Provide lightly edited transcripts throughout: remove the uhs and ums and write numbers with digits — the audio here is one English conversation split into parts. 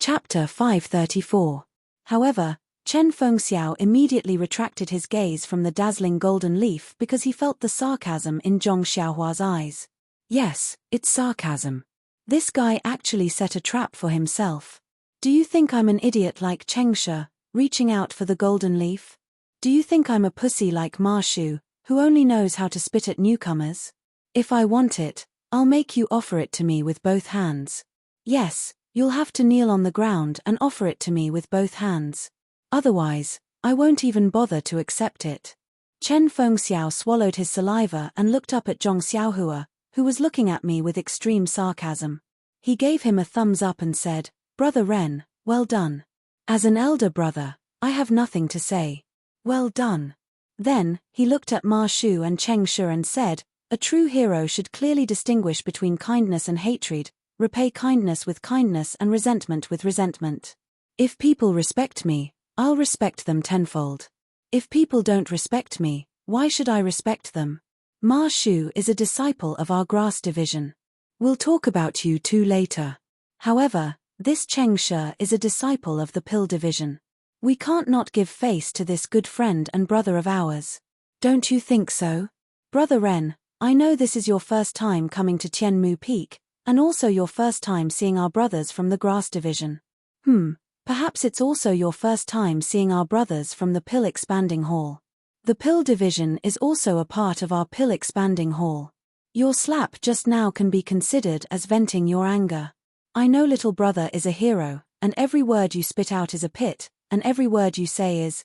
Chapter 534. However, Chen Fengxiao immediately retracted his gaze from the dazzling golden leaf because he felt the sarcasm in Zhong Xiaohua's eyes. Yes, it's sarcasm. This guy actually set a trap for himself. Do you think I'm an idiot like Chengshe, reaching out for the golden leaf? Do you think I'm a pussy like Ma Shu, who only knows how to spit at newcomers? If I want it, I'll make you offer it to me with both hands. Yes, you'll have to kneel on the ground and offer it to me with both hands. Otherwise, I won't even bother to accept it. Chen Fengxiao swallowed his saliva and looked up at Zhong Xiaohua, who was looking at me with extreme sarcasm. He gave him a thumbs up and said, "Brother Ren, well done. As an elder brother, I have nothing to say. Well done." Then, he looked at Ma Shu and Chengshe and said, "A true hero should clearly distinguish between kindness and hatred, repay kindness with kindness and resentment with resentment. If people respect me, I'll respect them tenfold. If people don't respect me, why should I respect them? Ma Shu is a disciple of our grass division. We'll talk about you two later. However, this Chengshe is a disciple of the pill division. We can't not give face to this good friend and brother of ours. Don't you think so? Brother Ren, I know this is your first time coming to Tianmu Peak, and also your first time seeing our brothers from the grass division. Perhaps it's also your first time seeing our brothers from the pill expanding hall. The pill division is also a part of our pill expanding hall. Your slap just now can be considered as venting your anger. I know little brother is a hero, and every word you spit out is a pit, and every word you say is,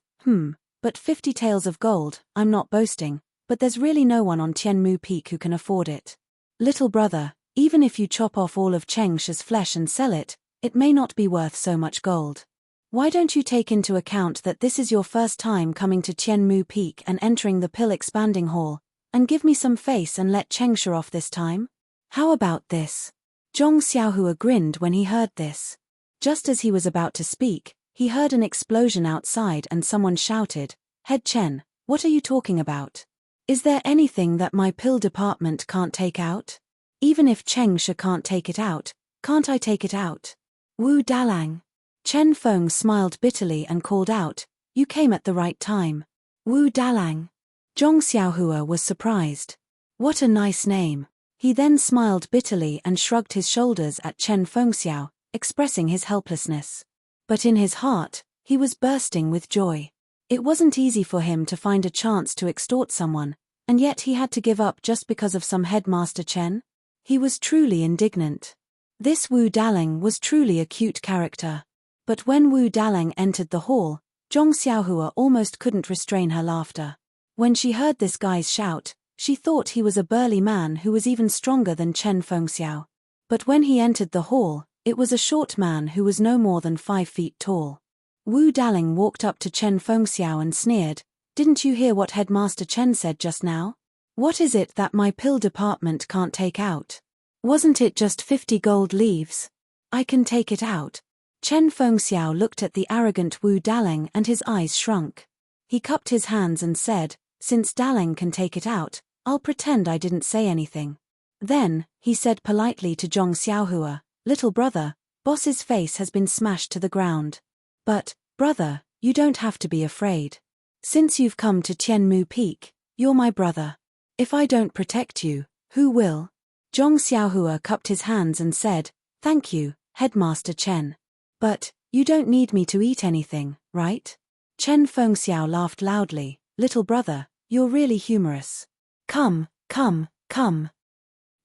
but 50 taels of gold, I'm not boasting, but there's really no one on Tianmu Peak who can afford it. Little brother, even if you chop off all of Chengshe's flesh and sell it, it may not be worth so much gold. Why don't you take into account that this is your first time coming to Tianmu Peak and entering the pill expanding hall, and give me some face and let Chengshe off this time? How about this? Zhong Xiaohua grinned when he heard this. Just as he was about to speak, he heard an explosion outside and someone shouted, "Head Chen, what are you talking about? Is there anything that my pill department can't take out? Even if Chengshe can't take it out, can't I take it out?" Wu Dalang. Chen Feng smiled bitterly and called out, "You came at the right time. Wu Dalang." Zhong Xiaohua was surprised. What a nice name. He then smiled bitterly and shrugged his shoulders at Chen Fengxiao, expressing his helplessness. But in his heart, he was bursting with joy. It wasn't easy for him to find a chance to extort someone, and yet he had to give up just because of some headmaster Chen? He was truly indignant. This Wu Dalang was truly a cute character. But when Wu Dalang entered the hall, Zhong Xiaohua almost couldn't restrain her laughter. When she heard this guy's shout, she thought he was a burly man who was even stronger than Chen Fengxiao. But when he entered the hall, it was a short man who was no more than 5 feet tall. Wu Dalang walked up to Chen Fengxiao and sneered, "Didn't you hear what Headmaster Chen said just now? What is it that my pill department can't take out? Wasn't it just 50 gold leaves? I can take it out." Chen Fengxiao looked at the arrogant Wu Dalang and his eyes shrunk. He cupped his hands and said, "Since Dalang can take it out, I'll pretend I didn't say anything." Then, he said politely to Zhong Xiaohua, "Little brother, boss's face has been smashed to the ground. But, brother, you don't have to be afraid. Since you've come to Tianmu Peak, you're my brother. If I don't protect you, who will?" Zhong Xiaohua cupped his hands and said, "Thank you, Headmaster Chen. But, you don't need me to eat anything, right?" Chen Fengxiao laughed loudly, "Little brother, you're really humorous. Come.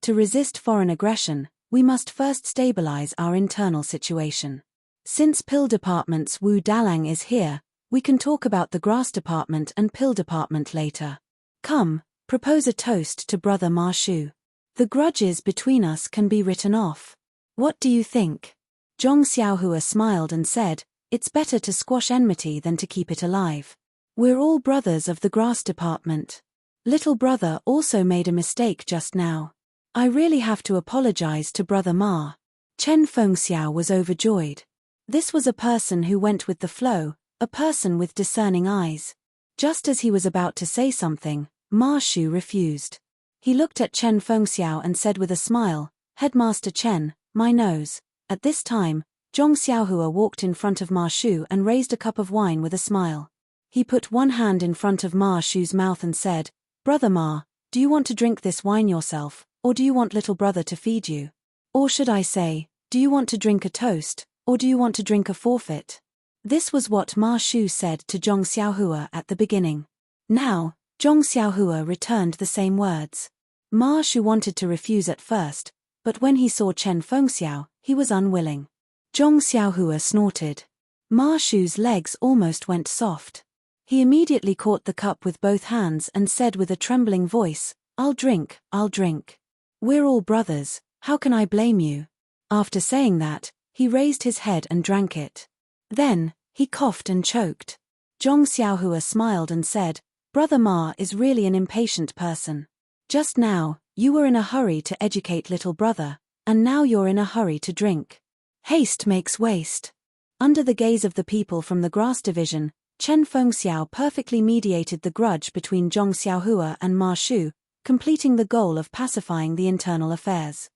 To resist foreign aggression, we must first stabilize our internal situation. Since pill department's Wu Dalang is here, we can talk about the grass department and pill department later. Come, propose a toast to brother Ma Shu. The grudges between us can be written off. What do you think?" Zhong Xiaohua smiled and said, "It's better to squash enmity than to keep it alive. We're all brothers of the grass department. Little brother also made a mistake just now. I really have to apologize to brother Ma." Chen Fengxiao was overjoyed. This was a person who went with the flow, a person with discerning eyes. Just as he was about to say something, Ma Shu refused. He looked at Chen Fengxiao and said with a smile, "Headmaster Chen, my nose." At this time, Zhong Xiaohua walked in front of Ma Shu and raised a cup of wine with a smile. He put one hand in front of Ma Shu's mouth and said, "Brother Ma, do you want to drink this wine yourself, or do you want little brother to feed you? Or should I say, do you want to drink a toast, or do you want to drink a forfeit?" This was what Ma Shu said to Zhong Xiaohua at the beginning. Now, Zhong Xiaohua returned the same words. Ma Shu wanted to refuse at first, but when he saw Chen Fengxiao, he was unwilling. Zhong Xiaohua snorted. Ma Shu's legs almost went soft. He immediately caught the cup with both hands and said with a trembling voice, I'll drink, I'll drink. We're all brothers, how can I blame you?" After saying that, he raised his head and drank it. Then, he coughed and choked. Zhong Xiaohua smiled and said, "Brother Ma is really an impatient person. Just now, you were in a hurry to educate little brother, and now you're in a hurry to drink. Haste makes waste." Under the gaze of the people from the grass division, Chen Fengxiao perfectly mediated the grudge between Zhong Xiaohua and Ma Shu, completing the goal of pacifying the internal affairs.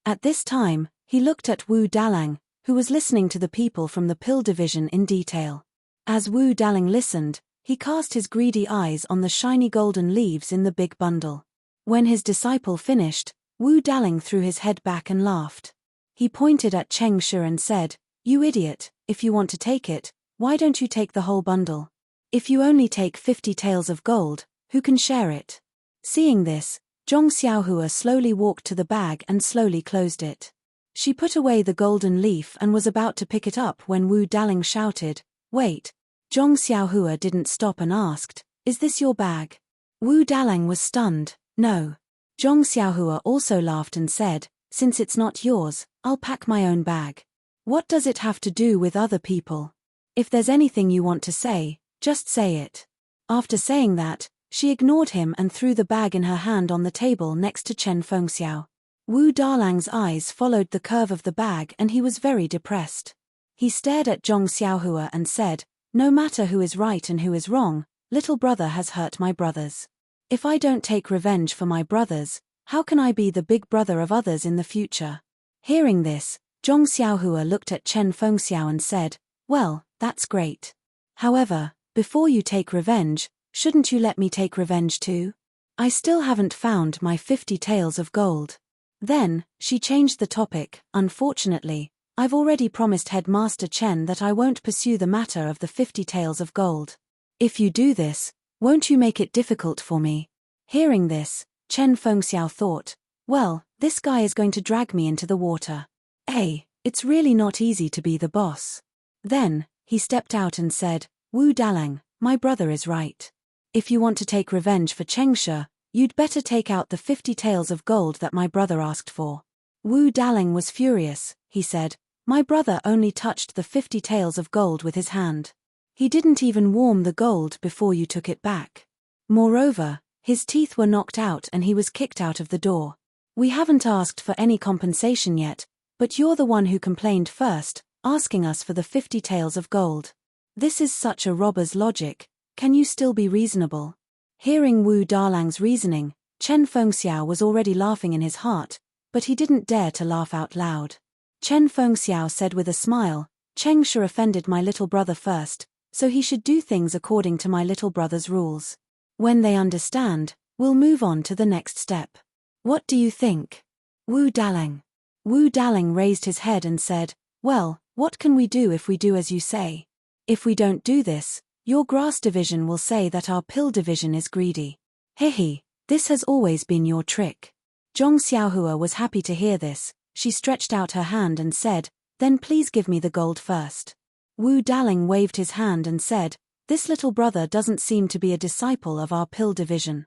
At this time, he looked at Wu Dalang, who was listening to the people from the pill division in detail. As Wu Dalang listened, he cast his greedy eyes on the shiny golden leaves in the big bundle. When his disciple finished, Wu Dalang threw his head back and laughed. He pointed at Cheng Shi and said, "You idiot, if you want to take it, why don't you take the whole bundle? If you only take 50 taels of gold, who can share it?" Seeing this, Zhong Xiaohua slowly walked to the bag and slowly closed it. She put away the golden leaf and was about to pick it up when Wu Dalang shouted, "Wait." Zhong Xiaohua didn't stop and asked, "Is this your bag?" Wu Dalang was stunned, "No." Zhong Xiaohua also laughed and said, "Since it's not yours, I'll pack my own bag. What does it have to do with other people? If there's anything you want to say, just say it." After saying that, she ignored him and threw the bag in her hand on the table next to Chen Fengxiao. Wu Dalang's eyes followed the curve of the bag and he was very depressed. He stared at Zhong Xiaohua and said, "No matter who is right and who is wrong, little brother has hurt my brothers. If I don't take revenge for my brothers, how can I be the big brother of others in the future?" Hearing this, Zhong Xiaohua looked at Chen Fengxiao and said, "Well, that's great. However, before you take revenge, shouldn't you let me take revenge too? I still haven't found my 50 taels of gold." Then, she changed the topic. "Unfortunately, I've already promised Headmaster Chen that I won't pursue the matter of the 50 taels of gold. If you do this, won't you make it difficult for me?" Hearing this, Chen Fengxiao thought, "Well, this guy is going to drag me into the water. Hey, it's really not easy to be the boss." Then, he stepped out and said, "Wu Dalang, my brother is right. If you want to take revenge for Chengshi, you'd better take out the 50 taels of gold that my brother asked for." Wu Dalang was furious. He said, "My brother only touched the 50 taels of gold with his hand. He didn't even warm the gold before you took it back. Moreover, his teeth were knocked out and he was kicked out of the door. We haven't asked for any compensation yet, but you're the one who complained first, asking us for the 50 taels of gold. This is such a robber's logic, can you still be reasonable?" Hearing Wu Dalang's reasoning, Chen Fengxiao was already laughing in his heart, but he didn't dare to laugh out loud. Chen Fengxiao said with a smile, "Cheng Shi offended my little brother first, so he should do things according to my little brother's rules. When they understand, we'll move on to the next step. What do you think, Wu Dalang?" Wu Dalang raised his head and said, "Well, what can we do if we do as you say? If we don't do this, your grass division will say that our pill division is greedy. Hehe, this has always been your trick." Zhong Xiaohua was happy to hear this. She stretched out her hand and said, "Then please give me the gold first." Wu Dalang waved his hand and said, "This little brother doesn't seem to be a disciple of our pill division.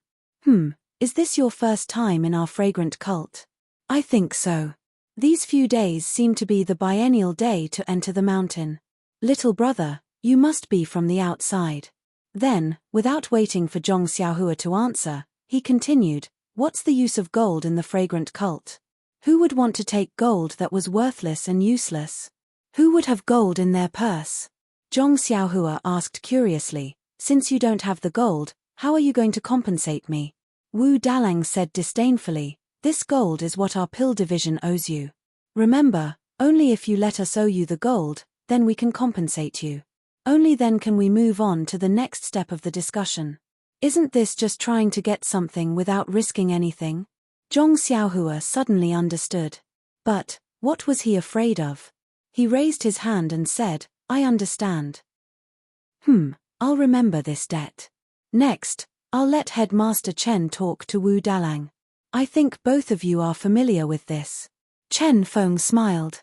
Is this your first time in our fragrant cult?" "I think so. These few days seem to be the biennial day to enter the mountain. Little brother, you must be from the outside." Then, without waiting for Zhong Xiaohua to answer, he continued, "What's the use of gold in the fragrant cult? Who would want to take gold that was worthless and useless? Who would have gold in their purse?" Zhong Xiaohua asked curiously, "Since you don't have the gold, how are you going to compensate me?" Wu Dalang said disdainfully, "This gold is what our pill division owes you. Remember, Only if you let us owe you the gold, then we can compensate you. Only then can we move on to the next step of the discussion. Isn't this just trying to get something without risking anything? Zhong Xiaohua suddenly understood. But, what was he afraid of? He raised his hand and said, I understand. I'll remember this debt. Next, I'll let Headmaster Chen talk to Wu Dalang. I think both of you are familiar with this. Chen Feng smiled.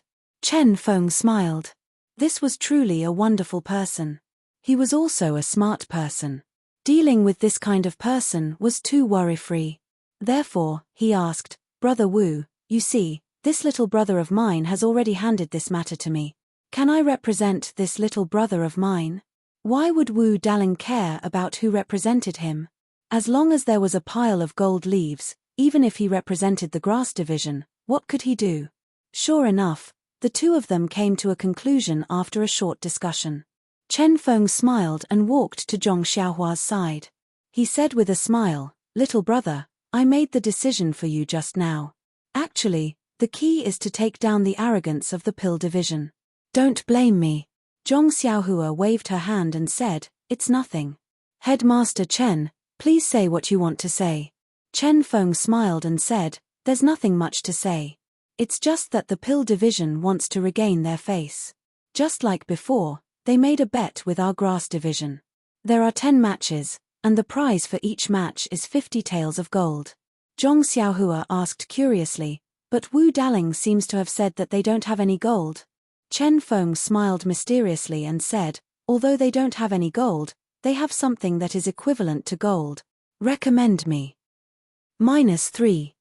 This was truly a wonderful person. He was also a smart person. Dealing with this kind of person was too worry-free. Therefore, he asked, Brother Wu, you see, this little brother of mine has already handed this matter to me. Can I represent this little brother of mine? Why would Wu Dalang care about who represented him? As long as there was a pile of gold leaves, even if he represented the grass division, what could he do? Sure enough, the two of them came to a conclusion after a short discussion. Chen Feng smiled and walked to Zhong Xiaohua's side. He said with a smile, Little brother, I made the decision for you just now. Actually, the key is to take down the arrogance of the pill division. Don't blame me. Zhong Xiaohua waved her hand and said, It's nothing. Headmaster Chen, please say what you want to say. Chen Feng smiled and said, There's nothing much to say. It's just that the pill division wants to regain their face. Just like before, they made a bet with our grass division. There are 10 matches, and the prize for each match is 50 taels of gold. Zhong Xiaohua asked curiously, But Wu Dalang seems to have said that they don't have any gold. Chen Feng smiled mysteriously and said, Although they don't have any gold, they have something that is equivalent to gold. Recommend me. -3.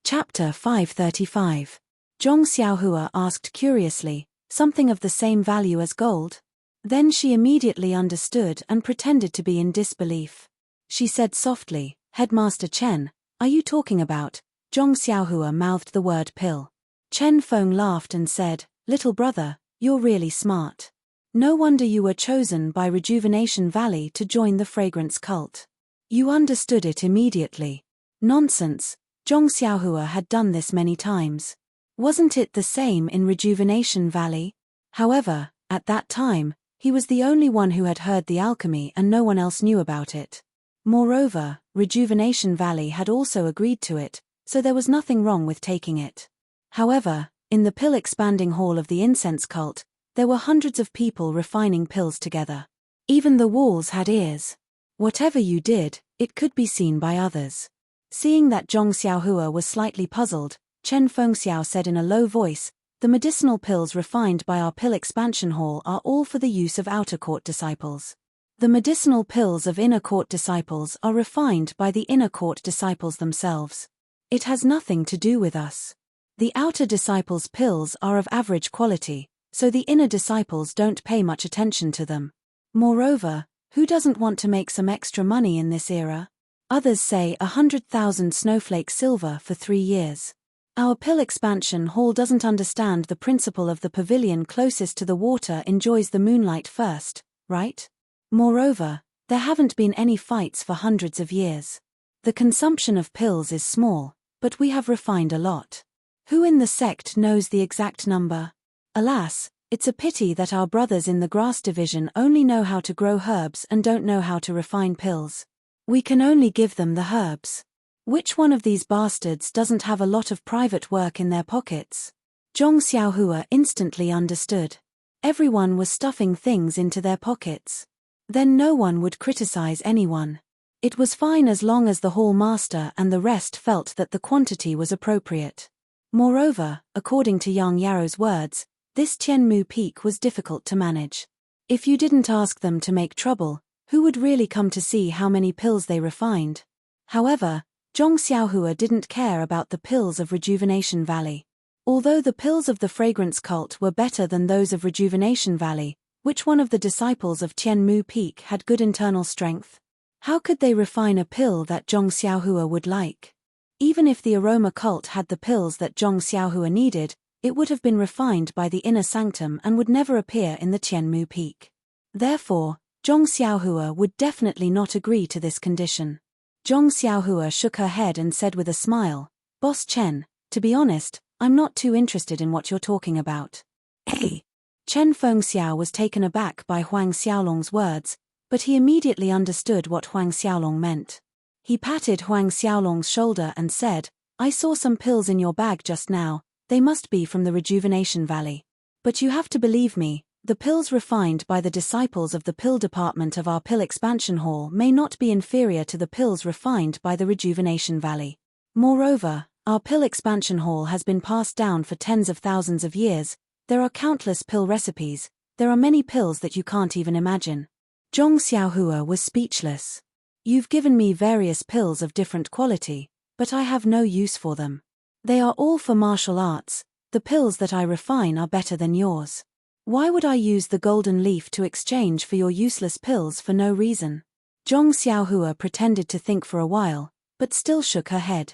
Chapter 535. Zhong Xiaohua asked curiously, Something of the same value as gold? Then she immediately understood and pretended to be in disbelief. She said softly, Headmaster Chen, are you talking about? Zhong Xiaohua mouthed the word pill. Chen Feng laughed and said, Little brother, you're really smart. No wonder you were chosen by Rejuvenation Valley to join the fragrance cult. You understood it immediately. Nonsense, Zhong Xiaohua had done this many times. Wasn't it the same in Rejuvenation Valley? However, at that time, he was the only one who had heard the alchemy and no one else knew about it. Moreover, Rejuvenation Valley had also agreed to it, so there was nothing wrong with taking it. However, in the pill expanding hall of the incense cult, there were hundreds of people refining pills together. Even the walls had ears. Whatever you did, it could be seen by others. Seeing that Zhong Xiaohua was slightly puzzled, Chen Fengxiao said in a low voice, The medicinal pills refined by our pill expansion hall are all for the use of outer court disciples. The medicinal pills of inner court disciples are refined by the inner court disciples themselves. It has nothing to do with us. The outer disciples' pills are of average quality, so the inner disciples don't pay much attention to them. Moreover, who doesn't want to make some extra money in this era? Others say 100,000 snowflake silver for 3 years. Our pill expansion hall doesn't understand the principle of the pavilion closest to the water enjoys the moonlight first, right? Moreover, there haven't been any fights for hundreds of years. The consumption of pills is small, but we have refined a lot. Who in the sect knows the exact number? Alas, it's a pity that our brothers in the grass division only know how to grow herbs and don't know how to refine pills. We can only give them the herbs. Which one of these bastards doesn't have a lot of private work in their pockets? Zhong Xiaohua instantly understood. Everyone was stuffing things into their pockets. Then no one would criticize anyone. It was fine as long as the hall master and the rest felt that the quantity was appropriate. Moreover, according to Yang Yaro's words, this Tianmu peak was difficult to manage. If you didn't ask them to make trouble, who would really come to see how many pills they refined? However, Zhong Xiaohua didn't care about the pills of Rejuvenation Valley. Although the pills of the fragrance cult were better than those of Rejuvenation Valley, which one of the disciples of Tianmu Peak had good internal strength? How could they refine a pill that Zhong Xiaohua would like? Even if the aroma cult had the pills that Zhong Xiaohua needed, it would have been refined by the inner sanctum and would never appear in the Tianmu Peak. Therefore, Zhong Xiaohua would definitely not agree to this condition. Zhong Xiaohua shook her head and said with a smile, Boss Chen, to be honest, I'm not too interested in what you're talking about. Hey! Chen Fengxiao was taken aback by Huang Xiaolong's words, but he immediately understood what Huang Xiaolong meant. He patted Huang Xiaolong's shoulder and said, I saw some pills in your bag just now, they must be from the Rejuvenation Valley. But you have to believe me, the pills refined by the disciples of the pill department of our pill expansion hall may not be inferior to the pills refined by the Rejuvenation Valley. Moreover, our pill expansion hall has been passed down for tens of thousands of years, there are countless pill recipes, there are many pills that you can't even imagine. Zhong Xiaohua was speechless. You've given me various pills of different quality, but I have no use for them. They are all for martial arts, the pills that I refine are better than yours. Why would I use the golden leaf to exchange for your useless pills for no reason? Zhong Xiaohua pretended to think for a while, but still shook her head.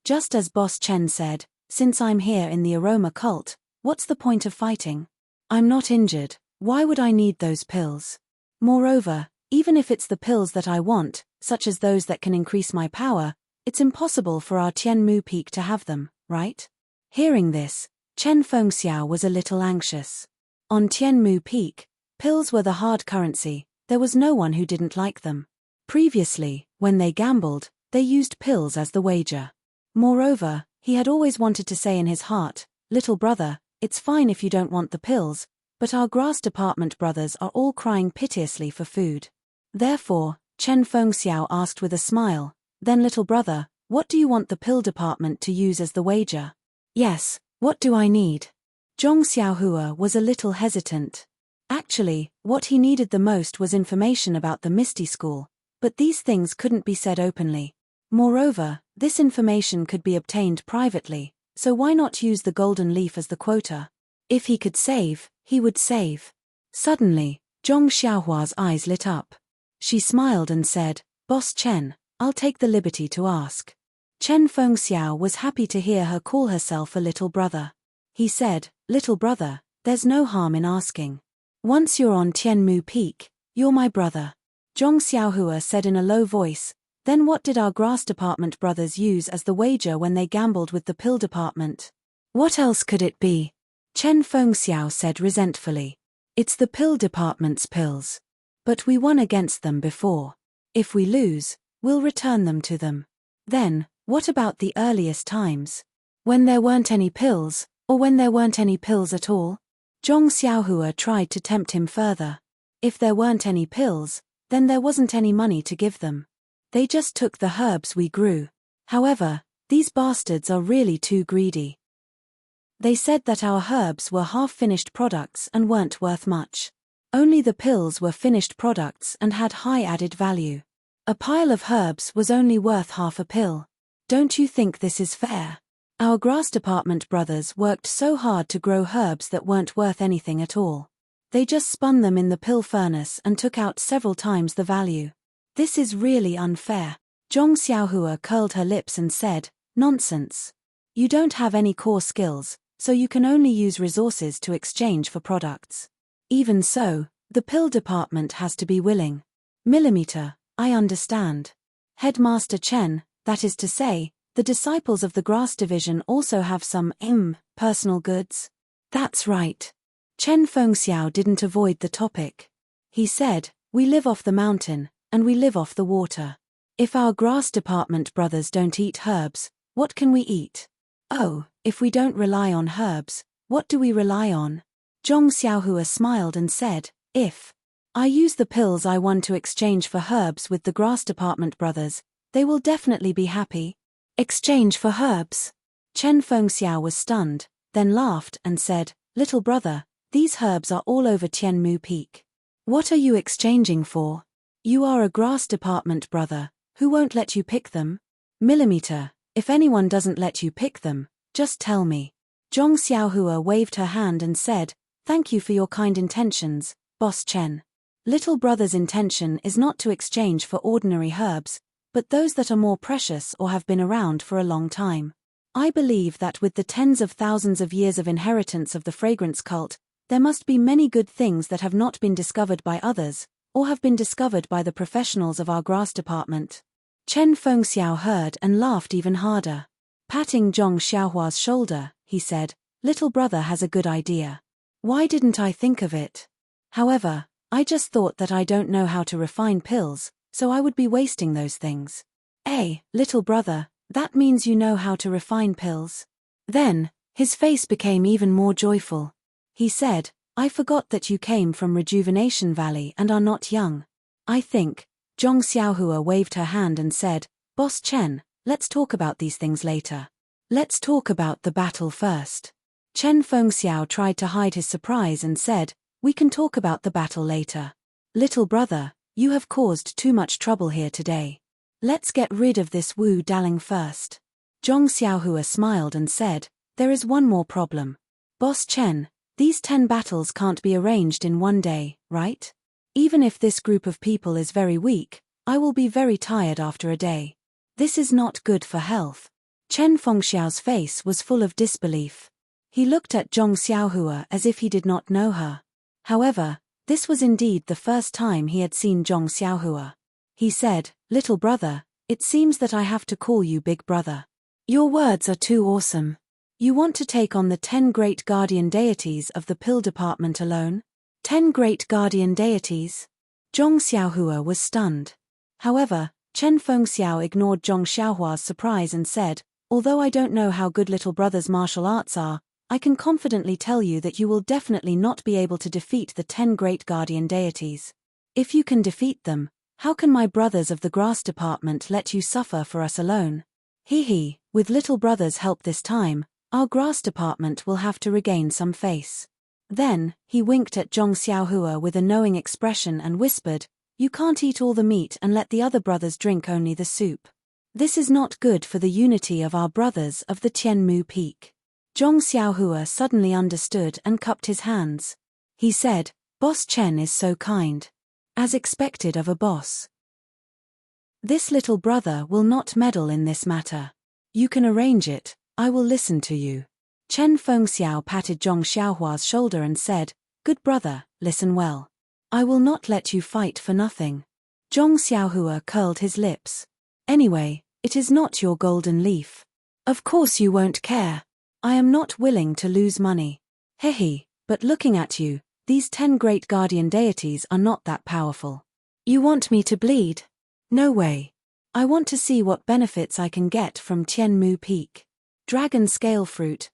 Just as Boss Chen said, since I'm here in the aroma cult, what's the point of fighting? I'm not injured, why would I need those pills? Moreover, even if it's the pills that I want, such as those that can increase my power, it's impossible for our Tianmu Peak to have them, right? Hearing this, Chen Fengxiao was a little anxious. On Tianmu Peak, pills were the hard currency, there was no one who didn't like them. Previously, when they gambled, they used pills as the wager. Moreover, he had always wanted to say in his heart, little brother, it's fine if you don't want the pills, but our grass department brothers are all crying piteously for food. Therefore, Chen Fengxiao asked with a smile, then little brother, what do you want the pill department to use as the wager? Yes, what do I need? Zhong Xiaohua was a little hesitant. Actually, what he needed the most was information about the Misty School, but these things couldn't be said openly. Moreover, this information could be obtained privately, so why not use the golden leaf as the quota? If he could save, he would save. Suddenly, Zhong Xiaohua's eyes lit up. She smiled and said, Boss Chen, I'll take the liberty to ask. Chen Fengxiao was happy to hear her call herself a little brother. He said, little brother, there's no harm in asking. Once you're on Tianmu Peak, you're my brother. Zhong Xiaohua said in a low voice, then what did our grass department brothers use as the wager when they gambled with the pill department? What else could it be? Chen Fengxiao said resentfully. It's the pill department's pills. But we won against them before. If we lose, we'll return them to them. Then, what about the earliest times? When there weren't any pills, or when there weren't any pills at all? Zhong Xiaohua tried to tempt him further. If there weren't any pills, then there wasn't any money to give them. They just took the herbs we grew. However, these bastards are really too greedy. They said that our herbs were half-finished products and weren't worth much. Only the pills were finished products and had high added value. A pile of herbs was only worth half a pill. Don't you think this is fair? Our grass department brothers worked so hard to grow herbs that weren't worth anything at all. They just spun them in the pill furnace and took out several times the value. This is really unfair. Zhong Xiaohua curled her lips and said, nonsense. You don't have any core skills, so you can only use resources to exchange for products. Even so, the pill department has to be willing. Millimeter, I understand. Headmaster Chen, that is to say, the disciples of the grass division also have some, personal goods? That's right. Chen Fengxiao didn't avoid the topic. He said, we live off the mountain, and we live off the water. If our grass department brothers don't eat herbs, what can we eat? Oh, if we don't rely on herbs, what do we rely on? Zhong Xiaohua smiled and said, if I use the pills I won to exchange for herbs with the grass department brothers, they will definitely be happy. Exchange for herbs? Chen Fengxiao was stunned, then laughed and said, little brother, these herbs are all over Tianmu Peak. What are you exchanging for? You are a grass department brother, who won't let you pick them? Millimeter, if anyone doesn't let you pick them, just tell me. Zhong Xiaohua waved her hand and said, thank you for your kind intentions, Boss Chen. Little brother's intention is not to exchange for ordinary herbs, but those that are more precious or have been around for a long time. I believe that with the tens of thousands of years of inheritance of the fragrance cult, there must be many good things that have not been discovered by others, or have been discovered by the professionals of our grass department. Chen Fengxiao heard and laughed even harder. Patting Zhong Xiaohua's shoulder, he said, "Little brother has a good idea. Why didn't I think of it? However, I just thought that I don't know how to refine pills, so I would be wasting those things." Little brother, that means you know how to refine pills? Then, his face became even more joyful. He said, "I forgot that you came from Rejuvenation Valley and are not young. I think." Zhong Xiaohua waved her hand and said, "Boss Chen, let's talk about these things later. Let's talk about the battle first." Chen Fengxiao tried to hide his surprise and said, "We can talk about the battle later. Little brother, you have caused too much trouble here today. Let's get rid of this Wu Daling first." Zhong Xiaohua smiled and said, "There is one more problem. Boss Chen, these 10 battles can't be arranged in one day, right? Even if this group of people is very weak, I will be very tired after a day. This is not good for health." Chen Fengxiao's face was full of disbelief. He looked at Zhong Xiaohua as if he did not know her. However, this was indeed the first time he had seen Zhong Xiaohua. He said, "Little brother, it seems that I have to call you big brother. Your words are too awesome. You want to take on the 10 great guardian deities of the pill department alone? 10 great guardian deities?" Zhong Xiaohua was stunned. However, Chen Fengxiao ignored Zhong Xiaohua's surprise and said, "Although I don't know how good little brother's martial arts are, I can confidently tell you that you will definitely not be able to defeat the 10 great guardian deities. If you can defeat them, how can my brothers of the grass department let you suffer for us alone? Hee, with little brother's help this time, our grass department will have to regain some face." Then, he winked at Zhong Xiaohua with a knowing expression and whispered, "You can't eat all the meat and let the other brothers drink only the soup. This is not good for the unity of our brothers of the Tianmu Peak." Zhong Xiaohua suddenly understood and cupped his hands. He said, "Boss Chen is so kind. As expected of a boss. This little brother will not meddle in this matter. You can arrange it, I will listen to you." Chen Fengxiao patted Zhong Xiaohua's shoulder and said, "Good brother, listen well. I will not let you fight for nothing." Zhong Xiaohua curled his lips. "Anyway, it is not your golden leaf. Of course you won't care. I am not willing to lose money. Hehe, but looking at you, these 10 great guardian deities are not that powerful. You want me to bleed? No way. I want to see what benefits I can get from Tianmu Peak. Dragon scale fruit,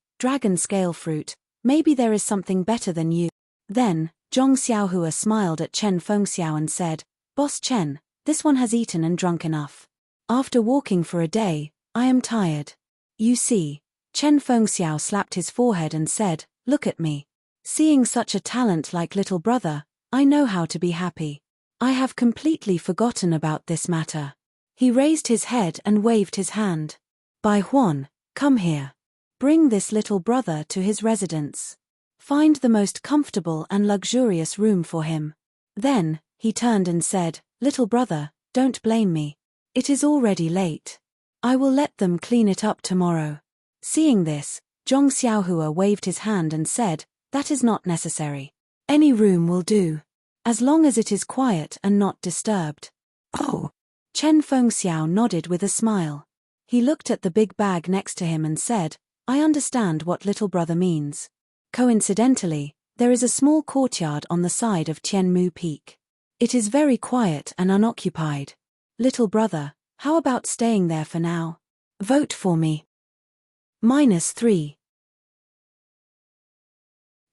maybe there is something better than you." Then, Zhong Xiaohua smiled at Chen Fengxiao and said, "Boss Chen, this one has eaten and drunk enough. After walking for a day, I am tired." "You see." Chen Fengxiao slapped his forehead and said, "Look at me. Seeing such a talent like little brother, I know how to be happy. I have completely forgotten about this matter." He raised his head and waved his hand. "Bai Huan, come here. Bring this little brother to his residence. Find the most comfortable and luxurious room for him." Then, he turned and said, "Little brother, don't blame me. It is already late. I will let them clean it up tomorrow." Seeing this, Zhong Xiaohua waved his hand and said, "That is not necessary. Any room will do. As long as it is quiet and not disturbed." "Oh." Chen Fengxiao nodded with a smile. He looked at the big bag next to him and said, "I understand what little brother means. Coincidentally, there is a small courtyard on the side of Tianmu Peak. It is very quiet and unoccupied. Little brother, how about staying there for now? Vote for me. -3.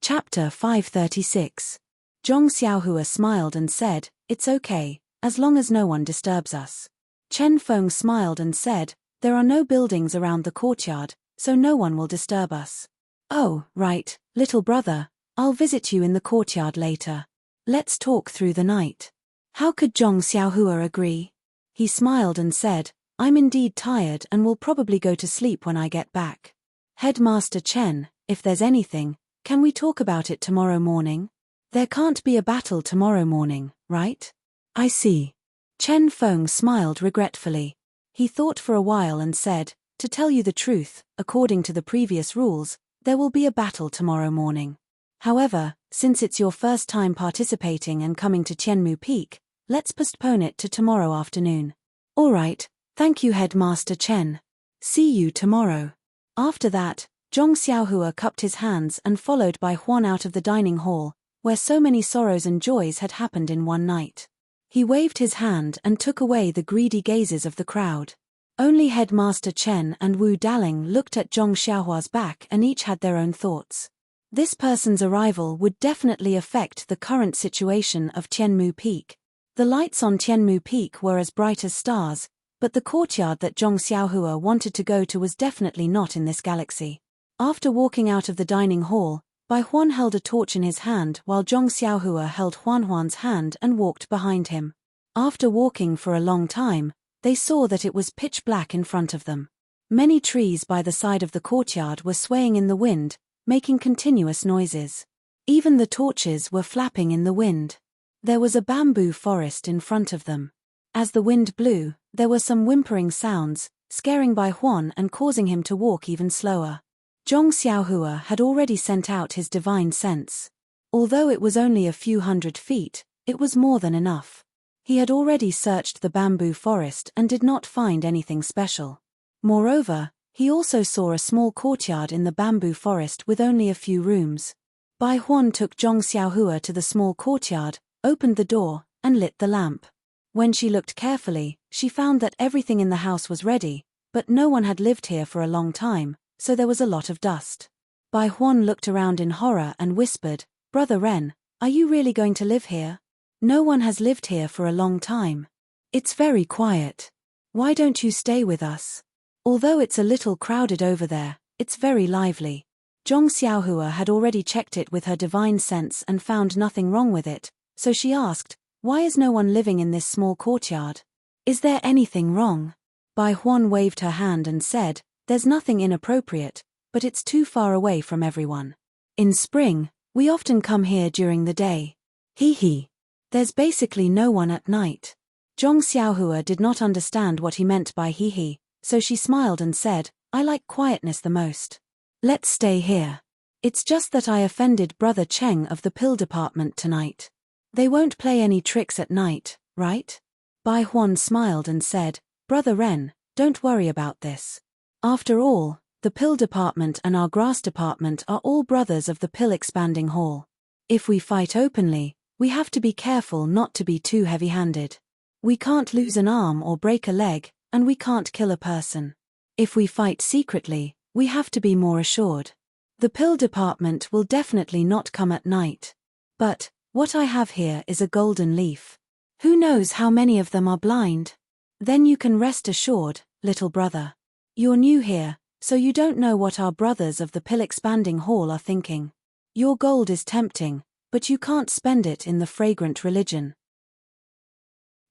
Chapter 536. Zhong Xiaohua smiled and said, "It's okay, as long as no one disturbs us." Chen Feng smiled and said, "There are no buildings around the courtyard, so no one will disturb us." "Oh, right, little brother, I'll visit you in the courtyard later. Let's talk through the night." How could Zhong Xiaohua agree? He smiled and said, "I'm indeed tired and will probably go to sleep when I get back. Headmaster Chen, if there's anything, can we talk about it tomorrow morning? There can't be a battle tomorrow morning, right?" "I see." Chen Feng smiled regretfully. He thought for a while and said, "To tell you the truth, according to the previous rules, there will be a battle tomorrow morning. However, since it's your first time participating and coming to Tianmu Peak, let's postpone it to tomorrow afternoon." "All right, thank you Headmaster Chen." See you tomorrow. After that, Zhong Xiaohua cupped his hands and followed Bai Huan out of the dining hall, where so many sorrows and joys had happened in one night. He waved his hand and took away the greedy gazes of the crowd. Only Headmaster Chen and Wu Daling looked at Zhong Xiaohua's back and each had their own thoughts. This person's arrival would definitely affect the current situation of Tianmu Peak. The lights on Tianmu Peak were as bright as stars, but the courtyard that Zhong Xiaohua wanted to go to was definitely not in this galaxy. After walking out of the dining hall, Bai Huan held a torch in his hand while Zhong Xiaohua held Huan's hand and walked behind him. After walking for a long time, they saw that it was pitch black in front of them. Many trees by the side of the courtyard were swaying in the wind, making continuous noises. Even the torches were flapping in the wind. There was a bamboo forest in front of them. As the wind blew, there were some whimpering sounds, scaring Bai Huan and causing him to walk even slower. Zhong Xiaohua had already sent out his divine sense. Although it was only a few hundred feet, it was more than enough. He had already searched the bamboo forest and did not find anything special. Moreover, he also saw a small courtyard in the bamboo forest with only a few rooms. Bai Huan took Zhong Xiaohua to the small courtyard, opened the door, and lit the lamp. When she looked carefully, she found that everything in the house was ready, but no one had lived here for a long time, so there was a lot of dust. Bai Huan looked around in horror and whispered, "Brother Ren, are you really going to live here? No one has lived here for a long time. It's very quiet. Why don't you stay with us? Although it's a little crowded over there, it's very lively." Zhong Xiaohua had already checked it with her divine sense and found nothing wrong with it, so she asked, "Why is no one living in this small courtyard? Is there anything wrong?" Bai Huan waved her hand and said, "There's nothing inappropriate, but it's too far away from everyone. In spring, we often come here during the day. Hee. There's basically no one at night." Zhong Xiaohua did not understand what he meant by hee, so she smiled and said, "I like quietness the most. Let's stay here. It's just that I offended Brother Cheng of the pill department tonight. They won't play any tricks at night, right?" Bai Huan smiled and said, "Brother Ren, don't worry about this. After all, the pill department and our grass department are all brothers of the pill expanding hall. If we fight openly, we have to be careful not to be too heavy-handed. We can't lose an arm or break a leg, and we can't kill a person. If we fight secretly, we have to be more assured. The pill department will definitely not come at night. But what I have here is a golden leaf. Who knows how many of them are blind? Then you can rest assured, little brother. You're new here, so you don't know what our brothers of the pill expanding hall are thinking. Your gold is tempting, but you can't spend it in the fragrant religion.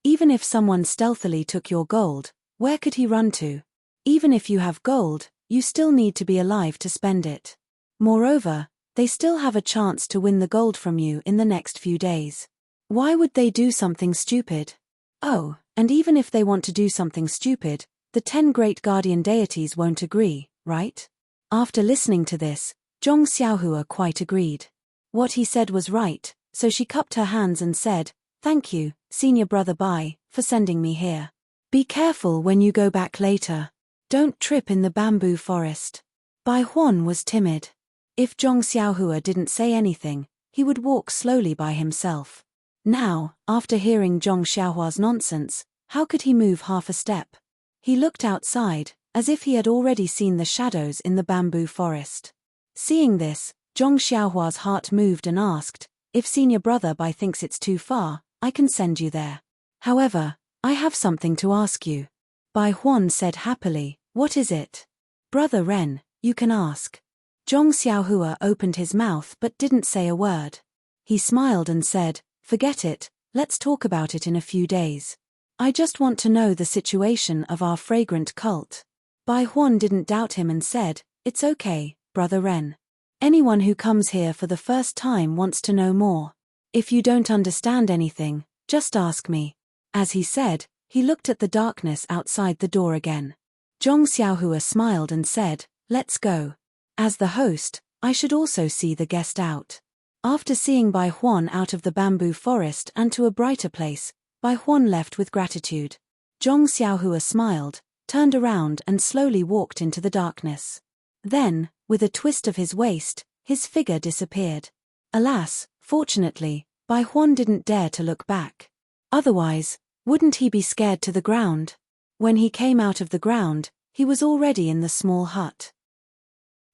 Even if someone stealthily took your gold, where could he run to? Even if you have gold, you still need to be alive to spend it. Moreover, they still have a chance to win the gold from you in the next few days. Why would they do something stupid? Oh, and even if they want to do something stupid, the 10 great guardian deities won't agree, right?" After listening to this, Zhong Xiaohua quite agreed. What he said was right, so she cupped her hands and said, "Thank you, Senior Brother Bai, for sending me here. Be careful when you go back later. Don't trip in the bamboo forest." Bai Huan was timid. If Zhong Xiaohua didn't say anything, he would walk slowly by himself. Now, after hearing Zhong Xiaohua's nonsense, how could he move half a step? He looked outside, as if he had already seen the shadows in the bamboo forest. Seeing this, Zhong Xiaohua's heart moved and asked, "If Senior Brother Bai thinks it's too far, I can send you there. However, I have something to ask you." Bai Huan said happily, "What is it?" "Brother Ren, you can ask." Zhong Xiaohua opened his mouth but didn't say a word. He smiled and said, "Forget it, let's talk about it in a few days. I just want to know the situation of our fragrant cult." Bai Huan didn't doubt him and said, "It's okay, Brother Ren. Anyone who comes here for the first time wants to know more. If you don't understand anything, just ask me." As he said, he looked at the darkness outside the door again. Zhong Xiaohua smiled and said, "Let's go. As the host, I should also see the guest out." After seeing Bai Huan out of the bamboo forest and to a brighter place, Bai Huan left with gratitude. Zhong Xiaohua smiled, turned around and slowly walked into the darkness. Then, with a twist of his waist, his figure disappeared. Alas, fortunately, Bai Huan didn't dare to look back. Otherwise, wouldn't he be scared to the ground? When he came out of the ground, he was already in the small hut.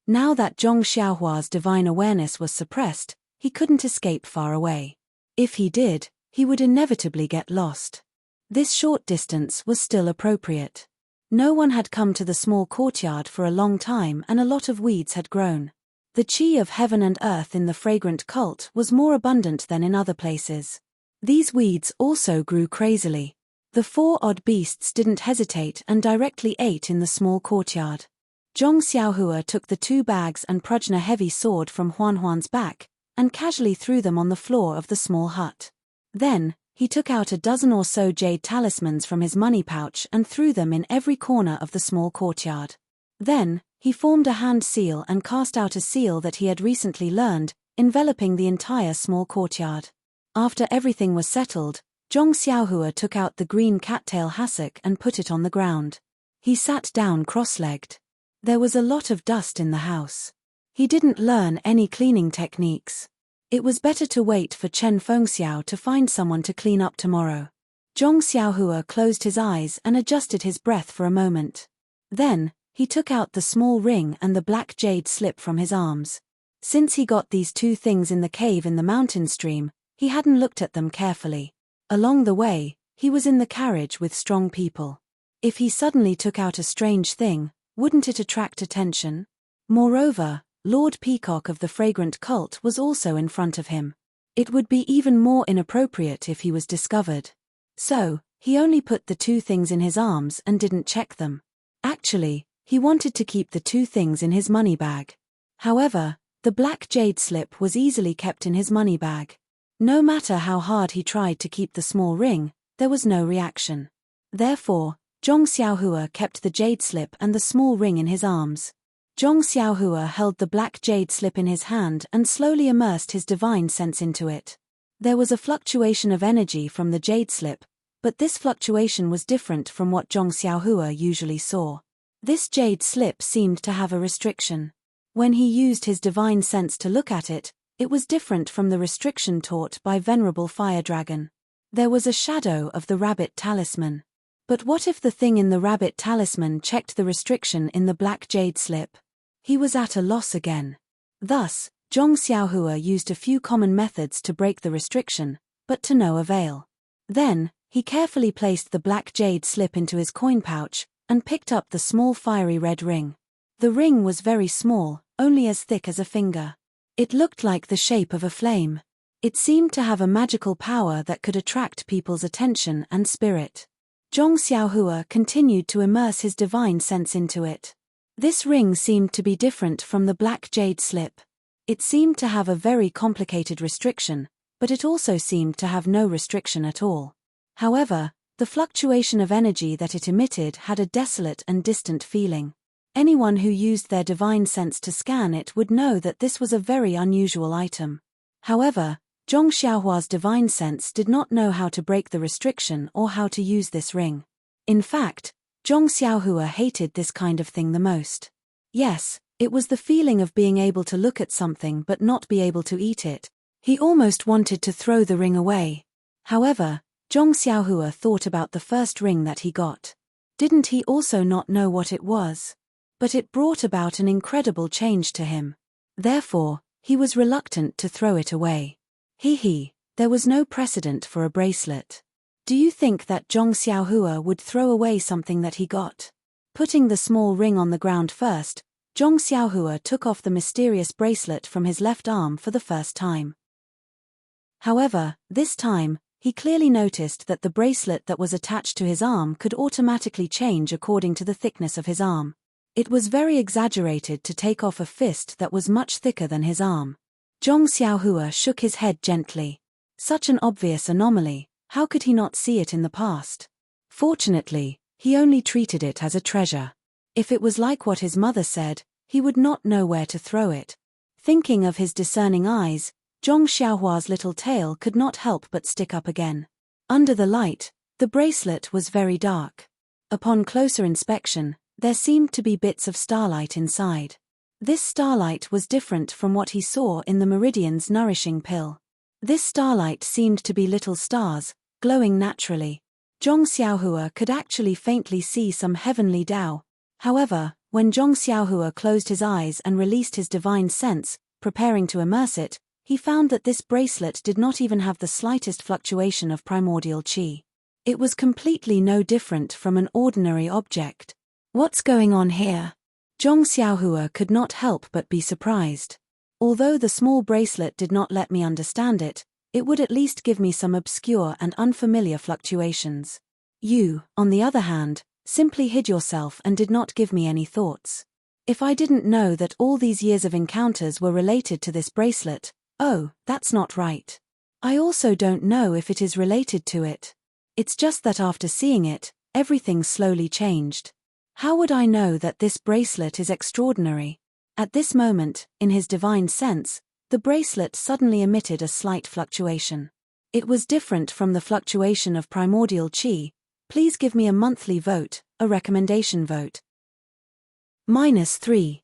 Now that Zhong Xiaohua's divine awareness was suppressed, he couldn't escape far away. If he did, he would inevitably get lost. This short distance was still appropriate. No one had come to the small courtyard for a long time and a lot of weeds had grown. The qi of heaven and earth in the fragrant cult was more abundant than in other places. These weeds also grew crazily. The 4 odd beasts didn't hesitate and directly ate in the small courtyard. Zhong Xiaohua took the 2 bags and Prajna heavy sword from Huan's back, and casually threw them on the floor of the small hut. Then, he took out a dozen or so jade talismans from his money pouch and threw them in every corner of the small courtyard. Then, he formed a hand seal and cast out a seal that he had recently learned, enveloping the entire small courtyard. After everything was settled, Zhong Xiaohua took out the green cattail hassock and put it on the ground. He sat down cross-legged. There was a lot of dust in the house. He didn't learn any cleaning techniques. It was better to wait for Chen Fengxiao to find someone to clean up tomorrow. Zhong Xiaohua closed his eyes and adjusted his breath for a moment. Then, he took out the small ring and the black jade slip from his arms. Since he got these 2 things in the cave in the mountain stream, he hadn't looked at them carefully. Along the way, he was in the carriage with strong people. If he suddenly took out a strange thing, wouldn't it attract attention? Moreover, Lord Peacock of the Fragrant Cult was also in front of him. It would be even more inappropriate if he was discovered. So, he only put the 2 things in his arms and didn't check them. Actually, he wanted to keep the 2 things in his money bag. However, the black jade slip was easily kept in his money bag. No matter how hard he tried to keep the small ring, there was no reaction. Therefore, Zhong Xiaohua kept the jade slip and the small ring in his arms. Zhong Xiaohua held the black jade slip in his hand and slowly immersed his divine sense into it. There was a fluctuation of energy from the jade slip, but this fluctuation was different from what Zhong Xiaohua usually saw. This jade slip seemed to have a restriction. When he used his divine sense to look at it, it was different from the restriction taught by Venerable Fire Dragon. There was a shadow of the rabbit talisman. But what if the thing in the rabbit talisman checked the restriction in the black jade slip? He was at a loss again. Thus, Zhong Xiaohua used a few common methods to break the restriction, but to no avail. Then, he carefully placed the black jade slip into his coin pouch, and picked up the small fiery red ring. The ring was very small, only as thick as a finger. It looked like the shape of a flame. It seemed to have a magical power that could attract people's attention and spirit. Zhong Xiaohua continued to immerse his divine sense into it. This ring seemed to be different from the black jade slip. It seemed to have a very complicated restriction, but it also seemed to have no restriction at all. However, the fluctuation of energy that it emitted had a desolate and distant feeling. Anyone who used their divine sense to scan it would know that this was a very unusual item. However, Zhong Xiaohua's divine sense did not know how to break the restriction or how to use this ring. In fact, Zhong Xiaohua hated this kind of thing the most. Yes, it was the feeling of being able to look at something but not be able to eat it. He almost wanted to throw the ring away. However, Zhong Xiaohua thought about the first ring that he got. Didn't he also not know what it was? But it brought about an incredible change to him. Therefore, he was reluctant to throw it away. There was no precedent for a bracelet. Do you think that Zhong Xiaohua would throw away something that he got? Putting the small ring on the ground first, Zhong Xiaohua took off the mysterious bracelet from his left arm for the first time. However, this time, he clearly noticed that the bracelet that was attached to his arm could automatically change according to the thickness of his arm. It was very exaggerated to take off a fist that was much thicker than his arm. Zhong Xiaohua shook his head gently. Such an obvious anomaly, how could he not see it in the past? Fortunately, he only treated it as a treasure. If it was like what his mother said, he would not know where to throw it. Thinking of his discerning eyes, Zhong Xiaohua's little tail could not help but stick up again. Under the light, the bracelet was very dark. Upon closer inspection, there seemed to be bits of starlight inside. This starlight was different from what he saw in the Meridian's nourishing pill. This starlight seemed to be little stars, glowing naturally. Zhong Xiaohua could actually faintly see some heavenly Tao. However, when Zhong Xiaohua closed his eyes and released his divine sense, preparing to immerse it, he found that this bracelet did not even have the slightest fluctuation of primordial qi. It was completely no different from an ordinary object. What's going on here? Zhong Xiaohua could not help but be surprised. Although the small bracelet did not let me understand it, it would at least give me some obscure and unfamiliar fluctuations. You, on the other hand, simply hid yourself and did not give me any thoughts. If I didn't know that all these years of encounters were related to this bracelet, oh, that's not right. I also don't know if it is related to it. It's just that after seeing it, everything slowly changed. How would I know that this bracelet is extraordinary? At this moment, in his divine sense, the bracelet suddenly emitted a slight fluctuation. It was different from the fluctuation of primordial qi. Please give me a monthly vote, a recommendation vote. -3.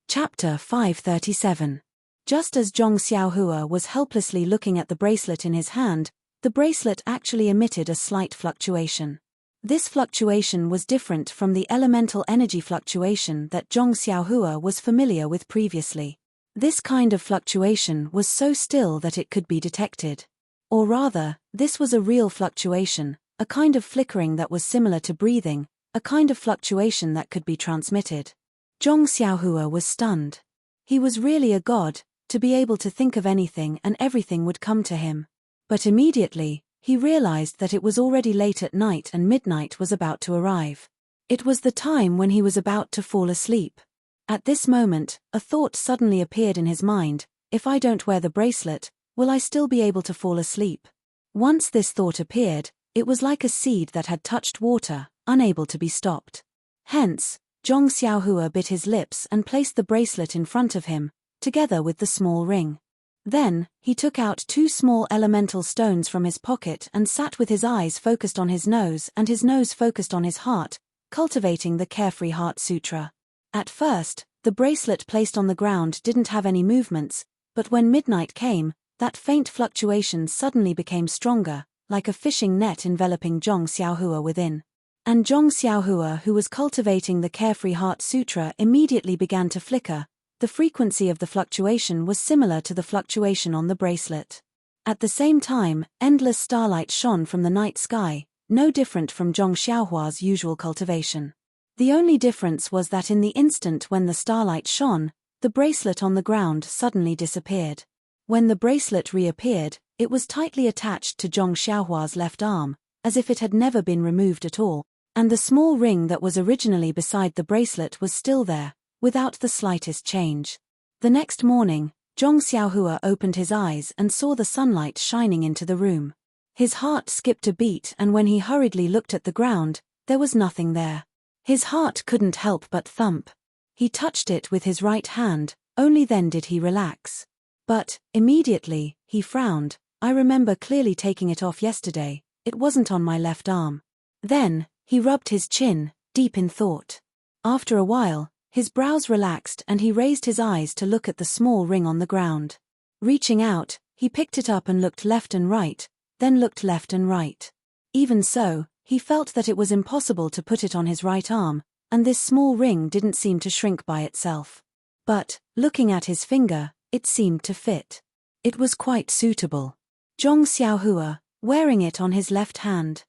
Chapter 537. Just as Zhong Xiaohua was helplessly looking at the bracelet in his hand, the bracelet actually emitted a slight fluctuation. This fluctuation was different from the elemental energy fluctuation that Zhong Xiaohua was familiar with previously. This kind of fluctuation was so still that it could be detected. Or rather, this was a real fluctuation, a kind of flickering that was similar to breathing, a kind of fluctuation that could be transmitted. Zhong Xiaohua was stunned. He was really a god, to be able to think of anything and everything would come to him. But immediately, he realized that it was already late at night and midnight was about to arrive. It was the time when he was about to fall asleep. At this moment, a thought suddenly appeared in his mind: if I don't wear the bracelet, will I still be able to fall asleep? Once this thought appeared, it was like a seed that had touched water, unable to be stopped. Hence, Zhong Xiaohua bit his lips and placed the bracelet in front of him, together with the small ring. Then, he took out 2 small elemental stones from his pocket and sat with his eyes focused on his nose and his nose focused on his heart, cultivating the Carefree Heart Sutra. At first, the bracelet placed on the ground didn't have any movements, but when midnight came, that faint fluctuation suddenly became stronger, like a fishing net enveloping Zhong Xiaohua within. And Zhong Xiaohua, who was cultivating the Carefree Heart Sutra, immediately began to flicker. The frequency of the fluctuation was similar to the fluctuation on the bracelet. At the same time, endless starlight shone from the night sky, no different from Zhong Xiaohua's usual cultivation. The only difference was that in the instant when the starlight shone, the bracelet on the ground suddenly disappeared. When the bracelet reappeared, it was tightly attached to Zhong Xiaohua's left arm, as if it had never been removed at all, and the small ring that was originally beside the bracelet was still there, without the slightest change. The next morning, Zhong Xiaohua opened his eyes and saw the sunlight shining into the room. His heart skipped a beat, and when he hurriedly looked at the ground, there was nothing there. His heart couldn't help but thump. He touched it with his right hand, only then did he relax. But, immediately, he frowned. I remember clearly taking it off yesterday, it wasn't on my left arm. Then, he rubbed his chin, deep in thought. After a while, his brows relaxed and he raised his eyes to look at the small ring on the ground. Reaching out, he picked it up and looked left and right, then looked left and right. Even so, he felt that it was impossible to put it on his right arm, and this small ring didn't seem to shrink by itself. But, looking at his finger, it seemed to fit. It was quite suitable. Zhong Xiaohua, wearing it on his left hand.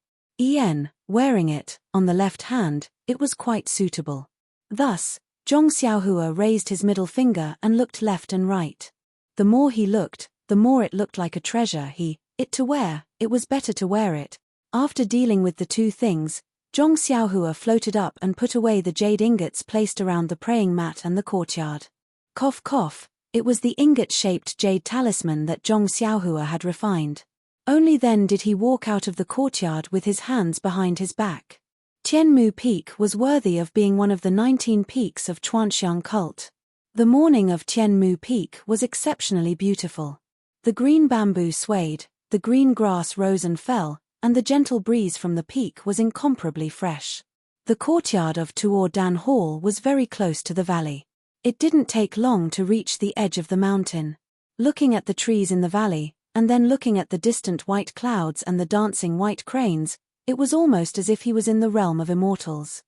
Wearing it, on the left hand, it was quite suitable. Thus, Zhong Xiaohua raised his middle finger and looked left and right. The more he looked, the more it looked like a treasure to wear, it was better to wear it. After dealing with the two things, Zhong Xiaohua floated up and put away the jade ingots placed around the praying mat and the courtyard. Cough cough, it was the ingot-shaped jade talisman that Zhong Xiaohua had refined. Only then did he walk out of the courtyard with his hands behind his back. Tianmu Peak was worthy of being one of the 19 peaks of Chuanxiang cult. The morning of Tianmu Peak was exceptionally beautiful. The green bamboo swayed, the green grass rose and fell, and the gentle breeze from the peak was incomparably fresh. The courtyard of Tuor Dan Hall was very close to the valley. It didn't take long to reach the edge of the mountain. Looking at the trees in the valley, and then looking at the distant white clouds and the dancing white cranes, it was almost as if he was in the realm of immortals.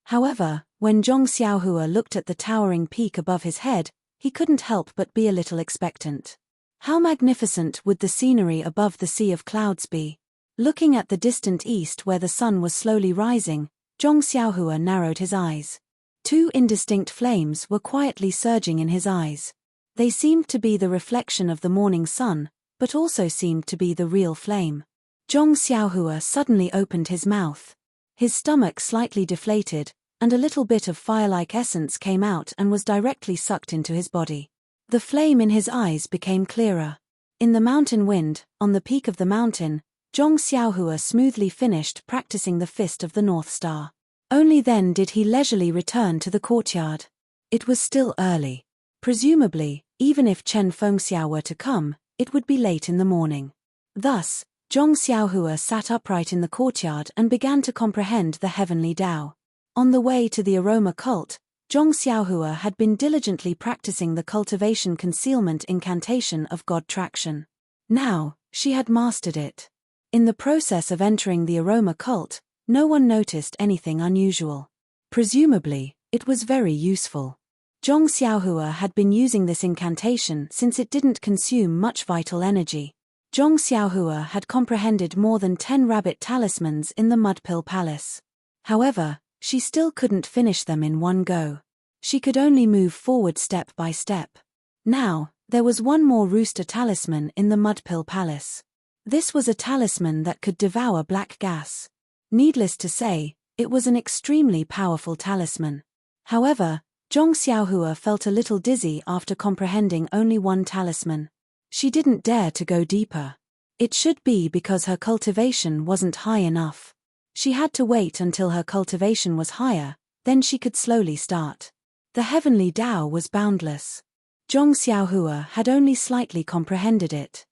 However, when Zhong Xiaohua looked at the towering peak above his head, he couldn't help but be a little expectant. How magnificent would the scenery above the sea of clouds be? Looking at the distant east where the sun was slowly rising, Zhong Xiaohua narrowed his eyes. Two indistinct flames were quietly surging in his eyes. They seemed to be the reflection of the morning sun, but also seemed to be the real flame. Zhong Xiaohua suddenly opened his mouth. His stomach slightly deflated, and a little bit of fire-like essence came out and was directly sucked into his body. The flame in his eyes became clearer. In the mountain wind, on the peak of the mountain, Zhong Xiaohua smoothly finished practicing the fist of the North Star. Only then did he leisurely return to the courtyard. It was still early. Presumably, even if Chen Fengxiao were to come, it would be late in the morning. Thus, Zhong Xiaohua sat upright in the courtyard and began to comprehend the heavenly Tao. On the way to the aroma cult, Zhong Xiaohua had been diligently practicing the cultivation concealment incantation of God Traction. Now, she had mastered it. In the process of entering the aroma cult, no one noticed anything unusual. Presumably, it was very useful. Zhong Xiaohua had been using this incantation since it didn't consume much vital energy. Zhong Xiaohua had comprehended more than 10 rabbit talismans in the Mudpill Palace. However, she still couldn't finish them in one go. She could only move forward step by step. Now, there was one more rooster talisman in the Mudpill Palace. This was a talisman that could devour black gas. Needless to say, it was an extremely powerful talisman. However, Zhong Xiaohua felt a little dizzy after comprehending only one talisman. She didn't dare to go deeper. It should be because her cultivation wasn't high enough. She had to wait until her cultivation was higher, then she could slowly start. The heavenly Tao was boundless. Zhong Xiaohua had only slightly comprehended it.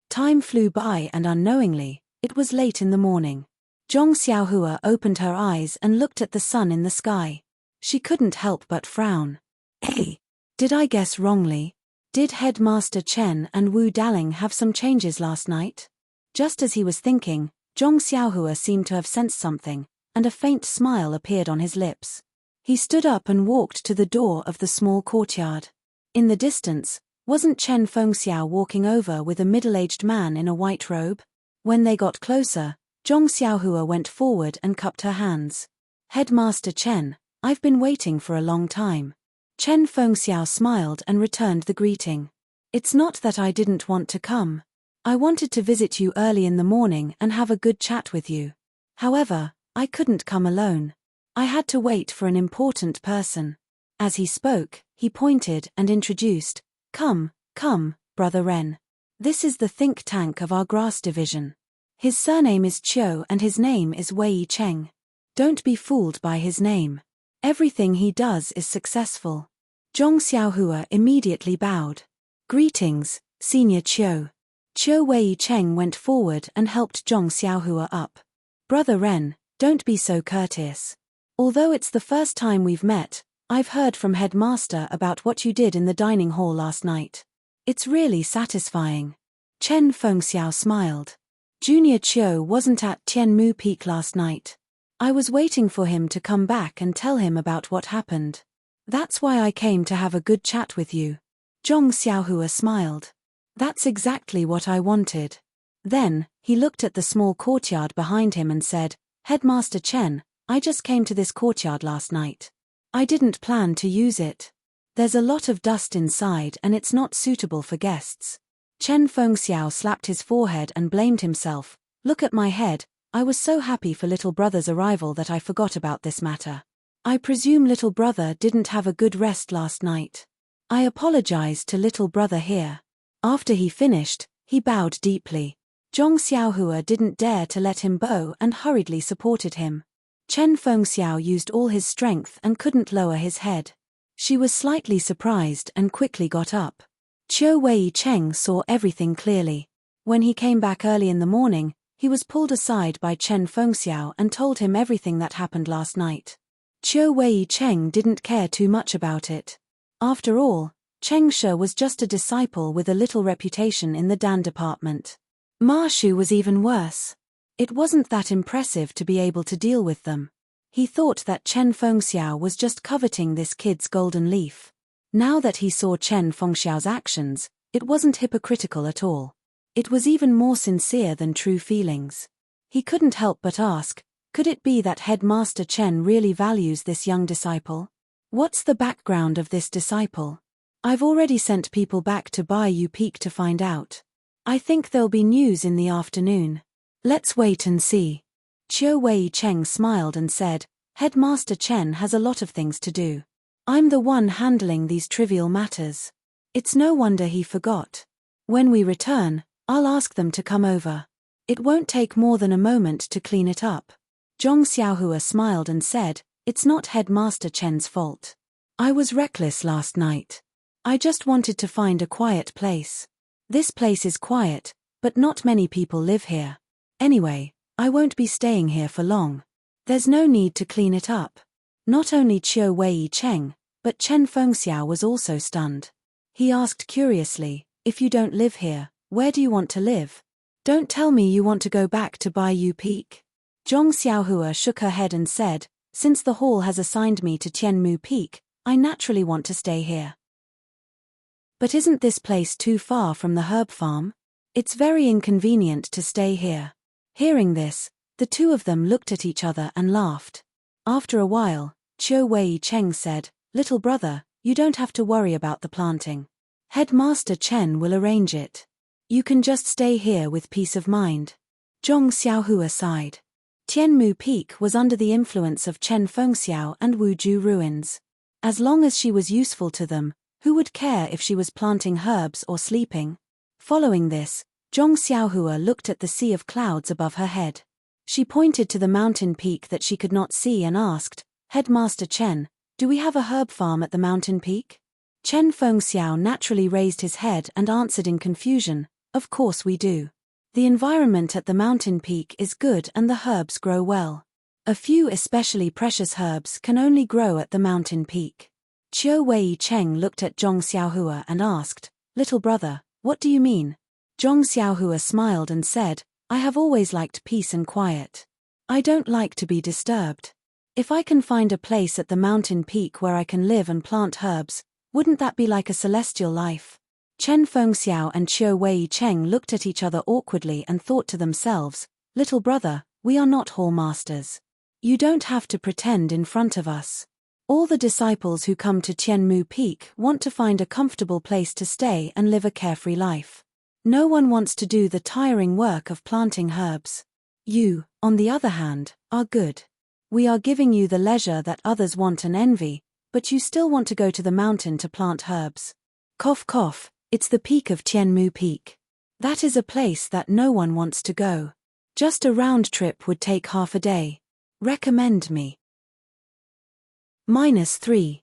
Time flew by and unknowingly, it was late in the morning. Zhong Xiaohua opened her eyes and looked at the sun in the sky. She couldn't help but frown. Hey, did I guess wrongly? Did Headmaster Chen and Wu Daling have some changes last night? Just as he was thinking, Zhong Xiaohua seemed to have sensed something, and a faint smile appeared on his lips. He stood up and walked to the door of the small courtyard. In the distance, wasn't Chen Fengxiao walking over with a middle-aged man in a white robe? When they got closer, Zhong Xiaohua went forward and cupped her hands. Headmaster Chen, I've been waiting for a long time. Chen Fengxiao smiled and returned the greeting. It's not that I didn't want to come. I wanted to visit you early in the morning and have a good chat with you. However, I couldn't come alone. I had to wait for an important person. As he spoke, he pointed and introduced, Come, Brother Ren. This is the think tank of our grass division. His surname is Chiu and his name is Wei Cheng. Don't be fooled by his name. Everything he does is successful. Zhong Xiaohua immediately bowed. Greetings, Senior Chiu. Chiu Wei Cheng went forward and helped Zhong Xiaohua up. Brother Ren, don't be so courteous. Although it's the first time we've met, I've heard from Headmaster about what you did in the dining hall last night. It's really satisfying. Chen Fengxiao smiled. Junior Chiu wasn't at Tianmu Peak last night. I was waiting for him to come back and tell him about what happened. That's why I came to have a good chat with you. Zhong Xiaohua smiled. That's exactly what I wanted. Then, he looked at the small courtyard behind him and said, Headmaster Chen, I just came to this courtyard last night. I didn't plan to use it. There's a lot of dust inside and it's not suitable for guests. Chen Fengxiao slapped his forehead and blamed himself. Look at my head, I was so happy for little brother's arrival that I forgot about this matter. I presume little brother didn't have a good rest last night. I apologize to little brother here. After he finished, he bowed deeply. Zhong Xiaohua didn't dare to let him bow and hurriedly supported him. Chen Fengxiao used all his strength and couldn't lower his head. She was slightly surprised and quickly got up. Chiu Wei Cheng saw everything clearly. When he came back early in the morning, he was pulled aside by Chen Fengxiao and told him everything that happened last night. Qiu Wei Cheng didn't care too much about it. After all, Cheng Shi was just a disciple with a little reputation in the Dan department. Ma Shu was even worse. It wasn't that impressive to be able to deal with them. He thought that Chen Fengxiao was just coveting this kid's golden leaf. Now that he saw Chen Fengxiao's actions, it wasn't hypocritical at all. It was even more sincere than true feelings. He couldn't help but ask, could it be that Headmaster Chen really values this young disciple? What's the background of this disciple? I've already sent people back to Bayou Peak to find out. I think there'll be news in the afternoon. Let's wait and see. Qiu Wei Cheng smiled and said, Headmaster Chen has a lot of things to do. I'm the one handling these trivial matters. It's no wonder he forgot. When we return, I'll ask them to come over. It won't take more than a moment to clean it up. Zhong Xiaohua smiled and said, it's not Headmaster Chen's fault. I was reckless last night. I just wanted to find a quiet place. This place is quiet, but not many people live here. Anyway, I won't be staying here for long. There's no need to clean it up. Not only Qiu Wei Cheng, but Chen Fengxiao was also stunned. He asked curiously, if you don't live here, where do you want to live? Don't tell me you want to go back to Bayou Peak. Zhong Xiaohua shook her head and said, since the hall has assigned me to Tianmu Peak, I naturally want to stay here. But isn't this place too far from the herb farm? It's very inconvenient to stay here. Hearing this, the two of them looked at each other and laughed. After a while, Qiu Wei Cheng said, little brother, you don't have to worry about the planting. Headmaster Chen will arrange it. You can just stay here with peace of mind. Zhong Xiaohua sighed. Tianmu Peak was under the influence of Chen Fengxiao and Wuzhou ruins. As long as she was useful to them, who would care if she was planting herbs or sleeping? Following this, Zhong Xiaohua looked at the sea of clouds above her head. She pointed to the mountain peak that she could not see and asked, Headmaster Chen, do we have a herb farm at the mountain peak? Chen Fengxiao naturally raised his head and answered in confusion, of course we do. The environment at the mountain peak is good and the herbs grow well. A few especially precious herbs can only grow at the mountain peak. Qiu Wei Cheng looked at Zhong Xiaohua and asked, little brother, what do you mean? Zhong Xiaohua smiled and said, I have always liked peace and quiet. I don't like to be disturbed. If I can find a place at the mountain peak where I can live and plant herbs, wouldn't that be like a celestial life? Chen Fengxiao and Qiu Wei Cheng looked at each other awkwardly and thought to themselves, little brother, we are not hall masters. You don't have to pretend in front of us. All the disciples who come to Tianmu Peak want to find a comfortable place to stay and live a carefree life. No one wants to do the tiring work of planting herbs. You, on the other hand, are good. We are giving you the leisure that others want and envy, but you still want to go to the mountain to plant herbs. Cough cough, it's the peak of Tianmu Peak. That is a place that no one wants to go. Just a round trip would take half a day. Recommend me. -3.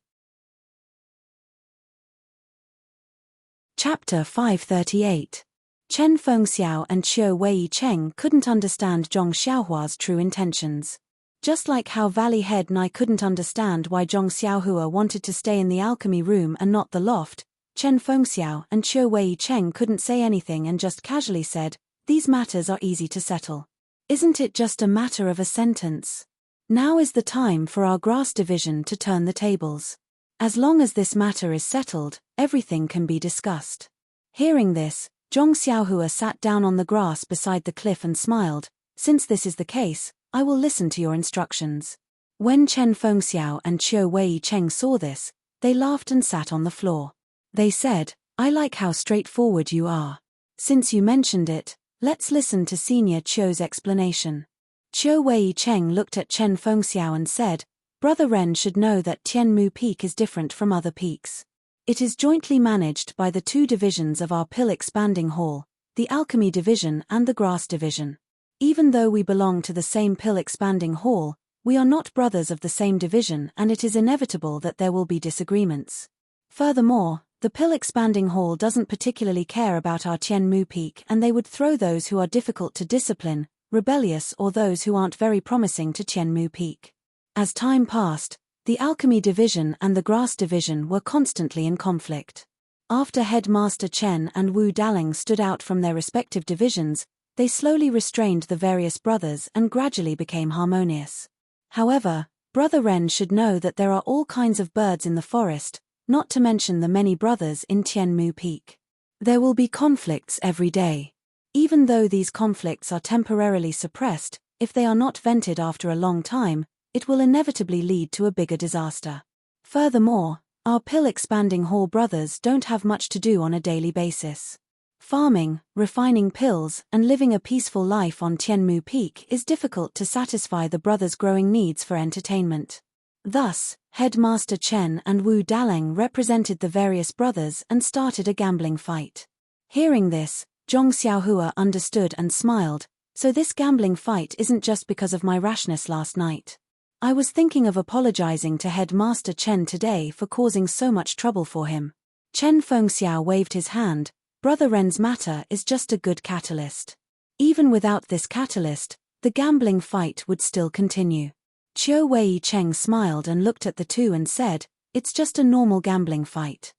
Chapter 538. Chen Fengxiao and Qiu Wei Cheng couldn't understand Zhong Xiaohua's true intentions. Just like how Valley Head Nai couldn't understand why Zhong Xiaohua wanted to stay in the alchemy room and not the loft, Chen Fengxiao and Qiu Wei Cheng couldn't say anything and just casually said, these matters are easy to settle. Isn't it just a matter of a sentence? Now is the time for our grass division to turn the tables. As long as this matter is settled, everything can be discussed. Hearing this, Zhong Xiaohua sat down on the grass beside the cliff and smiled, since this is the case, I will listen to your instructions. When Chen Fengxiao and Qiu Wei Cheng saw this, they laughed and sat on the floor. They said, I like how straightforward you are. Since you mentioned it, let's listen to Senior Qiu's explanation. Qiu Wei Cheng looked at Chen Fengxiao and said, Brother Ren should know that Tianmu Peak is different from other peaks. It is jointly managed by the two divisions of our Pill Expanding Hall, the Alchemy Division and the Grass Division. Even though we belong to the same Pill Expanding Hall, we are not brothers of the same division and it is inevitable that there will be disagreements. Furthermore, The pill-expanding hall doesn't particularly care about our Tianmu peak, and they would throw those who are difficult to discipline, rebellious, or those who aren't very promising to Tianmu peak. As time passed, the Alchemy Division and the Grass Division were constantly in conflict. After Headmaster Chen and Wu Daling stood out from their respective divisions, they slowly restrained the various brothers and gradually became harmonious. However, Brother Ren should know that there are all kinds of birds in the forest, not to mention the many brothers in Tianmu Peak. There will be conflicts every day. Even though these conflicts are temporarily suppressed, if they are not vented after a long time, it will inevitably lead to a bigger disaster. Furthermore, our pill-expanding hall brothers don't have much to do on a daily basis. Farming, refining pills, and living a peaceful life on Tianmu Peak is difficult to satisfy the brothers' growing needs for entertainment. Thus, Headmaster Chen and Wu Daling represented the various brothers and started a gambling fight. Hearing this, Zhong Xiaohua understood and smiled, so this gambling fight isn't just because of my rashness last night. I was thinking of apologizing to Headmaster Chen today for causing so much trouble for him. Chen Fengxiao waved his hand. Brother Ren's matter is just a good catalyst. Even without this catalyst, the gambling fight would still continue. Qiu Wei Cheng smiled and looked at the two and said, "It's just a normal gambling fight.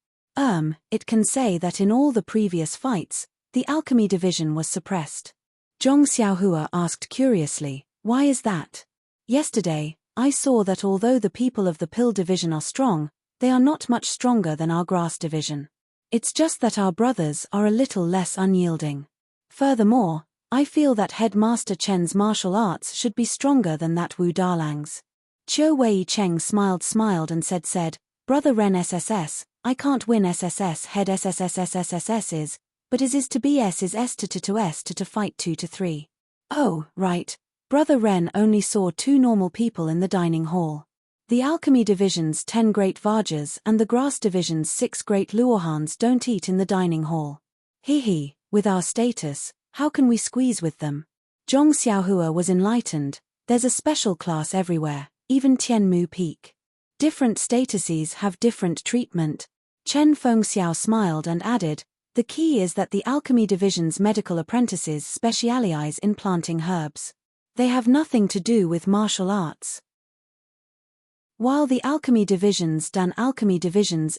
It can say that in all the previous fights, the Alchemy Division was suppressed." Zhong Xiaohua asked curiously, "Why is that?" "Yesterday, I saw that although the people of the Pill Division are strong, they are not much stronger than our Grass Division. It's just that our brothers are a little less unyielding. Furthermore, I feel that Headmaster Chen's martial arts should be stronger than that Wu Dalang's." Qiu Wei Cheng smiled and said, "Brother Ren SSS, I can't win SSS head SSSSSSS is, but is to be S is S to S to fight 2 to 3. Oh, right. Brother Ren only saw 2 normal people in the dining hall. The Alchemy Division's 10 great Vajas and the Grass Division's 6 great Luohans don't eat in the dining hall. Hee, with our status, how can we squeeze with them?" Zhong Xiaohua was enlightened. There's a special class everywhere, even Tianmu Peak. Different statuses have different treatment. Chen Fengxiao smiled and added, "The key is that the Alchemy Division's medical apprentices specialize in planting herbs. They have nothing to do with martial arts. While the Alchemy Division's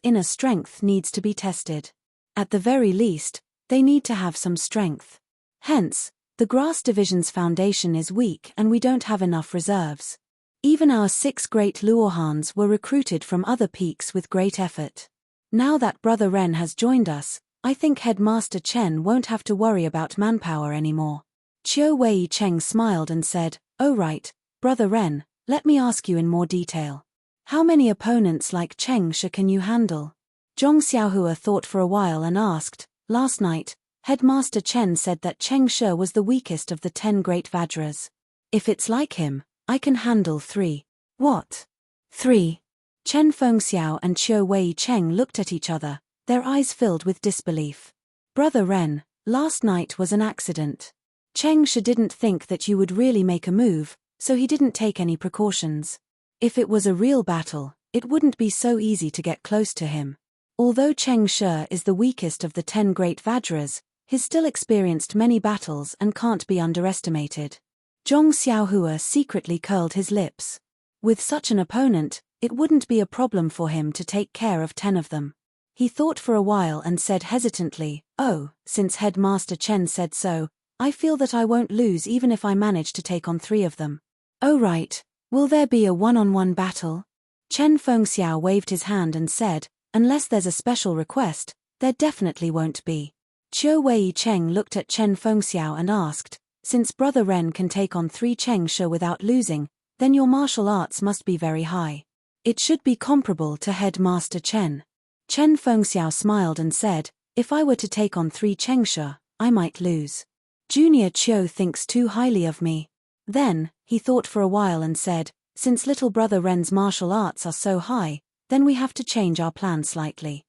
inner strength needs to be tested. At the very least, they need to have some strength. Hence, the Grass Division's foundation is weak and we don't have enough reserves. Even our 6 great Luohans were recruited from other peaks with great effort. Now that Brother Ren has joined us, I think Headmaster Chen won't have to worry about manpower anymore." Qiu Wei Cheng smiled and said, "Oh right, Brother Ren, let me ask you in more detail. How many opponents like Cheng Shi can you handle?" Zhong Xiaohua thought for a while and asked, "Last night, Headmaster Chen said that Cheng Shi was the weakest of the 10 great Vajras. If it's like him, I can handle 3. "What? 3? Chen Fengxiao and Qiu Wei Cheng looked at each other, their eyes filled with disbelief. "Brother Ren, last night was an accident. Cheng Shi didn't think that you would really make a move, so he didn't take any precautions. If it was a real battle, it wouldn't be so easy to get close to him. Although Cheng Shi is the weakest of the 10 great Vajras, he's still experienced many battles and can't be underestimated." Zhong Xiaohua secretly curled his lips. With such an opponent, it wouldn't be a problem for him to take care of 10 of them. He thought for a while and said hesitantly, "Oh, since Headmaster Chen said so, I feel that I won't lose even if I manage to take on 3 of them." "Oh right, will there be a one-on-one battle?" Chen Fengxiao waved his hand and said, "Unless there's a special request, there definitely won't be." Qiu Wei Cheng looked at Chen Fengxiao and asked, "Since Brother Ren can take on 3 Cheng Shi without losing, then your martial arts must be very high. It should be comparable to Headmaster Chen." Chen Fengxiao smiled and said, "If I were to take on 3 Cheng Shi, I might lose. Junior Qiu thinks too highly of me." Then, he thought for a while and said, "Since little Brother Ren's martial arts are so high, then we have to change our plan slightly."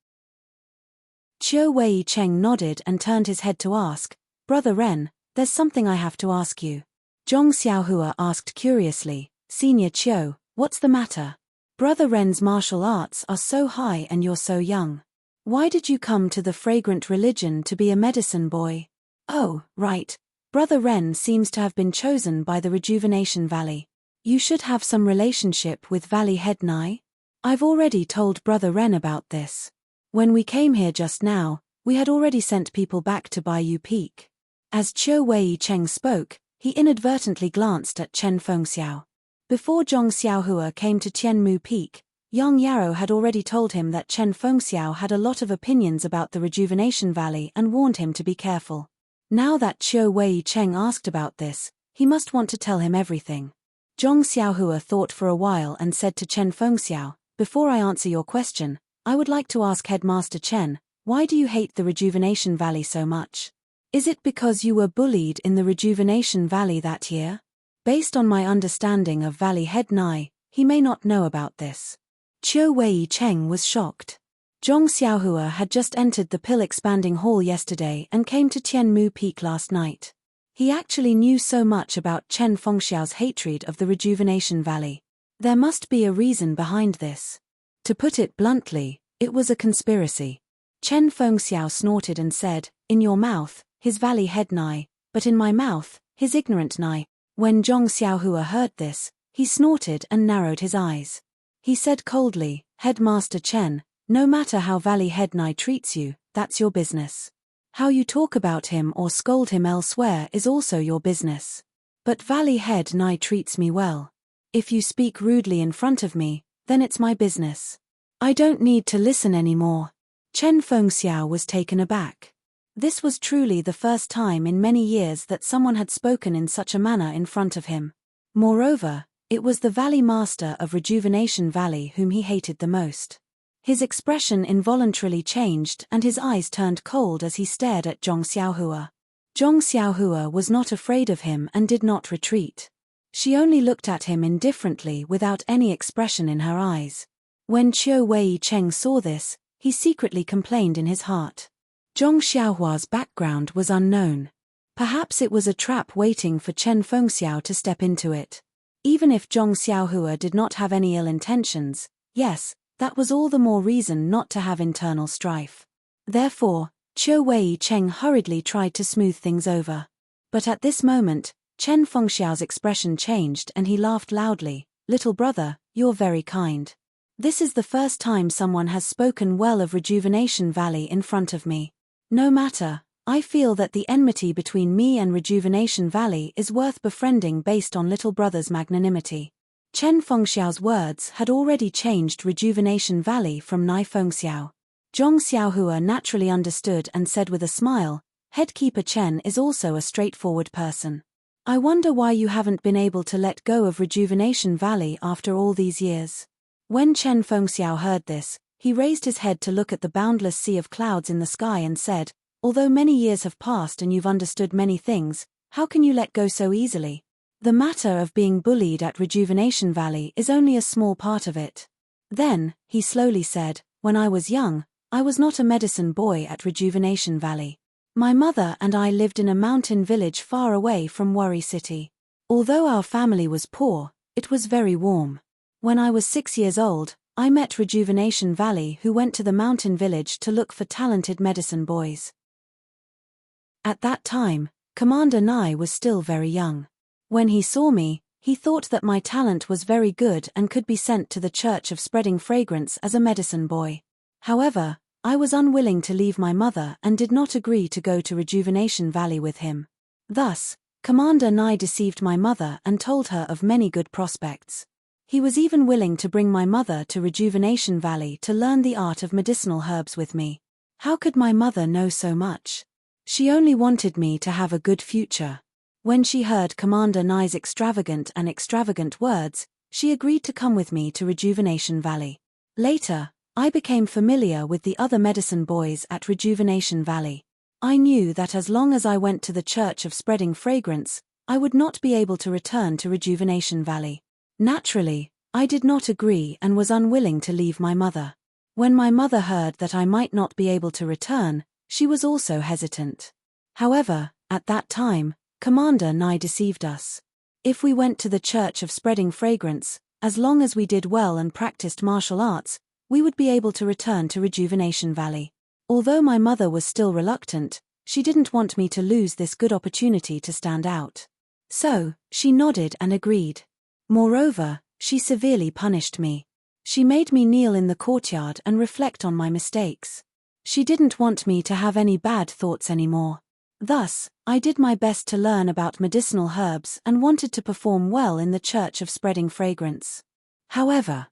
Qiu Wei Cheng nodded and turned his head to ask, "Brother Ren, there's something I have to ask you." Zhong Xiaohua asked curiously, "Senior Qiu, what's the matter? Brother Ren's martial arts are so high and you're so young. Why did you come to the fragrant religion to be a medicine boy? Oh, right. Brother Ren seems to have been chosen by the Rejuvenation Valley. You should have some relationship with Valley Head Nai. I've already told Brother Ren about this. When we came here just now, we had already sent people back to Bayou Peak. As Chiu Wei Cheng spoke, he inadvertently glanced at Chen Fengxiao. Before Zhong Xiaohua came to Tianmu Peak, Yang Yarrow had already told him that Chen Fengxiao had a lot of opinions about the Rejuvenation Valley and warned him to be careful. Now that Chiu Wei Cheng asked about this, he must want to tell him everything. Zhong Xiaohua thought for a while and said to Chen Fengxiao, "Before I answer your question, I would like to ask Headmaster Chen, why do you hate the Rejuvenation Valley so much? Is it because you were bullied in the Rejuvenation Valley that year? Based on my understanding of Valley Head Nai, he may not know about this." Chiu Wei Cheng was shocked. Zhong Xiaohua had just entered the pill-expanding hall yesterday and came to Tianmu Peak last night. He actually knew so much about Chen Fengxiao's hatred of the Rejuvenation Valley. There must be a reason behind this. To put it bluntly, it was a conspiracy. Chen Fengxiao snorted and said, "In your mouth, his Valley Head Nai, but in my mouth, his ignorant Nai." When Zhong Xiaohua heard this, he snorted and narrowed his eyes. He said coldly, "Headmaster Chen, no matter how Valley Head Nai treats you, that's your business. How you talk about him or scold him elsewhere is also your business. But Valley Head Nai treats me well. If you speak rudely in front of me, then it's my business. I don't need to listen anymore." Chen Fengxiao was taken aback. This was truly the first time in many years that someone had spoken in such a manner in front of him. Moreover, it was the Valley Master of Rejuvenation Valley whom he hated the most. His expression involuntarily changed and his eyes turned cold as he stared at Zhong Xiaohua. Zhong Xiaohua was not afraid of him and did not retreat. She only looked at him indifferently without any expression in her eyes. When Chiu Wei Cheng saw this, he secretly complained in his heart. Zhong Xiaohua's background was unknown. Perhaps it was a trap waiting for Chen Fengxiao to step into it. Even if Zhong Xiaohua did not have any ill intentions, yes, that was all the more reason not to have internal strife. Therefore, Chiu Wei Cheng hurriedly tried to smooth things over. But at this moment, Chen Fengxiao's expression changed and he laughed loudly. "Little brother, you're very kind. This is the first time someone has spoken well of Rejuvenation Valley in front of me. No matter, I feel that the enmity between me and Rejuvenation Valley is worth befriending based on little brother's magnanimity." Chen Fengxiao's words had already changed Rejuvenation Valley from Nai Fengxiao. Zhong Xiaohua naturally understood and said with a smile, "Headkeeper Chen is also a straightforward person. I wonder why you haven't been able to let go of Rejuvenation Valley after all these years." When Chen Fengxiao heard this, he raised his head to look at the boundless sea of clouds in the sky and said, "Although many years have passed and you've understood many things, how can you let go so easily? The matter of being bullied at Rejuvenation Valley is only a small part of it." Then, he slowly said, "When I was young, I was not a medicine boy at Rejuvenation Valley. My mother and I lived in a mountain village far away from Worry City. Although our family was poor, it was very warm. When I was 6 years old, I met Rejuvenation Valley who went to the mountain village to look for talented medicine boys. At that time, Commander Nai was still very young. When he saw me, he thought that my talent was very good and could be sent to the Church of Spreading Fragrance as a medicine boy. However, I was unwilling to leave my mother and did not agree to go to Rejuvenation Valley with him. Thus, Commander Nai deceived my mother and told her of many good prospects. He was even willing to bring my mother to Rejuvenation Valley to learn the art of medicinal herbs with me. How could my mother know so much? She only wanted me to have a good future. When she heard Commander Nai's extravagant words, she agreed to come with me to Rejuvenation Valley. Later, I became familiar with the other medicine boys at Rejuvenation Valley. I knew that as long as I went to the Church of Spreading Fragrance, I would not be able to return to Rejuvenation Valley. Naturally, I did not agree and was unwilling to leave my mother. When my mother heard that I might not be able to return, she was also hesitant. However, at that time, Commander Nai deceived us. If we went to the Church of Spreading Fragrance, as long as we did well and practiced martial arts, we would be able to return to Rejuvenation Valley. Although my mother was still reluctant, she didn't want me to lose this good opportunity to stand out. So, she nodded and agreed. Moreover, she severely punished me. She made me kneel in the courtyard and reflect on my mistakes. She didn't want me to have any bad thoughts anymore. Thus, I did my best to learn about medicinal herbs and wanted to perform well in the Church of Spreading Fragrance. However,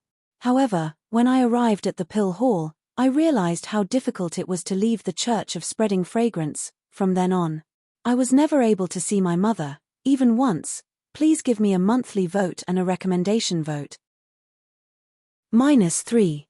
when I arrived at the pill hall, I realized how difficult it was to leave the Church of Spreading Fragrance. From then on, I was never able to see my mother, even once. Please give me a monthly vote and a recommendation vote. -3.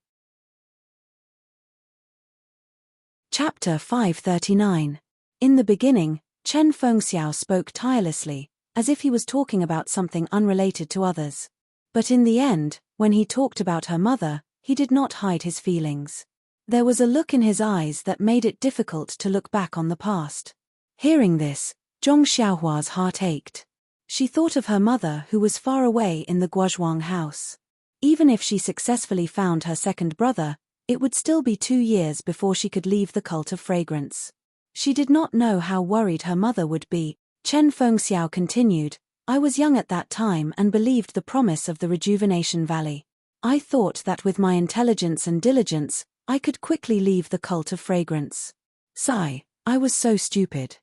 Chapter 539. In the beginning, Chen Fengxiao spoke tirelessly, as if he was talking about something unrelated to others. But in the end, when he talked about her mother, he did not hide his feelings. There was a look in his eyes that made it difficult to look back on the past. Hearing this, Zhong Xiaohua's heart ached. She thought of her mother who was far away in the Guozhuang house. Even if she successfully found her second brother, it would still be 2 years before she could leave the cult of fragrance. She did not know how worried her mother would be. Chen Fengxiao continued, I was young at that time and believed the promise of the Rejuvenation Valley. I thought that with my intelligence and diligence, I could quickly leave the cult of fragrance. Sigh, I was so stupid.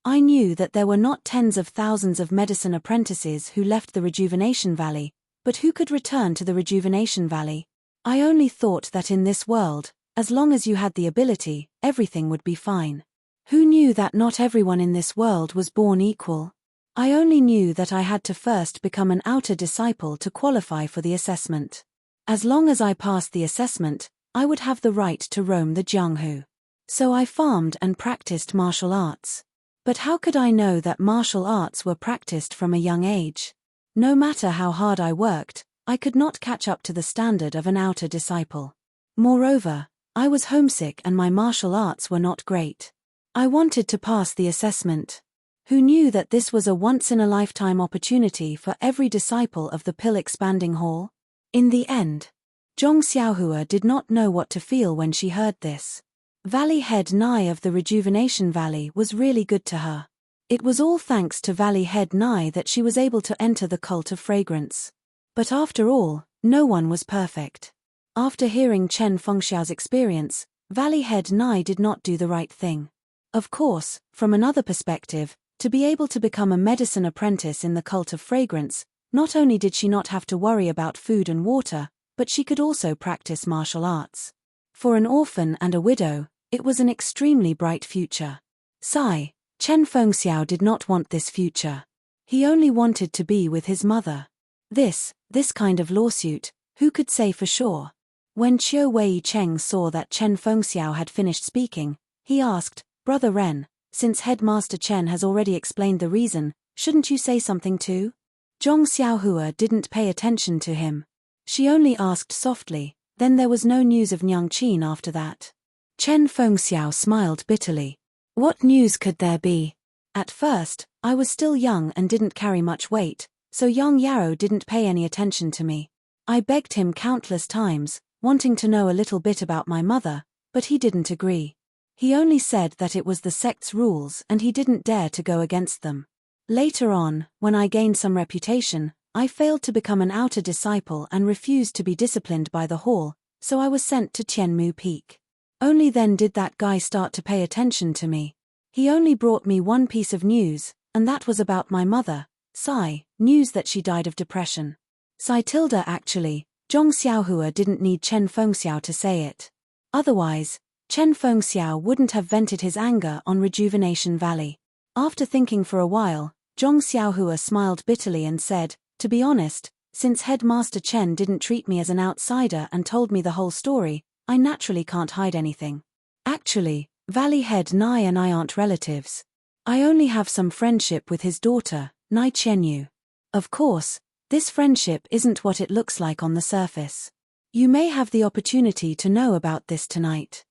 I knew that there were not tens of thousands of medicine apprentices who left the Rejuvenation Valley, but who could return to the Rejuvenation Valley? I only thought that in this world, as long as you had the ability, everything would be fine. Who knew that not everyone in this world was born equal? I only knew that I had to first become an outer disciple to qualify for the assessment. As long as I passed the assessment, I would have the right to roam the Jianghu. So I farmed and practiced martial arts. But how could I know that martial arts were practiced from a young age? No matter how hard I worked, I could not catch up to the standard of an outer disciple. Moreover, I was homesick and my martial arts were not great. I wanted to pass the assessment. Who knew that this was a once-in-a-lifetime opportunity for every disciple of the Pill Expanding Hall? In the end, Zhong Xiaohua did not know what to feel when she heard this. Valley Head Nai of the Rejuvenation Valley was really good to her. It was all thanks to Valley Head Nai that she was able to enter the cult of fragrance. But after all, no one was perfect. After hearing Chen Fengxiao's experience, Valley Head Nai did not do the right thing. Of course, from another perspective, to be able to become a medicine apprentice in the cult of fragrance, not only did she not have to worry about food and water, but she could also practice martial arts. For an orphan and a widow, it was an extremely bright future. Sigh, Chen Fengxiao did not want this future. He only wanted to be with his mother. This kind of lawsuit, who could say for sure? When Qiu Wei Cheng saw that Chen Fengxiao had finished speaking, he asked, Brother Ren, since Headmaster Chen has already explained the reason, shouldn't you say something too? Zhong Xiaohua didn't pay attention to him. She only asked softly, then there was no news of Nyang Qin after that. Chen Fengxiao smiled bitterly. What news could there be? At first, I was still young and didn't carry much weight, so Yang Yarrow didn't pay any attention to me. I begged him countless times, wanting to know a little bit about my mother, but he didn't agree. He only said that it was the sect's rules and he didn't dare to go against them. Later on, when I gained some reputation, I failed to become an outer disciple and refused to be disciplined by the hall, so I was sent to Tianmu Peak. Only then did that guy start to pay attention to me. He only brought me one piece of news, and that was about my mother, Sai, news that she died of depression. Sai Tilda actually, Zhong Xiaohua didn't need Chen Fengxiao to say it. Otherwise, Chen Fengxiao wouldn't have vented his anger on Rejuvenation Valley. After thinking for a while, Zhong Xiaohua smiled bitterly and said, to be honest, since Headmaster Chen didn't treat me as an outsider and told me the whole story, I naturally can't hide anything. Actually, Valley Head Nai and I aren't relatives. I only have some friendship with his daughter, Nai Qianyu. Of course, this friendship isn't what it looks like on the surface. You may have the opportunity to know about this tonight.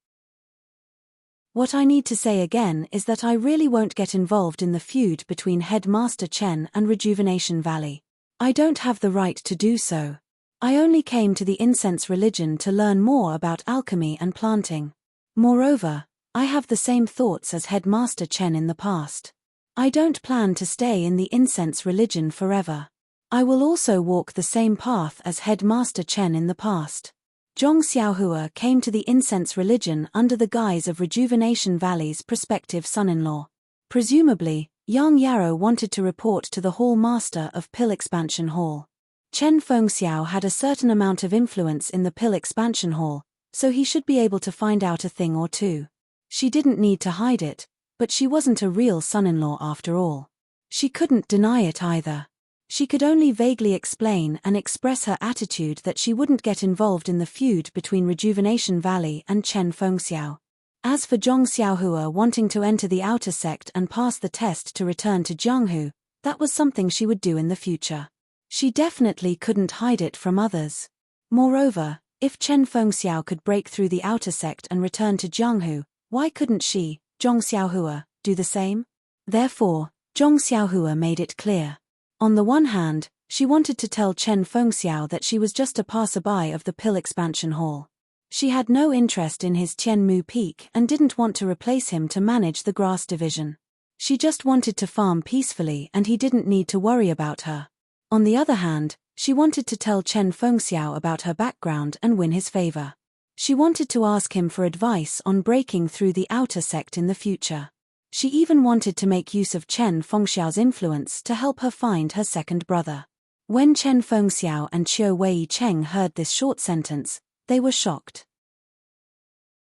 What I need to say again is that I really won't get involved in the feud between Headmaster Chen and Rejuvenation Valley. I don't have the right to do so. I only came to the incense religion to learn more about alchemy and planting. Moreover, I have the same thoughts as Headmaster Chen in the past. I don't plan to stay in the incense religion forever. I will also walk the same path as Headmaster Chen in the past. Zhong Xiaohua came to the incense religion under the guise of Rejuvenation Valley's prospective son-in-law. Presumably, Yang Yarrow wanted to report to the Hall Master of Pill Expansion Hall. Chen Fengxiao had a certain amount of influence in the Pill Expansion Hall, so he should be able to find out a thing or two. She didn't need to hide it, but she wasn't a real son-in-law after all. She couldn't deny it either. She could only vaguely explain and express her attitude that she wouldn't get involved in the feud between Rejuvenation Valley and Chen Fengxiao. As for Zhong Xiaohua wanting to enter the outer sect and pass the test to return to Jianghu, that was something she would do in the future. She definitely couldn't hide it from others. Moreover, if Chen Fengxiao could break through the outer sect and return to Jianghu, why couldn't she, Zhong Xiaohua, do the same? Therefore, Zhong Xiaohua made it clear. On the one hand, she wanted to tell Chen Fengxiao that she was just a passerby of the Pill Expansion Hall. She had no interest in his Tianmu Peak and didn't want to replace him to manage the grass division. She just wanted to farm peacefully and he didn't need to worry about her. On the other hand, she wanted to tell Chen Fengxiao about her background and win his favor. She wanted to ask him for advice on breaking through the outer sect in the future. She even wanted to make use of Chen Fengxiao's influence to help her find her second brother. When Chen Fengxiao and Qiu Wei Cheng heard this short sentence, they were shocked.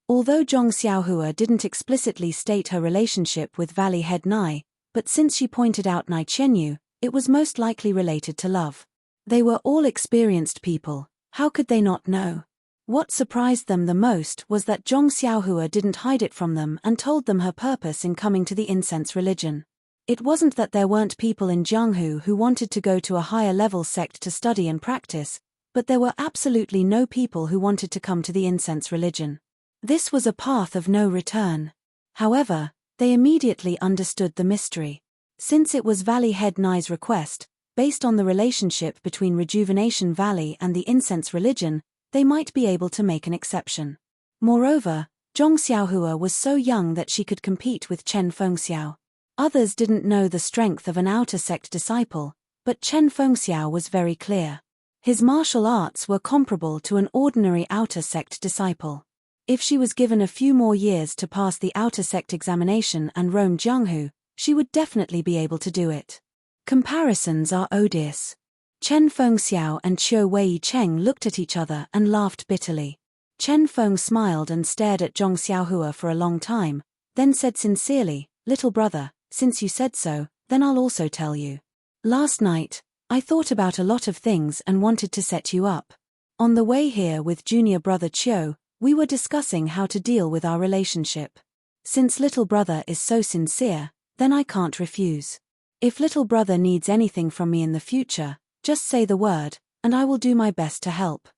Although Zhong Xiaohua didn't explicitly state her relationship with Valley Head Nai, but since she pointed out Nai Qianyu, it was most likely related to love. They were all experienced people, how could they not know? What surprised them the most was that Zhong Xiaohua didn't hide it from them and told them her purpose in coming to the incense religion. It wasn't that there weren't people in Jianghu who wanted to go to a higher level sect to study and practice, but there were absolutely no people who wanted to come to the incense religion. This was a path of no return. However, they immediately understood the mystery. Since it was Valley Head Nai's request, based on the relationship between Rejuvenation Valley and the incense religion, they might be able to make an exception. Moreover, Zhong Xiaohua was so young that she could compete with Chen Fengxiao. Others didn't know the strength of an outer sect disciple, but Chen Fengxiao was very clear. His martial arts were comparable to an ordinary outer sect disciple. If she was given a few more years to pass the outer sect examination and roam Jianghu, she would definitely be able to do it. Comparisons are odious. Chen Fengxiao and Qiu Wei Cheng looked at each other and laughed bitterly. Chen Feng smiled and stared at Zhong Xiaohua for a long time, then said sincerely, "Little brother, since you said so, then I'll also tell you. Last night, I thought about a lot of things and wanted to set you up. On the way here with junior brother Qiu, we were discussing how to deal with our relationship. Since little brother is so sincere, then I can't refuse. If little brother needs anything from me in the future, just say the word, and I will do my best to help."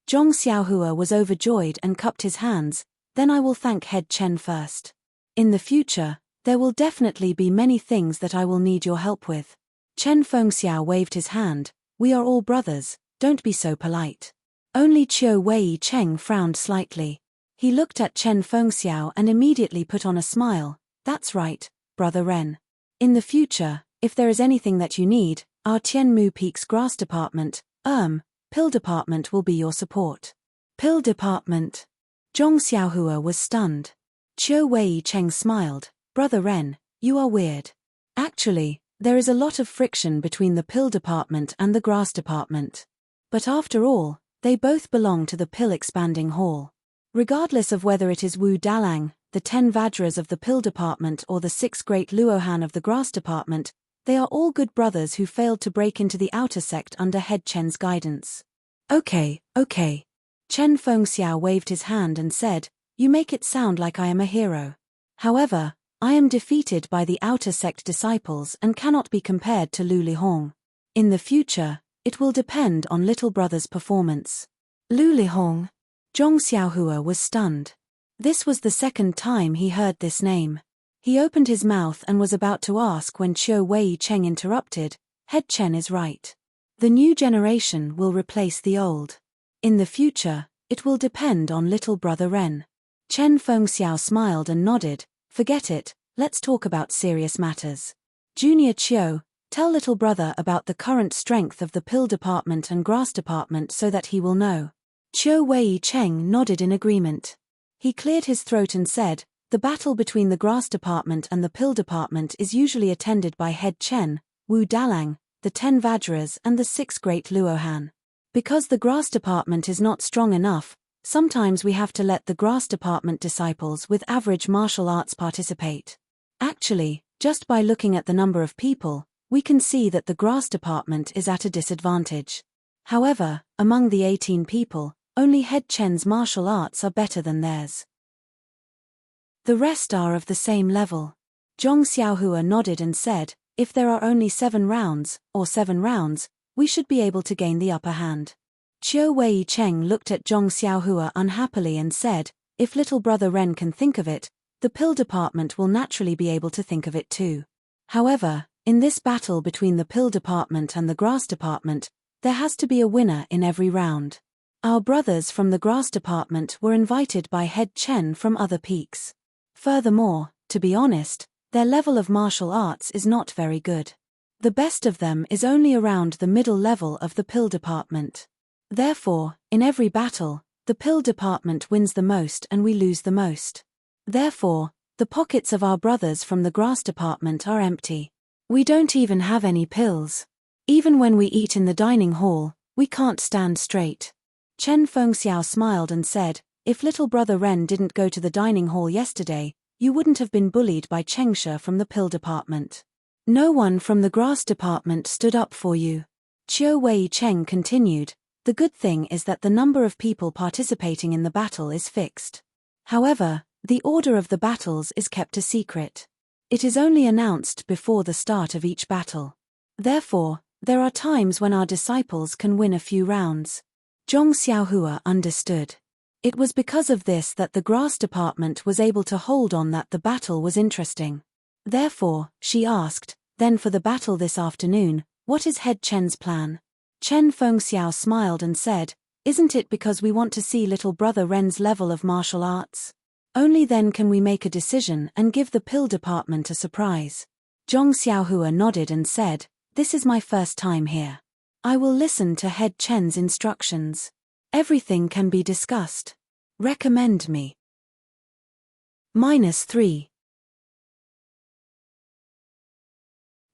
Zhong Xiaohua was overjoyed and cupped his hands, "Then I will thank Head Chen first. In the future, there will definitely be many things that I will need your help with." Chen Fengxiao waved his hand, "We are all brothers, don't be so polite." Only Qiu Wei Cheng frowned slightly. He looked at Chen Fengxiao and immediately put on a smile, "That's right, Brother Ren. In the future, if there is anything that you need, our Tianmu Peak's grass department, Pill department will be your support." Pill department? Zhong Xiaohua was stunned. Qiu Wei Cheng smiled, "Brother Ren, you are weird. Actually, there is a lot of friction between the pill department and the grass department. But after all, they both belong to the Pill Expanding Hall. Regardless of whether it is Wu Dalang, the 10 Vajras of the Pill Department or the 6 Great Luohan of the Grass Department, they are all good brothers who failed to break into the outer sect under Head Chen's guidance." Okay. Chen Fengxiao waved his hand and said, "You make it sound like I am a hero. However, I am defeated by the outer sect disciples and cannot be compared to Lu Lihong. In the future, it will depend on little brother's performance." Lu Lihong? Zhong Xiaohua was stunned. This was the second time he heard this name. He opened his mouth and was about to ask when Qiu Wei Cheng interrupted, "Head Chen is right. The new generation will replace the old. In the future, it will depend on little brother Ren. Chen Fengxiao smiled and nodded. Forget it, let's talk about serious matters. Junior Chiu, tell little brother about the current strength of the pill department and grass department so that he will know. Chiu Wei Cheng nodded in agreement. He cleared his throat and said, the battle between the grass department and the pill department is usually attended by head Chen, Wu Dalang, the 10 Vajras and the 6 great Luohan. Because the grass department is not strong enough, sometimes we have to let the grass department disciples with average martial arts participate. Actually, just by looking at the number of people, we can see that the grass department is at a disadvantage. However, among the 18 people, only head Chen's martial arts are better than theirs. The rest are of the same level. Zhong Xiaohua nodded and said, if there are only 7 rounds, we should be able to gain the upper hand. Chiu Wei Cheng looked at Zhong Xiaohua unhappily and said, if little brother Ren can think of it, the pill department will naturally be able to think of it too. However, in this battle between the pill department and the grass department, there has to be a winner in every round. Our brothers from the grass department were invited by head Chen from other peaks. Furthermore, to be honest, their level of martial arts is not very good. The best of them is only around the middle level of the pill department. Therefore, in every battle, the pill department wins the most and we lose the most. Therefore, the pockets of our brothers from the grass department are empty. We don't even have any pills. Even when we eat in the dining hall, we can't stand straight. Chen Fengxiao smiled and said, if little brother Ren didn't go to the dining hall yesterday, you wouldn't have been bullied by Chengshe from the pill department. No one from the grass department stood up for you. Chiu Wei Cheng continued, the good thing is that the number of people participating in the battle is fixed. However, the order of the battles is kept a secret. It is only announced before the start of each battle. Therefore, there are times when our disciples can win a few rounds. Zhong Xiaohua understood. It was because of this that the grass department was able to hold on, that the battle was interesting. Therefore, she asked, then for the battle this afternoon, what is head Chen's plan? Chen Fengxiao smiled and said, isn't it because we want to see little brother Ren's level of martial arts? Only then can we make a decision and give the pill department a surprise. Zhong Xiaohua nodded and said, this is my first time here. I will listen to head Chen's instructions. Everything can be discussed. Recommend me. -3.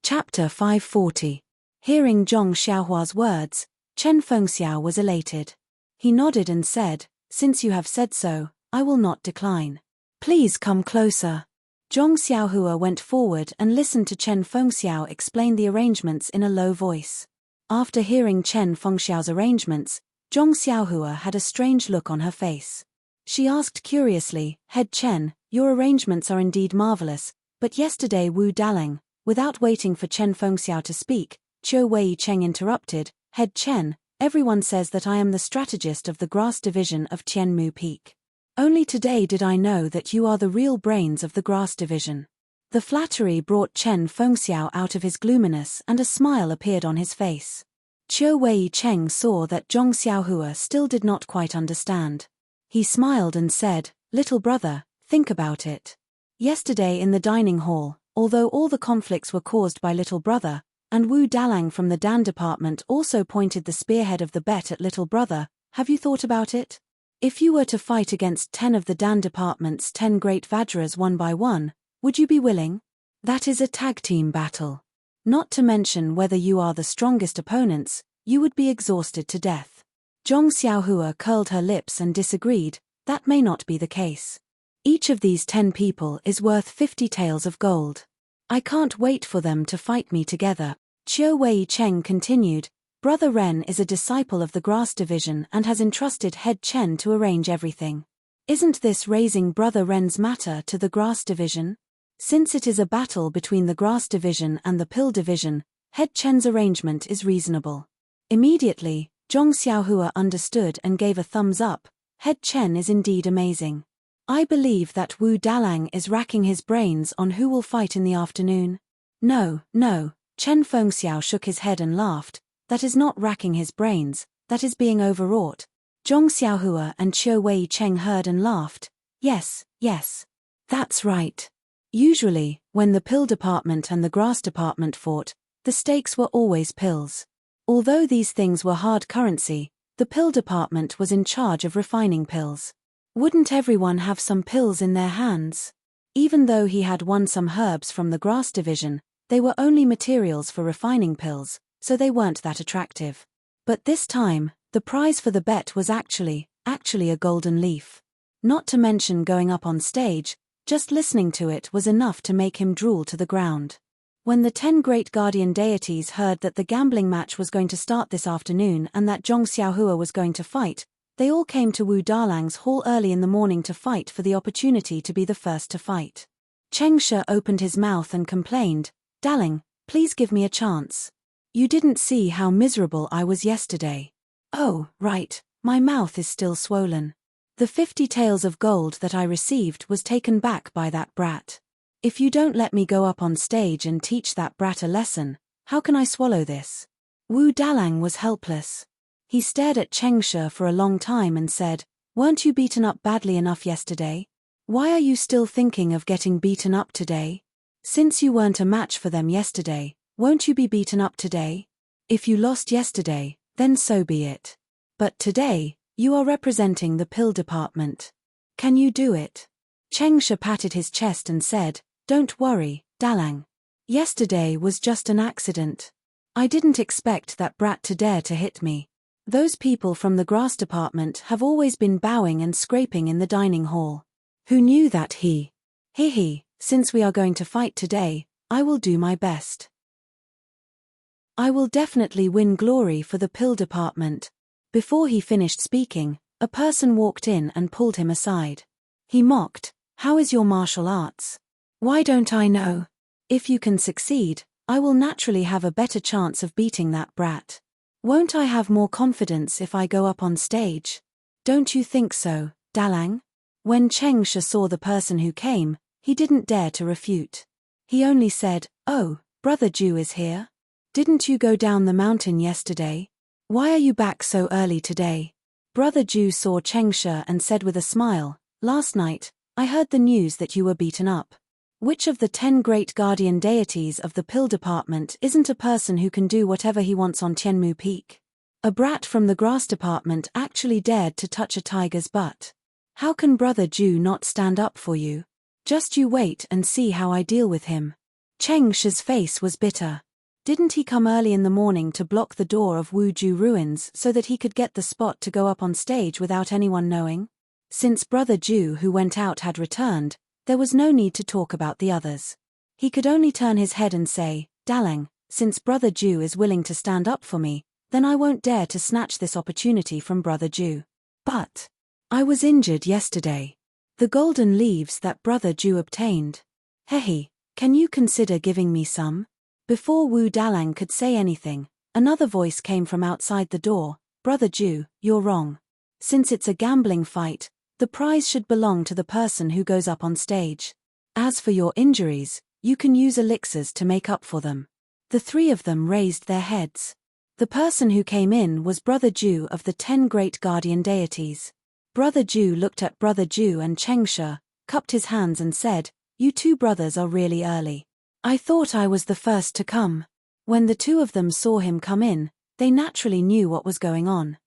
Chapter 540. Hearing Zhong Xiaohua's words, Chen Fengxiao was elated. He nodded and said, since you have said so, I will not decline. Please come closer. Zhong Xiaohua went forward and listened to Chen Fengxiao explain the arrangements in a low voice. After hearing Chen Fengxiao's arrangements, Zhong Xiaohua had a strange look on her face. She asked curiously, head Chen, your arrangements are indeed marvelous, but yesterday Wu Dalang, without waiting for Chen Fengxiao to speak, Chiu Wei Cheng interrupted, head Chen, everyone says that I am the strategist of the grass division of Tianmu Peak. Only today did I know that you are the real brains of the grass division. The flattery brought Chen Fengxiao out of his gloominess and a smile appeared on his face. Chiu Wei Cheng saw that Zhong Xiaohua still did not quite understand. He smiled and said, little brother, think about it. Yesterday in the dining hall, although all the conflicts were caused by little brother, and Wu Dalang from the Dan department also pointed the spearhead of the bet at little brother, have you thought about it? If you were to fight against 10 of the Dan department's 10 great Vajras one by one, would you be willing? That is a tag team battle. Not to mention whether you are the strongest opponents, you would be exhausted to death. Zhong Xiaohua curled her lips and disagreed, that may not be the case. Each of these 10 people is worth 50 taels of gold. I can't wait for them to fight me together. Chiu Wei Cheng continued, Brother Ren is a disciple of the grass division and has entrusted head Chen to arrange everything. Isn't this raising Brother Ren's matter to the grass division? Since it is a battle between the grass division and the pill division, head Chen's arrangement is reasonable. Immediately, Zhong Xiaohua understood and gave a thumbs up, head Chen is indeed amazing. I believe that Wu Dalang is racking his brains on who will fight in the afternoon. No, Chen Fengxiao shook his head and laughed, That is not racking his brains, that is being overwrought. Zhong Xiaohua and Qiu Wei Cheng heard and laughed. Yes, yes. That's right. Usually, when the pill department and the grass department fought, the stakes were always pills. Although these things were hard currency, the pill department was in charge of refining pills. Wouldn't everyone have some pills in their hands? Even though he had won some herbs from the grass division, they were only materials for refining pills, so they weren't that attractive. But this time, the prize for the bet was actually a golden leaf. Not to mention going up on stage, just listening to it was enough to make him drool to the ground. When the 10 great guardian deities heard that the gambling match was going to start this afternoon and that Zhong Xiaohua was going to fight, they all came to Wu Dalang's hall early in the morning to fight for the opportunity to be the first to fight. Cheng Shi opened his mouth and complained, "Dalang, please give me a chance. You didn't see how miserable I was yesterday." "Oh, right, my mouth is still swollen. The 50 taels of gold that I received was taken back by that brat. If you don't let me go up on stage and teach that brat a lesson, how can I swallow this?" Wu Dalang was helpless. He stared at Cheng Shi for a long time and said, "Weren't you beaten up badly enough yesterday? Why are you still thinking of getting beaten up today? Since you weren't a match for them yesterday, won't you be beaten up today? If you lost yesterday, then so be it. But today, you are representing the pill department. Can you do it?" Cheng Shi patted his chest and said, "Don't worry, Dalang. Yesterday was just an accident. I didn't expect that brat to dare to hit me. Those people from the grass department have always been bowing and scraping in the dining hall. Who knew that he? Since we are going to fight today, I will do my best. I will definitely win glory for the pill department." Before he finished speaking, a person walked in and pulled him aside. He mocked, "How is your martial arts? Why don't I know? If you can succeed, I will naturally have a better chance of beating that brat. Won't I have more confidence if I go up on stage? Don't you think so, Dalang?" When Cheng Shi saw the person who came, he didn't dare to refute. He only said, "Oh, Brother Ju is here? Didn't you go down the mountain yesterday? Why are you back so early today?" Brother Ju saw Cheng Shi and said with a smile, "Last night, I heard the news that you were beaten up. Which of the 10 great guardian deities of the pill department isn't a person who can do whatever he wants on Tianmu Peak? A brat from the grass department actually dared to touch a tiger's butt. How can Brother Ju not stand up for you? Just you wait and see how I deal with him." Cheng Shi's face was bitter. Didn't he come early in the morning to block the door of Wuju ruins so that he could get the spot to go up on stage without anyone knowing? Since Brother Ju who went out had returned, there was no need to talk about the others. He could only turn his head and say, "Dalang, since Brother Ju is willing to stand up for me, then I won't dare to snatch this opportunity from Brother Ju. But I was injured yesterday. The golden leaves that Brother Ju obtained. Can you consider giving me some?" Before Wu Dalang could say anything, another voice came from outside the door, "Brother Ju, you're wrong. Since it's a gambling fight, the prize should belong to the person who goes up on stage. As for your injuries, you can use elixirs to make up for them." The 3 of them raised their heads. The person who came in was Brother Ju of the 10 great guardian deities. Brother Ju looked at Brother Ju and Cheng Shi, cupped his hands and said, "You 2 brothers are really early. I thought I was the first to come." When the 2 of them saw him come in, they naturally knew what was going on.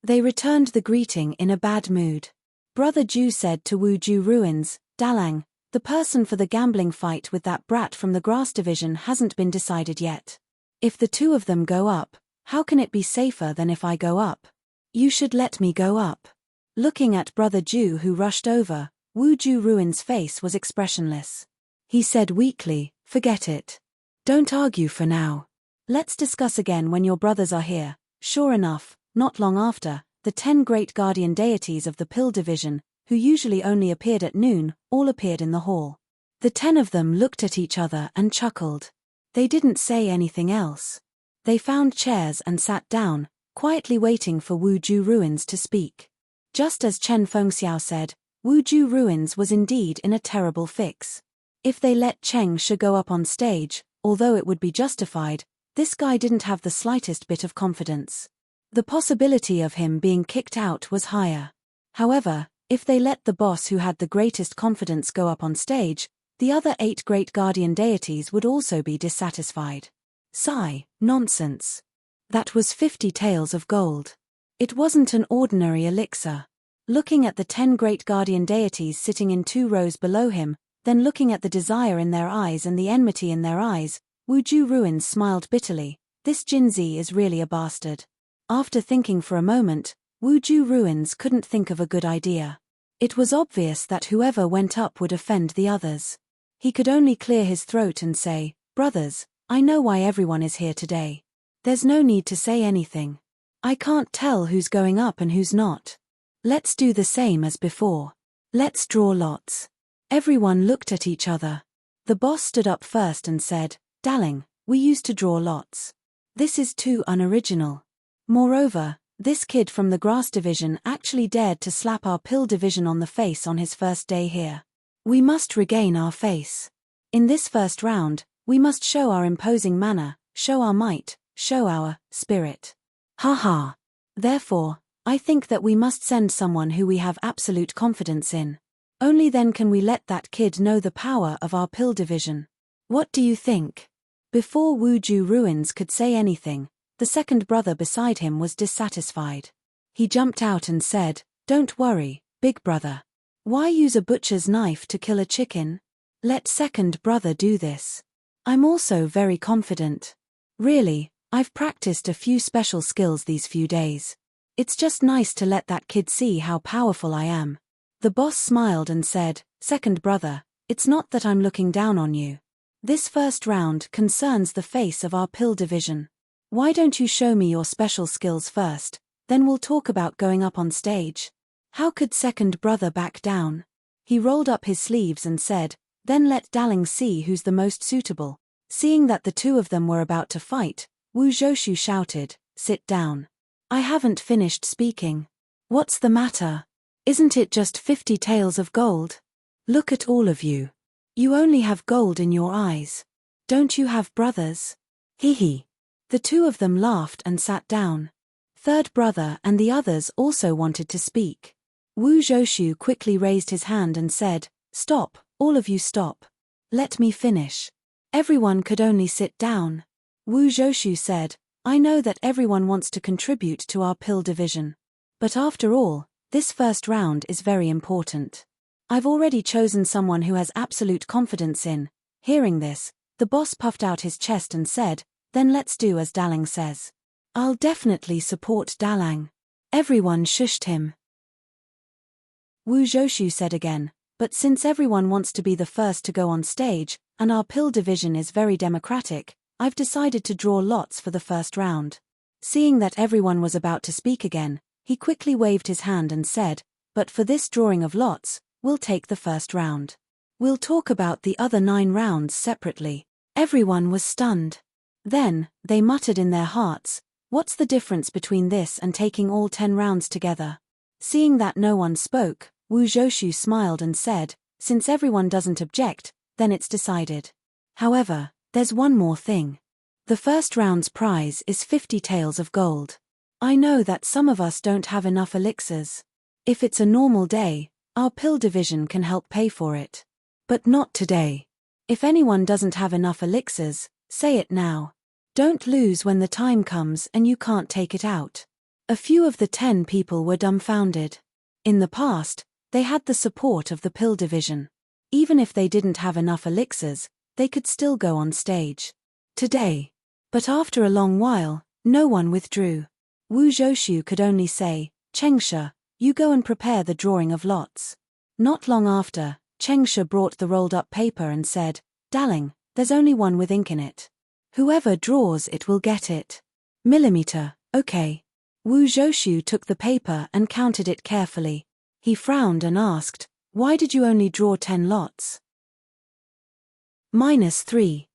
They returned the greeting in a bad mood. Brother Ju said to Wuju ruins, "Dalang, the person for the gambling fight with that brat from the grass division hasn't been decided yet. If the 2 of them go up, how can it be safer than if I go up? You should let me go up." Looking at Brother Ju who rushed over, Wuju ruins' face was expressionless. He said weakly, "Forget it. Don't argue for now. Let's discuss again when your brothers are here." Sure enough, not long after, the 10 great guardian deities of the pill division, who usually only appeared at noon, all appeared in the hall. The 10 of them looked at each other and chuckled. They didn't say anything else. They found chairs and sat down, quietly waiting for Wuju ruins to speak. Just as Chen Fengxiao said, Wuju ruins was indeed in a terrible fix. If they let Cheng Shi go up on stage, although it would be justified, This guy didn't have the slightest bit of confidence. The possibility of him being kicked out was higher. However, if they let the boss who had the greatest confidence go up on stage, the other 8 great guardian deities would also be dissatisfied. Sigh, nonsense. That was 50 taels of gold. It wasn't an ordinary elixir. Looking at the 10 great guardian deities sitting in 2 rows below him, then looking at the desire in their eyes and the enmity in their eyes, Wuju Ruins smiled bitterly. This Jinzi is really a bastard. After thinking for a moment, Wuju Ruins couldn't think of a good idea. It was obvious that whoever went up would offend the others. He could only clear his throat and say, "Brothers, I know why everyone is here today. There's no need to say anything. I can't tell who's going up and who's not. Let's do the same as before. Let's draw lots." Everyone looked at each other. The boss stood up first and said, "Darling, we used to draw lots. This is too unoriginal. Moreover, this kid from the grass division actually dared to slap our pill division on the face on his first day here. We must regain our face. In this first round, we must show our imposing manner, show our might, show our spirit. Ha. Therefore, I think that we must send someone who we have absolute confidence in. Only then can we let that kid know the power of our pill division. What do you think?" Before Wuju Ruins could say anything, the second brother beside him was dissatisfied. He jumped out and said, "Don't worry, big brother. Why use a butcher's knife to kill a chicken? Let second brother do this. I'm also very confident. Really, I've practiced a few special skills these few days. It's just nice to let that kid see how powerful I am." The boss smiled and said, "Second brother, it's not that I'm looking down on you. This first round concerns the face of our pill division. Why don't you show me your special skills first, then we'll talk about going up on stage." How could second brother back down? He rolled up his sleeves and said, "Then let Daling see who's the most suitable." Seeing that the two of them were about to fight, Wu Zhoushu shouted, "Sit down. I haven't finished speaking. What's the matter? Isn't it just 50 taels of gold? Look at all of you. You only have gold in your eyes. Don't you have brothers?" Hee. The two of them laughed and sat down. Third brother and the others also wanted to speak. Wu Zhoushu quickly raised his hand and said, "Stop, all of you stop. Let me finish." Everyone could only sit down. Wu Zhoushu said, "I know that everyone wants to contribute to our pill division. But after all, this first round is very important. I've already chosen someone who has absolute confidence in." Hearing this, the boss puffed out his chest and said, "Then let's do as Dalang says. I'll definitely support Dalang." Everyone shushed him. Wu Zhoushu said again, "But since everyone wants to be the first to go on stage, and our pill division is very democratic, I've decided to draw lots for the first round." Seeing that everyone was about to speak again, he quickly waved his hand and said, "But for this drawing of lots, we'll take the first round. We'll talk about the other 9 rounds separately." Everyone was stunned. Then, they muttered in their hearts, "What's the difference between this and taking all 10 rounds together?" Seeing that no one spoke, Wu Zhoushu smiled and said, "Since everyone doesn't object, then it's decided. However, there's one more thing. The first round's prize is 50 taels of gold. I know that some of us don't have enough elixirs. If it's a normal day, our pill division can help pay for it. But not today. If anyone doesn't have enough elixirs, say it now. Don't lose when the time comes and you can't take it out." A few of the 10 people were dumbfounded. In the past, they had the support of the pill division. Even if they didn't have enough elixirs, they could still go on stage. Today. But after a long while, no one withdrew. Wu Zhoushu could only say, "Chengsha, you go and prepare the drawing of lots." Not long after, Chengsha brought the rolled-up paper and said, "Daling, there's only one with ink in it. Whoever draws it will get it. Millimeter, okay." Wu Zhoushu took the paper and counted it carefully. He frowned and asked, "Why did you only draw 10 lots?" -3.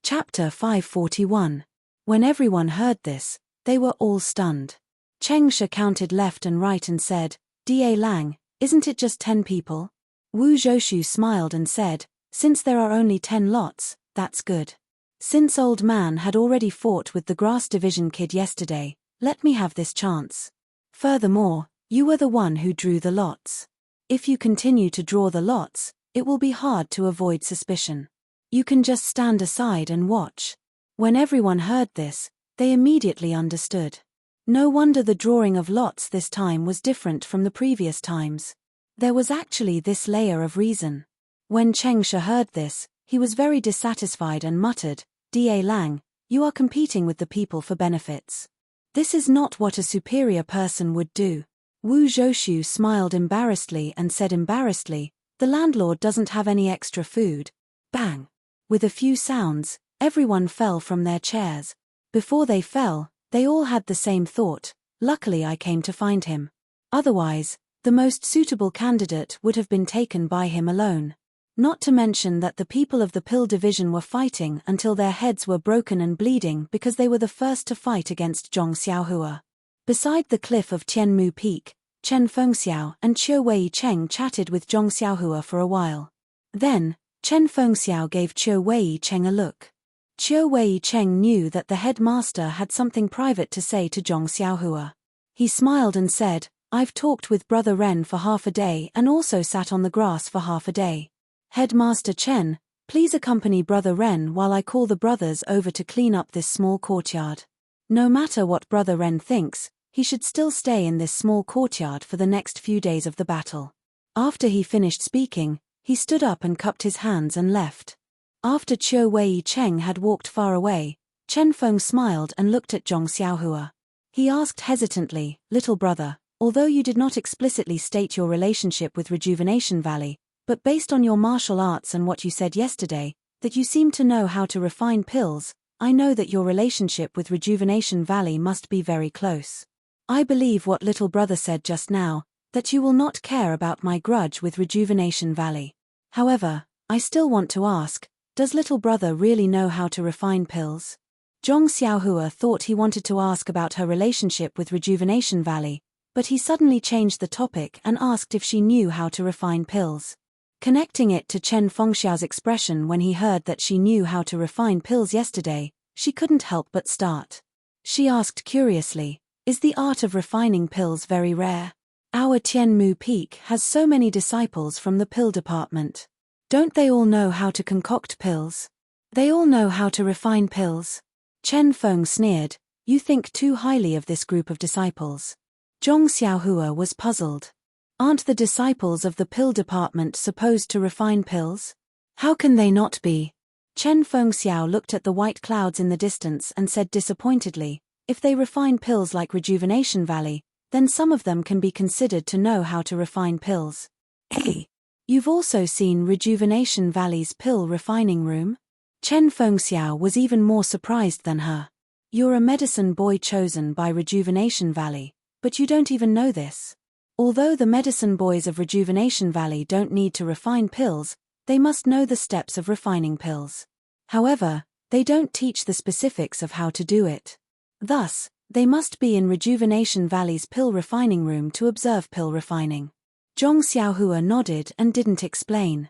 Chapter 541. When everyone heard this, they were all stunned. Chengsha counted left and right and said, "Da Lang, isn't it just 10 people?" Wu Zhoushu smiled and said, Since there are only 10 lots, that's good. Since old man had already fought with the grass division kid yesterday, let me have this chance. Furthermore, you were the one who drew the lots. If you continue to draw the lots, it will be hard to avoid suspicion. You can just stand aside and watch. When everyone heard this, they immediately understood. No wonder the drawing of lots this time was different from the previous times. There was actually this layer of reason. When Cheng Shi heard this, he was very dissatisfied and muttered, "Da Lang, you are competing with the people for benefits. This is not what a superior person would do." Wu Zhoushu smiled embarrassedly and said embarrassedly, "The landlord doesn't have any extra food." Bang! With a few sounds, everyone fell from their chairs. Before they fell, they all had the same thought, luckily I came to find him. Otherwise, the most suitable candidate would have been taken by him alone. Not to mention that the people of the Pill Division were fighting until their heads were broken and bleeding because they were the first to fight against Zhong Xiaohua. Beside the cliff of Tianmu Peak, Chen Fengxiao and Qiu Wei-cheng chatted with Zhong Xiaohua for a while. Then, Chen Fengxiao gave Qiu Wei-cheng a look. Qiu Wei-cheng knew that the headmaster had something private to say to Zhong Xiaohua. He smiled and said, "I've talked with Brother Ren for half a day and also sat on the grass for half a day. Headmaster Chen, please accompany Brother Ren while I call the brothers over to clean up this small courtyard." No matter what Brother Ren thinks, he should still stay in this small courtyard for the next few days of the battle. After he finished speaking, he stood up and cupped his hands and left. After Qiu Wei-cheng had walked far away, Chen Feng smiled and looked at Zhong Xiaohua. He asked hesitantly, "Little brother, although you did not explicitly state your relationship with Rejuvenation Valley, but based on your martial arts and what you said yesterday, that you seem to know how to refine pills, I know that your relationship with Rejuvenation Valley must be very close. I believe what little brother said just now, that you will not care about my grudge with Rejuvenation Valley. However, I still want to ask, does little brother really know how to refine pills?" Zhong Xiaohua thought he wanted to ask about her relationship with Rejuvenation Valley, but he suddenly changed the topic and asked if she knew how to refine pills. Connecting it to Chen Fengxiao's expression when he heard that she knew how to refine pills yesterday, she couldn't help but start. She asked curiously, "Is the art of refining pills very rare? Our Tianmu Peak has so many disciples from the pill department. Don't they all know how to concoct pills? They all know how to refine pills?" Chen Feng sneered, "You think too highly of this group of disciples." Zhong Xiaohua was puzzled. Aren't the disciples of the pill department supposed to refine pills? How can they not be? Chen Fengxiao looked at the white clouds in the distance and said disappointedly, "If they refine pills like Rejuvenation Valley, then some of them can be considered to know how to refine pills." Hey! You've also seen Rejuvenation Valley's pill refining room? Chen Fengxiao was even more surprised than her. You're a medicine boy chosen by Rejuvenation Valley, but you don't even know this. Although the medicine boys of Rejuvenation Valley don't need to refine pills, they must know the steps of refining pills. However, they don't teach the specifics of how to do it. Thus, they must be in Rejuvenation Valley's pill refining room to observe pill refining. Zhong Xiaohua nodded and didn't explain.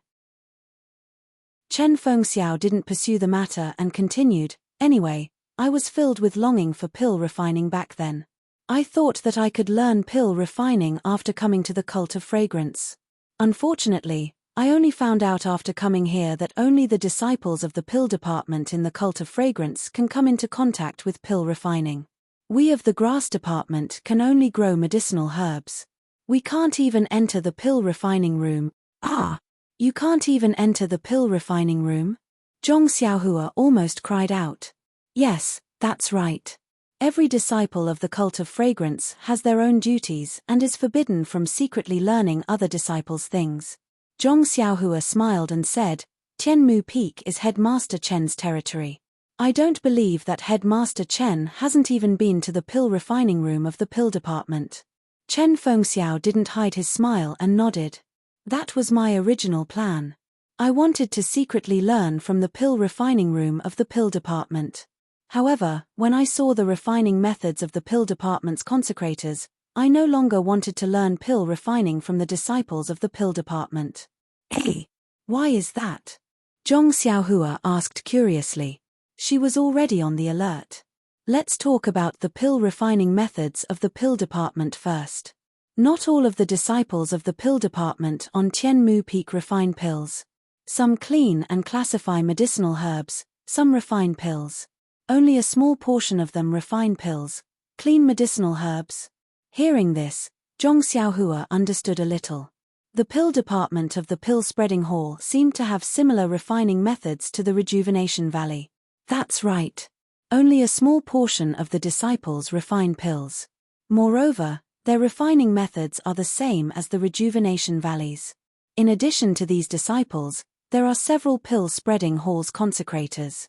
Chen Fengxiao didn't pursue the matter and continued, "Anyway, I was filled with longing for pill refining back then. I thought that I could learn pill refining after coming to the Cult of Fragrance. Unfortunately, I only found out after coming here that only the disciples of the pill department in the Cult of Fragrance can come into contact with pill refining. We of the grass department can only grow medicinal herbs. We can't even enter the pill refining room." "Ah! You can't even enter the pill refining room?" Zhong Xiaohua almost cried out. "Yes, that's right. Every disciple of the Cult of Fragrance has their own duties and is forbidden from secretly learning other disciples' things." Zhong Xiaohua smiled and said, "Tianmu Peak is Headmaster Chen's territory. I don't believe that Headmaster Chen hasn't even been to the pill refining room of the pill department." Chen Fengxiao didn't hide his smile and nodded. "That was my original plan. I wanted to secretly learn from the pill refining room of the pill department. However, when I saw the refining methods of the pill department's consecrators, I no longer wanted to learn pill refining from the disciples of the pill department." "Hey! Why is that?" Zhong Xiaohua asked curiously. She was already on the alert. Let's talk about the pill refining methods of the pill department first. Not all of the disciples of the pill department on Tianmu Peak refine pills. Some clean and classify medicinal herbs, some refine pills. Only a small portion of them refine pills, clean medicinal herbs. Hearing this, Zhong Xiaohua understood a little. The pill department of the pill spreading hall seemed to have similar refining methods to the Rejuvenation Valley. That's right. Only a small portion of the disciples refine pills. Moreover, their refining methods are the same as the Rejuvenation Valleys. In addition to these disciples, there are several pill spreading halls consecrators.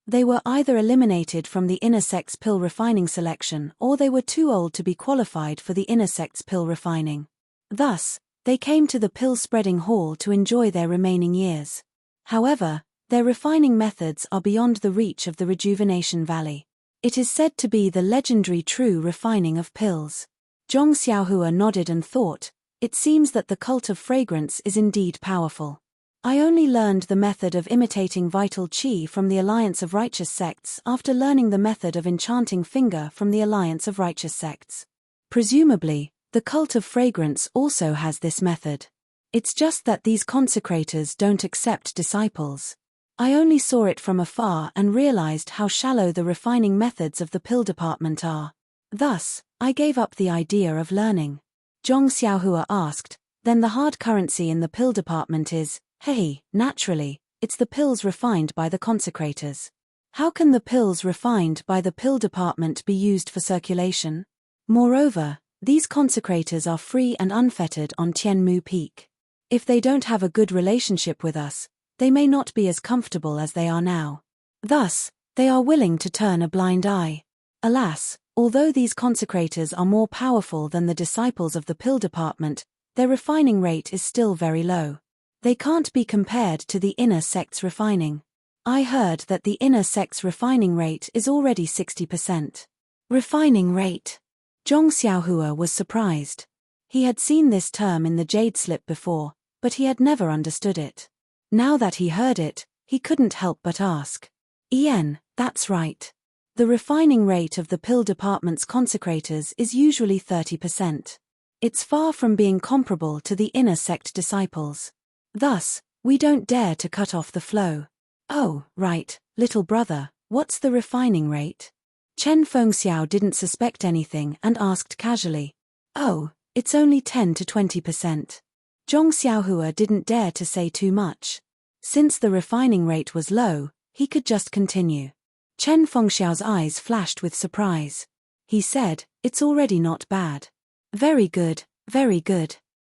They were either eliminated from the inner sect's pill refining selection or they were too old to be qualified for the inner sect's pill refining. Thus, they came to the pill spreading hall to enjoy their remaining years. However, their refining methods are beyond the reach of the Rejuvenation Valley. It is said to be the legendary true refining of pills. Zhong Xiaohua nodded and thought, it seems that the cult of fragrance is indeed powerful. I only learned the method of imitating vital qi from the Alliance of Righteous Sects after learning the method of enchanting finger from the Alliance of Righteous Sects. Presumably, the cult of fragrance also has this method. It's just that these consecrators don't accept disciples. I only saw it from afar and realized how shallow the refining methods of the pill department are. Thus, I gave up the idea of learning. Zhong Xiaohua asked, then the hard currency in the pill department is, hey, naturally, it's the pills refined by the consecrators. How can the pills refined by the pill department be used for circulation? Moreover, these consecrators are free and unfettered on Tianmu Peak. If they don't have a good relationship with us, they may not be as comfortable as they are now. Thus, they are willing to turn a blind eye. Alas, although these consecrators are more powerful than the disciples of the pill department, their refining rate is still very low. They can't be compared to the inner sect's refining. I heard that the inner sect's refining rate is already 60%. Refining rate. Zhong Xiaohua was surprised. He had seen this term in the jade slip before, but he had never understood it. Now that he heard it, he couldn't help but ask. That's right. The refining rate of the pill department's consecrators is usually 30%. It's far from being comparable to the inner sect disciples. Thus, we don't dare to cut off the flow. Oh, right, little brother, what's the refining rate? Chen Fengxiao didn't suspect anything and asked casually. Oh, it's only 10 to 20%. Zhong Xiaohua didn't dare to say too much. Since the refining rate was low, he could just continue. Chen Fengxiao's eyes flashed with surprise. He said, it's already not bad. Very good, very good.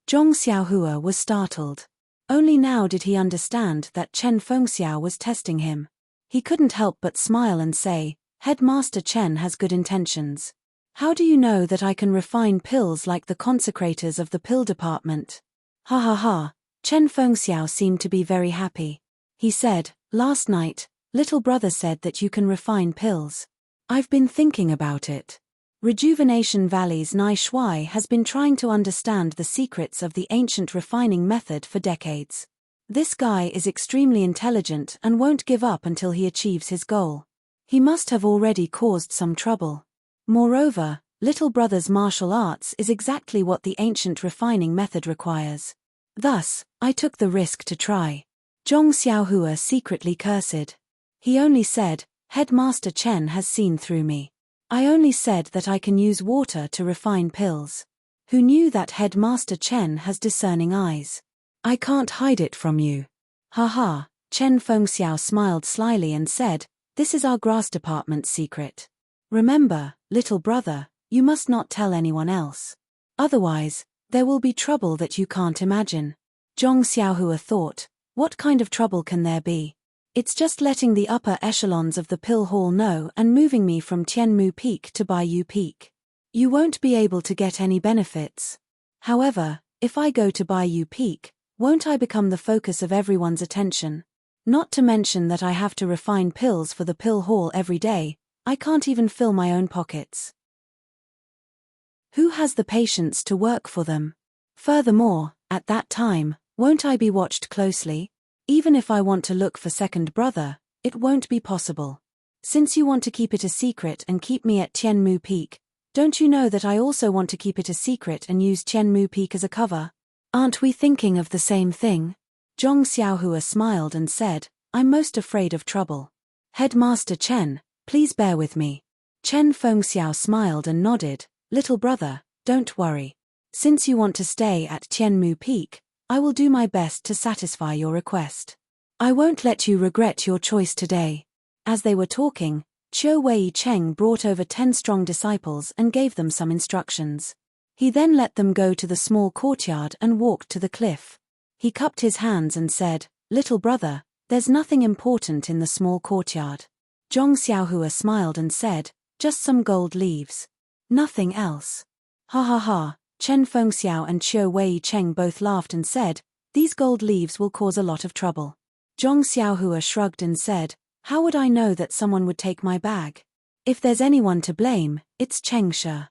Zhong Xiaohua was startled. Only now did he understand that Chen Fengxiao was testing him. He couldn't help but smile and say, Headmaster Chen has good intentions. How do you know that I can refine pills like the consecrators of the pill department? Ha ha ha, Chen Fengxiao seemed to be very happy. He said, last night, little brother said that you can refine pills. I've been thinking about it. Rejuvenation Valley's Nai Shuai has been trying to understand the secrets of the ancient refining method for decades. This guy is extremely intelligent and won't give up until he achieves his goal. He must have already caused some trouble. Moreover, little brother's martial arts is exactly what the ancient refining method requires. Thus, I took the risk to try. Zhong Xiaohua secretly cursed. He only said, Headmaster Chen has seen through me. I only said that I can use water to refine pills. Who knew that Headmaster Chen has discerning eyes? I can't hide it from you. Ha. Chen Fengxiao smiled slyly and said, this is our grass department's secret. Remember, little brother, you must not tell anyone else. Otherwise, there will be trouble that you can't imagine. Zhong Xiaohua thought, what kind of trouble can there be? It's just letting the upper echelons of the pill hall know and moving me from Tianmu Peak to Baiyu Peak. You won't be able to get any benefits. However, if I go to Baiyu Peak, won't I become the focus of everyone's attention? Not to mention that I have to refine pills for the pill hall every day, I can't even fill my own pockets. Who has the patience to work for them? Furthermore, at that time, won't I be watched closely? Even if I want to look for second brother, it won't be possible. Since you want to keep it a secret and keep me at Tianmu Peak, don't you know that I also want to keep it a secret and use Tianmu Peak as a cover? Aren't we thinking of the same thing? Zhong Xiaohua smiled and said, I'm most afraid of trouble. Headmaster Chen, please bear with me. Chen Fengxiao smiled and nodded, little brother, don't worry. Since you want to stay at Tianmu Peak, I will do my best to satisfy your request. I won't let you regret your choice today. As they were talking, Qiu Wei Cheng brought over 10 strong disciples and gave them some instructions. He then let them go to the small courtyard and walked to the cliff. He cupped his hands and said, little brother, there's nothing important in the small courtyard. Zhong Xiaohua smiled and said, just some gold leaves. Nothing else. Ha ha ha, Chen Fengxiao and Qiu Wei Cheng both laughed and said, these gold leaves will cause a lot of trouble. Zhong Xiaohua shrugged and said, how would I know that someone would take my bag? If there's anyone to blame, it's Cheng Shi.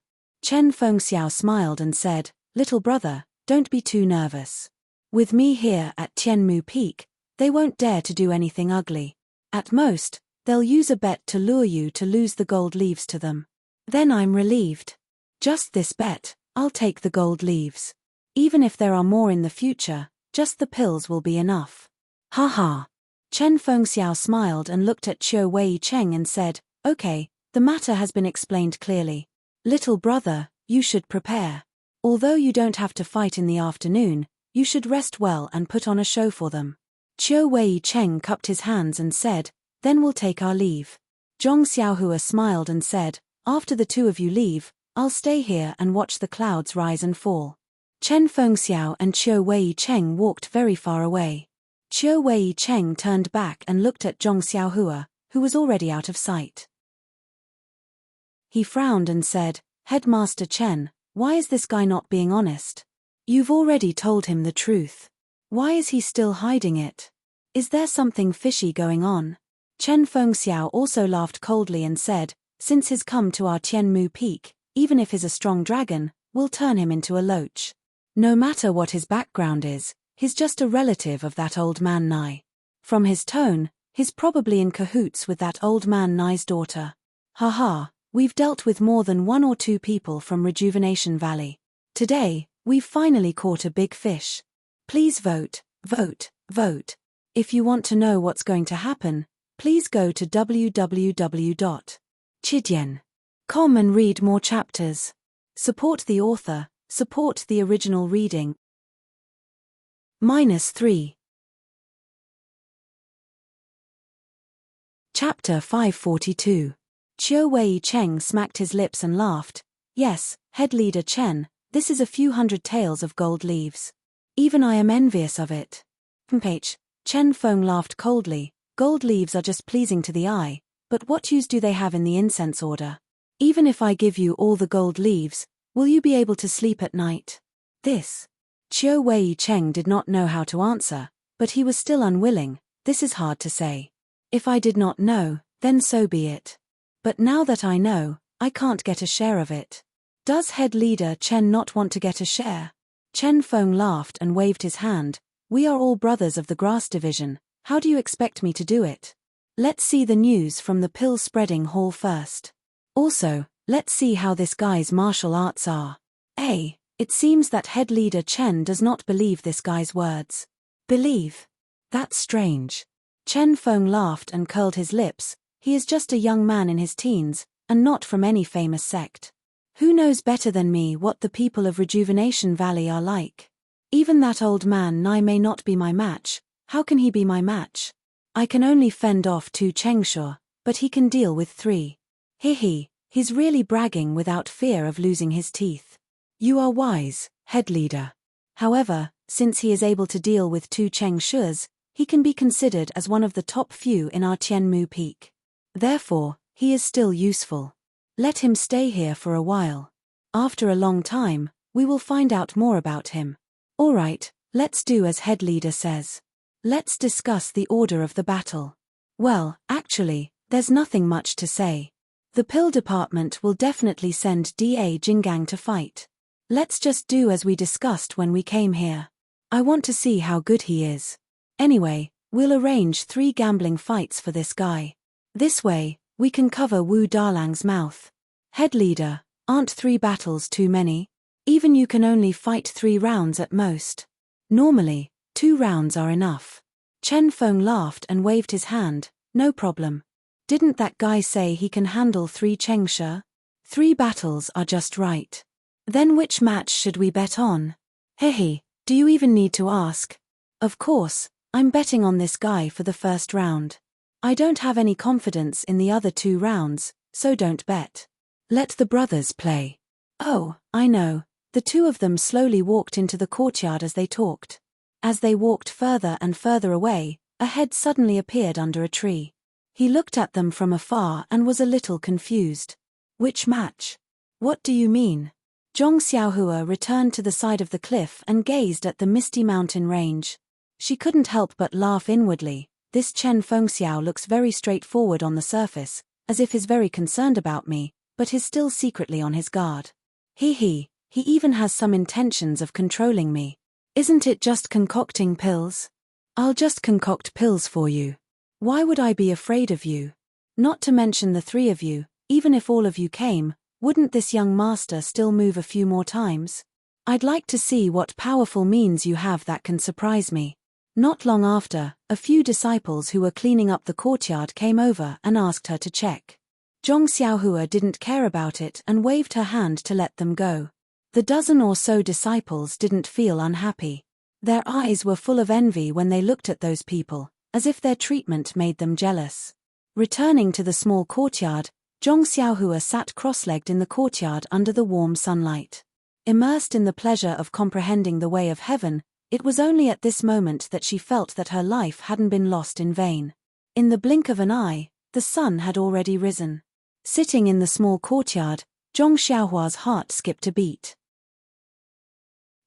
Chen Fengxiao smiled and said, little brother, don't be too nervous. With me here at Tianmu Peak, they won't dare to do anything ugly. At most, they'll use a bet to lure you to lose the gold leaves to them. Then I'm relieved. Just this bet, I'll take the gold leaves. Even if there are more in the future, just the pills will be enough. Ha ha. Chen Fengxiao smiled and looked at Qiu Wei Cheng and said, okay, the matter has been explained clearly. Little brother, you should prepare. Although you don't have to fight in the afternoon, you should rest well and put on a show for them. Qiu Wei Cheng cupped his hands and said, then we'll take our leave. Zhong Xiaohua smiled and said, after the two of you leave, I'll stay here and watch the clouds rise and fall. Chen Fengxiao and Qiu Wei Cheng walked very far away. Qiu Wei Cheng turned back and looked at Zhong Xiaohua, who was already out of sight. He frowned and said, Headmaster Chen, why is this guy not being honest? You've already told him the truth. Why is he still hiding it? Is there something fishy going on? Chen Fengxiao also laughed coldly and said, since he's come to our Tianmu Peak, even if he's a strong dragon, we'll turn him into a loach. No matter what his background is, he's just a relative of that old man Nai. From his tone, he's probably in cahoots with that old man Nai's daughter. Haha, we've dealt with more than 1 or 2 people from Rejuvenation Valley. Today, we've finally caught a big fish. Please vote, vote, vote. If you want to know what's going to happen, please go to www.chidian.com and read more chapters. Support the author, support the original reading. -3. Chapter 542. Qiu Wei Cheng smacked his lips and laughed. Yes, head leader Chen, this is a few hundred taels of gold leaves. Even I am envious of it. Chen Feng laughed coldly. Gold leaves are just pleasing to the eye, but what use do they have in the incense order? Even if I give you all the gold leaves, will you be able to sleep at night? This. Qiu Wei Cheng did not know how to answer, but he was still unwilling. This is hard to say. If I did not know, then so be it. But now that I know, I can't get a share of it. Does head leader Chen not want to get a share? Chen Feng laughed and waved his hand. We are all brothers of the grass division. How do you expect me to do it? Let's see the news from the pill-spreading hall first. Also, let's see how this guy's martial arts are. It seems that head leader Chen does not believe this guy's words. Believe? That's strange. Chen Feng laughed and curled his lips. He is just a young man in his teens, and not from any famous sect. Who knows better than me what the people of Rejuvenation Valley are like? Even that old man Nai may not be my match. How can he be my match? I can only fend off 2 Chengshu, but he can deal with 3. He's really bragging without fear of losing his teeth. You are wise, head leader. However, since he is able to deal with 2 Chengshus, he can be considered as one of the top few in our Tianmu Peak. Therefore, he is still useful. Let him stay here for a while. After a long time, we will find out more about him. Alright, let's do as head leader says. Let's discuss the order of the battle. Well, actually, there's nothing much to say. The pill department will definitely send Da Jinggang to fight. Let's just do as we discussed when we came here. I want to see how good he is. Anyway, We'll arrange 3 gambling fights for this guy. This way, we can cover Wu Dalang's mouth. Head leader, aren't 3 battles too many? Even you can only fight 3 rounds at most. Normally, 2 rounds are enough. Chen Feng laughed and waved his hand. No problem. Didn't that guy say he can handle 3 Chengshe? 3 battles are just right. Then which match should we bet on? Hehe, do you even need to ask? Of course, I'm betting on this guy for the first round. I don't have any confidence in the other 2 rounds, so don't bet. Let the brothers play. Oh, I know. The 2 of them slowly walked into the courtyard as they talked. As they walked further and further away, a head suddenly appeared under a tree. He looked at them from afar and was a little confused. Which match? What do you mean? Zhong Xiaohua returned to the side of the cliff and gazed at the misty mountain range. She couldn't help but laugh inwardly. This Chen Fengxiao looks very straightforward on the surface, as if he's very concerned about me, but he's still secretly on his guard. He even has some intentions of controlling me. Isn't it just concocting pills? I'll just concoct pills for you. Why would I be afraid of you? Not to mention the 3 of you, even if all of you came, wouldn't this young master still move a few more times? I'd like to see what powerful means you have that can surprise me. Not long after, a few disciples who were cleaning up the courtyard came over and asked her to check. Zhong Xiaohua didn't care about it and waved her hand to let them go. The dozen or so disciples didn't feel unhappy. Their eyes were full of envy when they looked at those people, as if their treatment made them jealous. Returning to the small courtyard, Zhong Xiaohua sat cross-legged in the courtyard under the warm sunlight. Immersed in the pleasure of comprehending the way of heaven, it was only at this moment that she felt that her life hadn't been lost in vain. In the blink of an eye, the sun had already risen. Sitting in the small courtyard, Zhong Xiaohua's heart skipped a beat.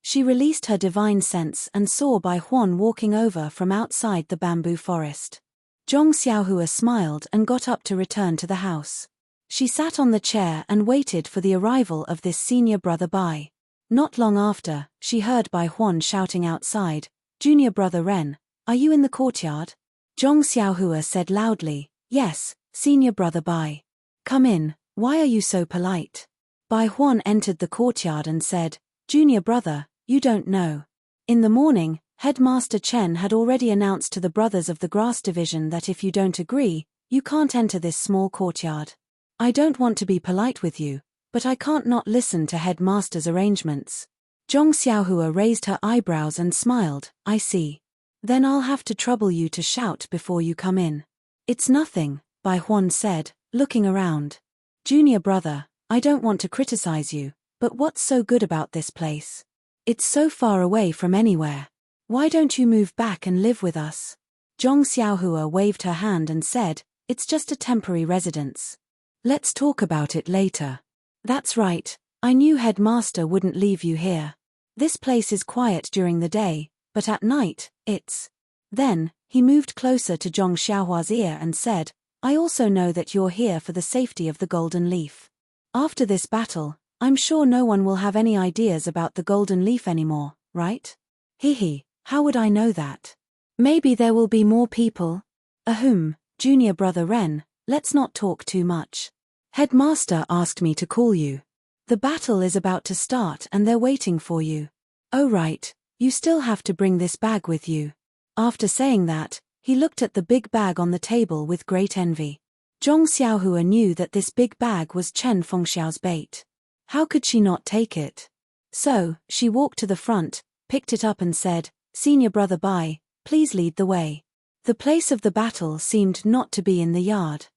She released her divine sense and saw Bai Huan walking over from outside the bamboo forest. Zhong Xiaohua smiled and got up to return to the house. She sat on the chair and waited for the arrival of this senior brother Bai. Not long after, she heard Bai Huan shouting outside, "Junior brother Ren, are you in the courtyard?" Zhong Xiaohua said loudly, "Yes, senior brother Bai. Come in, why are you so polite?" Bai Huan entered the courtyard and said, "Junior brother, you don't know. In the morning, Headmaster Chen had already announced to the brothers of the grass division that if you don't agree, you can't enter this small courtyard. I don't want to be polite with you, but I can't not listen to Headmaster's arrangements." Zhong Xiaohua raised her eyebrows and smiled, "I see. Then I'll have to trouble you to shout before you come in." "It's nothing," Bai Huan said, looking around. "Junior brother, I don't want to criticize you, but what's so good about this place? It's so far away from anywhere. Why don't you move back and live with us?" Zhong Xiaohua waved her hand and said, "It's just a temporary residence. Let's talk about it later." "That's right, I knew Headmaster wouldn't leave you here. This place is quiet during the day, but at night, it's..." Then, he moved closer to Zhong Xiaohua's ear and said, "I also know that you're here for the safety of the Golden Leaf. After this battle, I'm sure no one will have any ideas about the Golden Leaf anymore, right?" "Hehe, how would I know that? Maybe there will be more people." "Ahem, junior brother Ren, let's not talk too much. Headmaster asked me to call you. The battle is about to start and they're waiting for you." "Oh right, you still have to bring this bag with you." After saying that, he looked at the big bag on the table with great envy. Zhong Xiaohua knew that this big bag was Chen Fengxiao's bait. How could she not take it? So, she walked to the front, picked it up and said, "Senior brother Bai, please lead the way." The place of the battle seemed not to be in the yard.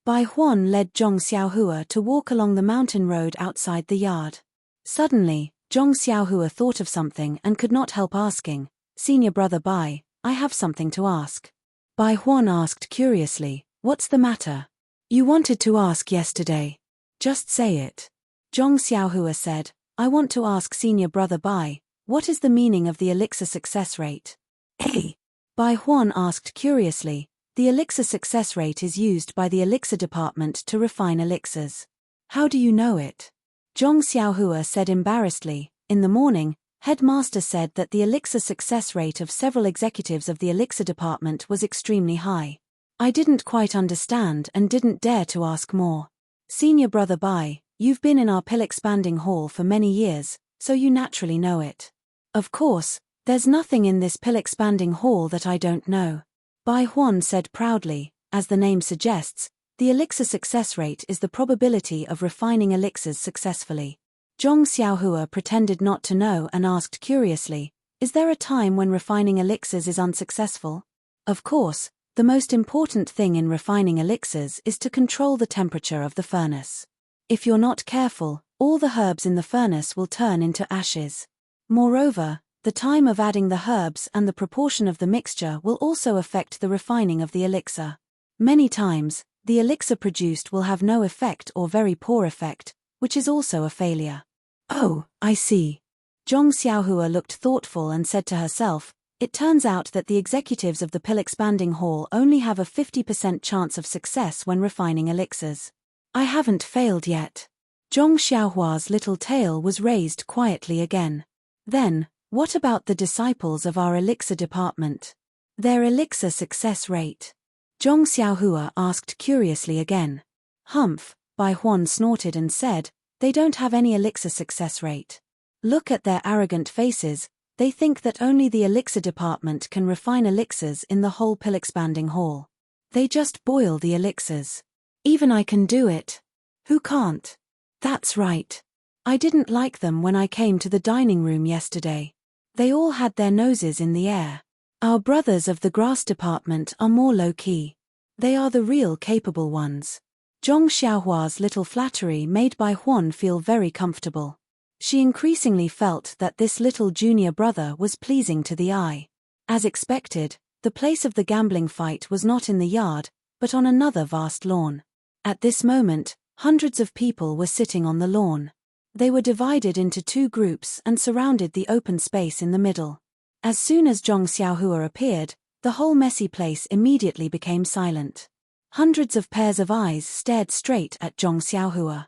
Bai Huan led Zhong Xiaohua to walk along the mountain road outside the yard. Suddenly, Zhong Xiaohua thought of something and could not help asking, "Senior brother Bai, I have something to ask." Bai Huan asked curiously, "What's the matter? You wanted to ask yesterday. Just say it." Zhong Xiaohua said, "I want to ask Senior brother Bai, what is the meaning of the elixir success rate?" "Hey!" Bai Huan asked curiously. "The elixir success rate is used by the elixir department to refine elixirs." "How do you know it?" Zhong Xiaohua said embarrassedly, "In the morning, Headmaster said that the elixir success rate of several executives of the elixir department was extremely high. I didn't quite understand and didn't dare to ask more. Senior brother Bai, you've been in our pill expanding hall for many years, so you naturally know it. Of course, there's nothing in this pill expanding hall that I don't know. Bai Huan said proudly, as the name suggests, the elixir success rate is the probability of refining elixirs successfully. Zhong Xiaohua pretended not to know and asked curiously, is there a time when refining elixirs is unsuccessful? Of course, the most important thing in refining elixirs is to control the temperature of the furnace. If you're not careful, all the herbs in the furnace will turn into ashes. Moreover, the time of adding the herbs and the proportion of the mixture will also affect the refining of the elixir. Many times, the elixir produced will have no effect or very poor effect, which is also a failure. Oh, I see. Zhong Xiaohua looked thoughtful and said to herself, it turns out that the executives of the pill expanding hall only have a 50% chance of success when refining elixirs. I haven't failed yet. Zhong Xiaohua's little tail was raised quietly again. Then, what about the disciples of our elixir department? Their elixir success rate? Zhong Xiaohua asked curiously again. Humph, Bai Huan snorted and said, they don't have any elixir success rate. Look at their arrogant faces, they think that only the elixir department can refine elixirs in the whole pill expanding hall. They just boil the elixirs. Even I can do it. Who can't? That's right. I didn't like them when I came to the dining room yesterday. They all had their noses in the air. Our brothers of the grass department are more low-key. They are the real capable ones. Zhong Xiaohua's little flattery made Bai Huan feel very comfortable. She increasingly felt that this little junior brother was pleasing to the eye. As expected, the place of the gambling fight was not in the yard, but on another vast lawn. At this moment, hundreds of people were sitting on the lawn. They were divided into two groups and surrounded the open space in the middle. As soon as Zhong Xiaohua appeared, the whole messy place immediately became silent. Hundreds of pairs of eyes stared straight at Zhong Xiaohua.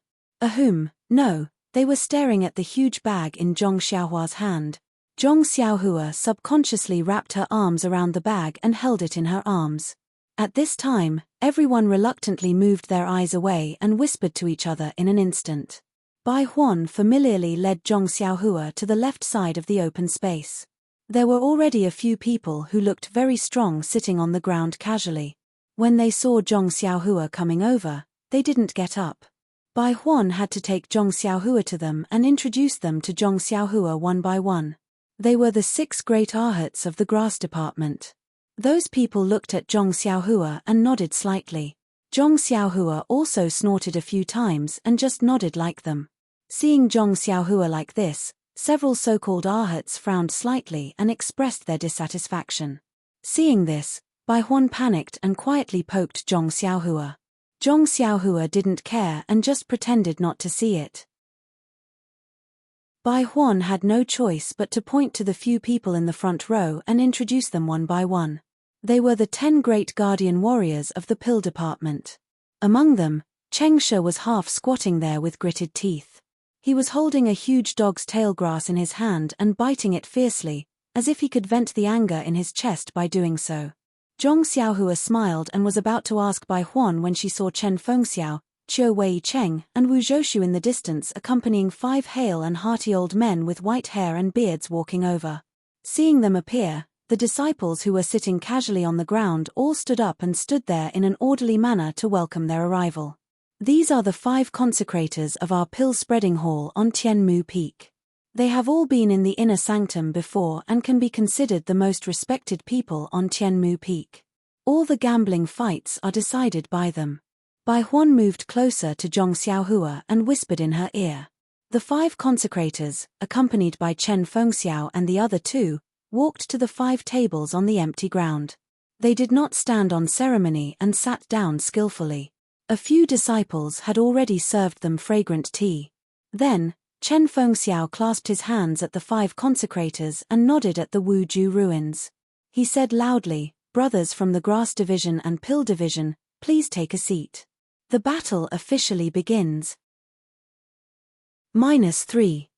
No, they were staring at the huge bag in Zhong Xiaohua's hand. Zhong Xiaohua subconsciously wrapped her arms around the bag and held it in her arms. At this time, everyone reluctantly moved their eyes away and whispered to each other in an instant. Bai Huan familiarly led Zhong Xiaohua to the left side of the open space. There were already a few people who looked very strong sitting on the ground casually. When they saw Zhong Xiaohua coming over, they didn't get up. Bai Huan had to take Zhong Xiaohua to them and introduce them to Zhong Xiaohua one by one. They were the 6 great arhats of the grass department. Those people looked at Zhong Xiaohua and nodded slightly. Zhong Xiaohua also snorted a few times and just nodded like them. Seeing Zhong Xiaohua like this, several so-called arhats frowned slightly and expressed their dissatisfaction. Seeing this, Bai Huan panicked and quietly poked Zhong Xiaohua. Zhong Xiaohua didn't care and just pretended not to see it. Bai Huan had no choice but to point to the few people in the front row and introduce them one by one. They were the 10 great guardian warriors of the pill department. Among them, Cheng She was half squatting there with gritted teeth. He was holding a huge dog's tail grass in his hand and biting it fiercely, as if he could vent the anger in his chest by doing so. Zhong Xiaohua smiled and was about to ask Bai Huan when she saw Chen Fengxiao, Qiu Wei Cheng and Wu Zhoushu in the distance accompanying 5 hale and hearty old men with white hair and beards walking over. Seeing them appear, the disciples who were sitting casually on the ground all stood up and stood there in an orderly manner to welcome their arrival. These are the 5 consecrators of our pill-spreading hall on Tianmu Peak. They have all been in the inner sanctum before and can be considered the most respected people on Tianmu Peak. All the gambling fights are decided by them. Bai Huan moved closer to Zhong Xiaohua and whispered in her ear. The 5 consecrators, accompanied by Chen Fengxiao and the other 2, walked to the 5 tables on the empty ground. They did not stand on ceremony and sat down skillfully. A few disciples had already served them fragrant tea. Then, Chen Fengxiao clasped his hands at the 5 consecrators and nodded at the Wuzhou ruins. He said loudly, "Brothers from the Grass Division and Pill Division, please take a seat. The battle officially begins." -3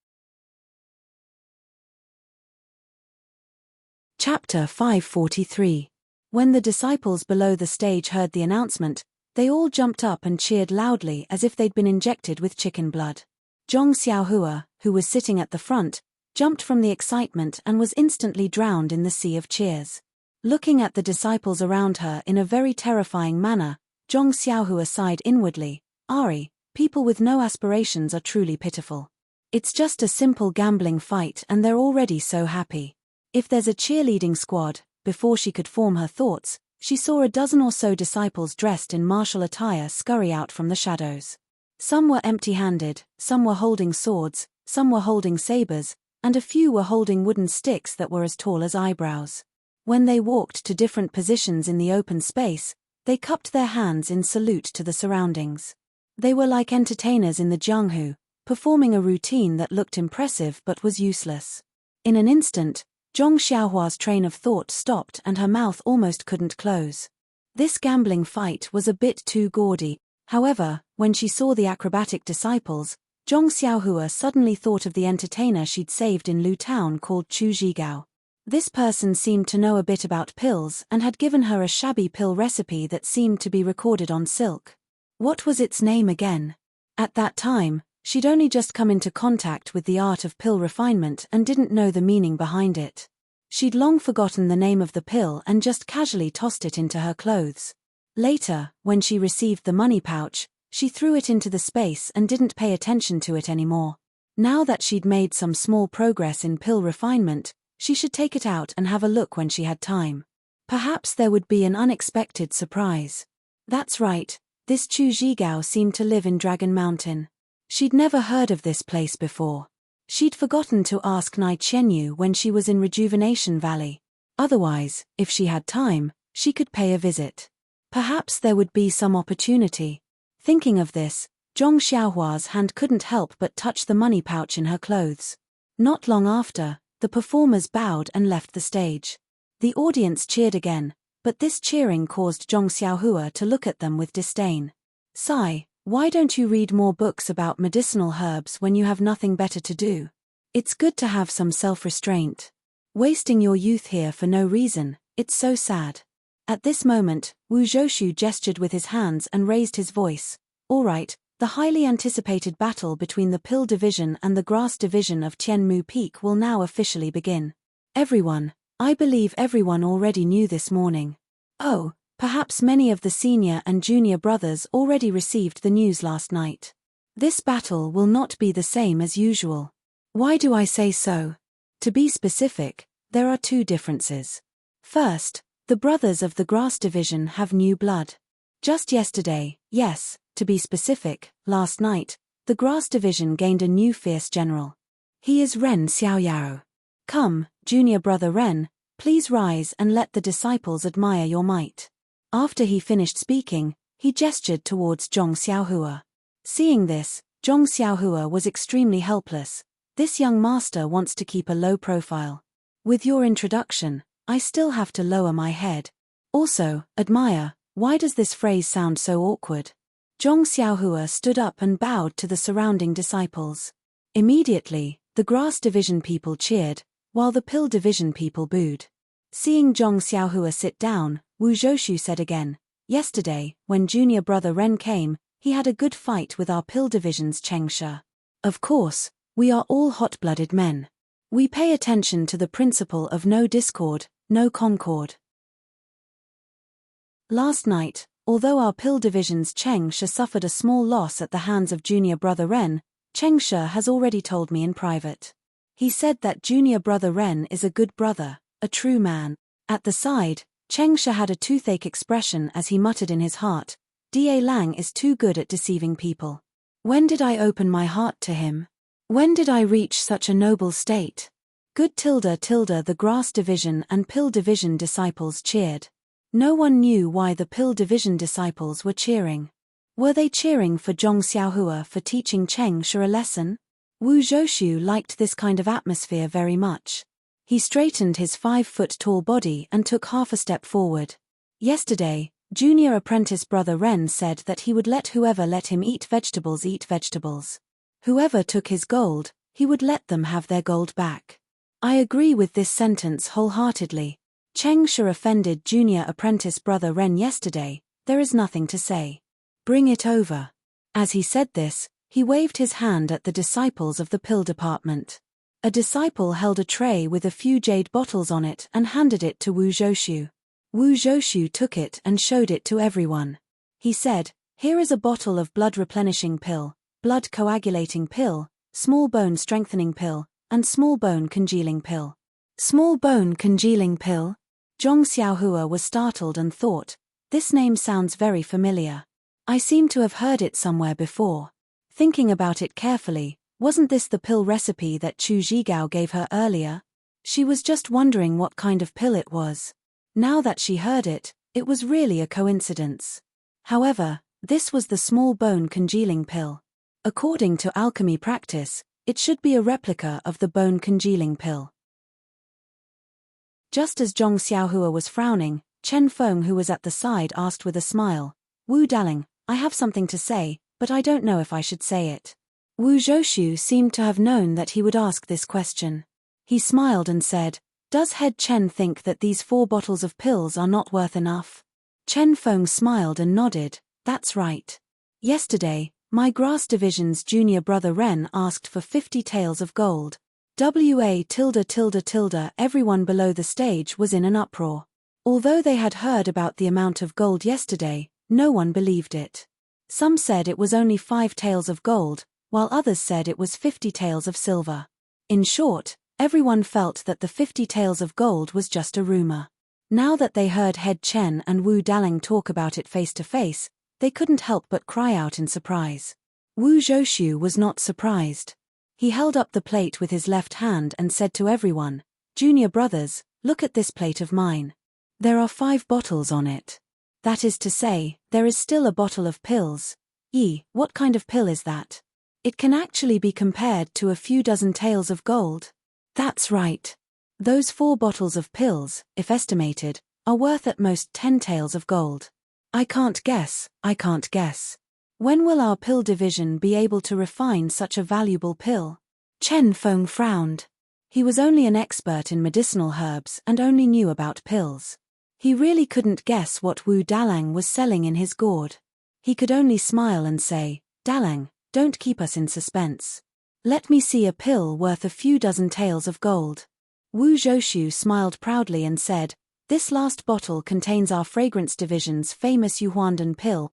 Chapter 543. When the disciples below the stage heard the announcement, they all jumped up and cheered loudly as if they'd been injected with chicken blood. Zhong Xiaohua, who was sitting at the front, jumped from the excitement and was instantly drowned in the sea of cheers. Looking at the disciples around her in a very terrifying manner, Zhong Xiaohua sighed inwardly. Ari, people with no aspirations are truly pitiful. It's just a simple gambling fight and they're already so happy. If there's a cheerleading squad, before she could form her thoughts, she saw a dozen or so disciples dressed in martial attire scurry out from the shadows. Some were empty-handed, some were holding swords, some were holding sabers, and a few were holding wooden sticks that were as tall as eyebrows. When they walked to different positions in the open space, they cupped their hands in salute to the surroundings. They were like entertainers in the Jianghu, performing a routine that looked impressive but was useless. In an instant, Zhong Xiaohua's train of thought stopped and her mouth almost couldn't close. This gambling fight was a bit too gaudy. However, when she saw the acrobatic disciples, Zhong Xiaohua suddenly thought of the entertainer she'd saved in Lu Town called Chu Zhigao. This person seemed to know a bit about pills and had given her a shabby pill recipe that seemed to be recorded on silk. What was its name again? At that time, she'd only just come into contact with the art of pill refinement and didn't know the meaning behind it. She'd long forgotten the name of the pill and just casually tossed it into her clothes. Later, when she received the money pouch, she threw it into the space and didn't pay attention to it anymore. Now that she'd made some small progress in pill refinement, she should take it out and have a look when she had time. Perhaps there would be an unexpected surprise. That's right, this Chu Zhigao seemed to live in Dragon Mountain. She'd never heard of this place before. She'd forgotten to ask Nai Qianyu when she was in Rejuvenation Valley. Otherwise, if she had time, she could pay a visit. Perhaps there would be some opportunity. Thinking of this, Zhong Xiaohua's hand couldn't help but touch the money pouch in her clothes. Not long after, the performers bowed and left the stage. The audience cheered again, but this cheering caused Zhong Xiaohua to look at them with disdain. Sigh. Why don't you read more books about medicinal herbs when you have nothing better to do? It's good to have some self-restraint. Wasting your youth here for no reason, it's so sad. At this moment, Wu Zhoushu gestured with his hands and raised his voice. All right, the highly anticipated battle between the Pill Division and the Grass Division of Tianmu Peak will now officially begin. Everyone, I believe everyone already knew this morning. Oh, perhaps many of the senior and junior brothers already received the news last night. This battle will not be the same as usual. Why do I say so? To be specific, there are two differences. First, the brothers of the Grass Division have new blood. Just yesterday, yes, to be specific, last night, the Grass Division gained a new fierce general. He is Ren Xiaoyao. Come, junior brother Ren, please rise and let the disciples admire your might. After he finished speaking, he gestured towards Zhong Xiaohua. Seeing this, Zhong Xiaohua was extremely helpless. This young master wants to keep a low profile. With your introduction, I still have to lower my head. Also, admire, why does this phrase sound so awkward? Zhong Xiaohua stood up and bowed to the surrounding disciples. Immediately, the Grass Division people cheered, while the Pill Division people booed. Seeing Zhong Xiaohua sit down, Wu Zhoushu said again, yesterday, when junior brother Ren came, he had a good fight with our Pill Division's Cheng Shi. Of course, we are all hot-blooded men. We pay attention to the principle of no discord, no concord. Last night, although our Pill Division's Cheng Shi suffered a small loss at the hands of junior brother Ren, Cheng Shi has already told me in private. He said that junior brother Ren is a good brother, a true man. At the side, Cheng Shi had a toothache expression as he muttered in his heart, Da Lang is too good at deceiving people. When did I open my heart to him? When did I reach such a noble state? Good the Grass Division and Pill Division disciples cheered. No one knew why the Pill Division disciples were cheering. Were they cheering for Zhong Xiaohua for teaching Cheng Shi a lesson? Wu Zhoushu liked this kind of atmosphere very much. He straightened his 5-foot-tall body and took half a step forward. Yesterday, junior apprentice brother Ren said that he would let whoever let him eat vegetables. Whoever took his gold, he would let them have their gold back. I agree with this sentence wholeheartedly. Cheng Shi offended junior apprentice brother Ren yesterday, there is nothing to say. Bring it over. As he said this, he waved his hand at the disciples of the pill department. A disciple held a tray with a few jade bottles on it and handed it to Wu Zhoushu. Wu Zhoushu took it and showed it to everyone. He said, "Here is a bottle of blood replenishing pill, blood coagulating pill, small bone strengthening pill, and small bone congealing pill." Small bone congealing pill? Zhong Xiaohua was startled and thought, this name sounds very familiar. I seem to have heard it somewhere before. Thinking about it carefully, wasn't this the pill recipe that Chu Zhigao gave her earlier? She was just wondering what kind of pill it was. Now that she heard it, it was really a coincidence. However, this was the small bone congealing pill. According to alchemy practice, it should be a replica of the bone congealing pill. Just as Zhong Xiaohua was frowning, Chen Feng, who was at the side, asked with a smile, "Wu Daling, I have something to say, but I don't know if I should say it." Wu Zhoushu seemed to have known that he would ask this question. He smiled and said, "Does head Chen think that these 4 bottles of pills are not worth enough?" Chen Feng smiled and nodded, "That's right. Yesterday, my grass division's junior brother Ren asked for 50 taels of gold. Everyone below the stage was in an uproar. Although they had heard about the amount of gold yesterday, no one believed it. Some said it was only 5 taels of gold, while others said it was 50 taels of silver. In short, everyone felt that the 50 taels of gold was just a rumor. Now that they heard head Chen and Wu Daling talk about it face to face, they couldn't help but cry out in surprise. Wu Zhoushu was not surprised. He held up the plate with his left hand and said to everyone, "Junior brothers, look at this plate of mine. There are 5 bottles on it. That is to say, there is still a bottle of pills. What kind of pill is that? It can actually be compared to a few dozen taels of gold." That's right. Those 4 bottles of pills, if estimated, are worth at most 10 taels of gold. I can't guess. When will our pill division be able to refine such a valuable pill? Chen Feng frowned. He was only an expert in medicinal herbs and only knew about pills. He really couldn't guess what Wu Dalang was selling in his gourd. He could only smile and say, "Dalang, don't keep us in suspense. Let me see a pill worth a few dozen taels of gold." Wu Zhoushu smiled proudly and said, "This last bottle contains our fragrance division's famous Yuhuandan pill."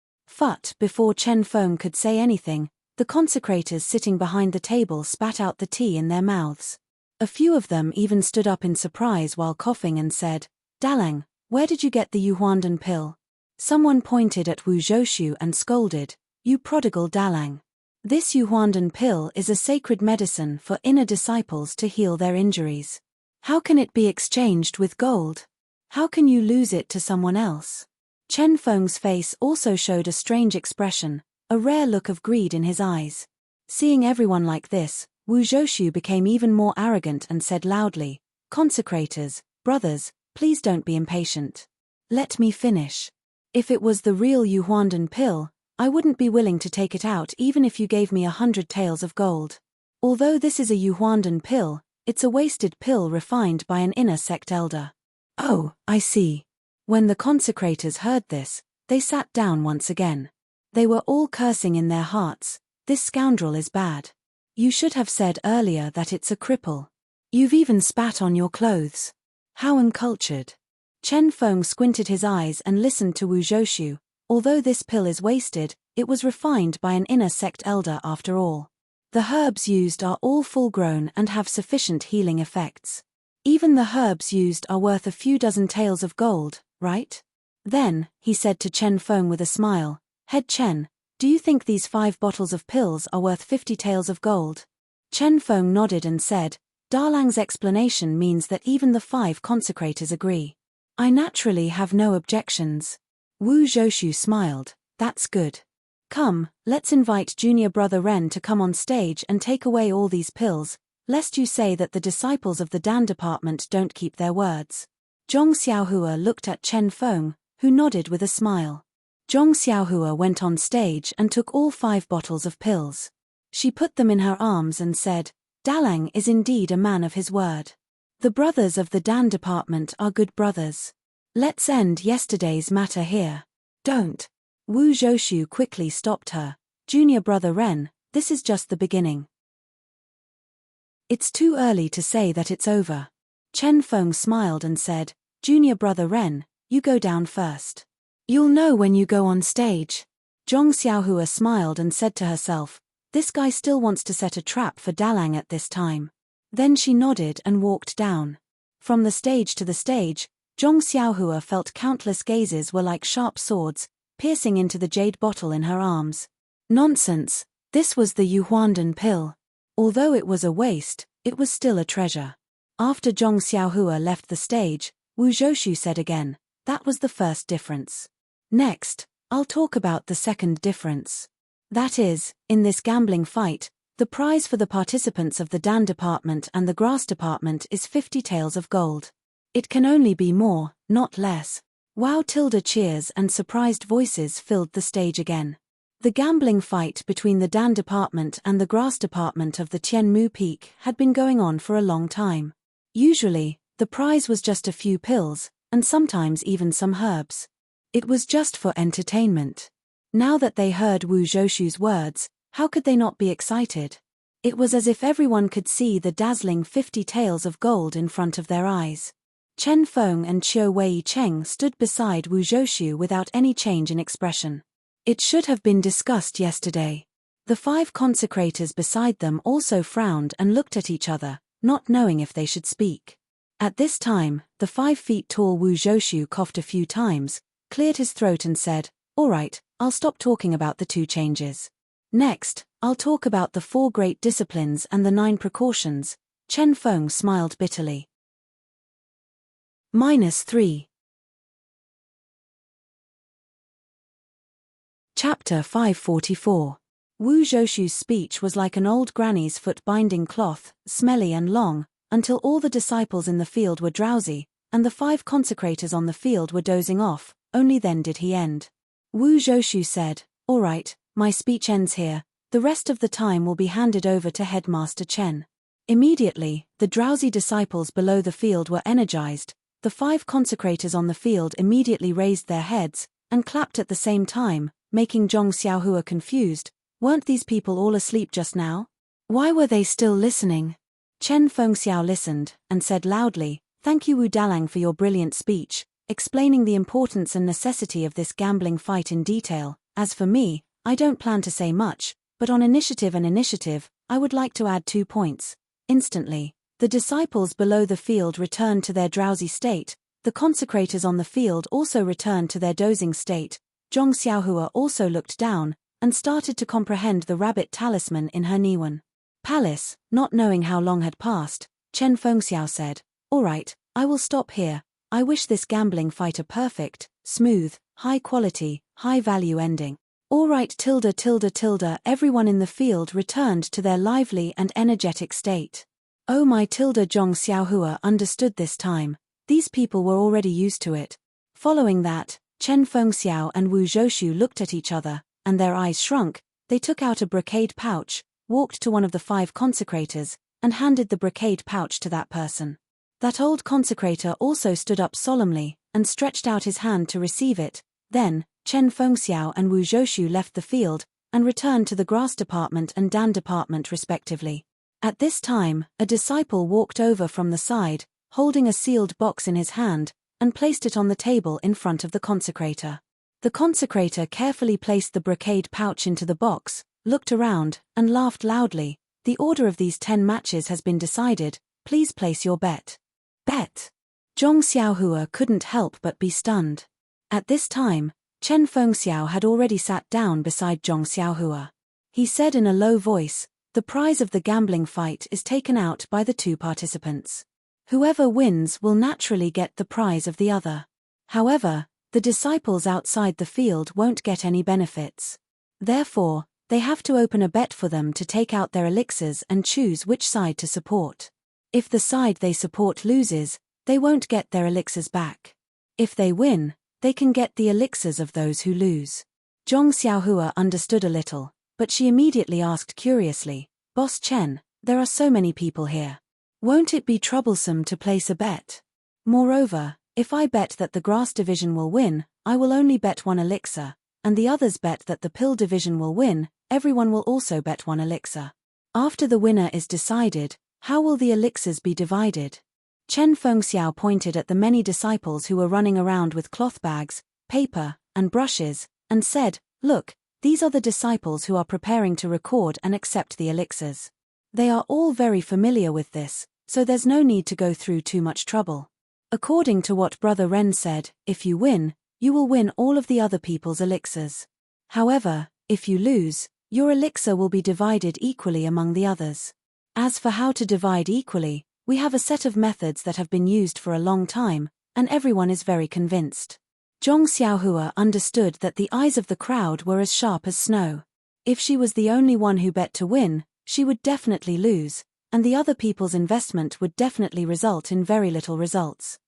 Before Chen Feng could say anything, the consecrators sitting behind the table spat out the tea in their mouths. A few of them even stood up in surprise while coughing and said, "Dalang, where did you get the Yuhuandan pill?" Someone pointed at Wu Zhoushu and scolded, "You prodigal Dalang. This Yuhuandan pill is a sacred medicine for inner disciples to heal their injuries. How can it be exchanged with gold? How can you lose it to someone else?" Chen Feng's face also showed a strange expression, a rare look of greed in his eyes. Seeing everyone like this, Wu Zhoushu became even more arrogant and said loudly, "Consecrators, brothers, please don't be impatient. Let me finish. If it was the real Yuhuandan pill, I wouldn't be willing to take it out even if you gave me 100 taels of gold. Although this is a Yuhuandan pill, it's a wasted pill refined by an inner sect elder." "Oh, I see." When the consecrators heard this, they sat down once again. They were all cursing in their hearts, "This scoundrel is bad. You should have said earlier that it's a cripple. You've even spat on your clothes. How uncultured." Chen Feng squinted his eyes and listened to Wu Zhoushu. Although this pill is wasted, it was refined by an inner sect elder after all. The herbs used are all full-grown and have sufficient healing effects. Even the herbs used are worth a few dozen taels of gold, right? Then, he said to Chen Feng with a smile, "Head Chen, do you think these 5 bottles of pills are worth 50 taels of gold?" Chen Feng nodded and said, "Dalang's explanation means that even the 5 consecrators agree. I naturally have no objections." Wu Zhoushu smiled, "That's good. Come, let's invite junior brother Ren to come on stage and take away all these pills, lest you say that the disciples of the Dan department don't keep their words." Zhong Xiaohua looked at Chen Feng, who nodded with a smile. Zhong Xiaohua went on stage and took all 5 bottles of pills. She put them in her arms and said, "Dalang is indeed a man of his word. The brothers of the Dan department are good brothers. Let's end yesterday's matter here. Don't. Wu Zhoushu quickly stopped her. Junior brother Ren, this is just the beginning. It's too early to say that it's over. Chen Feng smiled and said, Junior brother Ren, you go down first. You'll know when you go on stage. Zhong Xiaohua smiled and said to herself, this guy still wants to set a trap for Dalang at this time. Then she nodded and walked down. From the stage to the stage, Zhong Xiaohua felt countless gazes were like sharp swords, piercing into the jade bottle in her arms. Nonsense, this was the Yuhuandan pill. Although it was a waste, it was still a treasure. After Zhong Xiaohua left the stage, Wu Zhoushu said again, that was the first difference. Next, I'll talk about the second difference. That is, in this gambling fight, the prize for the participants of the Dan department and the Grass department is 50 taels of gold. It can only be more, not less. Wow! Cheers and surprised voices filled the stage again. The gambling fight between the Dan department and the Grass department of the Tianmu Peak had been going on for a long time. Usually, the prize was just a few pills, and sometimes even some herbs. It was just for entertainment. Now that they heard Wu Zhoushu's words, how could they not be excited? It was as if everyone could see the dazzling 50 taels of gold in front of their eyes. Chen Feng and Qiu Wei Cheng stood beside Wu Zhoushu without any change in expression. It should have been discussed yesterday. The 5 consecrators beside them also frowned and looked at each other, not knowing if they should speak. At this time, the 5 feet tall Wu Zhoushu coughed a few times, cleared his throat and said, all right, I'll stop talking about the 2 changes. Next, I'll talk about the 4 great disciplines and the 9 precautions. Chen Feng smiled bitterly. -3. Chapter 544. Wu Zhoushu's speech was like an old granny's foot binding cloth, smelly and long, until all the disciples in the field were drowsy, and the 5 consecrators on the field were dozing off, only then did he end. Wu Zhoushu said, all right, my speech ends here, the rest of the time will be handed over to Headmaster Chen. Immediately, the drowsy disciples below the field were energized, the 5 consecrators on the field immediately raised their heads, and clapped at the same time, making Zhong Xiaohua confused. Weren't these people all asleep just now? Why were they still listening? Chen Fengxiao listened, and said loudly, thank you Wu Dalang for your brilliant speech, explaining the importance and necessity of this gambling fight in detail. As for me, I don't plan to say much, but on initiative and initiative, I would like to add 2 points. Instantly, the disciples below the field returned to their drowsy state, the consecrators on the field also returned to their dozing state. Zhong Xiaohua also looked down, and started to comprehend the rabbit talisman in her Niwen palace. Not knowing how long had passed, Chen Fengxiao said, all right, I will stop here. I wish this gambling fight a perfect, smooth, high-quality, high-value ending. All right. Everyone in the field returned to their lively and energetic state. Oh my. Zhong Xiaohua understood this time. These people were already used to it. Following that, Chen Fengxiao and Wu Zhoushu looked at each other, and their eyes shrunk. They took out a brocade pouch, walked to one of the 5 consecrators, and handed the brocade pouch to that person. That old consecrator also stood up solemnly, and stretched out his hand to receive it. Then, Chen Fengxiao and Wu Zhoushu left the field, and returned to the Grass department and Dan department respectively. At this time, a disciple walked over from the side, holding a sealed box in his hand, and placed it on the table in front of the consecrator. The consecrator carefully placed the brocade pouch into the box, looked around, and laughed loudly. The order of these 10 matches has been decided, please place your bet. Bet? Zhong Xiaohua couldn't help but be stunned. At this time, Chen Fengxiao had already sat down beside Zhong Xiaohua. He said in a low voice, the prize of the gambling fight is taken out by the 2 participants. Whoever wins will naturally get the prize of the other. However, the disciples outside the field won't get any benefits. Therefore, they have to open a bet for them to take out their elixirs and choose which side to support. If the side they support loses, they won't get their elixirs back. If they win, they can get the elixirs of those who lose. Zhong Xiaohua understood a little, but she immediately asked curiously, Boss Chen, there are so many people here. Won't it be troublesome to place a bet? Moreover, if I bet that the grass division will win, I will only bet 1 elixir, and the others bet that the pill division will win, everyone will also bet 1 elixir. After the winner is decided, how will the elixirs be divided? Chen Fengxiao pointed at the many disciples who were running around with cloth bags, paper, and brushes, and said, "Look, these are the disciples who are preparing to record and accept the elixirs. They are all very familiar with this, so there's no need to go through too much trouble. According to what Brother Ren said, if you win, you will win all of the other people's elixirs. However, if you lose, your elixir will be divided equally among the others. As for how to divide equally, we have a set of methods that have been used for a long time, and everyone is very convinced." Zhong Xiaohua understood that the eyes of the crowd were as sharp as snow. If she was the only one who bet to win, she would definitely lose, and the other people's investment would definitely result in very little results.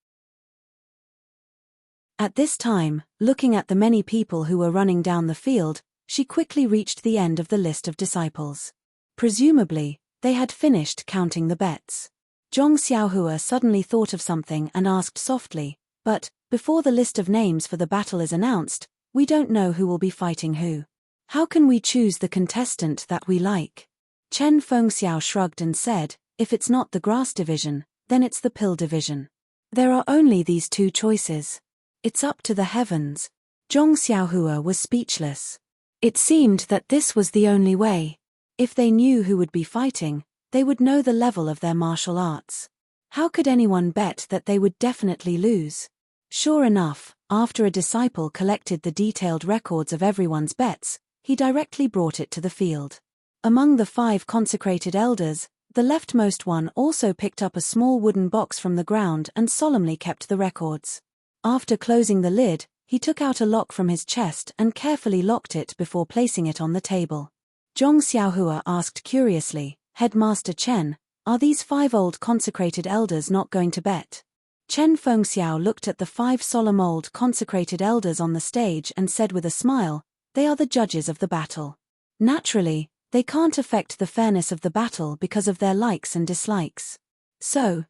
At this time, looking at the many people who were running down the field, she quickly reached the end of the list of disciples. Presumably, they had finished counting the bets. Zhong Xiaohua suddenly thought of something and asked softly, "But, before the list of names for the battle is announced, we don't know who will be fighting who. How can we choose the contestant that we like?" Chen Fengxiao shrugged and said, "If it's not the grass division, then it's the pill division. There are only these 2 choices. It's up to the heavens." Zhong Xiaohua was speechless. It seemed that this was the only way. If they knew who would be fighting, they would know the level of their martial arts. How could anyone bet that they would definitely lose? Sure enough, after a disciple collected the detailed records of everyone's bets, he directly brought it to the field. Among the 5 consecrated elders, the leftmost one also picked up a small wooden box from the ground and solemnly kept the records. After closing the lid, he took out a lock from his chest and carefully locked it before placing it on the table. Zhong Xiaohua asked curiously, "Headmaster Chen, are these 5 old consecrated elders not going to bet?" Chen Fengxiao looked at the 5 solemn old consecrated elders on the stage and said with a smile, "They are the judges of the battle. Naturally, they can't affect the fairness of the battle because of their likes and dislikes. So,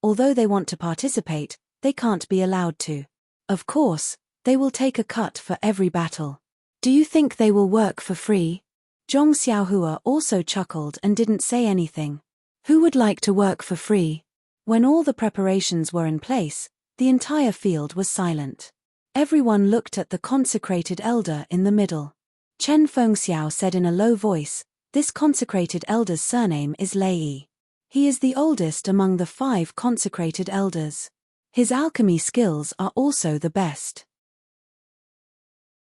although they want to participate, they can't be allowed to. Of course, they will take a cut for every battle. Do you think they will work for free?" Zhong Xiaohua also chuckled and didn't say anything. Who would like to work for free? When all the preparations were in place, the entire field was silent. Everyone looked at the consecrated elder in the middle. Chen Fengxiao said in a low voice, "This consecrated elder's surname is Lei. He is the oldest among the 5 consecrated elders. His alchemy skills are also the best.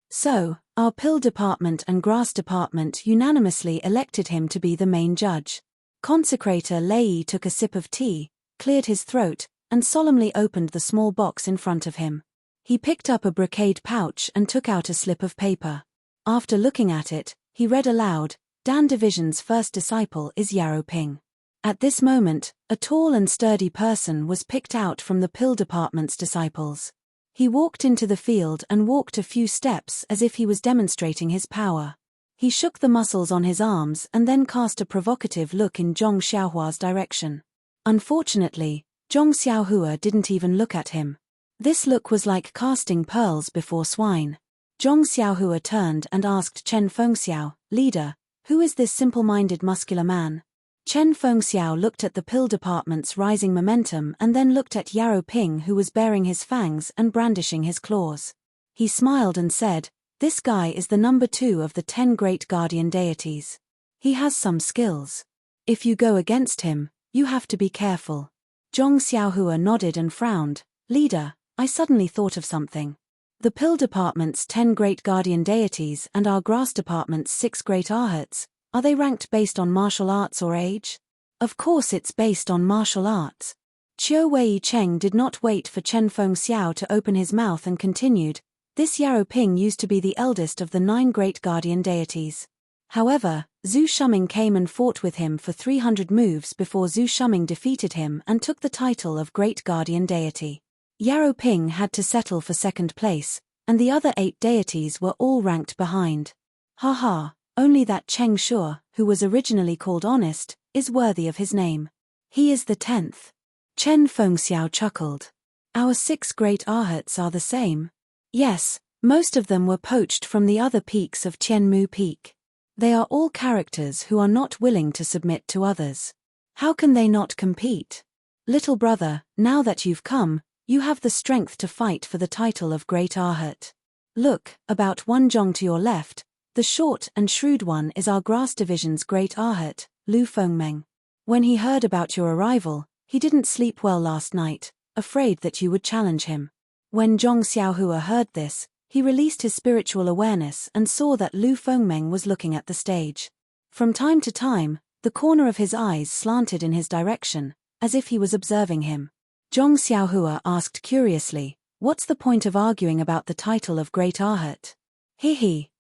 So, our pill department and grass department unanimously elected him to be the main judge." Consecrator Lei took a sip of tea, cleared his throat, and solemnly opened the small box in front of him. He picked up a brocade pouch and took out a slip of paper. After looking at it, he read aloud, "Dan Division's first disciple is Yarrow Ping." At this moment, a tall and sturdy person was picked out from the pill department's disciples. He walked into the field and walked a few steps as if he was demonstrating his power. He shook the muscles on his arms and then cast a provocative look in Zhong Xiaohua's direction. Unfortunately, Zhong Xiaohua didn't even look at him. This look was like casting pearls before swine. Zhong Xiaohua turned and asked Chen Fengxiao, "Leader, who is this simple-minded muscular man?" Chen Fengxiao looked at the pill department's rising momentum and then looked at Yarrow Ping, who was baring his fangs and brandishing his claws. He smiled and said, "This guy is the number 2 of the 10 great guardian deities. He has some skills. If you go against him, you have to be careful." Zhong Xiaohua nodded and frowned. "Leader, I suddenly thought of something. The pill department's 10 great guardian deities and our grass department's 6 great arhats, are they ranked based on martial arts or age?" "Of course it's based on martial arts." Qiu Wei Cheng did not wait for Chen Fengxiao to open his mouth and continued, "This Yarrow Ping used to be the eldest of the 9 great guardian deities. However, Zhu Shuming came and fought with him for 300 moves before Zhu Shuming defeated him and took the title of Great Guardian Deity. Yarrow Ping had to settle for 2nd place, and the other 8 deities were all ranked behind. Haha. Only that Cheng Shuo, who was originally called Honest, is worthy of his name. He is the 10th. Chen Fengxiao chuckled. Our 6 great arhats are the same. Yes, most of them were poached from the other peaks of Tianmu Peak. They are all characters who are not willing to submit to others. How can they not compete? Little brother, now that you've come, you have the strength to fight for the title of Great Arhat. Look, about 1 zhong to your left, the short and shrewd one is our grass division's Great Arhat, Lu Fengmeng. When he heard about your arrival, he didn't sleep well last night, afraid that you would challenge him. When Zhong Xiaohua heard this, he released his spiritual awareness and saw that Lu Fengmeng was looking at the stage. From time to time, the corner of his eyes slanted in his direction, as if he was observing him. Zhong Xiaohua asked curiously, "What's the point of arguing about the title of Great Arhat?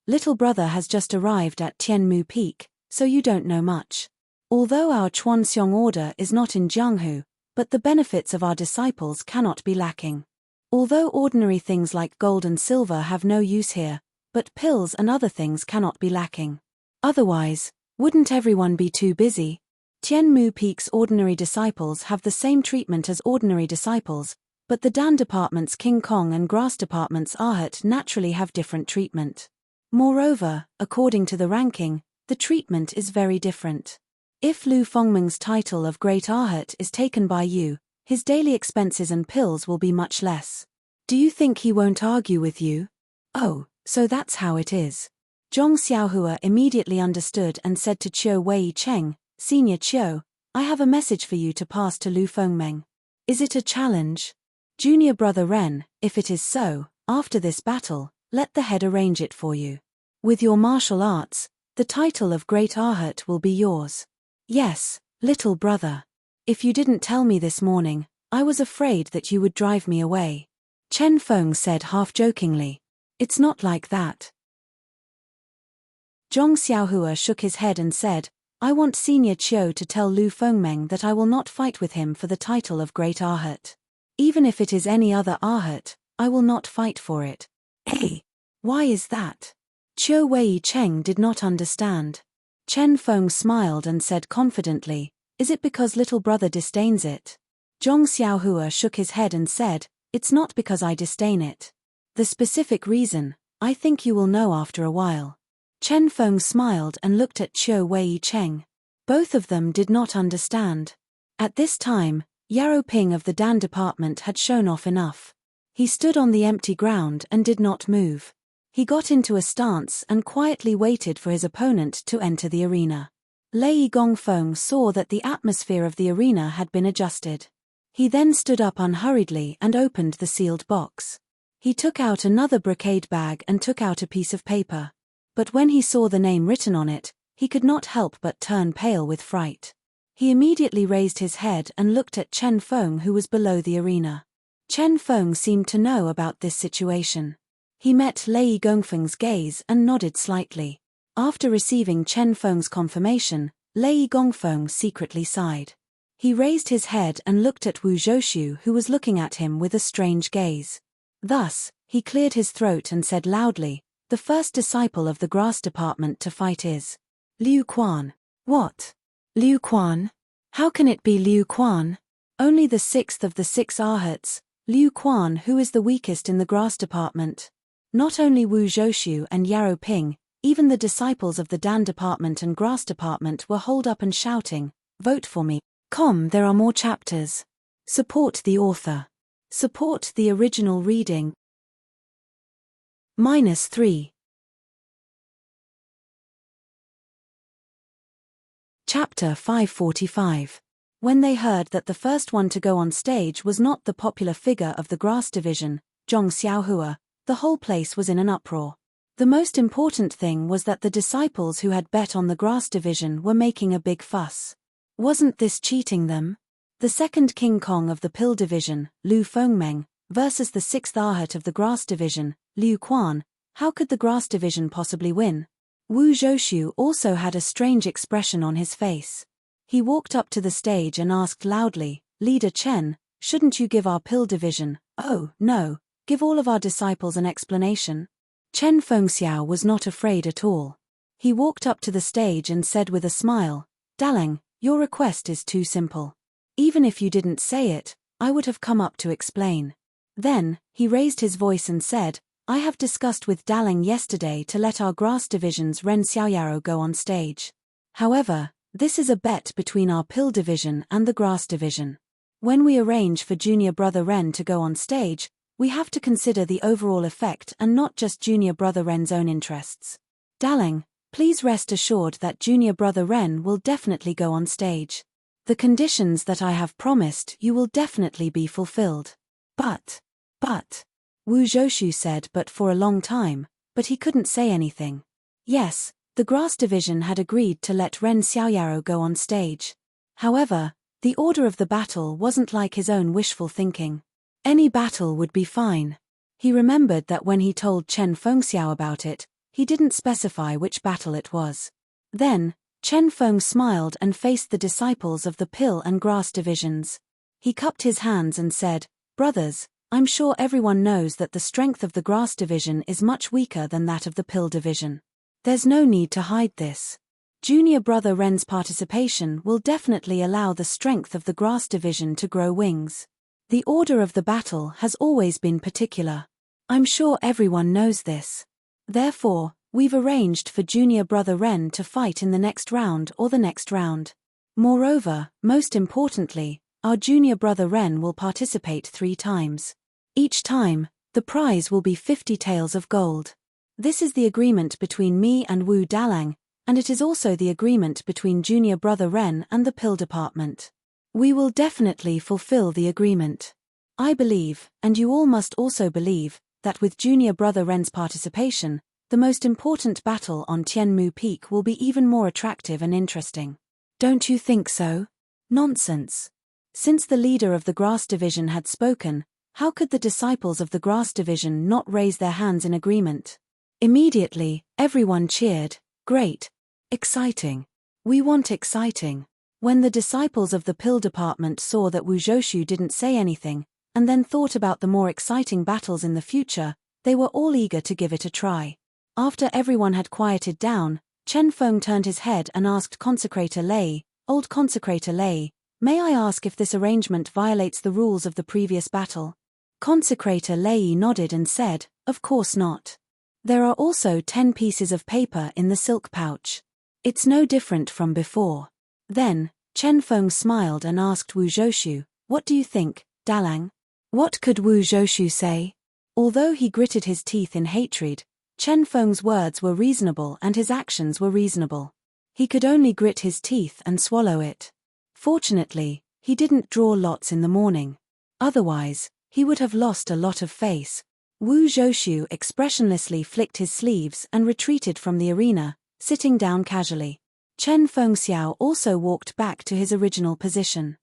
Little brother has just arrived at Tianmu Peak, so you don't know much. Although our Chuanxiong order is not in Jianghu, but the benefits of our disciples cannot be lacking. Although ordinary things like gold and silver have no use here, but pills and other things cannot be lacking. Otherwise, wouldn't everyone be too busy? Tianmu Peak's ordinary disciples have the same treatment as ordinary disciples, but the Dan Department's King Kong and Grass Department's Arhat naturally have different treatment. Moreover, according to the ranking, the treatment is very different. If Lu Fengmeng's title of Great Arhat is taken by you, his daily expenses and pills will be much less. Do you think he won't argue with you? Oh, so that's how it is." Zhong Xiaohua immediately understood and said to Qiu Wei Cheng, "Senior Qiu, I have a message for you to pass to Lu Fengmeng. Is it a challenge? Junior brother Ren, if it is so, after this battle, let the head arrange it for you. With your martial arts, the title of Great Arhat will be yours." "Yes, little brother. If you didn't tell me this morning, I was afraid that you would drive me away," Chen Feng said half-jokingly. "It's not like that." Zhong Xiaohua shook his head and said, "I want Senior Qiu to tell Lu Fengmeng that I will not fight with him for the title of Great Arhat. Even if it is any other Arhat, I will not fight for it." "Hey, why is that?" Qiu Wei Cheng did not understand. Chen Feng smiled and said confidently, "Is it because little brother disdains it?" Zhong Xiaohua shook his head and said, "It's not because I disdain it. The specific reason, I think you will know after a while." Chen Feng smiled and looked at Qiu Wei Cheng. Both of them did not understand. At this time, Yarrow Ping of the Dan Department had shown off enough. He stood on the empty ground and did not move. He got into a stance and quietly waited for his opponent to enter the arena. Lei Gongfeng saw that the atmosphere of the arena had been adjusted. He then stood up unhurriedly and opened the sealed box. He took out another brocade bag and took out a piece of paper. But when he saw the name written on it, he could not help but turn pale with fright. He immediately raised his head and looked at Chen Feng, who was below the arena. Chen Feng seemed to know about this situation. He met Lei Gongfeng's gaze and nodded slightly. After receiving Chen Feng's confirmation, Lei Gongfeng secretly sighed. He raised his head and looked at Wu Zhoushu, who was looking at him with a strange gaze. Thus, he cleared his throat and said loudly, "The first disciple of the Grass Department to fight is Liu Quan." "What? Liu Quan? How can it be Liu Quan? Only the 6th of the 6 Arhats, Liu Quan, who is the weakest in the Grass Department." Not only Wu Zhoushu and Yarrow Ping, even the disciples of the Dan Department and Grass Department were holed up and shouting, "Vote for me." There are more chapters. Support the author. Support the original reading. -3. Chapter 545. When they heard that the first one to go on stage was not the popular figure of the Grass Division, Zhong Xiaohua, the whole place was in an uproar. The most important thing was that the disciples who had bet on the Grass Division were making a big fuss. Wasn't this cheating them? The second King Kong of the Pill Division, Lu Fengmeng, versus the 6th Arhat of the Grass Division, Liu Quan. How could the Grass Division possibly win? Wu Zhoushu also had a strange expression on his face. He walked up to the stage and asked loudly, "Leader Chen, shouldn't you give our Pill Division, oh, no, give all of our disciples an explanation?" Chen Fengxiao was not afraid at all. He walked up to the stage and said with a smile, "Daleng, your request is too simple. Even if you didn't say it, I would have come up to explain. Then, he raised his voice and said, I have discussed with Dalang yesterday to let our grass division's Ren Xiaoyaro go on stage. However, this is a bet between our pill division and the grass division. When we arrange for junior brother Ren to go on stage, we have to consider the overall effect and not just junior brother Ren's own interests. Dalang, please rest assured that junior brother Ren will definitely go on stage. The conditions that I have promised you will definitely be fulfilled. But, Wu Zhoushu said but for a long time, but he couldn't say anything. Yes, the grass division had agreed to let Ren Xiaoyaro go on stage. However, the order of the battle wasn't like his own wishful thinking. Any battle would be fine. He remembered that when he told Chen Fengxiao about it, he didn't specify which battle it was. Then, Chen Feng smiled and faced the disciples of the pill and grass divisions. He cupped his hands and said, Brothers, I'm sure everyone knows that the strength of the grass division is much weaker than that of the pill division. There's no need to hide this. Junior brother Ren's participation will definitely allow the strength of the grass division to grow wings. The order of the battle has always been particular. I'm sure everyone knows this. Therefore, we've arranged for junior brother Ren to fight in the next round or the next round. Moreover, most importantly, our junior brother Ren will participate 3 times. Each time, the prize will be 50 taels of gold. This is the agreement between me and Wu Dalang, and it is also the agreement between junior brother Ren and the pill department. We will definitely fulfill the agreement. I believe, and you all must also believe, that with junior brother Ren's participation, the most important battle on Tianmu Peak will be even more attractive and interesting. Don't you think so? Nonsense. Since the leader of the grass division had spoken, how could the disciples of the grass division not raise their hands in agreement? Immediately, everyone cheered, Great. Exciting. We want exciting. When the disciples of the pill department saw that Wu Zhoushu didn't say anything, and then thought about the more exciting battles in the future, they were all eager to give it a try. After everyone had quieted down, Chen Feng turned his head and asked Consecrator Lei, Old Consecrator Lei, may I ask if this arrangement violates the rules of the previous battle? Consecrator Lei nodded and said, Of course not. There are also 10 pieces of paper in the silk pouch. It's no different from before. Then, Chen Feng smiled and asked Wu Zhoushu, What do you think, Dalang? What could Wu Zhoushu say? Although he gritted his teeth in hatred, Chen Feng's words were reasonable and his actions were reasonable. He could only grit his teeth and swallow it. Fortunately, he didn't draw lots in the morning. Otherwise, he would have lost a lot of face. Wu Zhoushu expressionlessly flicked his sleeves and retreated from the arena, sitting down casually. Chen Fengxiao also walked back to his original position.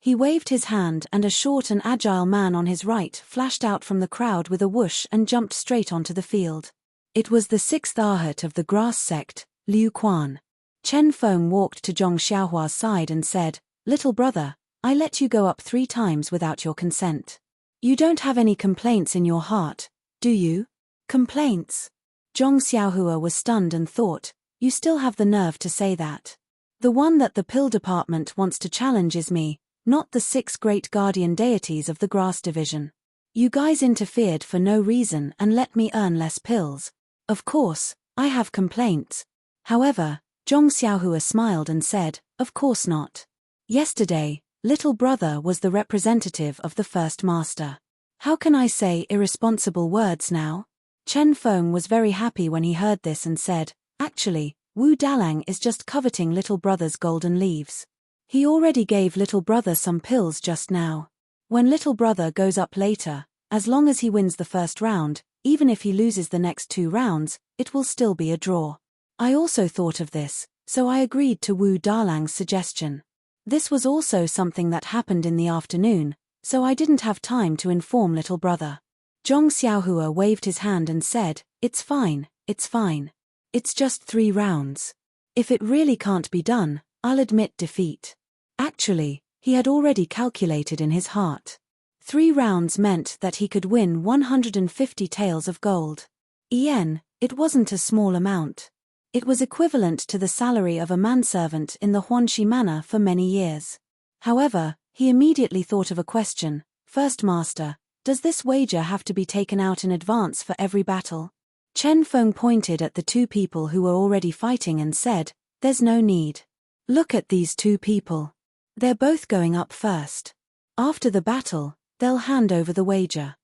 He waved his hand and a short and agile man on his right flashed out from the crowd with a whoosh and jumped straight onto the field. It was the 6th Arhat of the grass sect, Liu Quan. Chen Feng walked to Zhong Xiaohua's side and said, Little brother, I let you go up 3 times without your consent. You don't have any complaints in your heart, do you? Complaints? Zhong Xiaohua was stunned and thought, You still have the nerve to say that. The one that the pill department wants to challenge is me, not the 6 great guardian deities of the grass division. You guys interfered for no reason and let me earn less pills. Of course, I have complaints. However, Zhong Xiaohua smiled and said, Of course not. Yesterday, little brother was the representative of the first master. How can I say irresponsible words now? Chen Feng was very happy when he heard this and said, Actually, Wu Dalang is just coveting little brother's golden leaves. He already gave little brother some pills just now. When little brother goes up later, as long as he wins the first round, even if he loses the next 2 rounds, it will still be a draw. I also thought of this, so I agreed to Wu Dalang's suggestion. This was also something that happened in the afternoon, so I didn't have time to inform little brother. Zhong Xiaohua waved his hand and said, It's fine, it's fine. It's just 3 rounds. If it really can't be done, I'll admit defeat. Actually, he had already calculated in his heart. 3 rounds meant that he could win 150 taels of gold. It wasn't a small amount. It was equivalent to the salary of a manservant in the Huanxi manor for many years. However, he immediately thought of a question. First Master, does this wager have to be taken out in advance for every battle? Chen Feng pointed at the two people who were already fighting and said, there's no need. Look at these two people. They're both going up first. After the battle, they'll hand over the wager.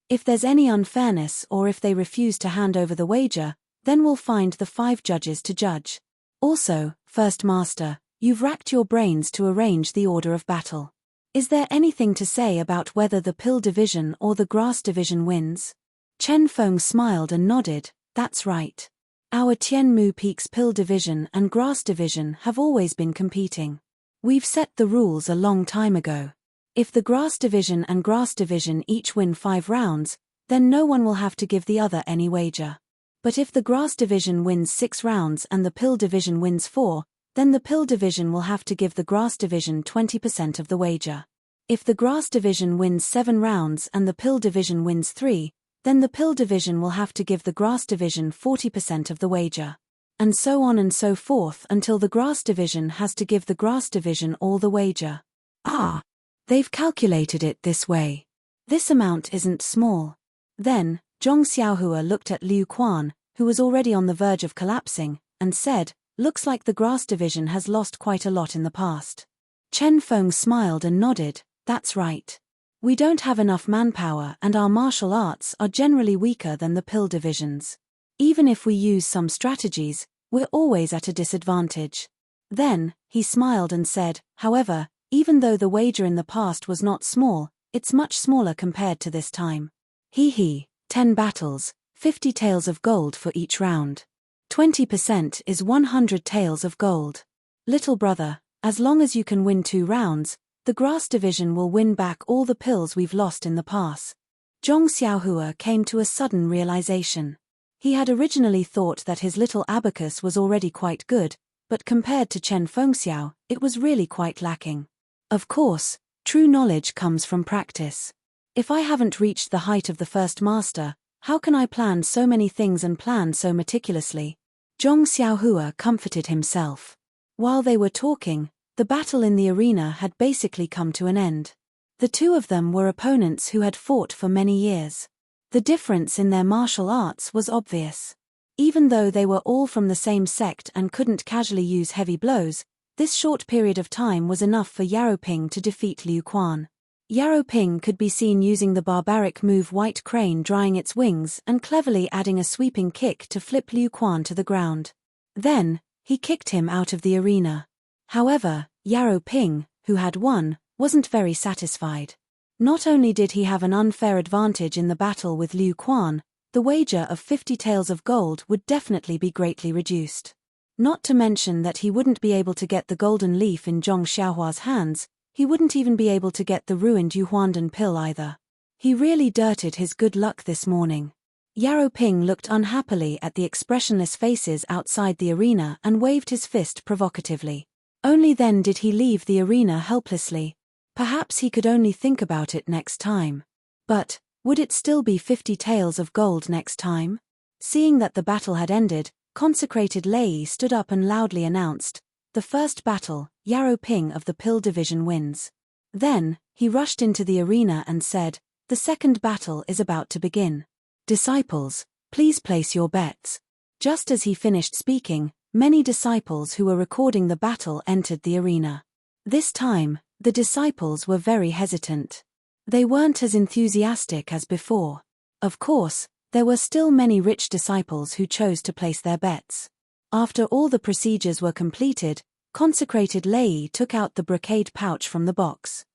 If there's any unfairness or if they refuse to hand over the wager, then we'll find the 5 judges to judge. Also, First Master, you've racked your brains to arrange the order of battle. Is there anything to say about whether the pill division or the grass division wins? Chen Feng smiled and nodded, that's right. Our Tianmu Peak's pill division and grass division have always been competing. We've set the rules a long time ago. If the grass division and grass division each win 5 rounds, then no one will have to give the other any wager. But if the grass division wins 6 rounds and the pill division wins 4, then the pill division will have to give the grass division 20% of the wager. If the grass division wins 7 rounds and the pill division wins 3, then the pill division will have to give the grass division 40% of the wager. And so on and so forth until the grass division has to give the grass division all the wager. Ah! They've calculated it this way. This amount isn't small. Then, Zhong Xiaohua looked at Liu Quan, who was already on the verge of collapsing, and said, looks like the grass division has lost quite a lot in the past. Chen Feng smiled and nodded, that's right. We don't have enough manpower and our martial arts are generally weaker than the pill divisions. Even if we use some strategies, we're always at a disadvantage. Then, he smiled and said, however, even though the wager in the past was not small, it's much smaller compared to this time. 10 battles, 50 taels of gold for each round. 20% is 100 taels of gold. Little brother, as long as you can win 2 rounds, the grass division will win back all the pills we've lost in the past. Zhong Xiaohua came to a sudden realization. He had originally thought that his little abacus was already quite good, but compared to Chen Fengxiao, it was really quite lacking. Of course, true knowledge comes from practice. If I haven't reached the height of the first master, how can I plan so many things and plan so meticulously? Zhong Xiaohua comforted himself. While they were talking, the battle in the arena had basically come to an end. The two of them were opponents who had fought for many years. The difference in their martial arts was obvious. Even though they were all from the same sect and couldn't casually use heavy blows, this short period of time was enough for Yaroping to defeat Liu Quan. Yaroping could be seen using the barbaric move White Crane drying its wings and cleverly adding a sweeping kick to flip Liu Quan to the ground. Then, he kicked him out of the arena. However, Yaroping, who had won, wasn't very satisfied. Not only did he have an unfair advantage in the battle with Liu Quan, the wager of 50 taels of gold would definitely be greatly reduced. Not to mention that he wouldn't be able to get the golden leaf in Zhong Xiaohua's hands, he wouldn't even be able to get the ruined Yuhuandan pill either. He really dirted his good luck this morning. Yaroping looked unhappily at the expressionless faces outside the arena and waved his fist provocatively. Only then did he leave the arena helplessly. Perhaps he could only think about it next time. But, would it still be 50 taels of gold next time? Seeing that the battle had ended, consecrated Lei stood up and loudly announced, the first battle, Yaroping of the pill division wins. Then, he rushed into the arena and said, the second battle is about to begin. Disciples, please place your bets. Just as he finished speaking, many disciples who were recording the battle entered the arena. This time, the disciples were very hesitant. They weren't as enthusiastic as before. Of course, there were still many rich disciples who chose to place their bets. After all the procedures were completed, consecrated Lei took out the brocade pouch from the box.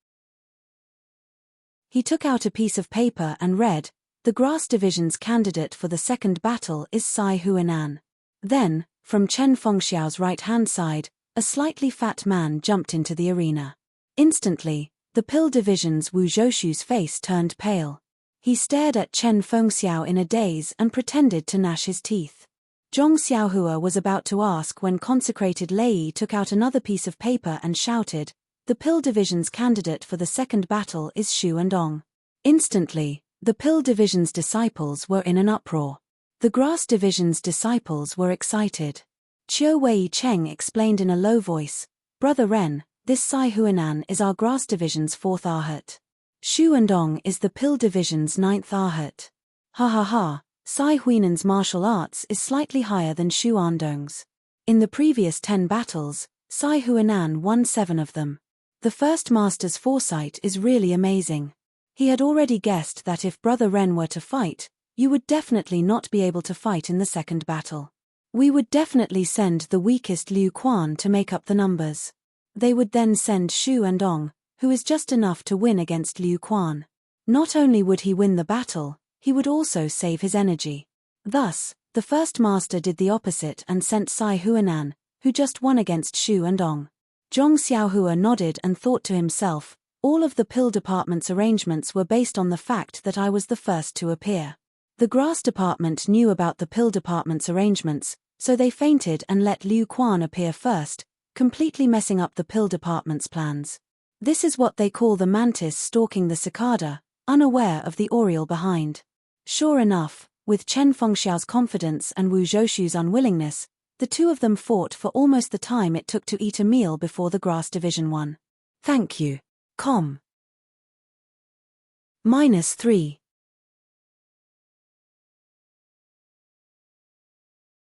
He took out a piece of paper and read, the grass division's candidate for the second battle is Sai Huanan. Then, from Chen Fengxiao's right-hand side, a slightly fat man jumped into the arena. Instantly, the pill division's Wu Zhoushu's face turned pale. He stared at Chen Fengxiao in a daze and pretended to gnash his teeth. Zhong Xiaohua was about to ask when consecrated Lei took out another piece of paper and shouted, the pill division's candidate for the second battle is Shu and Ong. Instantly, the pill division's disciples were in an uproar. The grass division's disciples were excited. Qiu Wei Cheng explained in a low voice, "Brother Ren, this Sai Huanan is our grass division's 4th Arhat. Shu Andong is the pill division's 9th Arhat. Ha ha ha, Sai Huinan's martial arts is slightly higher than Shu Andong's. In the previous 10 battles, Sai Huanan won 7 of them. The first master's foresight is really amazing. He had already guessed that if Brother Ren were to fight, you would definitely not be able to fight in the second battle. We would definitely send the weakest Liu Quan to make up the numbers. They would then send Shu Andong, who is just enough to win against Liu Quan. Not only would he win the battle, he would also save his energy. Thus, the first master did the opposite and sent Sai Huanan, who just won against Shu Andong. Zhong Xiaohua nodded and thought to himself, all of the pill department's arrangements were based on the fact that I was the first to appear. The grass department knew about the pill department's arrangements, so they fainted and let Liu Quan appear first, completely messing up the pill department's plans. This is what they call the mantis stalking the cicada, unaware of the oriole behind. Sure enough, with Chen Fengxiao's confidence and Wu Zhoushu's unwillingness, the two of them fought for almost the time it took to eat a meal before the grass division won. Thank you. -3.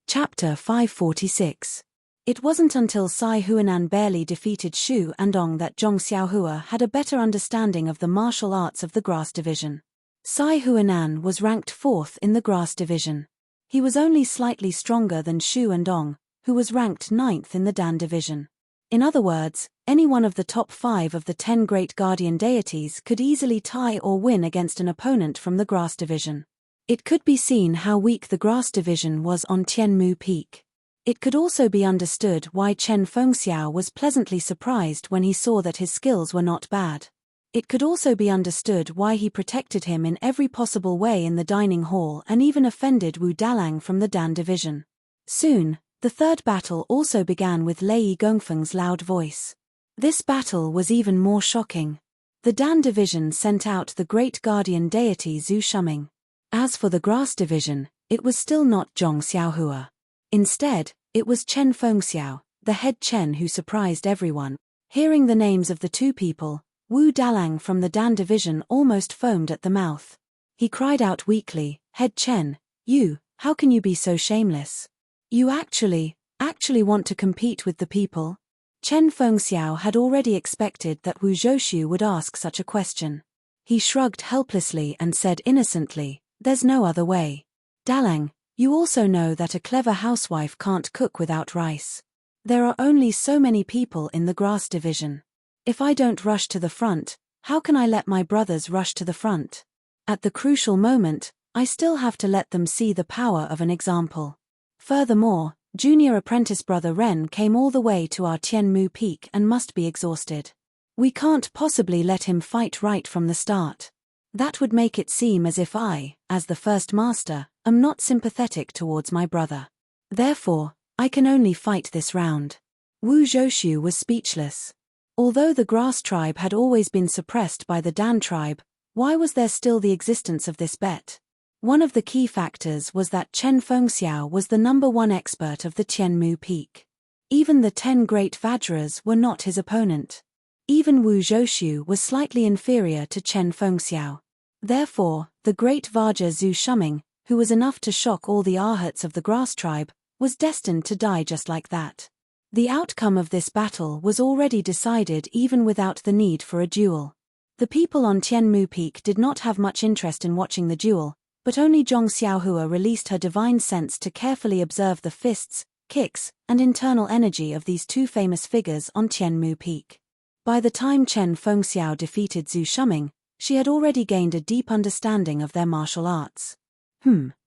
Chapter 546. It wasn't until Sai Huanan barely defeated Shu Andong that Zhong Xiaohua had a better understanding of the martial arts of the grass division. Sai Huanan was ranked 4th in the grass division. He was only slightly stronger than Shu Andong, who was ranked 9th in the Dan division. In other words, any one of the top 5 of the 10 great guardian deities could easily tie or win against an opponent from the grass division. It could be seen how weak the grass division was on Tianmu Peak. It could also be understood why Chen Fengxiao was pleasantly surprised when he saw that his skills were not bad. It could also be understood why he protected him in every possible way in the dining hall and even offended Wu Dalang from the Dan division. Soon, the third battle also began with Lei Gongfeng's loud voice. This battle was even more shocking. The Dan division sent out the great guardian deity Zhu Shuming. As for the grass division, it was still not Zhong Xiaohua. Instead, it was Chen Fengxiao, the head Chen, who surprised everyone. Hearing the names of the two people, Wu Dalang from the Dan division almost foamed at the mouth. He cried out weakly, "Head Chen, how can you be so shameless? You actually want to compete with the people?" Chen Fengxiao had already expected that Wu Zhoushu would ask such a question. He shrugged helplessly and said innocently, "There's no other way. Dalang, you also know that a clever housewife can't cook without rice. There are only so many people in the grass division. If I don't rush to the front, how can I let my brothers rush to the front? At the crucial moment, I still have to let them see the power of an example. Furthermore, junior apprentice Brother Ren came all the way to our Tianmu Peak and must be exhausted. We can't possibly let him fight right from the start. That would make it seem as if I, as the first master, am not sympathetic towards my brother. Therefore, I can only fight this round." Wu Zhoushu was speechless. Although the grass tribe had always been suppressed by the Dan tribe, why was there still the existence of this bet? One of the key factors was that Chen Fengxiao was the #1 expert of the Tianmu Peak. Even the 10 great Vajras were not his opponent. Even Wu Zhoushu was slightly inferior to Chen Fengxiao. Therefore, the great Vajra Zhu Shuming, who was enough to shock all the Arhats of the grass tribe, was destined to die just like that. The outcome of this battle was already decided even without the need for a duel. The people on Tianmu Peak did not have much interest in watching the duel, but only Zhong Xiaohua released her divine sense to carefully observe the fists, kicks, and internal energy of these two famous figures on Tianmu Peak. By the time Chen Fengxiao defeated Zhu Shuming, she had already gained a deep understanding of their martial arts.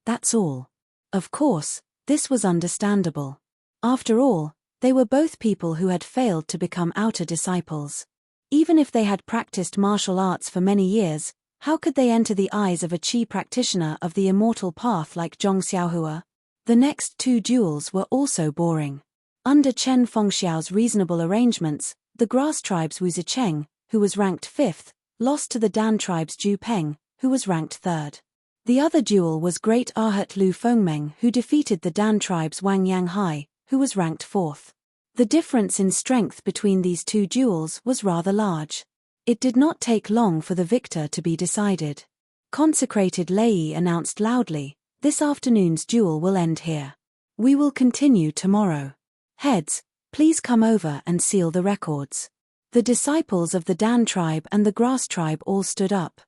That's all. Of course, this was understandable. After all, they were both people who had failed to become outer disciples. Even if they had practiced martial arts for many years, how could they enter the eyes of a Qi practitioner of the immortal path like Zhong Xiaohua? The next 2 duels were also boring. Under Chen Fengxiao's reasonable arrangements, the grass tribe's Wu Zicheng, who was ranked 5th, lost to the Dan tribe's Zhu Peng, who was ranked 3rd. The other duel was Great Ahat Lu Fengmeng, who defeated the Dan tribe's Wang Yanghai, who was ranked 4th. The difference in strength between these two duels was rather large. It did not take long for the victor to be decided. Consecrated Lei announced loudly, "This afternoon's duel will end here. We will continue tomorrow. Heads, please come over and seal the records." The disciples of the Dan tribe and the Grass tribe all stood up.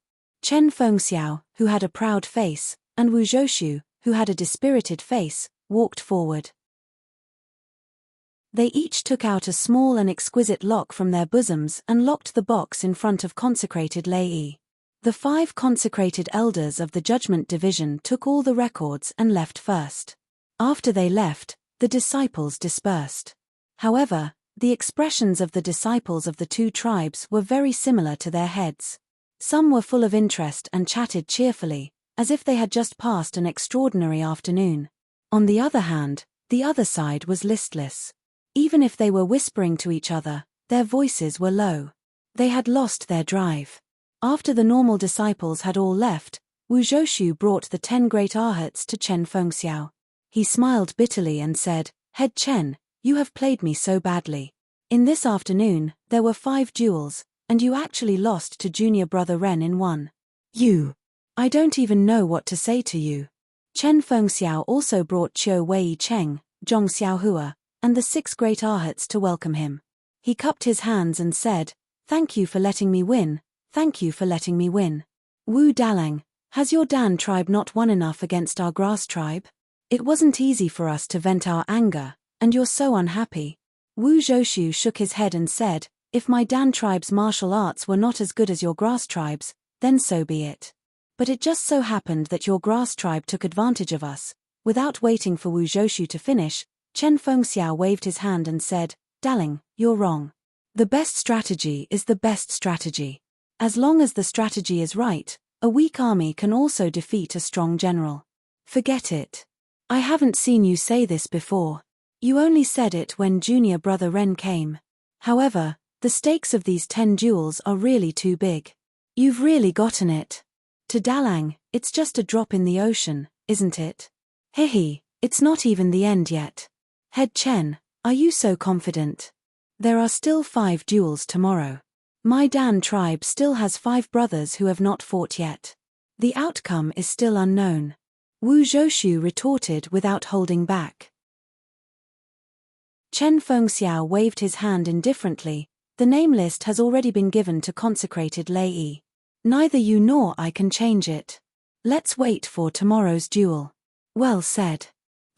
Chen Fengxiao, who had a proud face, and Wu Zhoushu, who had a dispirited face, walked forward. They each took out a small and exquisite lock from their bosoms and locked the box in front of consecrated Lei. The 5 consecrated elders of the Judgment Division took all the records and left first. After they left, the disciples dispersed. However, the expressions of the disciples of the two tribes were very similar to their heads. Some were full of interest and chatted cheerfully, as if they had just passed an extraordinary afternoon. On the other hand, the other side was listless. Even if they were whispering to each other, their voices were low. They had lost their drive. After the normal disciples had all left, Wu Zhoushu brought the 10 great arhats to Chen Fengxiao. He smiled bitterly and said, "Head Chen, you have played me so badly. In this afternoon, there were 5 duels, and you actually lost to junior brother Ren in one. I don't even know what to say to you." Chen Fengxiao also brought Qiu Wei Cheng, Zhong Xiaohua, and the 6 great arhats to welcome him. He cupped his hands and said, "Thank you for letting me win, thank you for letting me win. Wu Dalang, has your Dan tribe not won enough against our Grass tribe? It wasn't easy for us to vent our anger, and you're so unhappy." Wu Zhoushu shook his head and said, "If my Dan tribe's martial arts were not as good as your Grass tribe's, then so be it. But it just so happened that your Grass tribe took advantage of us." Without waiting for Wu Zhoushu to finish, Chen Fengxiao waved his hand and said, "Daling, you're wrong. The best strategy is the best strategy. As long as the strategy is right, a weak army can also defeat a strong general. Forget it. I haven't seen you say this before. You only said it when junior brother Ren came. However, the stakes of these 10 duels are really too big. You've really gotten it. To Dalang, it's just a drop in the ocean, isn't it? Hehe, it's not even the end yet. Head Chen, are you so confident? There are still 5 duels tomorrow. My Dan tribe still has 5 brothers who have not fought yet. The outcome is still unknown." Wu Zhoushu retorted without holding back. Chen Fengxiao waved his hand indifferently. "The name list has already been given to consecrated Lei. Neither you nor I can change it. Let's wait for tomorrow's duel." "Well said.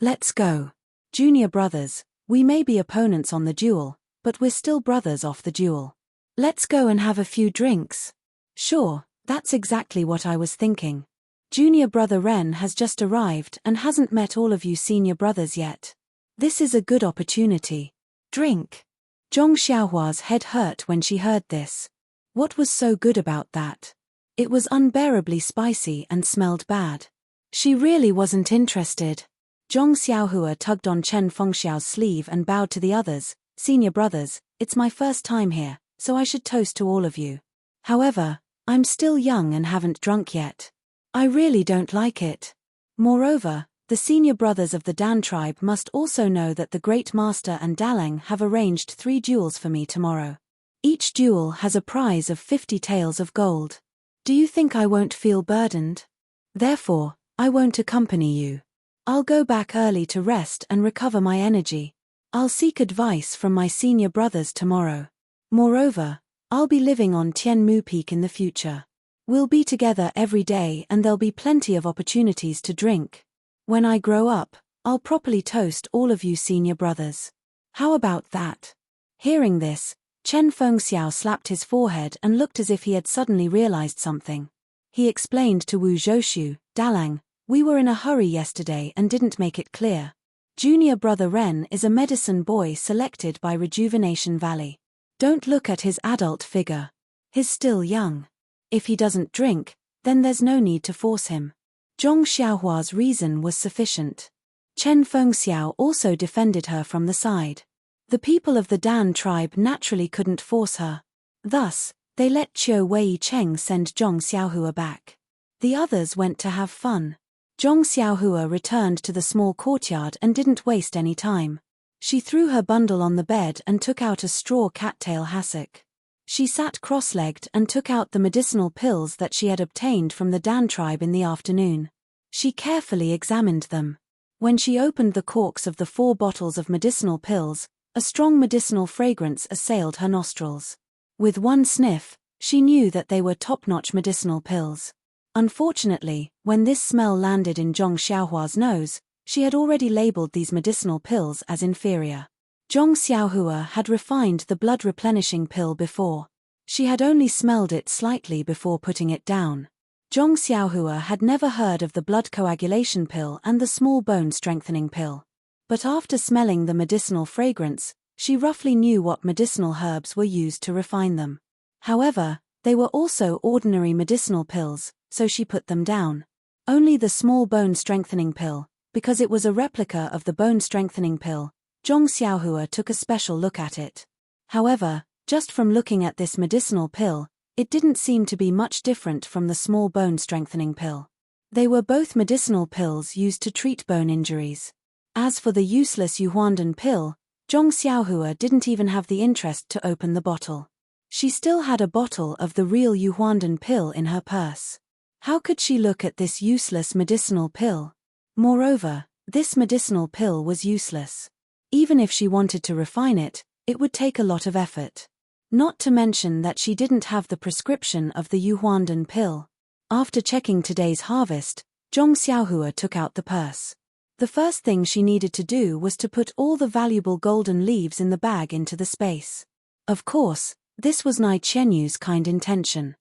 Let's go. Junior brothers, we may be opponents on the duel, but we're still brothers off the duel. Let's go and have a few drinks." "Sure, that's exactly what I was thinking. Junior brother Ren has just arrived and hasn't met all of you senior brothers yet. This is a good opportunity. Drink." Zhong Xiaohua's head hurt when she heard this. What was so good about that? It was unbearably spicy and smelled bad. She really wasn't interested. Zhong Xiaohua tugged on Chen Fengxiao's sleeve and bowed to the others. "Senior brothers, it's my first time here, so I should toast to all of you. However, I'm still young and haven't drunk yet. I really don't like it. Moreover, the senior brothers of the Dan tribe must also know that the Great Master and Dalang have arranged 3 duels for me tomorrow. Each duel has a prize of 50 taels of gold. Do you think I won't feel burdened? Therefore, I won't accompany you. I'll go back early to rest and recover my energy. I'll seek advice from my senior brothers tomorrow. Moreover, I'll be living on Tianmu Peak in the future. We'll be together every day and there'll be plenty of opportunities to drink. When I grow up, I'll properly toast all of you senior brothers. How about that?" Hearing this, Chen Fengxiao slapped his forehead and looked as if he had suddenly realized something. He explained to Wu Zhoushu, "Dalang, we were in a hurry yesterday and didn't make it clear. Junior brother Ren is a medicine boy selected by Rejuvenation Valley. Don't look at his adult figure. He's still young. If he doesn't drink, then there's no need to force him." Zhong Xiaohua's reason was sufficient. Chen Fengxiao also defended her from the side. The people of the Dan tribe naturally couldn't force her. Thus, they let Qiu Wei Cheng send Zhong Xiaohua back. The others went to have fun. Zhong Xiaohua returned to the small courtyard and didn't waste any time. She threw her bundle on the bed and took out a straw cattail hassock. She sat cross-legged and took out the medicinal pills that she had obtained from the Dan tribe in the afternoon. She carefully examined them. When she opened the corks of the 4 bottles of medicinal pills, a strong medicinal fragrance assailed her nostrils. With one sniff, she knew that they were top-notch medicinal pills. Unfortunately, when this smell landed in Zhong Xiaohua's nose, she had already labeled these medicinal pills as inferior. Zhong Xiaohua had refined the blood-replenishing pill before. She had only smelled it slightly before putting it down. Zhong Xiaohua had never heard of the blood coagulation pill and the small bone strengthening pill. But after smelling the medicinal fragrance, she roughly knew what medicinal herbs were used to refine them. However, they were also ordinary medicinal pills, so she put them down. Only the small bone strengthening pill, because it was a replica of the bone strengthening pill, Zhong Xiaohua took a special look at it. However, just from looking at this medicinal pill, it didn't seem to be much different from the small bone strengthening pill. They were both medicinal pills used to treat bone injuries. As for the useless Yuhuandan pill, Zhong Xiaohua didn't even have the interest to open the bottle. She still had a bottle of the real Yuhuandan pill in her purse. How could she look at this useless medicinal pill? Moreover, this medicinal pill was useless. Even if she wanted to refine it, it would take a lot of effort. Not to mention that she didn't have the prescription of the Yuhuandan pill. After checking today's harvest, Zhong Xiaohua took out the purse. The first thing she needed to do was to put all the valuable golden leaves in the bag into the space. Of course, this was Nai Qianyu's kind intention.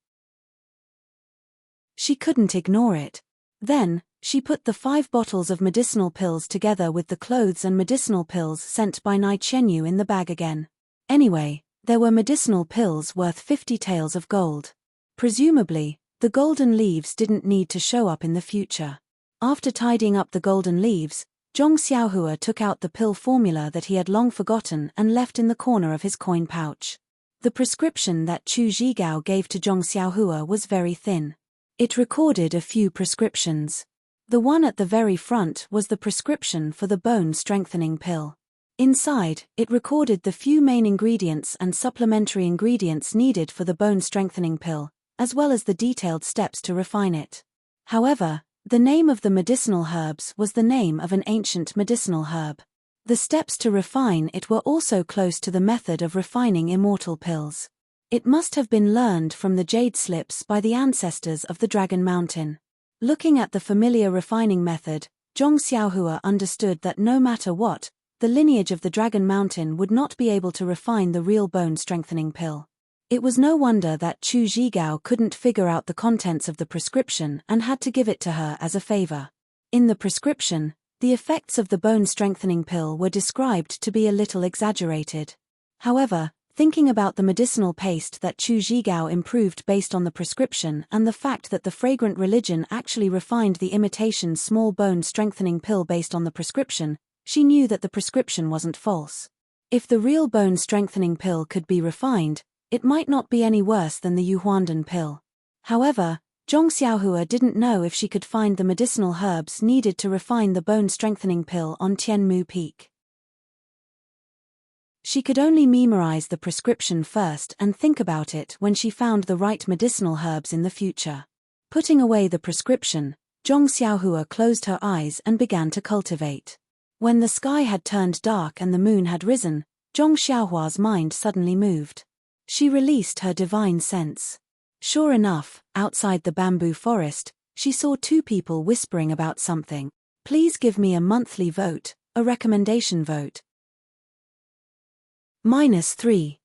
She couldn't ignore it. Then, she put the 5 bottles of medicinal pills together with the clothes and medicinal pills sent by Nai Qianyu in the bag again. Anyway, there were medicinal pills worth 50 taels of gold. Presumably, the golden leaves didn't need to show up in the future. After tidying up the golden leaves, Zhong Xiaohua took out the pill formula that he had long forgotten and left in the corner of his coin pouch. The prescription that Chu Zhigao gave to Zhong Xiaohua was very thin. It recorded a few prescriptions. The one at the very front was the prescription for the bone strengthening pill. Inside, it recorded the few main ingredients and supplementary ingredients needed for the bone strengthening pill, as well as the detailed steps to refine it. However, the name of the medicinal herbs was the name of an ancient medicinal herb. The steps to refine it were also close to the method of refining immortal pills. It must have been learned from the jade slips by the ancestors of the Dragon Mountain. Looking at the familiar refining method, Zhong Xiaohua understood that no matter what, the lineage of the Dragon Mountain would not be able to refine the real bone-strengthening pill. It was no wonder that Chu Zhigao couldn't figure out the contents of the prescription and had to give it to her as a favor. In the prescription, the effects of the bone-strengthening pill were described to be a little exaggerated. However, thinking about the medicinal paste that Chu Zhigao improved based on the prescription and the fact that the fragrant religion actually refined the imitation small bone strengthening pill based on the prescription, she knew that the prescription wasn't false. If the real bone strengthening pill could be refined, it might not be any worse than the Yuhuandan pill. However, Zhong Xiaohua didn't know if she could find the medicinal herbs needed to refine the bone strengthening pill on Tianmu Peak. She could only memorize the prescription first and think about it when she found the right medicinal herbs in the future. Putting away the prescription, Zhong Xiaohua closed her eyes and began to cultivate. When the sky had turned dark and the moon had risen, Zhong Xiaohua's mind suddenly moved. She released her divine sense. Sure enough, outside the bamboo forest, she saw 2 people whispering about something. Please give me a monthly vote, a recommendation vote. -3.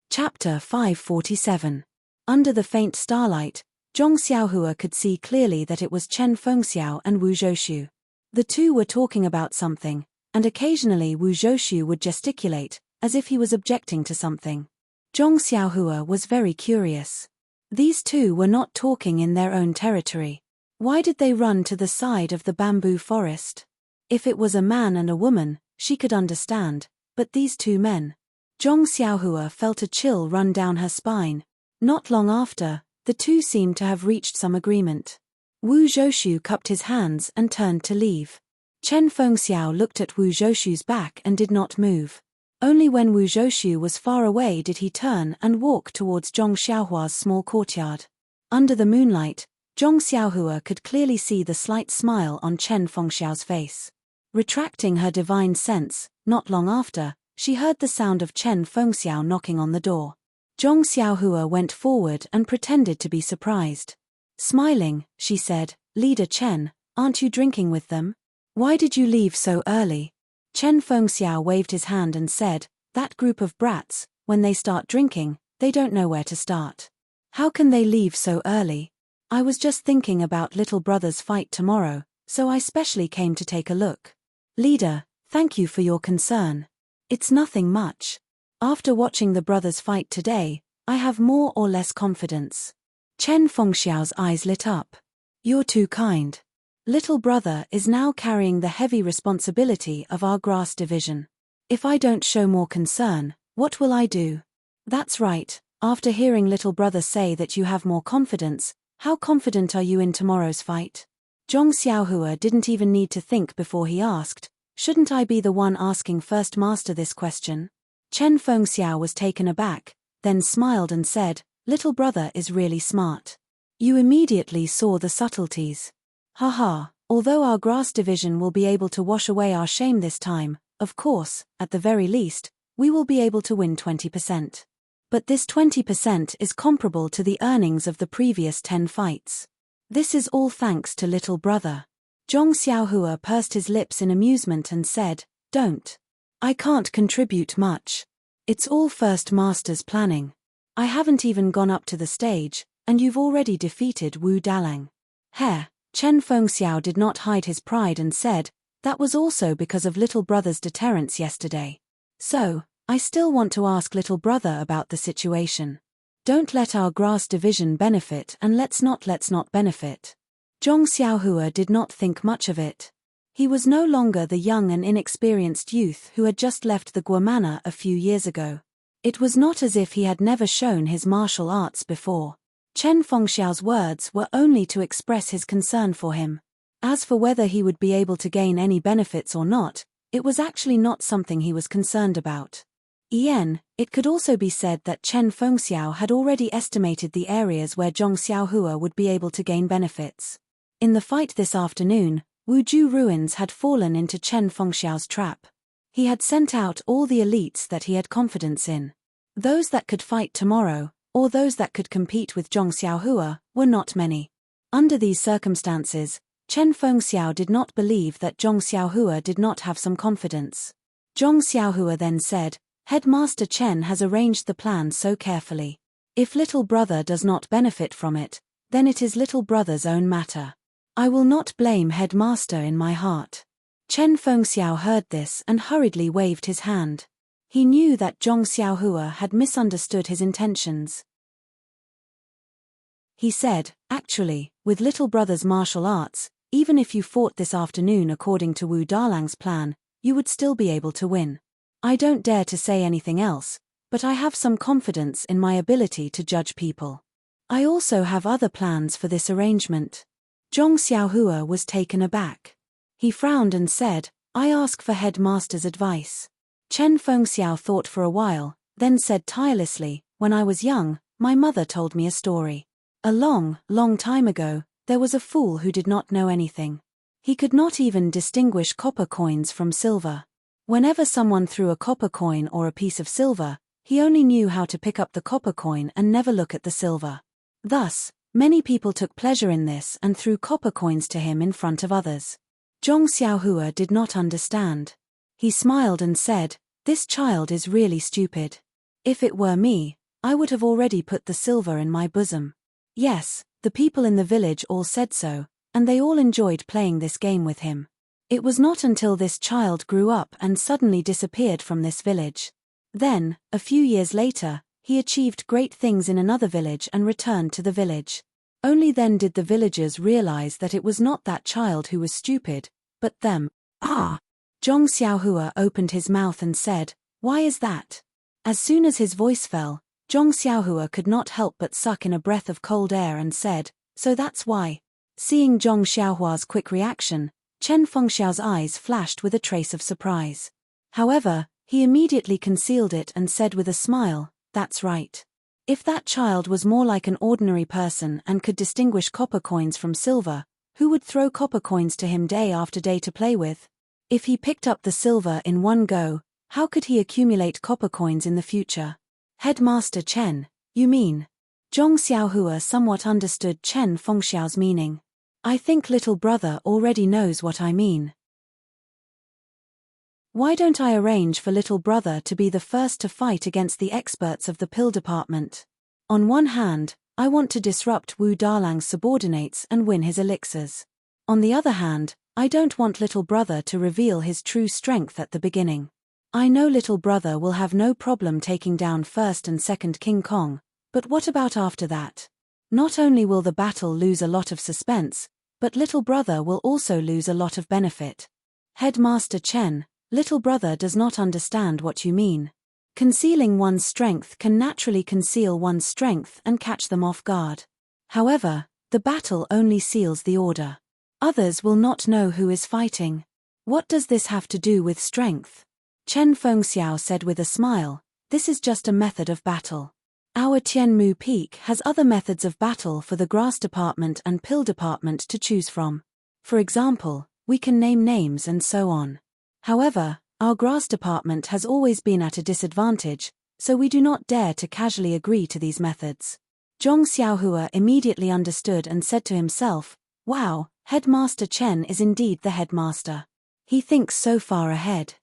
Chapter 547. Under the faint starlight, Zhong Xiaohua could see clearly that it was Chen Fengxiao and Wu Zhoushu. The two were talking about something, and occasionally Wu Zhoushu would gesticulate, as if he was objecting to something. Zhong Xiaohua was very curious. These two were not talking in their own territory. Why did they run to the side of the bamboo forest? If it was a man and a woman, she could understand, but these 2 men. Zhong Xiaohua felt a chill run down her spine. Not long after, the two seemed to have reached some agreement. Wu Zhoushu cupped his hands and turned to leave. Chen Fengxiao looked at Wu Zhoushu's back and did not move. Only when Wu Zhoushu was far away did he turn and walk towards Zhong Xiaohua's small courtyard. Under the moonlight, Zhong Xiaohua could clearly see the slight smile on Chen Fengxiao's face. Retracting her divine sense, not long after, she heard the sound of Chen Fengxiao knocking on the door. Zhong Xiaohua went forward and pretended to be surprised. Smiling, she said, "Leader Chen, aren't you drinking with them? Why did you leave so early?" Chen Fengxiao waved his hand and said, "That group of brats, when they start drinking, they don't know where to start. How can they leave so early? I was just thinking about little brother's fight tomorrow, so I specially came to take a look. Leader, thank you for your concern. It's nothing much. After watching the brothers fight today, I have more or less confidence." Chen Fengxiao's eyes lit up. "You're too kind. Little brother is now carrying the heavy responsibility of our grass division. If I don't show more concern, what will I do?" "That's right. After hearing little brother say that you have more confidence, how confident are you in tomorrow's fight?" Zhong Xiaohua didn't even need to think before he asked, "Shouldn't I be the one asking first master this question?" Chen Fengxiao was taken aback, then smiled and said, "Little brother is really smart. You immediately saw the subtleties. Haha, although our grass division will be able to wash away our shame this time, of course, at the very least, we will be able to win 20%. But this 20% is comparable to the earnings of the previous 10 fights. This is all thanks to little brother." Zhong Xiaohua pursed his lips in amusement and said, "Don't. I can't contribute much. It's all first master's planning. I haven't even gone up to the stage, and you've already defeated Wu Dalang." Chen Fengxiao did not hide his pride and said, "That was also because of little brother's deterrence yesterday. So, I still want to ask little brother about the situation. Don't let our grass division benefit and let's not benefit." Zhong Xiaohua did not think much of it. He was no longer the young and inexperienced youth who had just left the Guamana a few years ago. It was not as if he had never shown his martial arts before. Chen Fengxiao's words were only to express his concern for him. As for whether he would be able to gain any benefits or not, it was actually not something he was concerned about. It could also be said that Chen Fengxiao had already estimated the areas where Zhong Xiaohua would be able to gain benefits. In the fight this afternoon, Wuzhou ruins had fallen into Chen Fengxiao's trap. He had sent out all the elites that he had confidence in. Those that could fight tomorrow, or those that could compete with Zhong Xiaohua, were not many. Under these circumstances, Chen Fengxiao did not believe that Zhong Xiaohua did not have some confidence. Zhong Xiaohua then said, "Headmaster Chen has arranged the plan so carefully. If little brother does not benefit from it, then it is little brother's own matter. I will not blame headmaster in my heart." Chen Fengxiao heard this and hurriedly waved his hand. He knew that Zhong Xiaohua had misunderstood his intentions. He said, "Actually, with little brother's martial arts, even if you fought this afternoon according to Wu Dalang's plan, you would still be able to win. I don't dare to say anything else, but I have some confidence in my ability to judge people. I also have other plans for this arrangement." Zhong Xiaohua was taken aback. He frowned and said, "I ask for headmaster's advice." Chen Fengxiao thought for a while, then said tirelessly, "When I was young, my mother told me a story. A long, long time ago, there was a fool who did not know anything. He could not even distinguish copper coins from silver. Whenever someone threw a copper coin or a piece of silver, he only knew how to pick up the copper coin and never look at the silver. Thus, many people took pleasure in this and threw copper coins to him in front of others." Zhong Xiaohua did not understand. He smiled and said, "This child is really stupid. If it were me, I would have already put the silver in my bosom." Yes, the people in the village all said so, and they all enjoyed playing this game with him. It was not until this child grew up and suddenly disappeared from this village. Then, a few years later, he achieved great things in another village and returned to the village. Only then did the villagers realize that it was not that child who was stupid, but them. Zhong Xiaohua opened his mouth and said, "Why is that?" As soon as his voice fell, Zhong Xiaohua could not help but suck in a breath of cold air and said, "So that's why." Seeing Zhong Xiaohua's quick reaction, Chen Fengxiao's eyes flashed with a trace of surprise. However, he immediately concealed it and said with a smile, "That's right. If that child was more like an ordinary person and could distinguish copper coins from silver, who would throw copper coins to him day after day to play with? If he picked up the silver in one go, how could he accumulate copper coins in the future?" "Headmaster Chen, you mean?" Zhong Xiaohua somewhat understood Chen Fengxiao's meaning. "I think little brother already knows what I mean. Why don't I arrange for little brother to be the first to fight against the experts of the pill department? On one hand, I want to disrupt Wu Dalang's subordinates and win his elixirs. On the other hand, I don't want little brother to reveal his true strength at the beginning. I know little brother will have no problem taking down first and second King Kong, but what about after that? Not only will the battle lose a lot of suspense, but little brother will also lose a lot of benefit." "Headmaster Chen, little brother does not understand what you mean. Concealing one's strength can naturally conceal one's strength and catch them off guard. However, the battle only seals the order. Others will not know who is fighting. What does this have to do with strength?" Chen Fengxiao said with a smile, "This is just a method of battle. Our Tianmu Peak has other methods of battle for the grass department and pill department to choose from. For example, we can name names and so on. However, our grass department has always been at a disadvantage, so we do not dare to casually agree to these methods." Zhong Xiaohua immediately understood and said to himself, "Wow, Headmaster Chen is indeed the headmaster. He thinks so far ahead.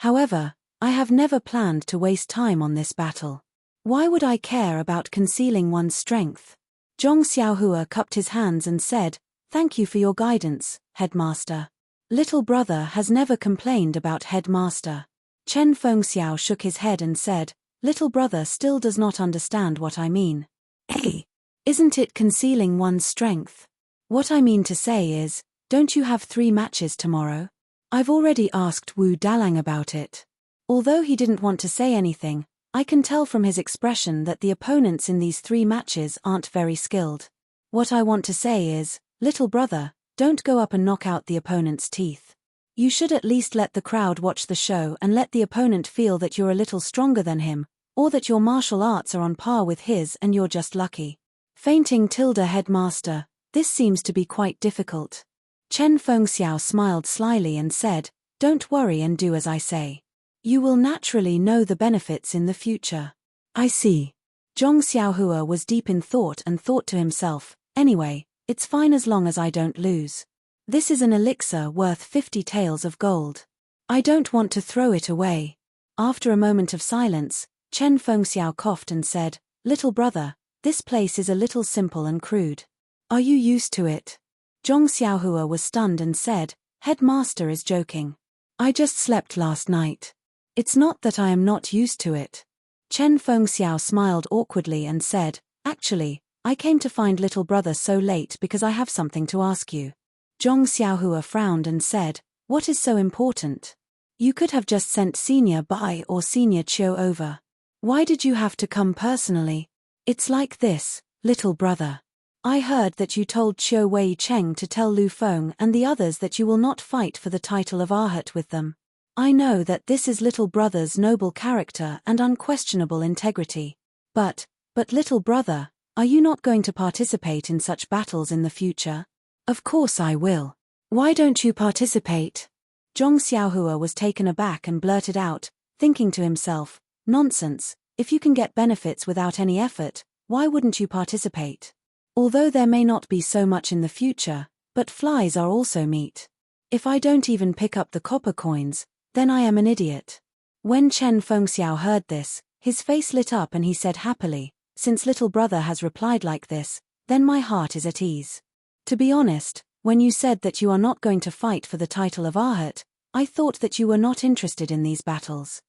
However, I have never planned to waste time on this battle. Why would I care about concealing one's strength?" Zhong Xiaohua cupped his hands and said, "Thank you for your guidance, Headmaster." Little brother has never complained about Headmaster. Chen Fengxiao shook his head and said, "Little brother still does not understand what I mean." "Hey, isn't it concealing one's strength? What I mean to say is, don't you have 3 matches tomorrow? I've already asked Wu Dalang about it." Although he didn't want to say anything, I can tell from his expression that the opponents in these 3 matches aren't very skilled. What I want to say is, little brother, don't go up and knock out the opponent's teeth. You should at least let the crowd watch the show and let the opponent feel that you're a little stronger than him, or that your martial arts are on par with his and you're just lucky. Fainting tilde Headmaster, this seems to be quite difficult. Chen Fengxiao smiled slyly and said, "Don't worry and do as I say. You will naturally know the benefits in the future." "I see." Zhong Xiaohua was deep in thought and thought to himself, "Anyway, it's fine as long as I don't lose. This is an elixir worth 50 taels of gold. I don't want to throw it away." After a moment of silence, Chen Fengxiao coughed and said, "Little brother, this place is a little simple and crude. Are you used to it?" Zhong Xiaohua was stunned and said, "Headmaster is joking. I just slept last night. It's not that I am not used to it." Chen Fengxiao smiled awkwardly and said, "Actually, I came to find little brother so late because I have something to ask you." Zhong Xiaohua frowned and said, "What is so important? You could have just sent Senior Bai or Senior Chiu over. Why did you have to come personally?" "It's like this, little brother. I heard that you told Chiu Wei Cheng to tell Lu Feng and the others that you will not fight for the title of Arhat with them. I know that this is little brother's noble character and unquestionable integrity. But little brother, are you not going to participate in such battles in the future?" "Of course I will. Why don't you participate?" Zhong Xiaohua was taken aback and blurted out, thinking to himself, "Nonsense, if you can get benefits without any effort, why wouldn't you participate? Although there may not be so much in the future, but flies are also meat. If I don't even pick up the copper coins, then I am an idiot." When Chen Fengxiao heard this, his face lit up and he said happily, "Since little brother has replied like this, then my heart is at ease. To be honest, when you said that you are not going to fight for the title of Arhat, I thought that you were not interested in these battles.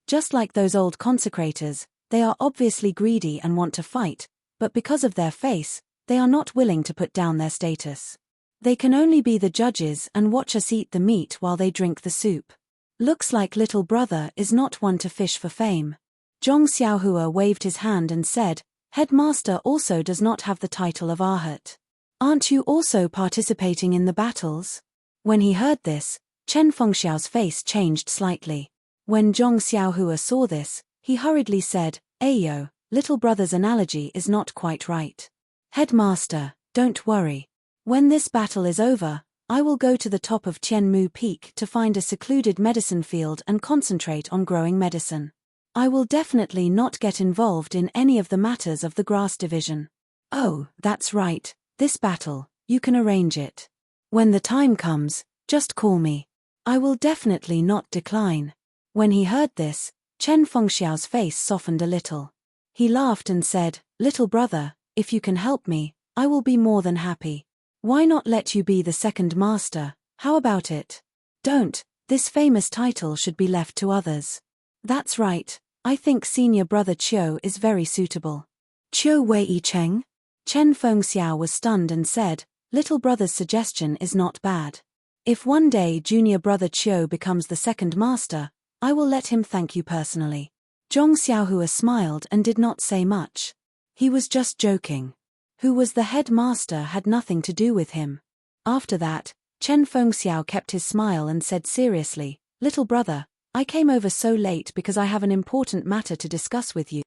Just like those old consecrators, they are obviously greedy and want to fight, but because of their face, they are not willing to put down their status. They can only be the judges and watch us eat the meat while they drink the soup. Looks like little brother is not one to fish for fame. Zhong Xiaohua waved his hand and said, Headmaster also does not have the title of Arhat. Aren't you also participating in the battles? When he heard this, Chen Fengxiao's face changed slightly. When Zhong Xiaohua saw this, he hurriedly said, Ayo, little brother's analogy is not quite right. Headmaster, don't worry. When this battle is over, I will go to the top of Tianmu Peak to find a secluded medicine field and concentrate on growing medicine. I will definitely not get involved in any of the matters of the grass division. Oh, that's right, this battle, you can arrange it. When the time comes, just call me. I will definitely not decline. When he heard this, Chen Fengxiao's face softened a little. He laughed and said, Little brother, if you can help me, I will be more than happy. Why not let you be the second master? How about it? Don't, this famous title should be left to others. That's right, I think senior brother Qiu is very suitable. Qiu Wei Cheng? Chen Fengxiao was stunned and said, Little brother's suggestion is not bad. If one day junior brother Qiu becomes the second master, I will let him thank you personally. Zhong Xiaohua smiled and did not say much. He was just joking. Who was the headmaster had nothing to do with him. After that, Chen Fengxiao kept his smile and said seriously, Little brother, I came over so late because I have an important matter to discuss with you.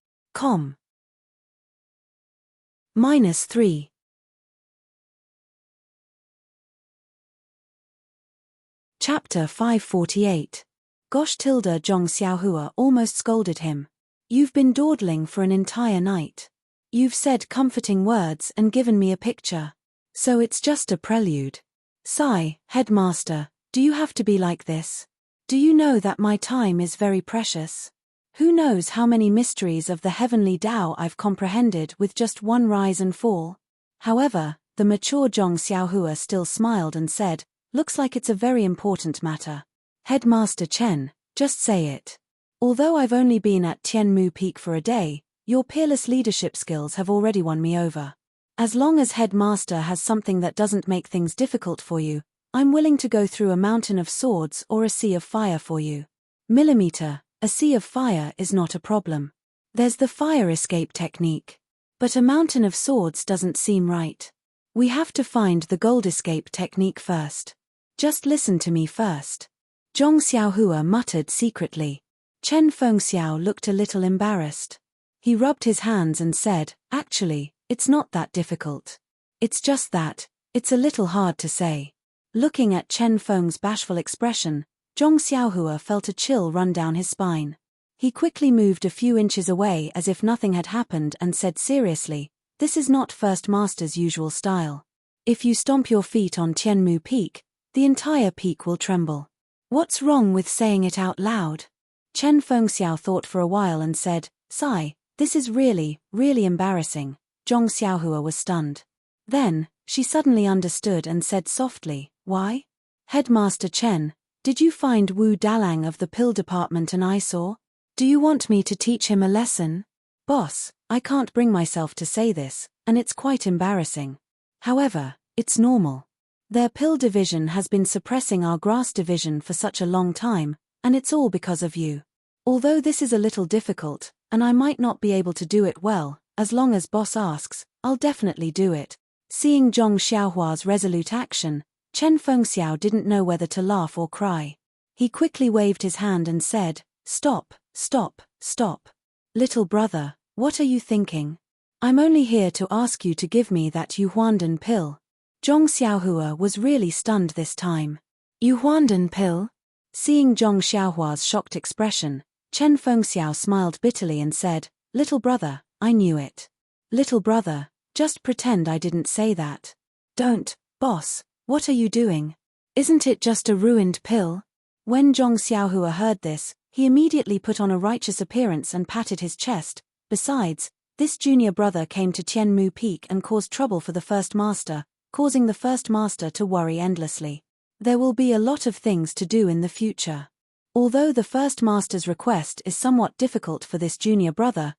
-3. Chapter 548. Gosh tilde Zhong Xiaohua almost scolded him. You've been dawdling for an entire night. You've said comforting words and given me a picture. So it's just a prelude. Sigh, headmaster, do you have to be like this? Do you know that my time is very precious? Who knows how many mysteries of the heavenly Tao I've comprehended with just one rise and fall? However, the mature Zhong Xiaohua still smiled and said, Looks like it's a very important matter. Headmaster Chen, just say it. Although I've only been at Tianmu Peak for a day, your peerless leadership skills have already won me over. As long as Headmaster has something that doesn't make things difficult for you, I'm willing to go through a mountain of swords or a sea of fire for you. Millimeter, a sea of fire is not a problem. There's the fire escape technique. But a mountain of swords doesn't seem right. We have to find the gold escape technique first. Just listen to me first. Zhong Xiaohua muttered secretly. Chen Fengxiao looked a little embarrassed. He rubbed his hands and said, Actually, it's not that difficult. It's just that, it's a little hard to say. Looking at Chen Feng's bashful expression, Zhong Xiaohua felt a chill run down his spine. He quickly moved a few inches away as if nothing had happened and said seriously, This is not First Master's usual style. If you stomp your feet on Tianmu Peak, the entire peak will tremble. What's wrong with saying it out loud? Chen Fengxiao thought for a while and said, Sigh, this is really, really embarrassing. Zhong Xiaohua was stunned. Then, she suddenly understood and said softly, Why? Headmaster Chen, did you find Wu Dalang of the pill department an eyesore? Do you want me to teach him a lesson? Boss, I can't bring myself to say this, and it's quite embarrassing. However, it's normal. Their pill division has been suppressing our grass division for such a long time, and it's all because of you. Although this is a little difficult, and I might not be able to do it well, as long as boss asks, I'll definitely do it. Seeing Zhong Xiaohua's resolute action, Chen Fengxiao didn't know whether to laugh or cry. He quickly waved his hand and said, Stop, stop, stop. Little brother, what are you thinking? I'm only here to ask you to give me that Yuhuandan pill. Zhong Xiaohua was really stunned this time. Yuhuandan pill? Seeing Zhong Xiaohua's shocked expression, Chen Fengxiao smiled bitterly and said, Little brother, I knew it. Little brother, just pretend I didn't say that. Don't, boss, what are you doing? Isn't it just a ruined pill? When Zhong Xiaohua heard this, he immediately put on a righteous appearance and patted his chest. Besides, this junior brother came to Tianmu Peak and caused trouble for the First Master, causing the First Master to worry endlessly. There will be a lot of things to do in the future. Although the First Master's request is somewhat difficult for this junior brother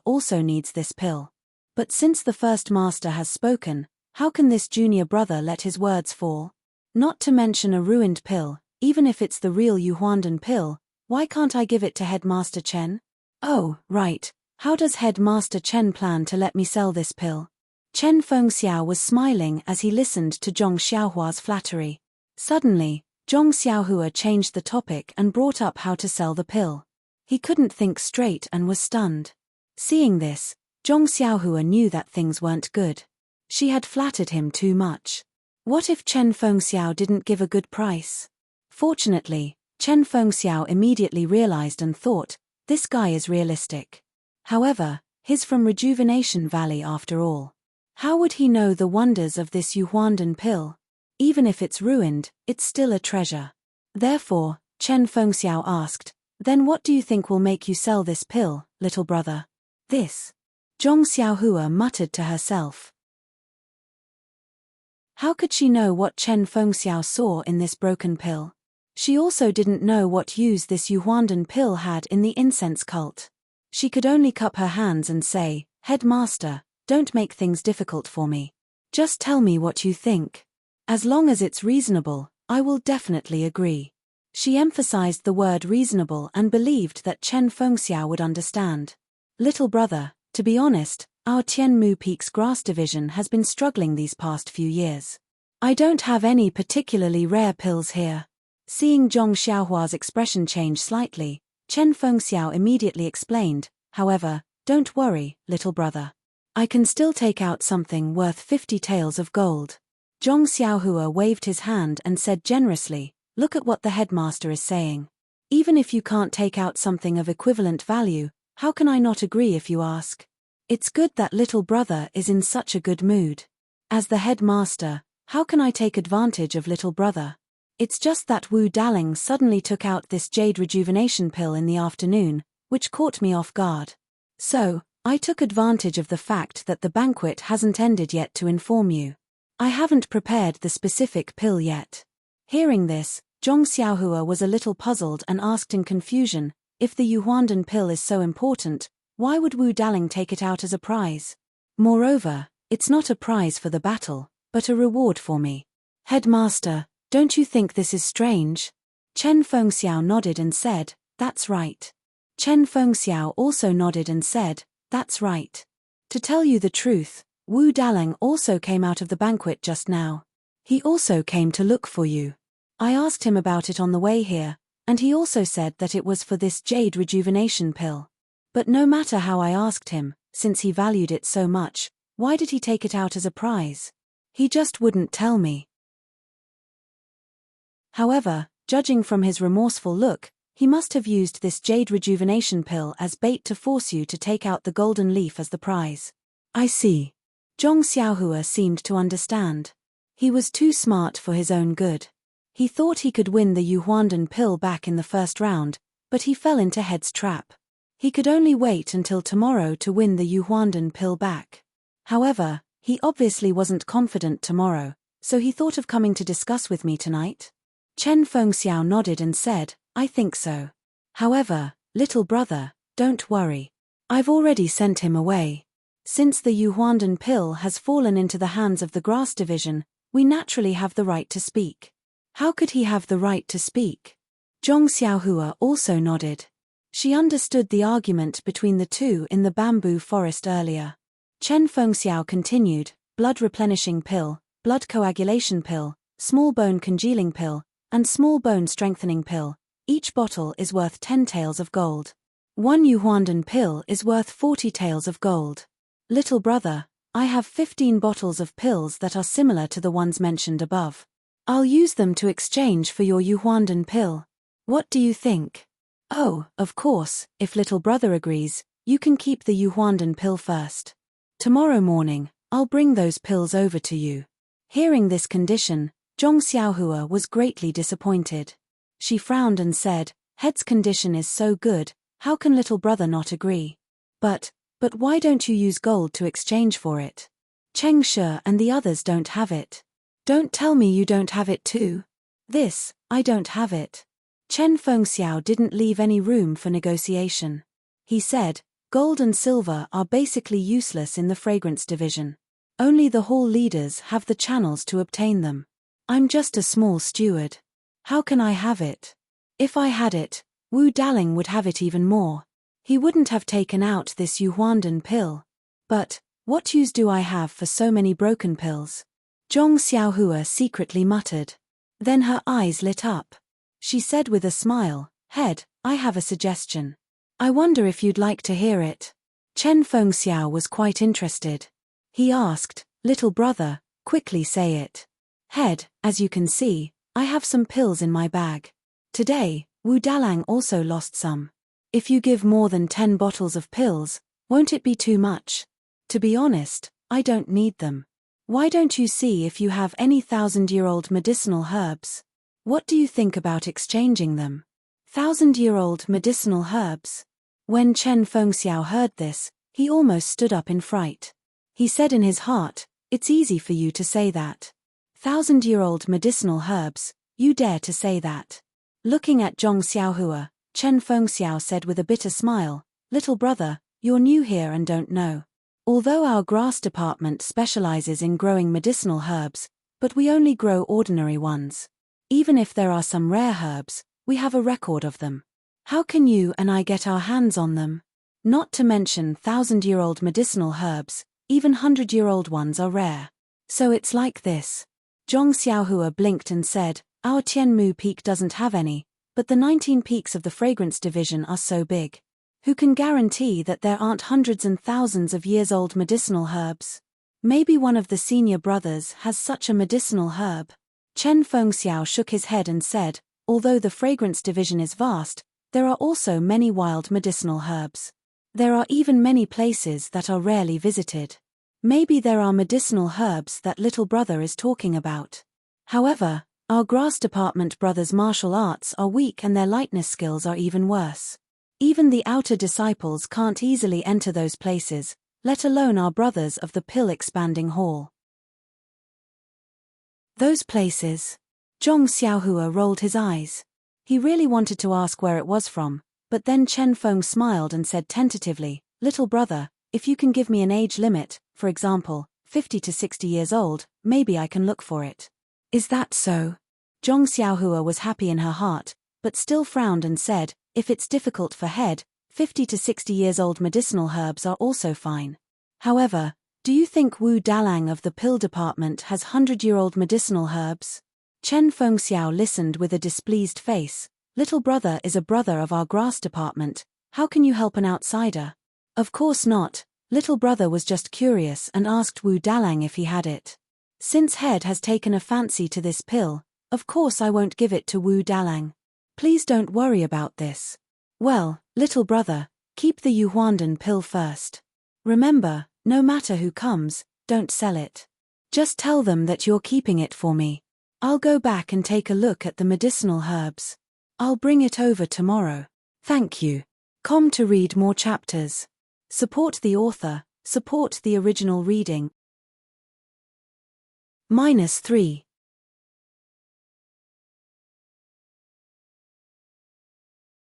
also needs this pill. But since the First Master has spoken, how can this junior brother let his words fall? Not to mention a ruined pill, Even if it's the real Yuhuandan pill, why can't I give it to Headmaster Chen? Oh, right. How does Headmaster Chen plan to let me sell this pill? Chen Fengxiao was smiling as he listened to Zhong Xiaohua's flattery. Suddenly, Zhong Xiaohua changed the topic and brought up how to sell the pill. He couldn't think straight and was stunned. Seeing this, Zhong Xiaohua knew that things weren't good. She had flattered him too much. What if Chen Fengxiao didn't give a good price? Fortunately, Chen Fengxiao immediately realized and thought, this guy is realistic. However, he's from Rejuvenation Valley after all. How would he know the wonders of this Yuhuandan pill? Even if it's ruined, it's still a treasure. Therefore, Chen Fengxiao asked, then what do you think will make you sell this pill, little brother? This. Zhong Xiaohua muttered to herself. How could she know what Chen Fengxiao saw in this broken pill? She also didn't know what use this Yuhuandan pill had in the incense cult. She could only cup her hands and say, Headmaster, don't make things difficult for me. Just tell me what you think. As long as it's reasonable, I will definitely agree. She emphasized the word reasonable and believed that Chen Fengxiao would understand. Little brother, to be honest, our Tianmu Peak's grass division has been struggling these past few years. I don't have any particularly rare pills here. Seeing Zhong Xiaohua's expression change slightly, Chen Fengxiao immediately explained, however, don't worry, little brother. I can still take out something worth 50 taels of gold. Zhong Xiaohua waved his hand and said generously, look at what the headmaster is saying. Even if you can't take out something of equivalent value, how can I not agree if you ask? It's good that little brother is in such a good mood. As the headmaster, how can I take advantage of little brother? It's just that Wu Daling suddenly took out this jade rejuvenation pill in the afternoon, which caught me off guard. So, I took advantage of the fact that the banquet hasn't ended yet to inform you. I haven't prepared the specific pill yet. Hearing this, Zhong Xiaohua was a little puzzled and asked in confusion, if the Yuhuandan pill is so important, why would Wu Daling take it out as a prize? Moreover, it's not a prize for the battle, but a reward for me. Headmaster, don't you think this is strange? Chen Fengxiao nodded and said, that's right. Chen Fengxiao also nodded and said, that's right. To tell you the truth, Wu Daling also came out of the banquet just now. He also came to look for you. I asked him about it on the way here, and he also said that it was for this jade rejuvenation pill. But no matter how I asked him, since he valued it so much, why did he take it out as a prize? He just wouldn't tell me. However, judging from his remorseful look, he must have used this jade rejuvenation pill as bait to force you to take out the golden leaf as the prize. I see. Zhong Xiaohua seemed to understand. He was too smart for his own good. He thought he could win the Yuhuandan pill back in the first round, but he fell into Head's trap. He could only wait until tomorrow to win the Yuhuandan pill back. However, he obviously wasn't confident tomorrow, so he thought of coming to discuss with me tonight. Chen Fengxiao nodded and said, I think so. However, little brother, don't worry. I've already sent him away. Since the Yuhuandan pill has fallen into the hands of the grass division, we naturally have the right to speak. How could he have the right to speak? Zhong Xiaohua also nodded. She understood the argument between the two in the bamboo forest earlier. Chen Fengxiao continued, blood replenishing pill, blood coagulation pill, small bone congealing pill, and small bone strengthening pill. Each bottle is worth 10 taels of gold. One Yuhuandan pill is worth 40 taels of gold. Little brother, I have 15 bottles of pills that are similar to the ones mentioned above. I'll use them to exchange for your Yuhuandan pill. What do you think? Oh, of course, if little brother agrees, you can keep the Yuhuandan pill first. Tomorrow morning, I'll bring those pills over to you. Hearing this condition, Zhong Xiaohua was greatly disappointed. She frowned and said, Head's condition is so good, how can little brother not agree? But why don't you use gold to exchange for it? Cheng Shi and the others don't have it. Don't tell me you don't have it too. I don't have it. Chen Fengxiao didn't leave any room for negotiation. He said, gold and silver are basically useless in the fragrance division. Only the hall leaders have the channels to obtain them. I'm just a small steward. How can I have it? If I had it, Wu Daling would have it even more. He wouldn't have taken out this Yuhuandan pill. But, what use do I have for so many broken pills? Zhong Xiaohua secretly muttered. Then her eyes lit up. She said with a smile, Head, I have a suggestion. I wonder if you'd like to hear it. Chen Fengxiao was quite interested. He asked, Little brother, quickly say it. Head, as you can see, I have some pills in my bag. Today, Wu Dalang also lost some. If you give more than 10 bottles of pills, won't it be too much? To be honest, I don't need them. Why don't you see if you have any 1,000-year-old medicinal herbs? What do you think about exchanging them? 1,000-year-old medicinal herbs? When Chen Fengxiao heard this, he almost stood up in fright. He said in his heart, It's easy for you to say that. 1,000-year-old medicinal herbs, you dare to say that. Looking at Zhong Xiaohua, Chen Fengxiao said with a bitter smile, Little brother, you're new here and don't know. Although our grass department specializes in growing medicinal herbs, but we only grow ordinary ones. Even if there are some rare herbs, we have a record of them. How can you and I get our hands on them? Not to mention 1,000-year-old medicinal herbs, even 100-year-old ones are rare. So it's like this. Zhong Xiaohua blinked and said, Our Tianmu peak doesn't have any, but the 19 peaks of the fragrance division are so big. Who can guarantee that there aren't hundreds and thousands of years old medicinal herbs? Maybe one of the senior brothers has such a medicinal herb. Chen Fengxiao shook his head and said, Although the fragrance division is vast, there are also many wild medicinal herbs. There are even many places that are rarely visited. Maybe there are medicinal herbs that little brother is talking about. However, our grass department brothers' martial arts are weak and their lightness skills are even worse. Even the outer disciples can't easily enter those places, let alone our brothers of the pill-expanding hall. Those places. Zhong Xiaohua rolled his eyes. He really wanted to ask where it was from, but then Chen Feng smiled and said tentatively, Little brother, if you can give me an age limit, for example, 50 to 60 years old, maybe I can look for it. Is that so? Zhong Xiaohua was happy in her heart, but still frowned and said, If it's difficult for Head, 50 to 60 years old medicinal herbs are also fine. However, do you think Wu Dalang of the pill department has 100-year-old medicinal herbs? Chen Fengxiao listened with a displeased face. Little brother is a brother of our grass department, how can you help an outsider? Of course not, little brother was just curious and asked Wu Dalang if he had it. Since Head has taken a fancy to this pill, of course I won't give it to Wu Dalang. Please don't worry about this. Well, little brother, keep the Yuhuandan pill first. Remember, no matter who comes, don't sell it. Just tell them that you're keeping it for me. I'll go back and take a look at the medicinal herbs. I'll bring it over tomorrow. Thank you. Come to read more chapters. Support the author, support the original reading. -3.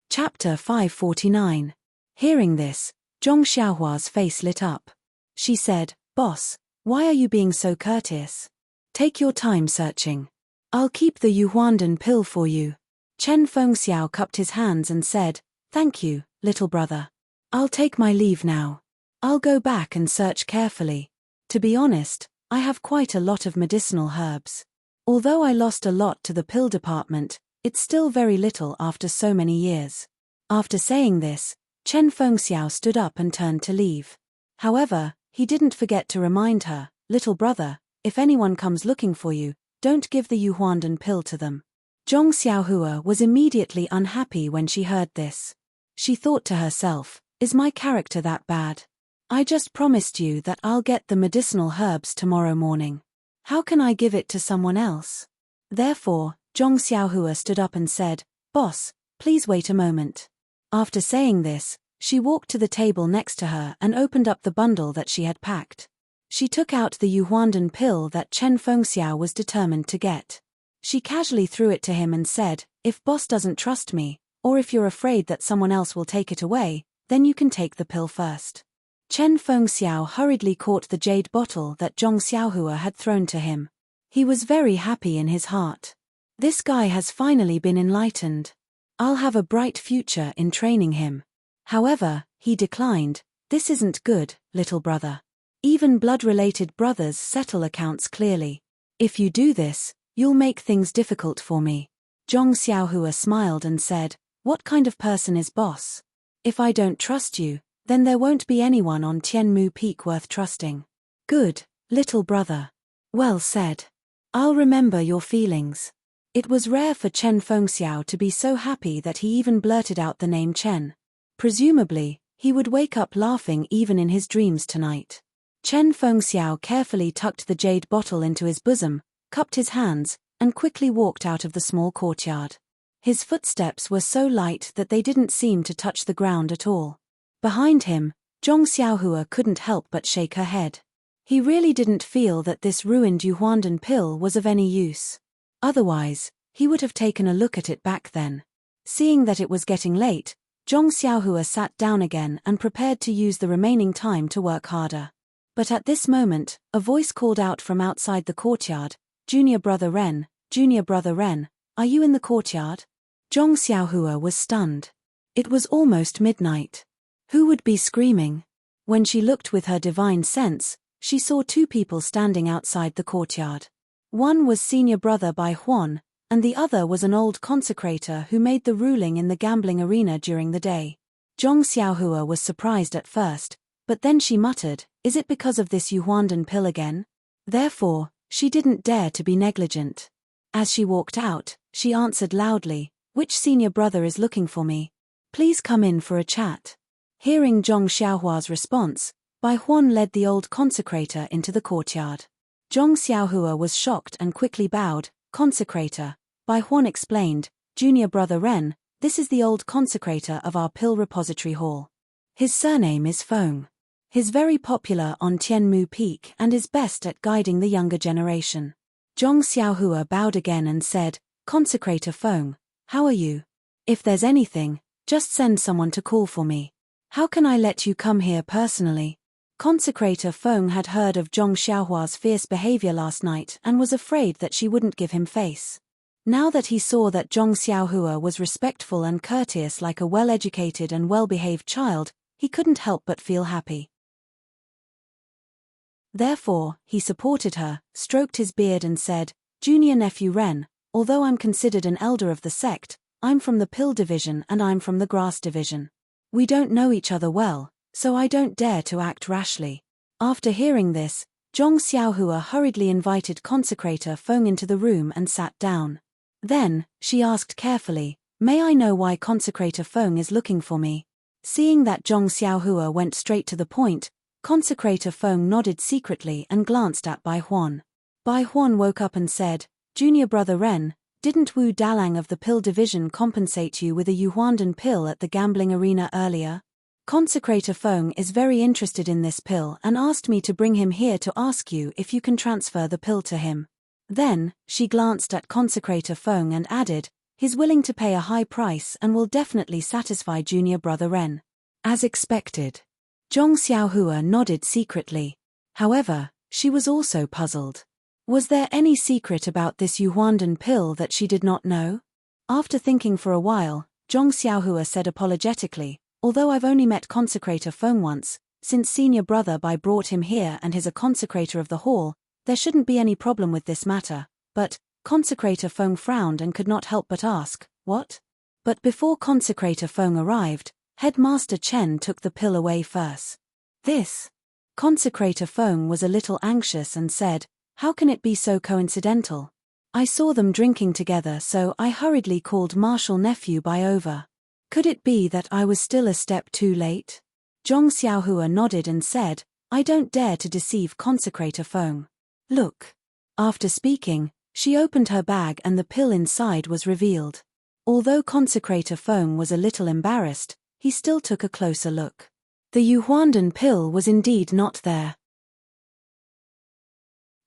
Chapter 549. Hearing this, Zhong Xiaohua's face lit up. She said, Boss, why are you being so courteous? Take your time searching. I'll keep the Yuhuandan pill for you. Chen Fengxiao cupped his hands and said, Thank you, little brother. I'll take my leave now. I'll go back and search carefully. To be honest, I have quite a lot of medicinal herbs. Although I lost a lot to the pill department, it's still very little after so many years. After saying this, Chen Fengxiao stood up and turned to leave. However, he didn't forget to remind her, Little brother, if anyone comes looking for you, don't give the Yuhuandan pill to them. Zhong Xiaohua was immediately unhappy when she heard this. She thought to herself, Is my character that bad? I just promised you that I'll get the medicinal herbs tomorrow morning. How can I give it to someone else? Therefore, Zhong Xiaohua stood up and said, Boss, please wait a moment. After saying this, she walked to the table next to her and opened up the bundle that she had packed. She took out the Yuhuandan pill that Chen Fengxiao was determined to get. She casually threw it to him and said, If boss doesn't trust me, or if you're afraid that someone else will take it away, then you can take the pill first. Chen Fengxiao hurriedly caught the jade bottle that Zhong Xiaohua had thrown to him. He was very happy in his heart. This guy has finally been enlightened. I'll have a bright future in training him. However, he declined. This isn't good, little brother. Even blood-related brothers settle accounts clearly. If you do this, you'll make things difficult for me. Zhong Xiaohua smiled and said, what kind of person is boss? If I don't trust you, then there won't be anyone on Tianmu Peak worth trusting. Good, little brother. Well said. I'll remember your feelings. It was rare for Chen Fengxiao to be so happy that he even blurted out the name Chen. Presumably, he would wake up laughing even in his dreams tonight. Chen Fengxiao carefully tucked the jade bottle into his bosom, cupped his hands, and quickly walked out of the small courtyard. His footsteps were so light that they didn't seem to touch the ground at all. Behind him, Zhong Xiaohua couldn't help but shake her head. He really didn't feel that this ruined Yuhuandan pill was of any use. Otherwise, he would have taken a look at it back then. Seeing that it was getting late, Zhong Xiaohua sat down again and prepared to use the remaining time to work harder. But at this moment, a voice called out from outside the courtyard, Junior Brother Ren, are you in the courtyard? Zhong Xiaohua was stunned. It was almost midnight. Who would be screaming? When she looked with her divine sense, she saw two people standing outside the courtyard. One was Senior Brother Bai Huan, and the other was an old consecrator who made the ruling in the gambling arena during the day. Zhong Xiaohua was surprised at first, but then she muttered, is it because of this Yuhuandan pill again? Therefore, she didn't dare to be negligent. As she walked out, she answered loudly, which senior brother is looking for me? Please come in for a chat. Hearing Zhong Xiaohua's response, Bai Huan led the old consecrator into the courtyard. Zhong Xiaohua was shocked and quickly bowed. Consecrator, Bai Huan explained, Junior Brother Ren, this is the old consecrator of our pill repository hall. His surname is Feng. He's very popular on Tianmu Peak and is best at guiding the younger generation. Zhong Xiaohua bowed again and said, Consecrator Feng, how are you? If there's anything, just send someone to call for me. How can I let you come here personally? Consecrator Feng had heard of Zhong Xiaohua's fierce behavior last night and was afraid that she wouldn't give him face. Now that he saw that Zhong Xiaohua was respectful and courteous like a well-educated and well-behaved child, he couldn't help but feel happy. Therefore, he supported her, stroked his beard and said, Junior Nephew Ren, although I'm considered an elder of the sect, I'm from the pill division and I'm from the grass division. We don't know each other well, so I don't dare to act rashly. After hearing this, Zhong Xiaohua hurriedly invited Consecrator Feng into the room and sat down. Then, she asked carefully, may I know why Consecrator Feng is looking for me? Seeing that Zhong Xiaohua went straight to the point, Consecrator Feng nodded secretly and glanced at Bai Huan. Bai Huan woke up and said, Junior Brother Ren, didn't Wu Dalang of the pill division compensate you with a Yuhuandan pill at the gambling arena earlier? Consecrator Feng is very interested in this pill and asked me to bring him here to ask you if you can transfer the pill to him. Then, she glanced at Consecrator Feng and added, he's willing to pay a high price and will definitely satisfy Junior Brother Ren. As expected. Zhong Xiaohua nodded secretly. However, she was also puzzled. Was there any secret about this Yuhuandan pill that she did not know? After thinking for a while, Zhong Xiaohua said apologetically, although I've only met Consecrator Feng once, since Senior Brother Bai brought him here and is a consecrator of the hall, there shouldn't be any problem with this matter, but, Consecrator Feng frowned and could not help but ask, what? But before Consecrator Feng arrived, Headmaster Chen took the pill away first. This? Consecrator Feng was a little anxious and said, how can it be so coincidental? I saw them drinking together so I hurriedly called Marshal Nephew Bai over. Could it be that I was still a step too late? Zhong Xiaohua nodded and said, I don't dare to deceive Consecrator Feng. Look. After speaking, she opened her bag and the pill inside was revealed. Although Consecrator Feng was a little embarrassed, he still took a closer look. The Yuhuandan pill was indeed not there.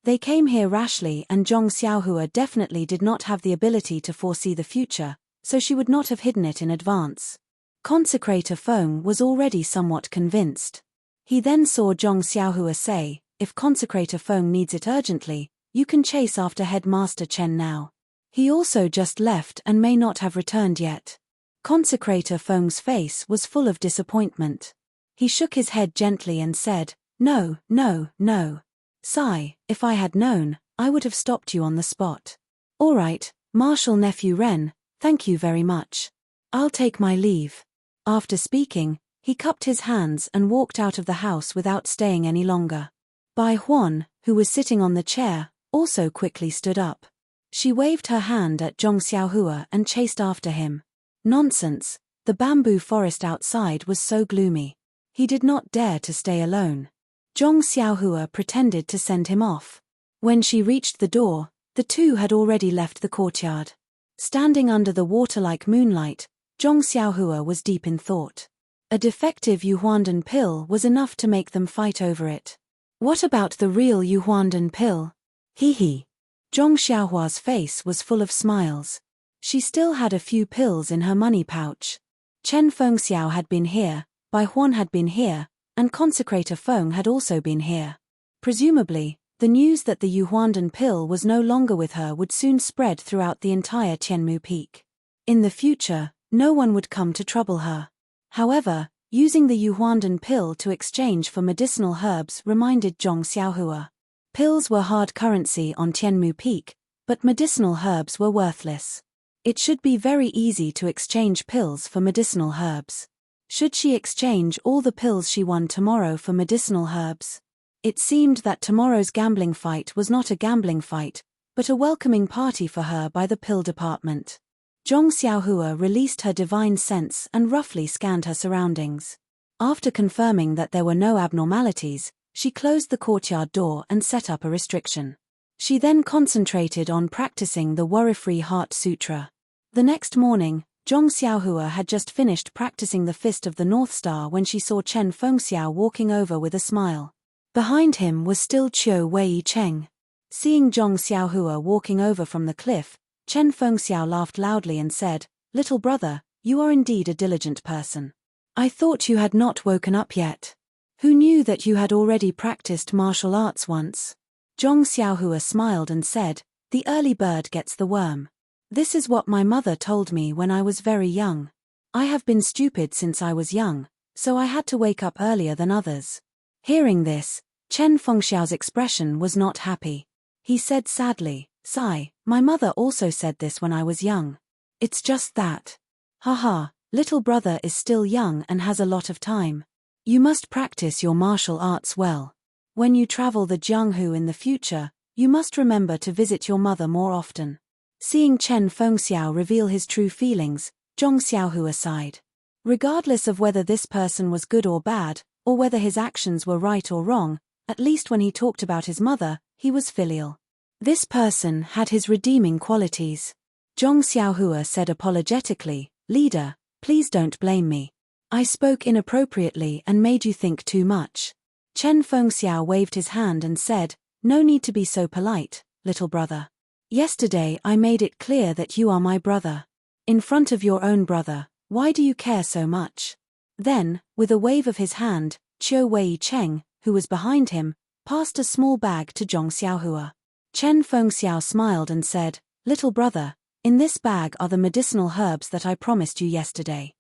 They came here rashly and Zhong Xiaohua definitely did not have the ability to foresee the future, so she would not have hidden it in advance. Consecrator Feng was already somewhat convinced. He then saw Zhong Xiaohua say, if Consecrator Feng needs it urgently, you can chase after Headmaster Chen now. He also just left and may not have returned yet. Consecrator Feng's face was full of disappointment. He shook his head gently and said, "No, no, no. Sai, if I had known, I would have stopped you on the spot." "All right, Marshal Nephew Ren, thank you very much. I'll take my leave." After speaking, he cupped his hands and walked out of the house without staying any longer. Bai Huan, who was sitting on the chair, also quickly stood up. She waved her hand at Zhong Xiaohua and chased after him. Nonsense, the bamboo forest outside was so gloomy. He did not dare to stay alone. Zhong Xiaohua pretended to send him off. When she reached the door, the two had already left the courtyard. Standing under the water-like moonlight, Zhong Xiaohua was deep in thought. A defective Yuhuandan pill was enough to make them fight over it. What about the real Yuhuandan pill? Hee. Zhong Xiaohua's face was full of smiles. She still had a few pills in her money pouch. Chen Fengxiao had been here, Bai Huan had been here, and Consecrator Feng had also been here. Presumably, the news that the Yuhuandan pill was no longer with her would soon spread throughout the entire Tianmu Peak. In the future, no one would come to trouble her. However, using the Yuhuandan pill to exchange for medicinal herbs reminded Zhong Xiaohua. Pills were hard currency on Tianmu Peak, but medicinal herbs were worthless. It should be very easy to exchange pills for medicinal herbs. Should she exchange all the pills she won tomorrow for medicinal herbs? It seemed that tomorrow's gambling fight was not a gambling fight, but a welcoming party for her by the pill department. Zhong Xiaohua released her divine sense and roughly scanned her surroundings. After confirming that there were no abnormalities, she closed the courtyard door and set up a restriction. She then concentrated on practicing the Worry-Free Heart Sutra. The next morning, Zhong Xiaohua had just finished practicing the Fist of the North Star when she saw Chen Fengxiao walking over with a smile. Behind him was still Qiu Wei Cheng. Seeing Zhong Xiaohua walking over from the cliff, Chen Fengxiao laughed loudly and said, "Little brother, you are indeed a diligent person. I thought you had not woken up yet. Who knew that you had already practiced martial arts once?" Zhong Xiaohua smiled and said, "The early bird gets the worm. This is what my mother told me when I was very young. I have been stupid since I was young, so I had to wake up earlier than others." Hearing this, Chen Fengxiao's expression was not happy. He said sadly, "Sai, my mother also said this when I was young. It's just that. Haha, little brother is still young and has a lot of time. You must practice your martial arts well. When you travel the Jianghu in the future, you must remember to visit your mother more often." Seeing Chen Fengxiao reveal his true feelings, Zhong Xiaohua sighed. Regardless of whether this person was good or bad, or whether his actions were right or wrong, at least when he talked about his mother, he was filial. This person had his redeeming qualities. Zhong Xiaohua said apologetically, "Leader, please don't blame me. I spoke inappropriately and made you think too much." Chen Fengxiao waved his hand and said, "No need to be so polite, little brother. Yesterday I made it clear that you are my brother. In front of your own brother, why do you care so much?" Then, with a wave of his hand, Qiu Wei Cheng, who was behind him, passed a small bag to Zhong Xiaohua. Chen Fengxiao smiled and said, "Little brother, in this bag are the medicinal herbs that I promised you yesterday.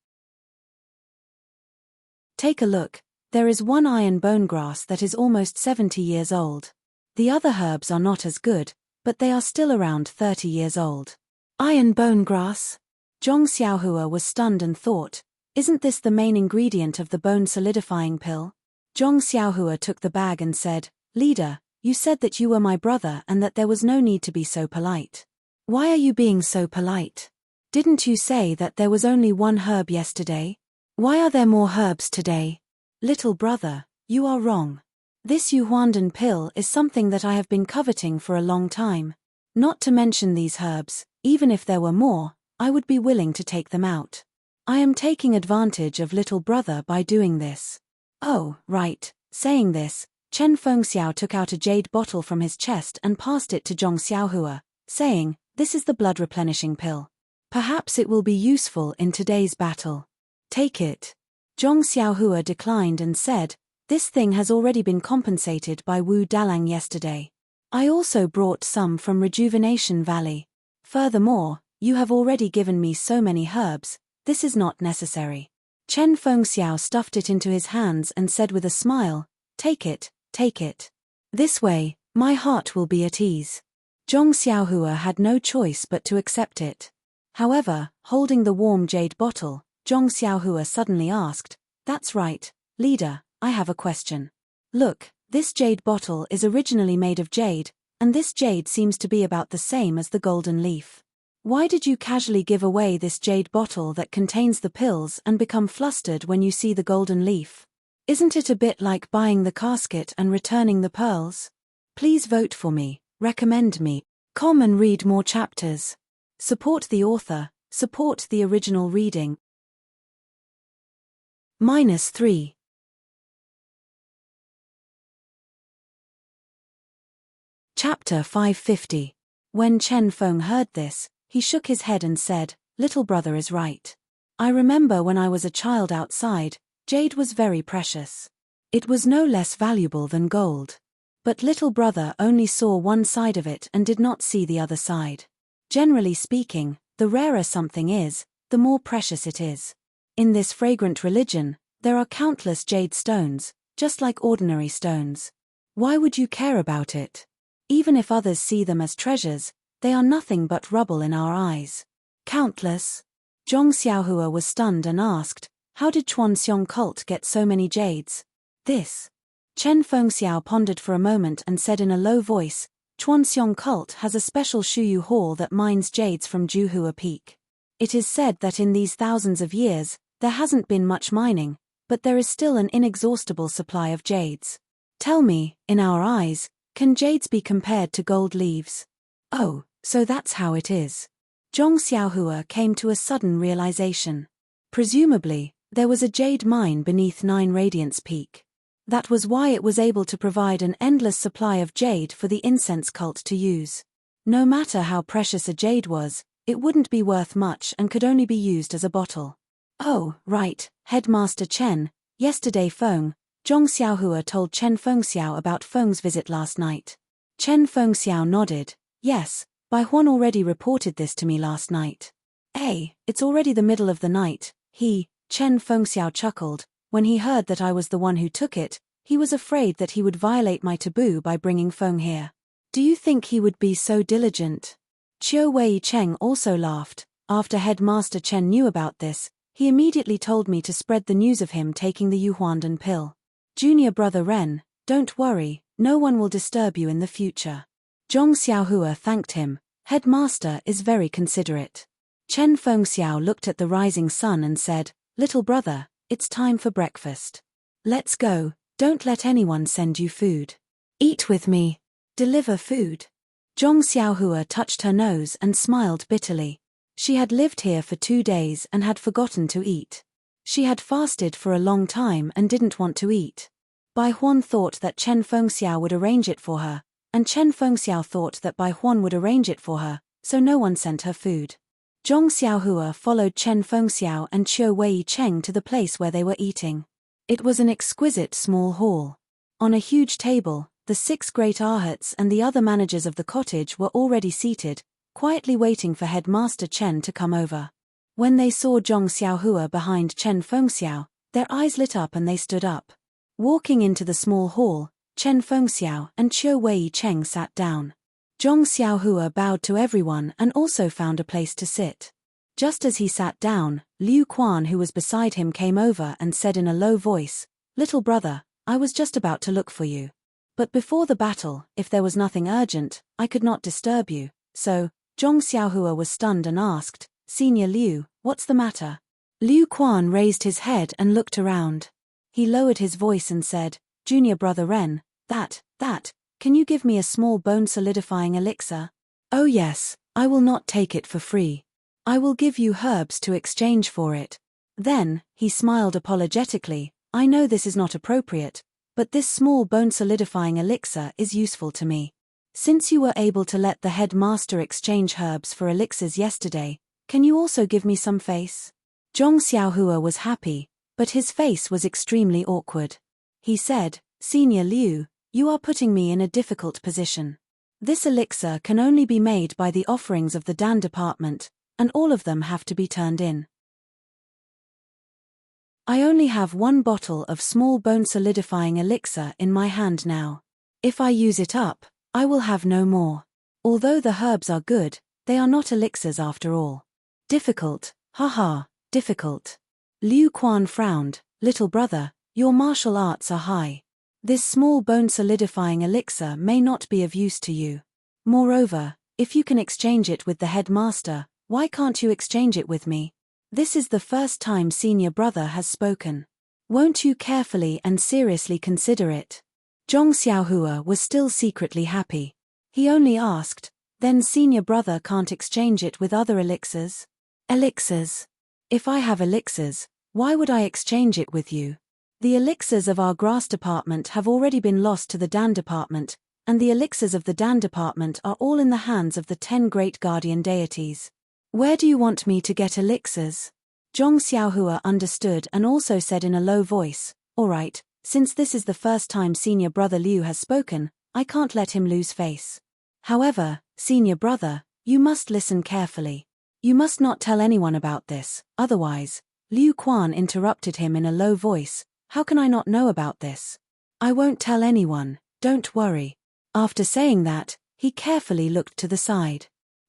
Take a look. There is one iron bone grass that is almost 70 years old. The other herbs are not as good, but they are still around 30 years old." Iron bone grass? Zhong Xiaohua was stunned and thought, "Isn't this the main ingredient of the bone solidifying pill?" Zhong Xiaohua took the bag and said, "Leader, you said that you were my brother and that there was no need to be so polite. Why are you being so polite? Didn't you say that there was only one herb yesterday? Why are there more herbs today?" "Little brother, you are wrong. This Yuhuandan pill is something that I have been coveting for a long time. Not to mention these herbs, even if there were more, I would be willing to take them out. I am taking advantage of little brother by doing this." "Oh, right." Saying this, Chen Fengxiao took out a jade bottle from his chest and passed it to Zhong Xiaohua, saying, "This is the blood replenishing pill. Perhaps it will be useful in today's battle. Take it." Zhong Xiaohua declined and said, "This thing has already been compensated by Wu Dalang yesterday. I also brought some from Rejuvenation Valley." Furthermore, you have already given me so many herbs, this is not necessary. Chen Fengxiao stuffed it into his hands and said with a smile, take it, take it. This way, my heart will be at ease. Zhong Xiaohua had no choice but to accept it. However, holding the warm jade bottle, Zhong Xiaohua suddenly asked, that's right, leader, I have a question. Look, this jade bottle is originally made of jade, and this jade seems to be about the same as the golden leaf. Why did you casually give away this jade bottle that contains the pills and become flustered when you see the golden leaf? Isn't it a bit like buying the casket and returning the pearls? Please vote for me, recommend me, come and read more chapters. Support the author, support the original reading. -3. Chapter 550. When Chen Feng heard this, he shook his head and said, little brother is right. I remember when I was a child outside, jade was very precious. It was no less valuable than gold. But little brother only saw one side of it and did not see the other side. Generally speaking, the rarer something is, the more precious it is. In this fragrant religion, there are countless jade stones, just like ordinary stones. Why would you care about it? Even if others see them as treasures, they are nothing but rubble in our eyes. Countless? Zhong Xiaohua was stunned and asked, how did Chuanxiong cult get so many jades? This. Chen Fengxiao pondered for a moment and said in a low voice, Chuanxiong cult has a special Shuyu hall that mines jades from Juhua Peak. It is said that in these thousands of years, there hasn't been much mining, but there is still an inexhaustible supply of jades. Tell me, in our eyes, can jades be compared to gold leaves? Oh, so that's how it is. Zhong Xiaohua came to a sudden realization. Presumably, there was a jade mine beneath 9 Radiance Peak. That was why it was able to provide an endless supply of jade for the incense cult to use. No matter how precious a jade was, it wouldn't be worth much and could only be used as a bottle. Oh, right, Headmaster Chen, yesterday Feng, Zhong Xiaohua told Chen Fengxiao about Feng's visit last night. Chen Fengxiao nodded. Yes, Bai Huan already reported this to me last night. It's already the middle of the night, Chen Fengxiao chuckled. When he heard that I was the one who took it, he was afraid that he would violate my taboo by bringing Feng here. Do you think he would be so diligent? Qiu Wei Cheng also laughed. After Headmaster Chen knew about this, he immediately told me to spread the news of him taking the Yuhuandan pill. Junior brother Ren, don't worry, no one will disturb you in the future. Zhong Xiaohua thanked him. Headmaster is very considerate. Chen Fengxiao looked at the rising sun and said, little brother, it's time for breakfast. Let's go, don't let anyone send you food. Eat with me. Deliver food. Zhong Xiaohua touched her nose and smiled bitterly. She had lived here for 2 days and had forgotten to eat. She had fasted for a long time and didn't want to eat. Bai Huan thought that Chen Fengxiao would arrange it for her, and Chen Fengxiao thought that Bai Huan would arrange it for her, so no one sent her food. Zhong Xiaohua followed Chen Fengxiao and Qiu Wei Cheng to the place where they were eating. It was an exquisite small hall. On a huge table, the 6 great arhats and the other managers of the cottage were already seated, quietly waiting for Headmaster Chen to come over. When they saw Zhong Xiaohua behind Chen Fengxiao, their eyes lit up and they stood up. Walking into the small hall, Chen Fengxiao and Qiu Wei Cheng sat down. Zhong Xiaohua bowed to everyone and also found a place to sit. Just as he sat down, Liu Quan who was beside him came over and said in a low voice, little brother, I was just about to look for you. But before the battle, if there was nothing urgent, I could not disturb you, so, Zhong Xiaohua was stunned and asked, Senior Liu, what's the matter? Liu Quan raised his head and looked around. He lowered his voice and said, Junior brother Ren, can you give me a small bone-solidifying elixir? Oh yes, I will not take it for free. I will give you herbs to exchange for it. Then, he smiled apologetically, I know this is not appropriate, but this small bone-solidifying elixir is useful to me. Since you were able to let the headmaster exchange herbs for elixirs yesterday, can you also give me some face? Zhong Xiaohua was happy, but his face was extremely awkward. He said, Senior Liu, you are putting me in a difficult position. This elixir can only be made by the offerings of the Dan department, and all of them have to be turned in. I only have one bottle of small bone solidifying elixir in my hand now. If I use it up, I will have no more. Although the herbs are good, they are not elixirs after all. Difficult, haha, difficult. Liu Quan frowned. Little brother, your martial arts are high. This small bone solidifying elixir may not be of use to you. Moreover, if you can exchange it with the headmaster, why can't you exchange it with me? This is the first time senior brother has spoken. Won't you carefully and seriously consider it? Zhong Xiaohua was still secretly happy. He only asked, then senior brother can't exchange it with other elixirs? Elixirs? If I have elixirs, why would I exchange it with you? The elixirs of our grass department have already been lost to the Dan department, and the elixirs of the Dan department are all in the hands of the 10 great guardian deities. Where do you want me to get elixirs? Zhong Xiaohua understood and also said in a low voice, all right, since this is the first time senior brother Liu has spoken, I can't let him lose face. However, senior brother, you must listen carefully. You must not tell anyone about this, otherwise, Liu Quan interrupted him in a low voice, how can I not know about this? I won't tell anyone, don't worry. After saying that, he carefully looked to the side.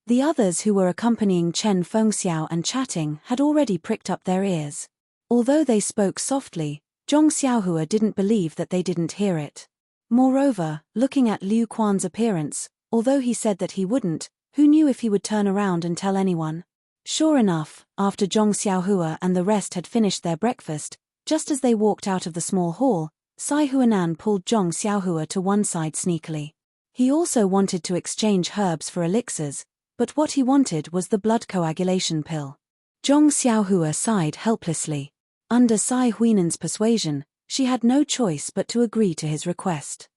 The others who were accompanying Chen Fengxiao and chatting had already pricked up their ears. Although they spoke softly, Zhong Xiaohua didn't believe that they didn't hear it. Moreover, looking at Liu Quan's appearance, although he said that he wouldn't, who knew if he would turn around and tell anyone? Sure enough, after Zhong Xiaohua and the rest had finished their breakfast, just as they walked out of the small hall, Sai Huanan pulled Zhong Xiaohua to one side sneakily. He also wanted to exchange herbs for elixirs, but what he wanted was the blood coagulation pill. Zhong Xiaohua sighed helplessly. Under Sai Huinan's persuasion, she had no choice but to agree to his request.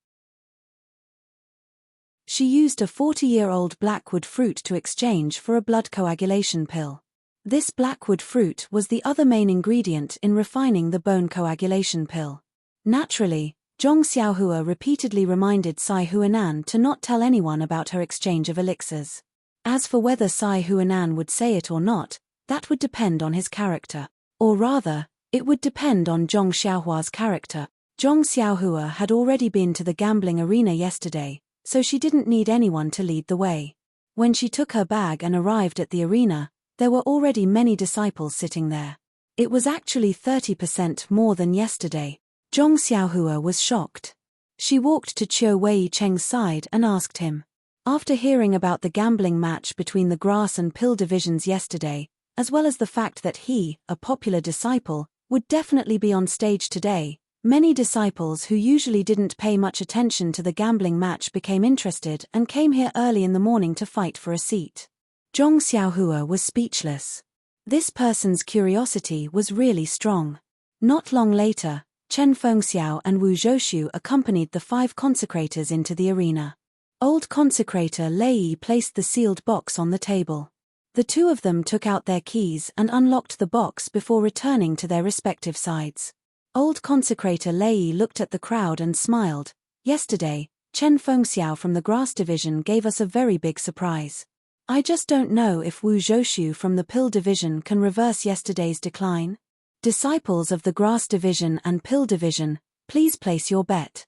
She used a 40-year-old blackwood fruit to exchange for a blood coagulation pill. This blackwood fruit was the other main ingredient in refining the bone coagulation pill. Naturally, Zhong Xiaohua repeatedly reminded Sai Huanan to not tell anyone about her exchange of elixirs. As for whether Sai Huanan would say it or not, that would depend on his character. Or rather, it would depend on Zhong Xiaohua's character. Zhong Xiaohua had already been to the gambling arena yesterday, so she didn't need anyone to lead the way. When she took her bag and arrived at the arena, there were already many disciples sitting there. It was actually 30% more than yesterday. Zhong Xiaohua was shocked. She walked to Qiu Weicheng's side and asked him. After hearing about the gambling match between the grass and pill divisions yesterday, as well as the fact that he, a popular disciple, would definitely be on stage today, many disciples who usually didn't pay much attention to the gambling match became interested and came here early in the morning to fight for a seat. Zhong Xiaohua was speechless. This person's curiosity was really strong. Not long later, Chen Fengxiao and Wu Zhouxu accompanied the 5 consecrators into the arena. Old consecrator Lei placed the sealed box on the table. The two of them took out their keys and unlocked the box before returning to their respective sides. Old consecrator Lei looked at the crowd and smiled. Yesterday, Chen Fengxiao from the grass division gave us a very big surprise. I just don't know if Wu Zhouxu from the pill division can reverse yesterday's decline. Disciples of the grass division and pill division, please place your bet.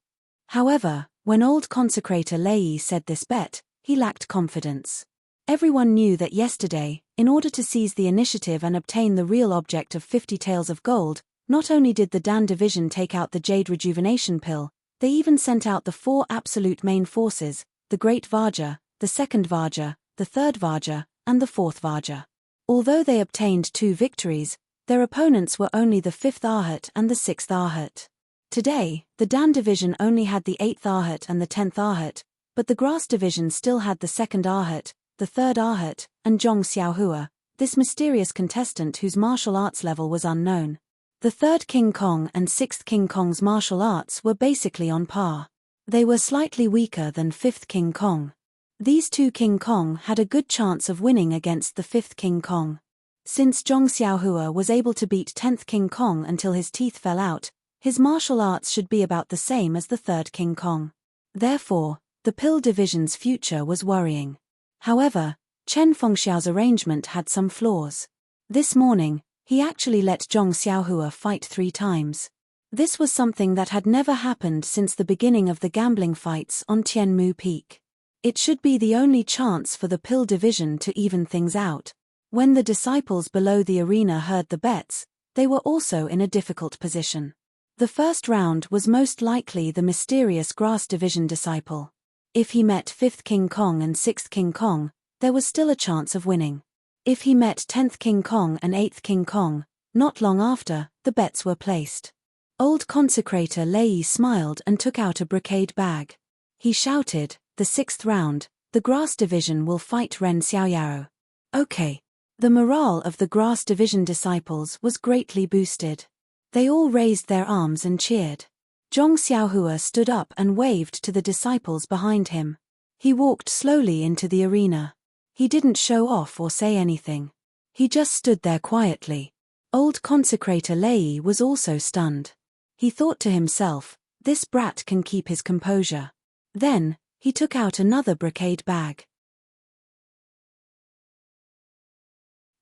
However, when old consecrator Lei said this bet, he lacked confidence. Everyone knew that yesterday, in order to seize the initiative and obtain the real object of 50 taels of gold, not only did the Dan division take out the Jade Rejuvenation Pill, they even sent out the 4 absolute main forces, the Great Vaja, the Second Vaja, the Third Vaja, and the Fourth Vaja. Although they obtained 2 victories, their opponents were only the 5th Arhat and the 6th Arhat. Today, the Dan division only had the 8th Arhat and the 10th Arhat, but the grass division still had the 2nd Arhat, the 3rd Arhat, and Zhong Xiaohua, this mysterious contestant whose martial arts level was unknown. The 3rd King Kong and 6th King Kong's martial arts were basically on par. They were slightly weaker than 5th King Kong. These 2 King Kong had a good chance of winning against the 5th King Kong. Since Zhong Xiaohua was able to beat 10th King Kong until his teeth fell out, his martial arts should be about the same as the 3rd King Kong. Therefore, The pill division's future was worrying. However, Chen Fengxiao's arrangement had some flaws. This morning, he actually let Zhong Xiaohua fight 3 times. This was something that had never happened since the beginning of the gambling fights on Tianmu Peak. It should be the only chance for the pill division to even things out. When the disciples below the arena heard the bets, they were also in a difficult position. The first round was most likely the mysterious Grass Division disciple. If he met 5th King Kong and 6th King Kong, there was still a chance of winning. If he met 10th King Kong and 8th King Kong, not long after, the bets were placed. Old consecrator Lei smiled and took out a brocade bag. He shouted, "The 6th round, the Grass Division will fight Ren Xiaoyao." Okay. The morale of the Grass Division disciples was greatly boosted. They all raised their arms and cheered. Zhong Xiaohua stood up and waved to the disciples behind him. He walked slowly into the arena. He didn't show off or say anything. He just stood there quietly. Old consecrator Lei was also stunned. He thought to himself, this brat can keep his composure. Then, he took out another brocade bag.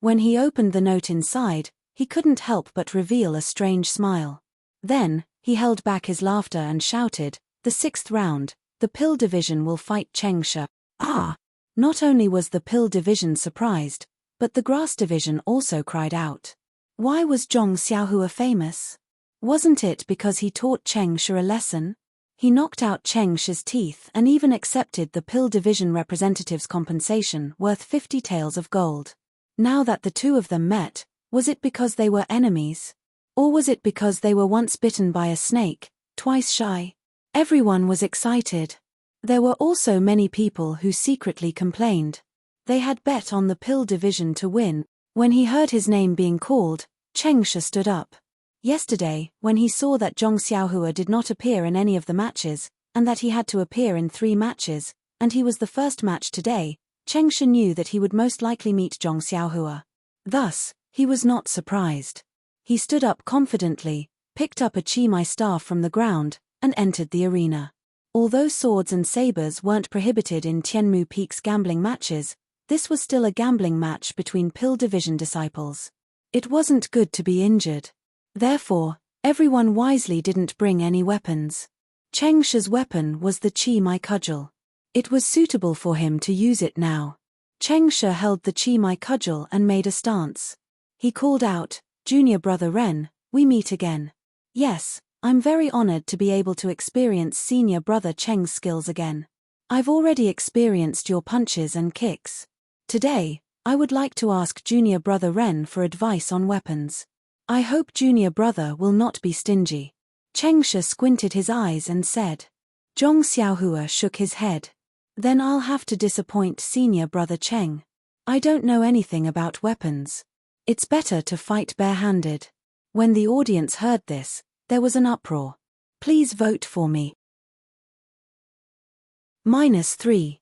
When he opened the note inside, he couldn't help but reveal a strange smile. Then, he held back his laughter and shouted, "The 6th round, the pill division will fight Chengsha." Ah! Not only was the pill division surprised, but the Grass Division also cried out. Why was Zhong Xiaohua famous? Wasn't it because he taught Chengsha a lesson? He knocked out Chengsha's teeth and even accepted the pill division representative's compensation worth 50 taels of gold. Now that the two of them met, was it because they were enemies? Or was it because they were once bitten by a snake, twice shy? Everyone was excited. There were also many people who secretly complained. They had bet on the pill division to win. When he heard his name being called, Chengsha stood up. Yesterday, when he saw that Zhong Xiaohua did not appear in any of the matches, and that he had to appear in 3 matches, and he was the first match today, Chengsha knew that he would most likely meet Zhong Xiaohua. Thus, he was not surprised. He stood up confidently, picked up a Chi-mai staff from the ground, and entered the arena. Although swords and sabers weren't prohibited in Tianmu Peak's gambling matches, this was still a gambling match between pill division disciples. It wasn't good to be injured. Therefore, everyone wisely didn't bring any weapons. Chengsha's weapon was the Chi-mai cudgel. It was suitable for him to use it now. Chengsha held the Chi-mai cudgel and made a stance. He called out, "Junior brother Ren, we meet again." Yes, I'm very honored to be able to experience senior brother Cheng's skills again. I've already experienced your punches and kicks. Today, I would like to ask junior brother Ren for advice on weapons. I hope junior brother will not be stingy. Chengsha squinted his eyes and said. Zhong Xiaohua shook his head. Then I'll have to disappoint senior brother Cheng. I don't know anything about weapons. It's better to fight barehanded. When the audience heard this, there was an uproar. Please vote for me. -3.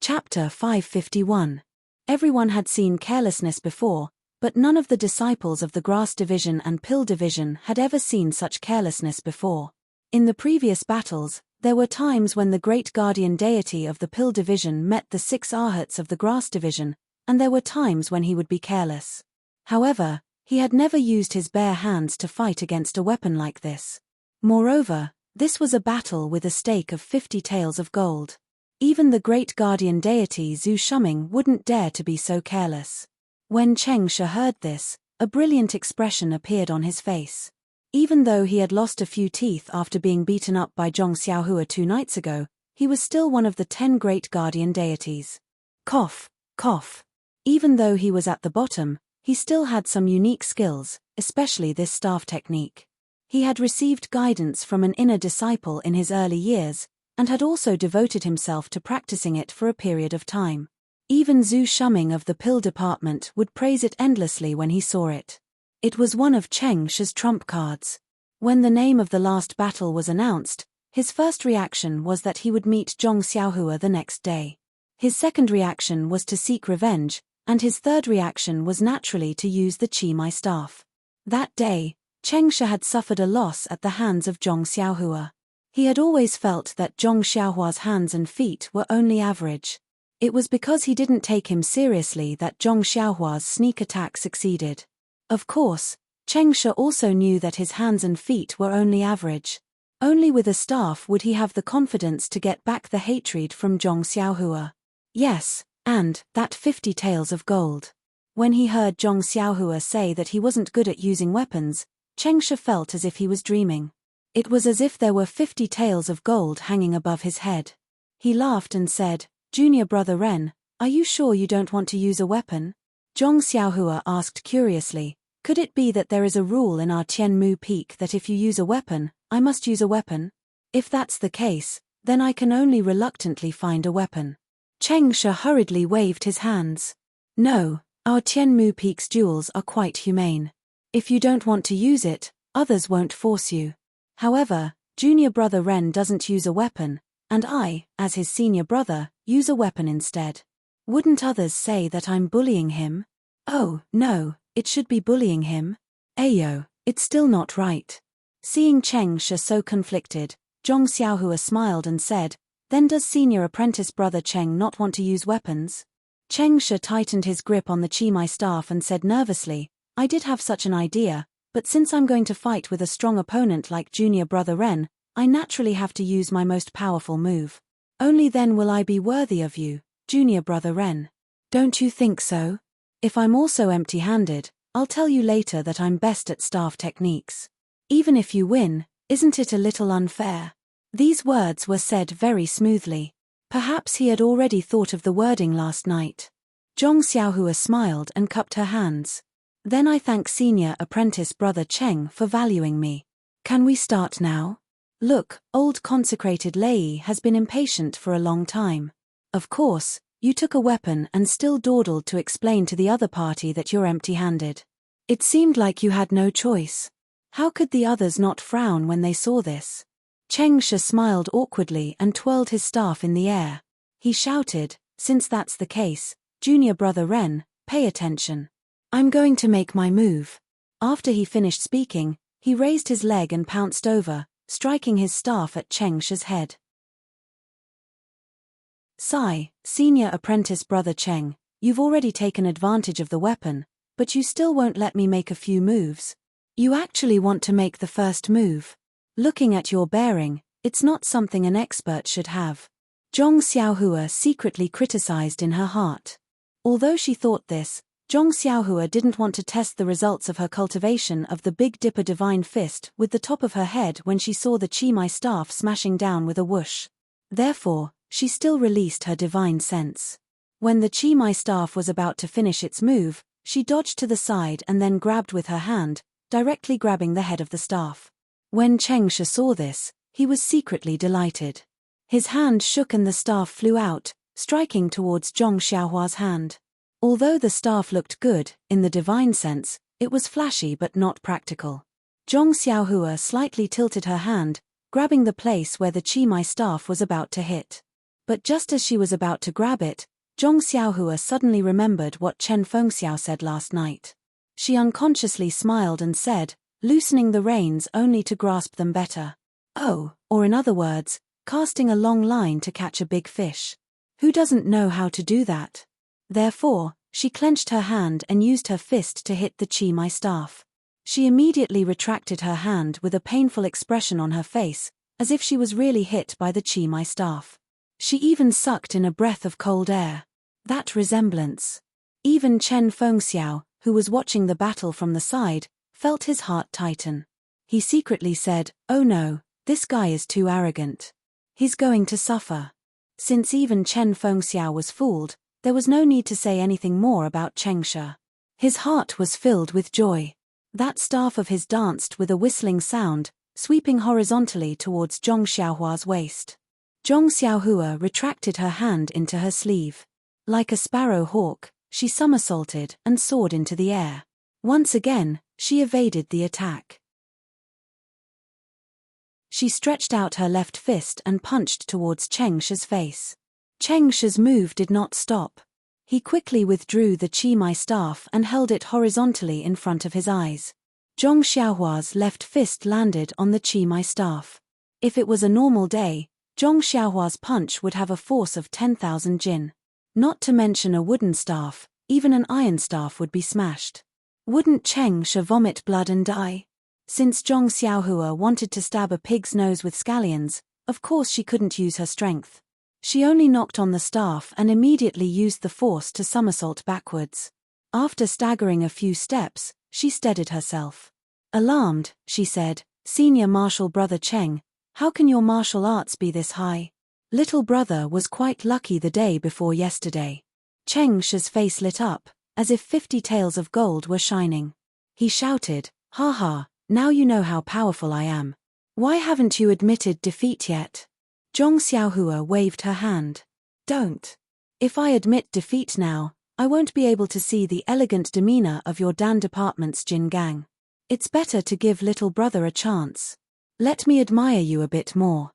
Chapter 551. Everyone had seen carelessness before, but none of the disciples of the Grass Division and Pill Division had ever seen such carelessness before. In the previous battles, there were times when the great guardian deity of the Pill Division met the 6 Arhats of the Grass Division, and there were times when he would be careless. However, he had never used his bare hands to fight against a weapon like this. Moreover, this was a battle with a stake of 50 taels of gold. Even the great guardian deity Zhu Shuming wouldn't dare to be so careless. When Chengsha heard this, a brilliant expression appeared on his face. Even though he had lost a few teeth after being beaten up by Zhong Xiaohua 2 nights ago, he was still one of the 10 great guardian deities. Cough, cough. Even though he was at the bottom, he still had some unique skills, especially this staff technique. He had received guidance from an inner disciple in his early years, and had also devoted himself to practicing it for a period of time. Even Zhu Shuming of the pill department would praise it endlessly when he saw it. It was one of Chengsha's trump cards. When the name of the last battle was announced, his first reaction was that he would meet Zhong Xiaohua the next day. His second reaction was to seek revenge, and his third reaction was naturally to use the Chi-mai staff. That day, Cheng Shi had suffered a loss at the hands of Zhong Xiaohua. He had always felt that Zhong Xiaohua's hands and feet were only average. It was because he didn't take him seriously that Zhong Xiaohua's sneak attack succeeded. Of course, Cheng Shi also knew that his hands and feet were only average. Only with a staff would he have the confidence to get back the hatred from Zhong Xiaohua. Yes, and that 50 taels of gold. When he heard Zhong Xiaohua say that he wasn't good at using weapons, Cheng Shi felt as if he was dreaming. It was as if there were 50 taels of gold hanging above his head. He laughed and said, "Junior brother Ren, are you sure you don't want to use a weapon?" Zhong Xiaohua asked curiously, "Could it be that there is a rule in our Tianmu Peak that if you use a weapon, I must use a weapon? If that's the case, then I can only reluctantly find a weapon." Cheng Shi hurriedly waved his hands. "No, our Tianmu Peak's duels are quite humane. If you don't want to use it, others won't force you. However, junior brother Ren doesn't use a weapon, and I, as his senior brother, use a weapon instead. Wouldn't others say that I'm bullying him?" "Oh, no, it should be bullying him. Ayo, it's still not right." Seeing Cheng Shi so conflicted, Zhong Xiaohua smiled and said, "Then does senior apprentice brother Cheng not want to use weapons?" Cheng Shi tightened his grip on the Chi-Mai staff and said nervously, "I did have such an idea, but since I'm going to fight with a strong opponent like junior brother Ren, I naturally have to use my most powerful move. Only then will I be worthy of you, junior brother Ren. Don't you think so? If I'm also empty-handed, I'll tell you later that I'm best at staff techniques. Even if you win, isn't it a little unfair?" These words were said very smoothly. Perhaps he had already thought of the wording last night. Zhong Xiaohua smiled and cupped her hands. "Then I thank senior apprentice brother Cheng for valuing me. Can we start now? Look, old consecrated Lei has been impatient for a long time. Of course, you took a weapon and still dawdled to explain to the other party that you're empty-handed. It seemed like you had no choice. How could the others not frown when they saw this?" Cheng Shi smiled awkwardly and twirled his staff in the air. He shouted, "Since that's the case, junior brother Ren, pay attention. I'm going to make my move." After he finished speaking, he raised his leg and pounced over, striking his staff at Cheng Shi's head. "Sigh, senior apprentice brother Cheng, you've already taken advantage of the weapon, but you still won't let me make a few moves. You actually want to make the first move. Looking at your bearing, it's not something an expert should have." Zhong Xiaohua secretly criticized in her heart. Although she thought this, Zhong Xiaohua didn't want to test the results of her cultivation of the Big Dipper Divine Fist with the top of her head when she saw the Chi-Mai staff smashing down with a whoosh. Therefore, she still released her divine sense. When the Chi-Mai staff was about to finish its move, she dodged to the side and then grabbed with her hand, directly grabbing the head of the staff. When Cheng Shi saw this, he was secretly delighted. His hand shook and the staff flew out, striking towards Zhong Xiaohua's hand. Although the staff looked good, in the divine sense, it was flashy but not practical. Zhong Xiaohua slightly tilted her hand, grabbing the place where the Chi-Mai staff was about to hit. But just as she was about to grab it, Zhong Xiaohua suddenly remembered what Chen Fengxiao said last night. She unconsciously smiled and said, loosening the reins only to grasp them better. "Oh, or in other words, casting a long line to catch a big fish. Who doesn't know how to do that?" Therefore, she clenched her hand and used her fist to hit the Chi-Mai staff. She immediately retracted her hand with a painful expression on her face, as if she was really hit by the Chi-Mai staff. She even sucked in a breath of cold air. That resemblance. Even Chen Fengxiao, who was watching the battle from the side, felt his heart tighten. He secretly said, "Oh no, this guy is too arrogant. He's going to suffer." Since even Chen Fengxiao was fooled, there was no need to say anything more about Cheng Shi. His heart was filled with joy. That staff of his danced with a whistling sound, sweeping horizontally towards Zhong Xiaohua's waist. Zhong Xiaohua retracted her hand into her sleeve. Like a sparrow hawk, she somersaulted and soared into the air. Once again, she evaded the attack. She stretched out her left fist and punched towards Cheng Shi's face. Cheng Shi's move did not stop. He quickly withdrew the Chi-Mai staff and held it horizontally in front of his eyes. Zhong Xiaohua's left fist landed on the Qimai staff. If it was a normal day, Zhong Xiaohua's punch would have a force of 10,000 jin. Not to mention a wooden staff, even an iron staff would be smashed. Wouldn't Cheng Shi vomit blood and die? Since Zhong Xiaohua wanted to stab a pig's nose with scallions, of course she couldn't use her strength. She only knocked on the staff and immediately used the force to somersault backwards. After staggering a few steps, she steadied herself. Alarmed, she said, "Senior martial brother Cheng, how can your martial arts be this high? Little brother was quite lucky the day before yesterday." Cheng Shi's face lit up, as if 50 tails of gold were shining. He shouted, "Ha ha, now you know how powerful I am. Why haven't you admitted defeat yet?" Zhong Xiaohua waved her hand. "Don't. If I admit defeat now, I won't be able to see the elegant demeanor of your Dan department's Jin gang. It's better to give little brother a chance. Let me admire you a bit more."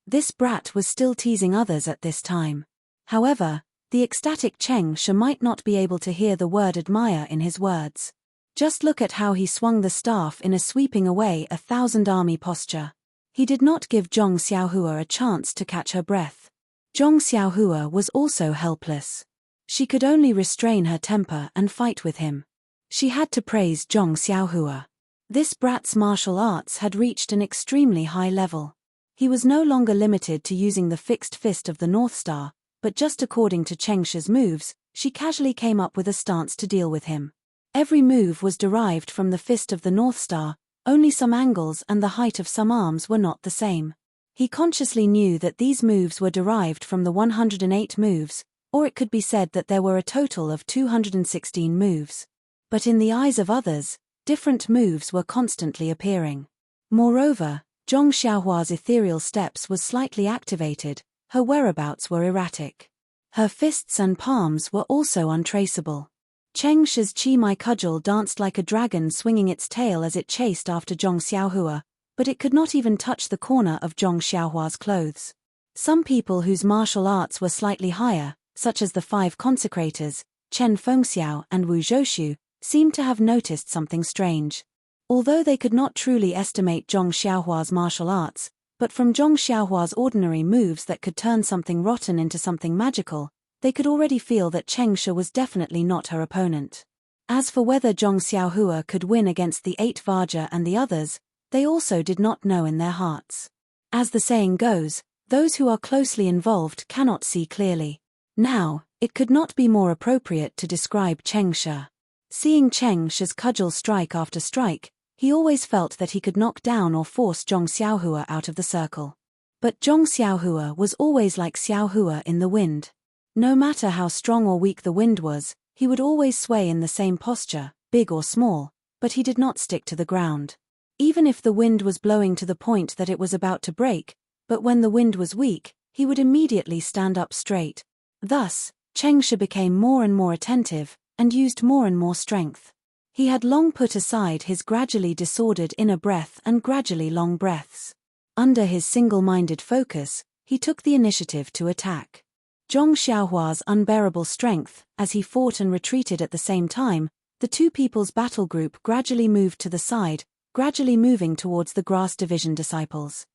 This brat was still teasing others at this time. However, the ecstatic Cheng Shi might not be able to hear the word admire in his words. Just look at how he swung the staff in a sweeping away 1,000 army posture. He did not give Zhong Xiaohua a chance to catch her breath. Zhong Xiaohua was also helpless. She could only restrain her temper and fight with him. She had to praise Zhong Xiaohua. This brat's martial arts had reached an extremely high level. He was no longer limited to using the fixed fist of the North Star, but just according to Cheng Shi's moves, she casually came up with a stance to deal with him. Every move was derived from the fist of the North Star, only some angles and the height of some arms were not the same. He consciously knew that these moves were derived from the 108 moves, or it could be said that there were a total of 216 moves. But in the eyes of others, different moves were constantly appearing. Moreover, Zhong Xiaohua's ethereal steps was slightly activated, her whereabouts were erratic. Her fists and palms were also untraceable. Cheng Shi's Qimai cudgel danced like a dragon swinging its tail as it chased after Zhong Xiaohua, but it could not even touch the corner of Zhong Xiaohua's clothes. Some people whose martial arts were slightly higher, such as the 5 consecrators, Chen Fengxiao and Wu Zhoushu, seemed to have noticed something strange. Although they could not truly estimate Zhong Xiaohua's martial arts, but from Zhong Xiaohua's ordinary moves that could turn something rotten into something magical, they could already feel that Cheng Shi was definitely not her opponent. As for whether Zhong Xiaohua could win against the 8 Vajra and the others, they also did not know in their hearts. As the saying goes, those who are closely involved cannot see clearly. Now, it could not be more appropriate to describe Cheng Shi. Seeing Cheng Shi's cudgel strike after strike, he always felt that he could knock down or force Zhong Xiaohua out of the circle. But Zhong Xiaohua was always like Xiaohua in the wind. No matter how strong or weak the wind was, he would always sway in the same posture, big or small, but he did not stick to the ground. Even if the wind was blowing to the point that it was about to break, but when the wind was weak, he would immediately stand up straight. Thus, Cheng Shi became more and more attentive, and used more and more strength. He had long put aside his gradually disordered inner breath and gradually long breaths. Under his single-minded focus, he took the initiative to attack. Zhong Xiaohua's unbearable strength, as he fought and retreated at the same time, the two people's battle group gradually moved to the side, gradually moving towards the Grass Division disciples.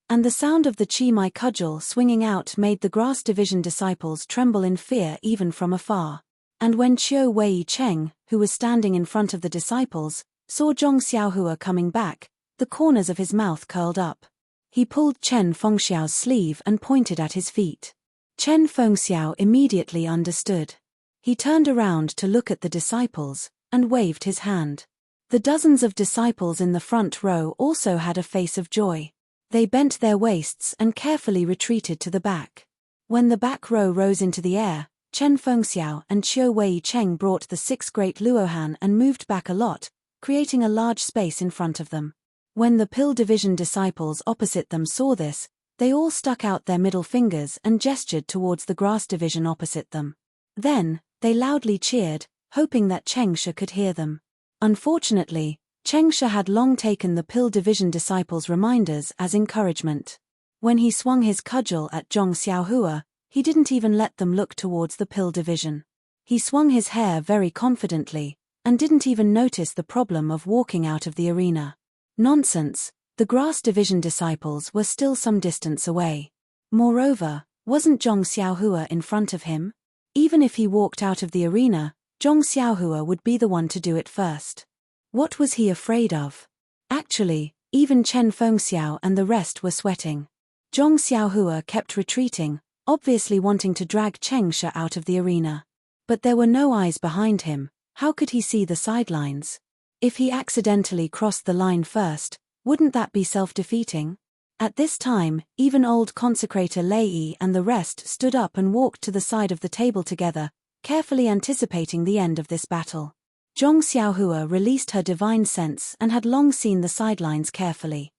And the sound of the Qimai cudgel swinging out made the Grass Division disciples tremble in fear even from afar. And when Qiu Wei Cheng, who was standing in front of the disciples, saw Zhong Xiaohua coming back, the corners of his mouth curled up. He pulled Chen Fengxiao's sleeve and pointed at his feet. Chen Fengxiao immediately understood. He turned around to look at the disciples, and waved his hand. The dozens of disciples in the front row also had a face of joy. They bent their waists and carefully retreated to the back. When the back row rose into the air, Chen Fengxiao and Qiu Wei Cheng brought the 6 great Luohan and moved back a lot, creating a large space in front of them. When the Pill Division disciples opposite them saw this, they all stuck out their middle fingers and gestured towards the Grass Division opposite them. Then, they loudly cheered, hoping that Cheng Shi could hear them. Unfortunately, Cheng Shi had long taken the Pill Division disciples' reminders as encouragement. When he swung his cudgel at Zhong Xiaohua, he didn't even let them look towards the Pill Division. He swung his hair very confidently, and didn't even notice the problem of walking out of the arena. Nonsense, the grass division disciples were still some distance away. Moreover, wasn't Zhong Xiaohua in front of him? Even if he walked out of the arena, Zhong Xiaohua would be the one to do it first. What was he afraid of? Actually, even Chen Fengxiao and the rest were sweating. Zhong Xiaohua kept retreating, obviously wanting to drag Cheng Shi out of the arena. But there were no eyes behind him. How could he see the sidelines? If he accidentally crossed the line first, wouldn't that be self-defeating? At this time, even old consecrator Lei and the rest stood up and walked to the side of the table together, carefully anticipating the end of this battle. Zhong Xiaohua released her divine sense and had long seen the sidelines carefully.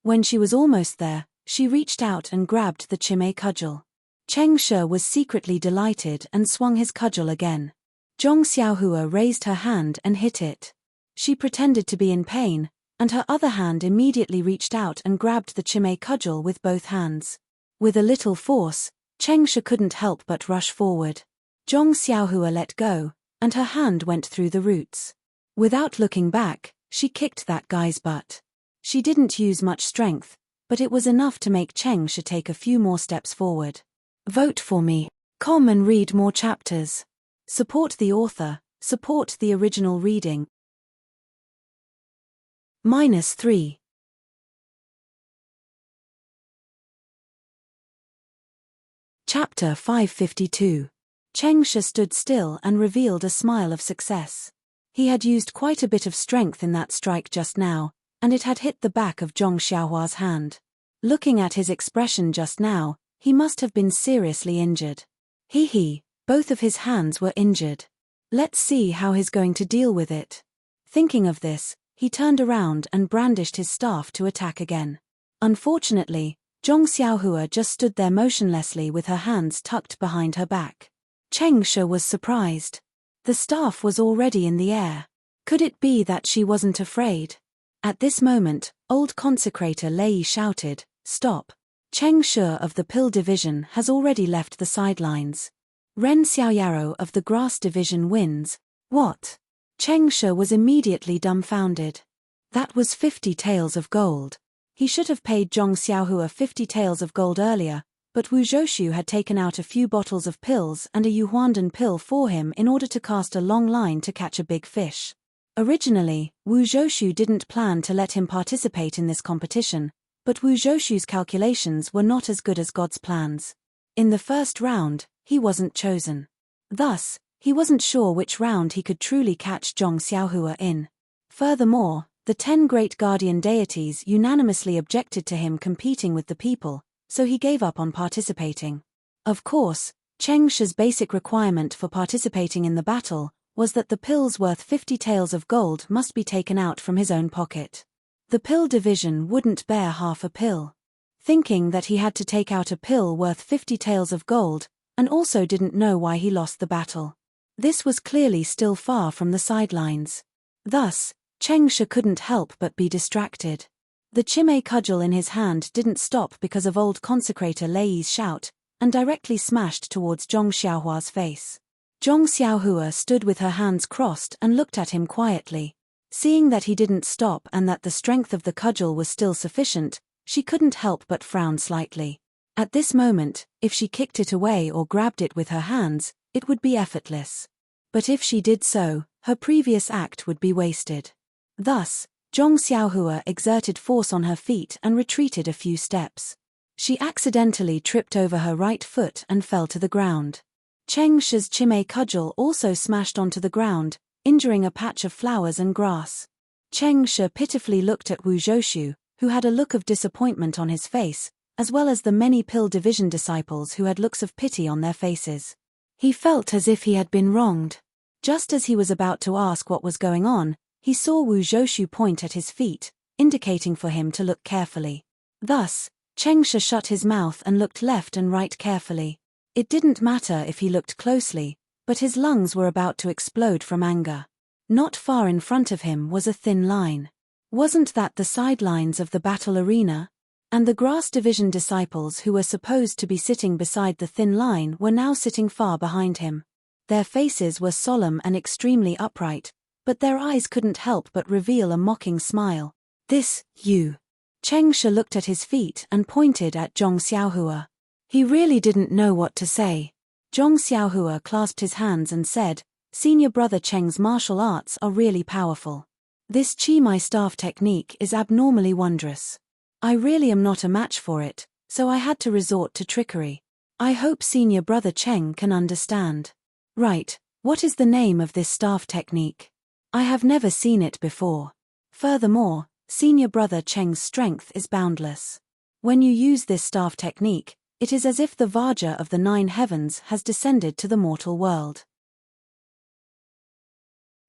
When she was almost there, she reached out and grabbed the chime cudgel. Cheng Shi was secretly delighted and swung his cudgel again. Zhong Xiaohua raised her hand and hit it. She pretended to be in pain, and her other hand immediately reached out and grabbed the chime cudgel with both hands. With a little force, Cheng Shi couldn't help but rush forward. Zhong Xiaohua let go, and her hand went through the roots. Without looking back, she kicked that guy's butt. She didn't use much strength, but it was enough to make Cheng Shi take a few more steps forward. Vote for me. Come and read more chapters. Support the author, support the original reading. -3. Chapter 552. Cheng Shi stood still and revealed a smile of success. He had used quite a bit of strength in that strike just now, and it had hit the back of Zhong Xiaohua's hand. Looking at his expression just now, he must have been seriously injured. Both of his hands were injured. Let's see how he's going to deal with it. Thinking of this, he turned around and brandished his staff to attack again. Unfortunately, Zhong Xiaohua just stood there motionlessly with her hands tucked behind her back. Cheng Shi was surprised. The staff was already in the air. Could it be that she wasn't afraid? At this moment, old consecrator Lei shouted, "Stop! Cheng Shi of the Pill Division has already left the sidelines. Ren Xiaoyaro of the Grass Division wins." What? Cheng Shi was immediately dumbfounded. That was 50 taels of gold. He should have paid Zhong Xiaohua 50 taels of gold earlier, but Wu Zhoushu had taken out a few bottles of pills and a Yuhuandan pill for him in order to cast a long line to catch a big fish. Originally, Wu Zhoushu didn't plan to let him participate in this competition, but Wu Zhoushu's calculations were not as good as God's plans. In the first round, he wasn't chosen. Thus, he wasn't sure which round he could truly catch Zhong Xiaohua in. Furthermore, the 10 great guardian deities unanimously objected to him competing with the people, so he gave up on participating. Of course, Cheng Shi's basic requirement for participating in the battle was that the pills worth 50 taels of gold must be taken out from his own pocket. The pill division wouldn't bear half a pill. Thinking that he had to take out a pill worth 50 taels of gold, and also didn't know why he lost the battle. This was clearly still far from the sidelines. Thus, Cheng Shi couldn't help but be distracted. The chime cudgel in his hand didn't stop because of old consecrator Lei's shout, and directly smashed towards Zhong Xiaohua's face. Zhong Xiaohua stood with her hands crossed and looked at him quietly. Seeing that he didn't stop and that the strength of the cudgel was still sufficient, she couldn't help but frown slightly. At this moment, if she kicked it away or grabbed it with her hands, it would be effortless. But if she did so, her previous act would be wasted. Thus, Zhong Xiaohua exerted force on her feet and retreated a few steps. She accidentally tripped over her right foot and fell to the ground. Cheng Shi's chime cudgel also smashed onto the ground, injuring a patch of flowers and grass. Cheng Shi pitifully looked at Wu Zhoushu, who had a look of disappointment on his face, as well as the many Pill Division disciples who had looks of pity on their faces. He felt as if he had been wronged. Just as he was about to ask what was going on, he saw Wu Zhoushu point at his feet, indicating for him to look carefully. Thus, Cheng Shi shut his mouth and looked left and right carefully. It didn't matter if he looked closely, but his lungs were about to explode from anger. Not far in front of him was a thin line. Wasn't that the sidelines of the battle arena? And the Grass Division disciples who were supposed to be sitting beside the thin line were now sitting far behind him. Their faces were solemn and extremely upright, but their eyes couldn't help but reveal a mocking smile. This, you. Cheng Shi looked at his feet and pointed at Zhong Xiaohua. He really didn't know what to say. Zhong Xiaohua clasped his hands and said, Senior brother Cheng's martial arts are really powerful. This Chi Mai staff technique is abnormally wondrous. I really am not a match for it, so I had to resort to trickery. I hope senior brother Cheng can understand. Right, what is the name of this staff technique? I have never seen it before. Furthermore, senior brother Cheng's strength is boundless. When you use this staff technique, it is as if the Vajra of the 9 heavens has descended to the mortal world.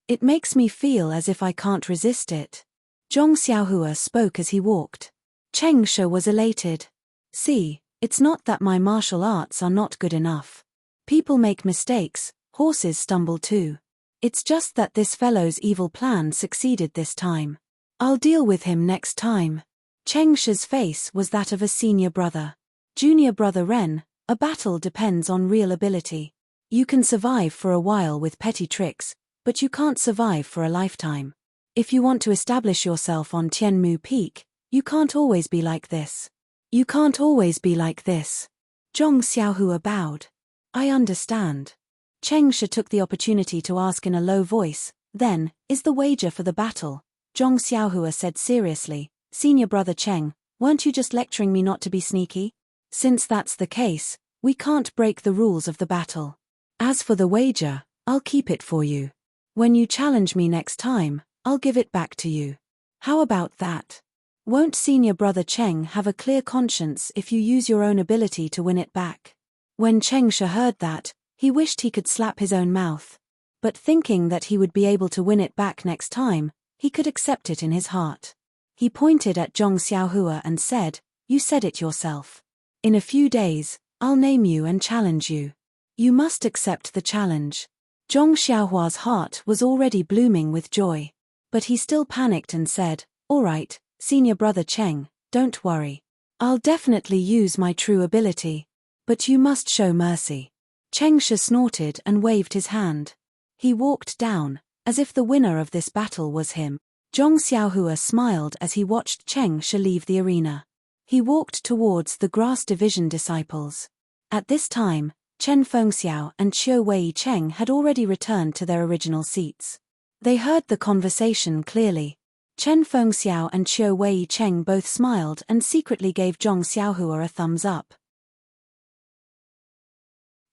It makes me feel as if I can't resist it. Zhong Xiaohua spoke as he walked. Cheng Shi was elated. See, it's not that my martial arts are not good enough. People make mistakes, horses stumble too. It's just that this fellow's evil plan succeeded this time. I'll deal with him next time. Cheng Shi's face was that of a senior brother. Junior brother Ren, a battle depends on real ability. You can survive for a while with petty tricks, but you can't survive for a lifetime. If you want to establish yourself on Tianmu Peak, you can't always be like this. You can't always be like this. Zhong Xiaohua bowed. I understand. Cheng Shi took the opportunity to ask in a low voice, then, is the wager for the battle? Zhong Xiaohua said seriously, Senior brother Cheng, weren't you just lecturing me not to be sneaky? Since that's the case, we can't break the rules of the battle. As for the wager, I'll keep it for you. When you challenge me next time, I'll give it back to you. How about that? Won't senior brother Cheng have a clear conscience if you use your own ability to win it back? When Cheng Shi heard that, he wished he could slap his own mouth. But thinking that he would be able to win it back next time, he could accept it in his heart. He pointed at Zhong Xiaohua and said, You said it yourself. In a few days, I'll name you and challenge you. You must accept the challenge. Zhong Xiaohua's heart was already blooming with joy. But he still panicked and said, All right, senior brother Cheng, don't worry. I'll definitely use my true ability. But you must show mercy. Cheng Shi snorted and waved his hand. He walked down, as if the winner of this battle was him. Zhong Xiaohua smiled as he watched Cheng Shi leave the arena. He walked towards the Grass Division disciples. At this time, Chen Fengxiao and Qiu Wei Cheng had already returned to their original seats. They heard the conversation clearly. Chen Fengxiao and Qiu Wei Cheng both smiled and secretly gave Zhong Xiaohua a thumbs up.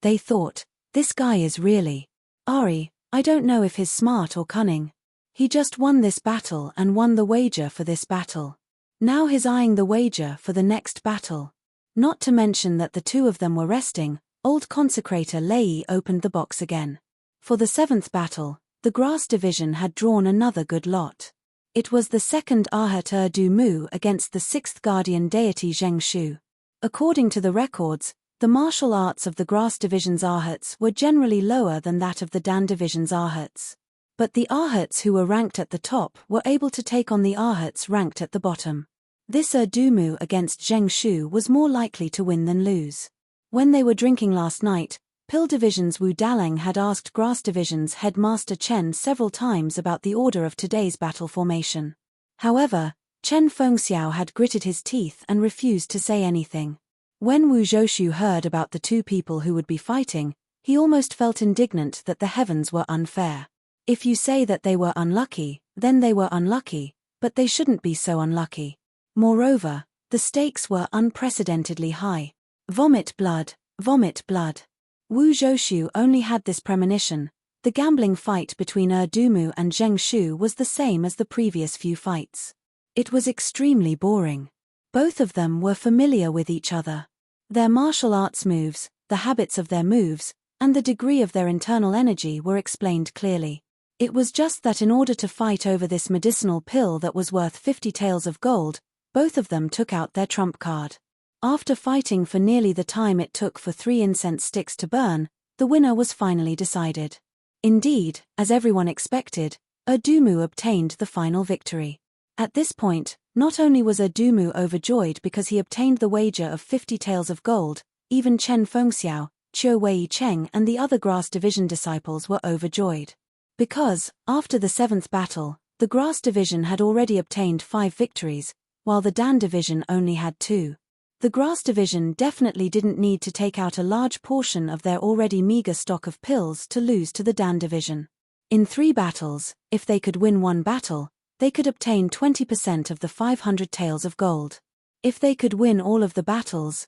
They thought, this guy is really Ari, I don't know if he's smart or cunning. He just won this battle and won the wager for this battle. Now he's eyeing the wager for the next battle. Not to mention that the two of them were resting, old consecrator Lei opened the box again. For the 7th battle, the Grass Division had drawn another good lot. It was the second Ahat Du Mu against the 6th Guardian Deity Zheng Shu. According to the records, the martial arts of the Grass Division's Ahats were generally lower than that of the Dan Division's Ahats. But the Ahats who were ranked at the top were able to take on the Ahats ranked at the bottom. This Dumu against Zheng Shu was more likely to win than lose. When they were drinking last night, Pill Division's Wu Dalang had asked Grass Division's headmaster Chen several times about the order of today's battle formation. However, Chen Fengxiao had gritted his teeth and refused to say anything. When Wu Zhoushu heard about the two people who would be fighting, he almost felt indignant that the heavens were unfair. If you say that they were unlucky, then they were unlucky, but they shouldn't be so unlucky. Moreover, the stakes were unprecedentedly high. Vomit blood, vomit blood. Wu Zhoushu only had this premonition. The gambling fight between Dumu and Zheng Shu was the same as the previous few fights. It was extremely boring. Both of them were familiar with each other. Their martial arts moves, the habits of their moves, and the degree of their internal energy were explained clearly. It was just that in order to fight over this medicinal pill that was worth 50 taels of gold, both of them took out their trump card. After fighting for nearly the time it took for 3 incense sticks to burn, the winner was finally decided. Indeed, as everyone expected, Dumu obtained the final victory. At this point, not only was Dumu overjoyed because he obtained the wager of 50 taels of gold, even Chen Fengxiao, Qiu Wei Cheng and the other Grass Division disciples were overjoyed. Because, after the 7th battle, the Grass Division had already obtained 5 victories, while the Dan Division only had 2. The Grass Division definitely didn't need to take out a large portion of their already meager stock of pills to lose to the Dan Division. In 3 battles, if they could win 1 battle, they could obtain 20% of the 500 taels of gold. If they could win all of the battles,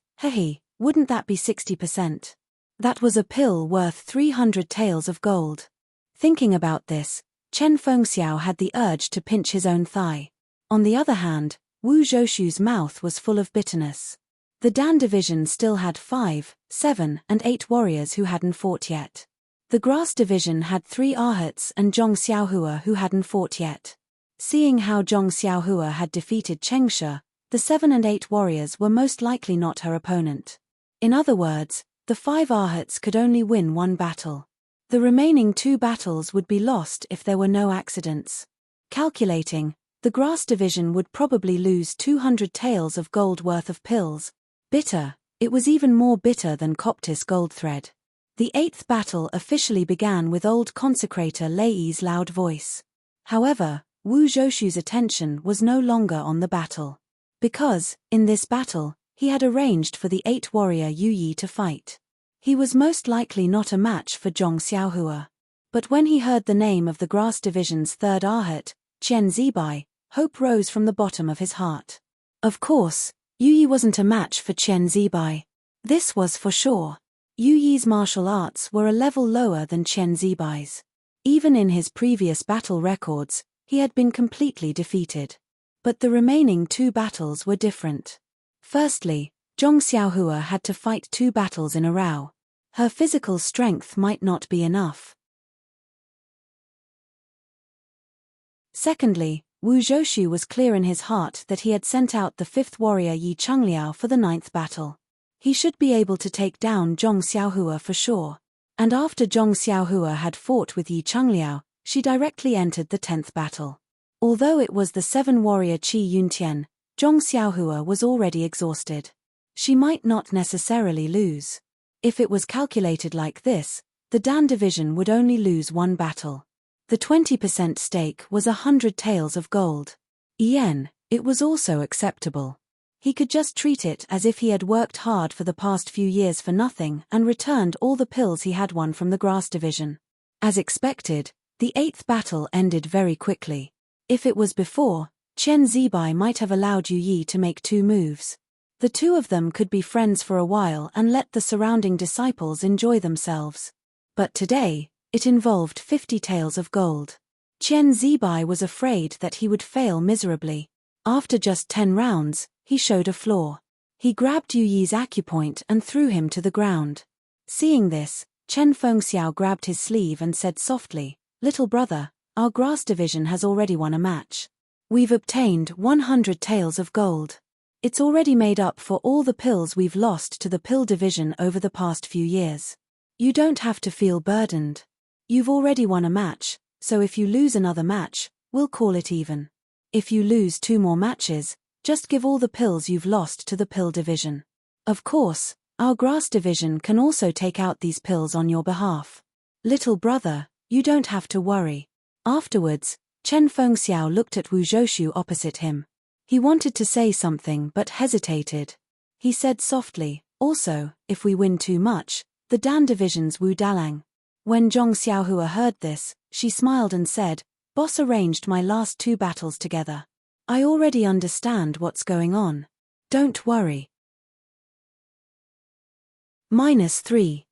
wouldn't that be 60%? That was a pill worth 300 taels of gold. Thinking about this, Chen Fengxiao had the urge to pinch his own thigh. On the other hand, Wu Zhoushu's mouth was full of bitterness. The Dan Division still had 5, 7, and 8 warriors who hadn't fought yet. The Grass Division had 3 Arhats and Zhong Xiaohua who hadn't fought yet. Seeing how Zhong Xiaohua had defeated Chengshe, the 7 and 8 warriors were most likely not her opponent. In other words, the 5 Arhats could only win 1 battle. The remaining 2 battles would be lost if there were no accidents. Calculating, the Grass Division would probably lose 200 taels of gold worth of pills. Bitter, it was even more bitter than Coptis gold thread. The 8th battle officially began with old consecrator Lei's loud voice. However, Wu Zhoushu's attention was no longer on the battle. Because, in this battle, he had arranged for the 8 warrior Yu Yi to fight. He was most likely not a match for Zhong Xiaohua. But when he heard the name of the Grass Division's 3rd Arhat, Qian Zibai, hope rose from the bottom of his heart. Of course, Yu Yi wasn't a match for Qian Zibai. This was for sure. Yu Yi's martial arts were a level lower than Qian Zibai's. Even in his previous battle records, he had been completely defeated. But the remaining 2 battles were different. Firstly, Zhong Xiaohua had to fight 2 battles in a row. Her physical strength might not be enough. Secondly, Wu Zhoushu was clear in his heart that he had sent out the 5th warrior Yi Changliao for the 9th battle. He should be able to take down Zhong Xiaohua for sure. And after Zhong Xiaohua had fought with Yi Changliao, she directly entered the 10th battle. Although it was the 7 warrior Qi Yuntian, Zhong Xiaohua was already exhausted. She might not necessarily lose. If it was calculated like this, the Dan Division would only lose 1 battle. The 20% stake was 100 taels of gold. It was also acceptable. He could just treat it as if he had worked hard for the past few years for nothing and returned all the pills he had won from the Grass Division. As expected, the 8th battle ended very quickly. If it was before, Qian Zibai might have allowed Yu Yi to make 2 moves. The 2 of them could be friends for a while and let the surrounding disciples enjoy themselves. But today, it involved 50 taels of gold. Qian Zibai was afraid that he would fail miserably. After just 10 rounds, he showed a flaw. He grabbed Yu Yi's acupoint and threw him to the ground. Seeing this, Chen Fengxiao grabbed his sleeve and said softly, "Little brother, our Grass Division has already won a match. We've obtained 100 taels of gold. It's already made up for all the pills we've lost to the Pill Division over the past few years. You don't have to feel burdened. You've already won a match, so if you lose another match, we'll call it even. If you lose 2 more matches, just give all the pills you've lost to the Pill Division. Of course, our Grass Division can also take out these pills on your behalf. Little brother, you don't have to worry." Afterwards, Chen Fengxiao looked at Wu Zhoushu opposite him. He wanted to say something but hesitated. He said softly, "Also, if we win too much, the Dan Division's Wu Dalang." When Zhong Xiaohua heard this, she smiled and said, "Boss arranged my last 2 battles together. I already understand what's going on. Don't worry." -3.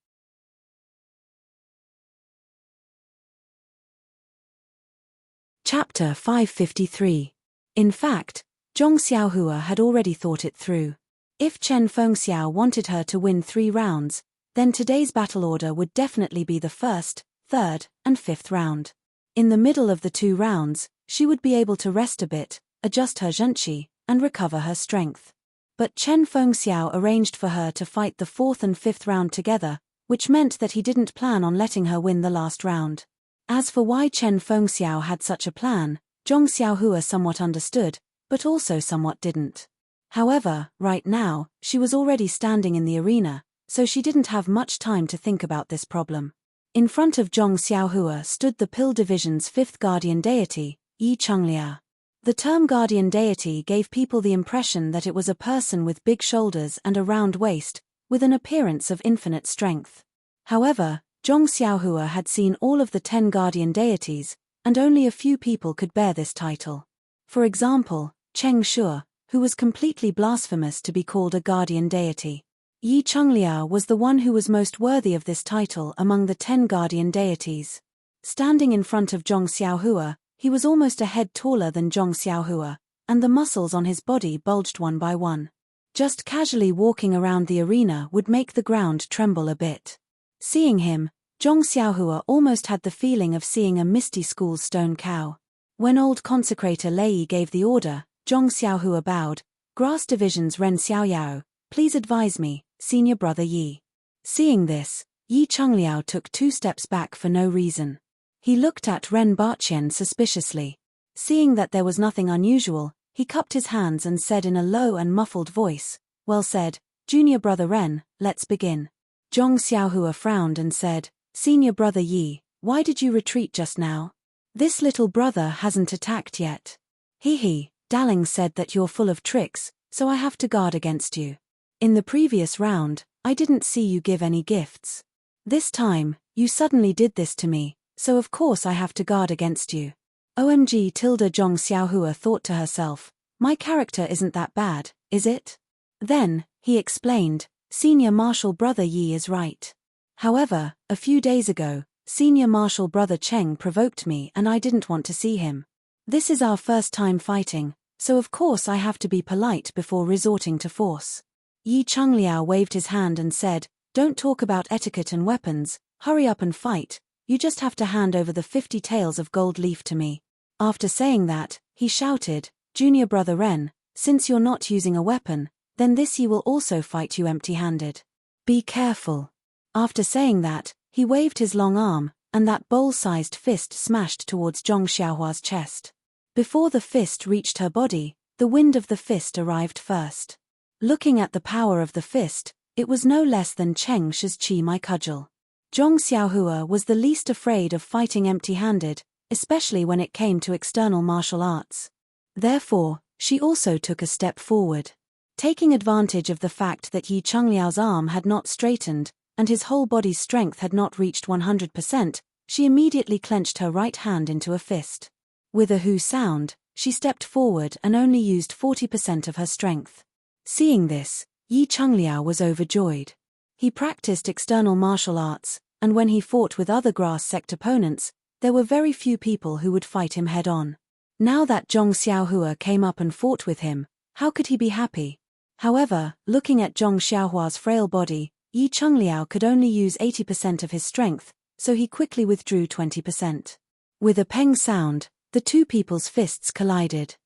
Chapter 553. In fact, Zhong Xiaohua had already thought it through. If Chen Fengxiao wanted her to win 3 rounds, then today's battle order would definitely be the 1st, 3rd, and 5th round. In the middle of the 2 rounds, she would be able to rest a bit, adjust her zhenqi, and recover her strength. But Chen Fengxiao arranged for her to fight the 4th and 5th round together, which meant that he didn't plan on letting her win the last round. As for why Chen Fengxiao had such a plan, Zhong Xiaohua somewhat understood, but also somewhat didn't. However, right now, she was already standing in the arena, so she didn't have much time to think about this problem. In front of Zhong Xiaohua stood the Pill Division's fifth guardian deity, Yi Chungliao. The term guardian deity gave people the impression that it was a person with big shoulders and a round waist, with an appearance of infinite strength. However, Zhong Xiaohua had seen all of the 10 guardian deities, and only a few people could bear this title. For example, Cheng Shuo, who was completely blasphemous to be called a guardian deity. Yi Chungliao was the one who was most worthy of this title among the 10 guardian deities. Standing in front of Zhong Xiaohua, he was almost a head taller than Zhong Xiaohua, and the muscles on his body bulged one by one. Just casually walking around the arena would make the ground tremble a bit. Seeing him, Zhong Xiaohua almost had the feeling of seeing a misty school's stone cow. When old consecrator Lei gave the order, Zhong Xiaohua bowed. Grass Division's Ren Xiaoyao, please advise me, senior brother Yi. Seeing this, Yi Chungliao took 2 steps back for no reason. He looked at Ren Baqian suspiciously. Seeing that there was nothing unusual, he cupped his hands and said in a low and muffled voice, "Well said, junior brother Ren, let's begin." Zhong Xiaohua frowned and said, "Senior brother Yi, why did you retreat just now? This little brother hasn't attacked yet." "He, Dalling said that you're full of tricks, so I have to guard against you. In the previous round, I didn't see you give any gifts. This time, you suddenly did this to me, so of course I have to guard against you." OMG tilde Zhong Xiaohua thought to herself, my character isn't that bad, is it? Then, he explained, Senior Marshal Brother Yi is right. However, a few days ago, Senior Marshal Brother Cheng provoked me and I didn't want to see him. This is our first time fighting, so of course I have to be polite before resorting to force. Yi Chungliao waved his hand and said, "Don't talk about etiquette and weapons, hurry up and fight, you just have to hand over the 50 tails of gold leaf to me." After saying that, he shouted, "Junior brother Ren, since you're not using a weapon, then this Yi will also fight you empty-handed. Be careful." After saying that, he waved his long arm, and that bowl-sized fist smashed towards Zhong Xiaohua's chest. Before the fist reached her body, the wind of the fist arrived first. Looking at the power of the fist, it was no less than Cheng Shi's Chi Mai cudgel. Zhong Xiaohua was the least afraid of fighting empty-handed, especially when it came to external martial arts. Therefore, she also took a step forward. Taking advantage of the fact that Yi Chungliao's arm had not straightened, and his whole body's strength had not reached 100%, she immediately clenched her right hand into a fist. With a hoo sound, she stepped forward and only used 40% of her strength. Seeing this, Yi Chungliao was overjoyed. He practiced external martial arts, and when he fought with other grass sect opponents, there were very few people who would fight him head-on. Now that Zhong Xiaohua came up and fought with him, how could he be happy? However, looking at Zhong Xiaohua's frail body, Yi Chungliao could only use 80% of his strength, so he quickly withdrew 20%. With a peng sound, the two people's fists collided.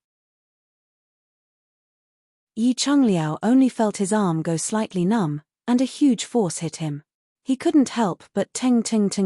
Yi Chungliao only felt his arm go slightly numb, and a huge force hit him. He couldn't help but ting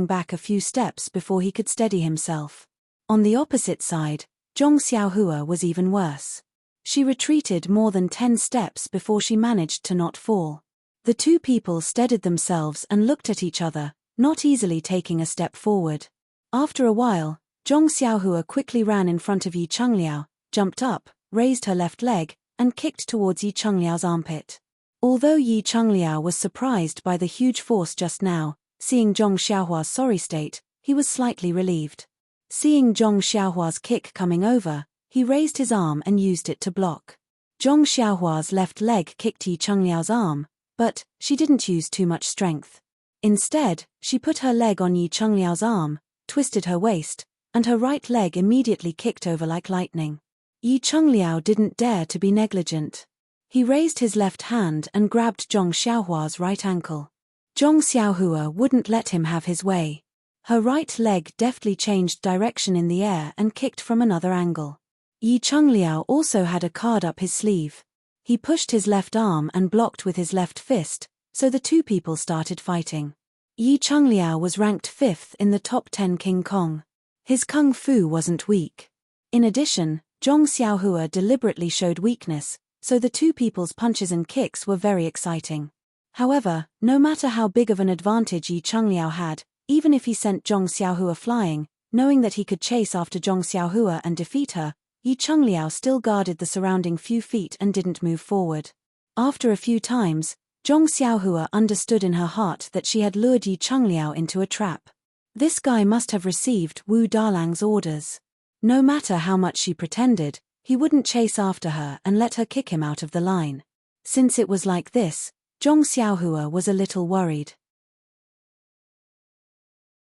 back a few steps before he could steady himself. On the opposite side, Zhong Xiaohua was even worse. She retreated more than 10 steps before she managed to not fall. The two people steadied themselves and looked at each other, not easily taking a step forward. After a while, Zhong Xiaohua quickly ran in front of Yi Chungliao, jumped up, raised her left leg, and kicked towards Yi Chungliao's armpit. Although Yi Chungliao was surprised by the huge force just now, seeing Zhong Xiaohua's sorry state, he was slightly relieved. Seeing Zhong Xiaohua's kick coming over, he raised his arm and used it to block. Zhong Xiaohua's left leg kicked Yi Chungliao's arm, but she didn't use too much strength. Instead, she put her leg on Yi Chungliao's arm, twisted her waist, and her right leg immediately kicked over like lightning. Yi Chungliao didn't dare to be negligent. He raised his left hand and grabbed Zhong Xiaohua's right ankle. Zhong Xiaohua wouldn't let him have his way. Her right leg deftly changed direction in the air and kicked from another angle. Yi Chungliao also had a card up his sleeve. He pushed his left arm and blocked with his left fist, so the two people started fighting. Yi Chungliao was ranked 5th in the top 10 King Kong. His kung fu wasn't weak. In addition, Zhong Xiaohua deliberately showed weakness, so the two people's punches and kicks were very exciting. However, no matter how big of an advantage Yi Chungliao had, even if he sent Zhong Xiaohua flying, knowing that he could chase after Zhong Xiaohua and defeat her, Yi Chungliao still guarded the surrounding few feet and didn't move forward. After a few times, Zhong Xiaohua understood in her heart that she had lured Yi Chungliao into a trap. This guy must have received Wu Dalang's orders. No matter how much she pretended, he wouldn't chase after her and let her kick him out of the line. Since it was like this, Zhong Xiaohua was a little worried.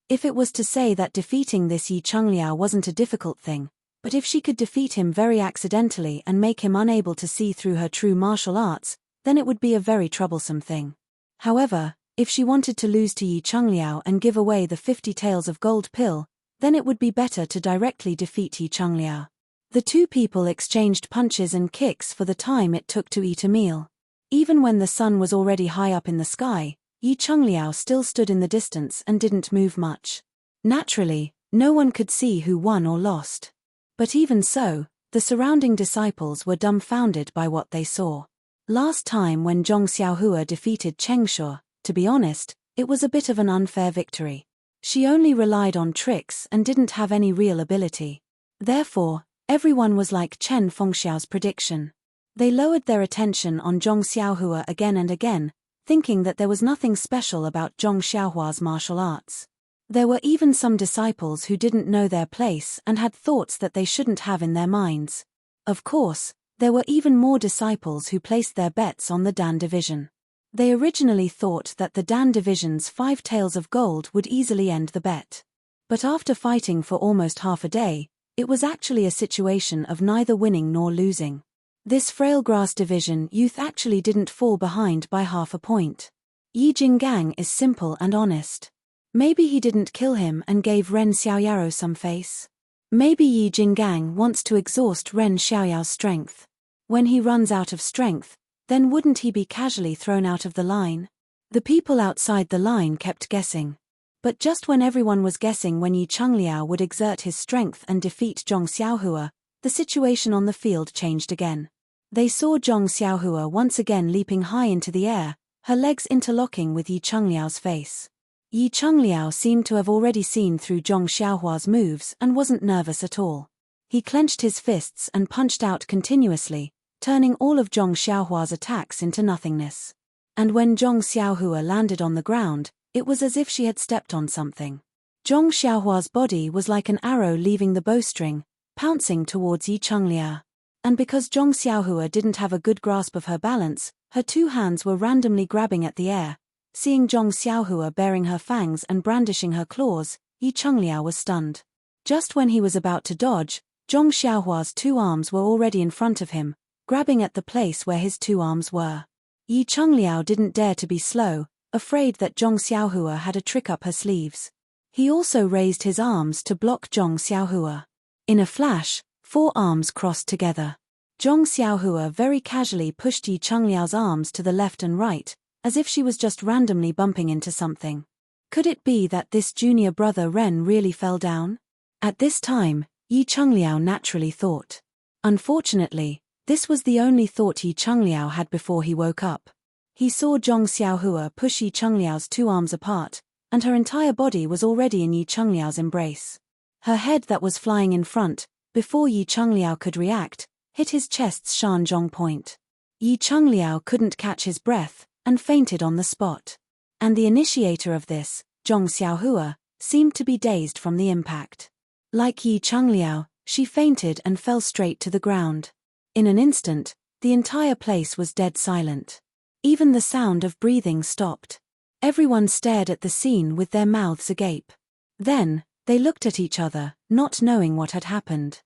If it was to say that defeating this Yi Chungliao wasn't a difficult thing, but if she could defeat him very accidentally and make him unable to see through her true martial arts, then it would be a very troublesome thing. However, if she wanted to lose to Yi Chungliao and give away the 50 taels of gold pill, then it would be better to directly defeat Yi Chungliao. The two people exchanged punches and kicks for the time it took to eat a meal. Even when the sun was already high up in the sky, Yi Chungliao still stood in the distance and didn't move much. Naturally, no one could see who won or lost. But even so, the surrounding disciples were dumbfounded by what they saw. Last time when Zhong Xiaohua defeated Chengshu, to be honest, it was a bit of an unfair victory. She only relied on tricks and didn't have any real ability. Therefore, everyone was like Chen Fengxiao's prediction. They lowered their attention on Zhong Xiaohua again and again, thinking that there was nothing special about Zhong Xiaohua's martial arts. There were even some disciples who didn't know their place and had thoughts that they shouldn't have in their minds. Of course, there were even more disciples who placed their bets on the Dan division. They originally thought that the Dan division's 5 taels of gold would easily end the bet. But after fighting for almost half a day, it was actually a situation of neither winning nor losing. This frail grass division youth actually didn't fall behind by half a point. Yi Jinggang is simple and honest. Maybe he didn't kill him and gave Ren Xiaoyaro some face. Maybe Yi Jinggang wants to exhaust Ren Xiaoyao's strength. When he runs out of strength, then wouldn't he be casually thrown out of the line? The people outside the line kept guessing. But just when everyone was guessing when Yi Chungliao would exert his strength and defeat Zhong Xiaohua, the situation on the field changed again. They saw Zhong Xiaohua once again leaping high into the air, her legs interlocking with Yi Chungliao's face. Yi Chungliao seemed to have already seen through Zhong Xiaohua's moves and wasn't nervous at all. He clenched his fists and punched out continuously, turning all of Zhong Xiaohua's attacks into nothingness. And when Zhong Xiaohua landed on the ground, it was as if she had stepped on something. Zhong Xiaohua's body was like an arrow leaving the bowstring, pouncing towards Yi Chungliao. And because Zhong Xiaohua didn't have a good grasp of her balance, her two hands were randomly grabbing at the air. Seeing Zhong Xiaohua baring her fangs and brandishing her claws, Yi Chungliao was stunned. Just when he was about to dodge, Zhong Xiaohua's two arms were already in front of him, grabbing at the place where his two arms were. Yi Chungliao didn't dare to be slow, afraid that Zhong Xiaohua had a trick up her sleeves. He also raised his arms to block Zhong Xiaohua. In a flash, 4 arms crossed together. Zhong Xiaohua very casually pushed Yi Chungliao's arms to the left and right, as if she was just randomly bumping into something. Could it be that this junior brother Ren really fell down? At this time, Yi Chungliao naturally thought. Unfortunately, this was the only thought Yi Chungliao had before he woke up. He saw Zhong Xiaohua push Yi Chungliao's 2 arms apart, and her entire body was already in Yi Chungliao's embrace. Her head that was flying in front, before Yi Chungliao could react, hit his chest's Shanzhong point. Yi Chungliao couldn't catch his breath, and fainted on the spot. And the initiator of this, Zhong Xiaohua, seemed to be dazed from the impact. Like Yi Chungliao, she fainted and fell straight to the ground. In an instant, the entire place was dead silent. Even the sound of breathing stopped. Everyone stared at the scene with their mouths agape. Then, they looked at each other, not knowing what had happened.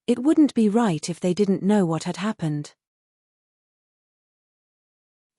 It wouldn't be right if they didn't know what had happened.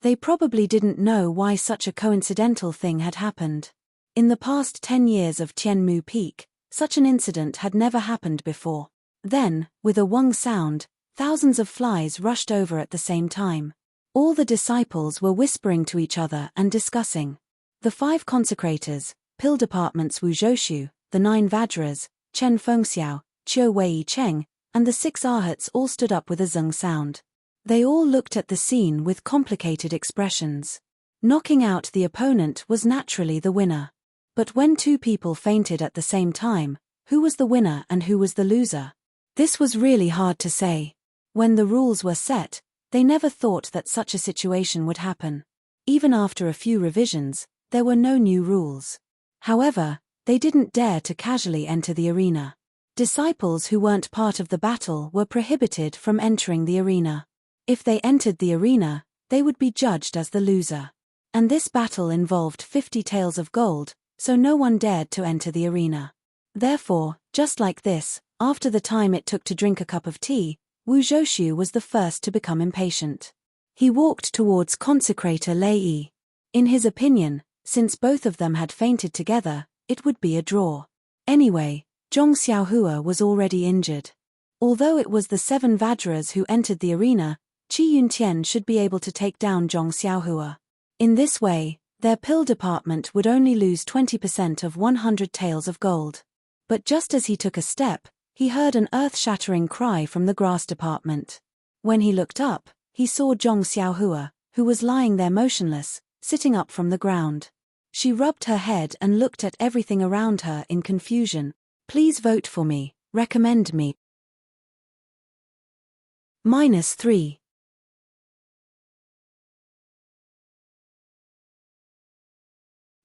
They probably didn't know why such a coincidental thing had happened. In the past 10 years of Tianmu Peak, such an incident had never happened before. Then, with a wong sound, thousands of flies rushed over at the same time. All the disciples were whispering to each other and discussing. The 5 consecrators, Pill Department's Wu Zhoushu, the 9 Vajras, Chen Fengxiao, Qiu Wei Cheng, and the 6 Arhats all stood up with a zung sound. They all looked at the scene with complicated expressions. Knocking out the opponent was naturally the winner. But when two people fainted at the same time, who was the winner and who was the loser? This was really hard to say. When the rules were set, they never thought that such a situation would happen. Even after a few revisions, there were no new rules. However, they didn't dare to casually enter the arena. Disciples who weren't part of the battle were prohibited from entering the arena. If they entered the arena, they would be judged as the loser. And this battle involved 50 taels of gold, so no one dared to enter the arena. Therefore, just like this, after the time it took to drink a cup of tea, Wu Zhoushu was the first to become impatient. He walked towards consecrator Lei. In his opinion, since both of them had fainted together, it would be a draw. Anyway, Zhong Xiaohua was already injured. Although it was the 7 Vajras who entered the arena, Qi Yuntian should be able to take down Zhong Xiaohua. In this way, their pill department would only lose 20% of 100 taels of gold. But just as he took a step, he heard an earth-shattering cry from the grass department. When he looked up, he saw Zhong Xiaohua, who was lying there motionless, sitting up from the ground. She rubbed her head and looked at everything around her in confusion. Please vote for me, recommend me. -3.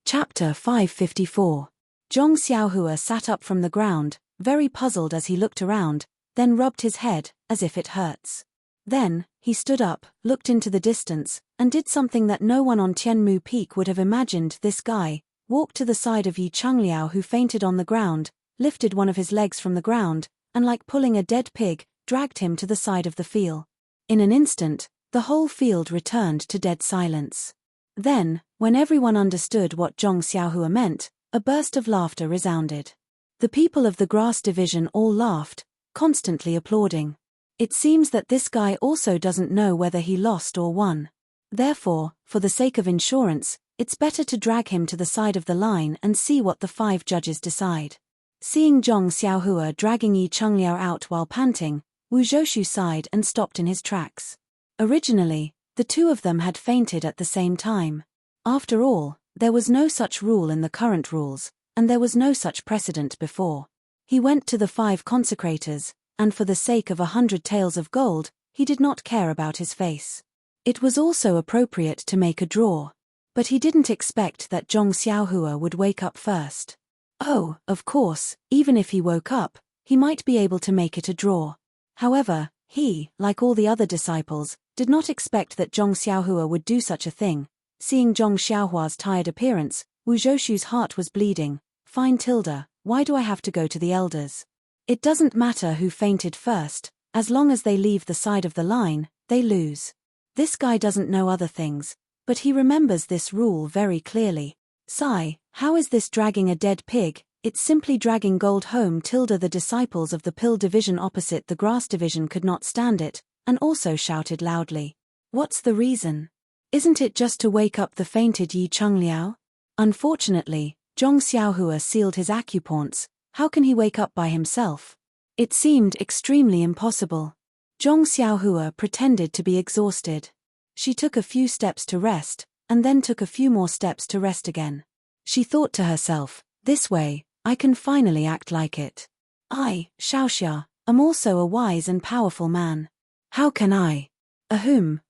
Chapter 554. Zhong Xiaohua sat up from the ground, very puzzled as he looked around, then rubbed his head, as if it hurts. Then, he stood up, looked into the distance, and did something that no one on Tianmu Peak would have imagined. This guy walked to the side of Yi Changliao, who fainted on the ground, lifted one of his legs from the ground, and like pulling a dead pig, dragged him to the side of the field. In an instant, the whole field returned to dead silence. Then, when everyone understood what Zhong Xiaohua meant, a burst of laughter resounded. The people of the grass division all laughed, constantly applauding. It seems that this guy also doesn't know whether he lost or won. Therefore, for the sake of insurance, it's better to drag him to the side of the line and see what the 5 judges decide. Seeing Zhong Xiaohua dragging Yi Changliao out while panting, Wu Zhoushu sighed and stopped in his tracks. Originally, the two of them had fainted at the same time. After all, there was no such rule in the current rules, and there was no such precedent before. He went to the 5 consecrators, and for the sake of 100 taels of gold, he did not care about his face. It was also appropriate to make a draw. But he didn't expect that Zhong Xiaohua would wake up first. Oh, of course, even if he woke up, he might be able to make it a draw. However, he, like all the other disciples, did not expect that Zhong Xiaohua would do such a thing. Seeing Zhong Xiaohua's tired appearance, Wu Zhoushu's heart was bleeding. Fine Tilda, why do I have to go to the elders? It doesn't matter who fainted first, as long as they leave the side of the line, they lose. This guy doesn't know other things, but he remembers this rule very clearly. Sigh, how is this dragging a dead pig? It's simply dragging gold home. The disciples of the pill division opposite the grass division could not stand it, and also shouted loudly. What's the reason? Isn't it just to wake up the fainted Yi Changliao? Unfortunately, Zhong Xiaohua sealed his acupoints. How can he wake up by himself? It seemed extremely impossible. Zhong Xiaohua pretended to be exhausted. She took a few steps to rest, and then took a few more steps to rest again. She thought to herself, this way, I can finally act like it. I, Xiaoxia, am also a wise and powerful man. How can I?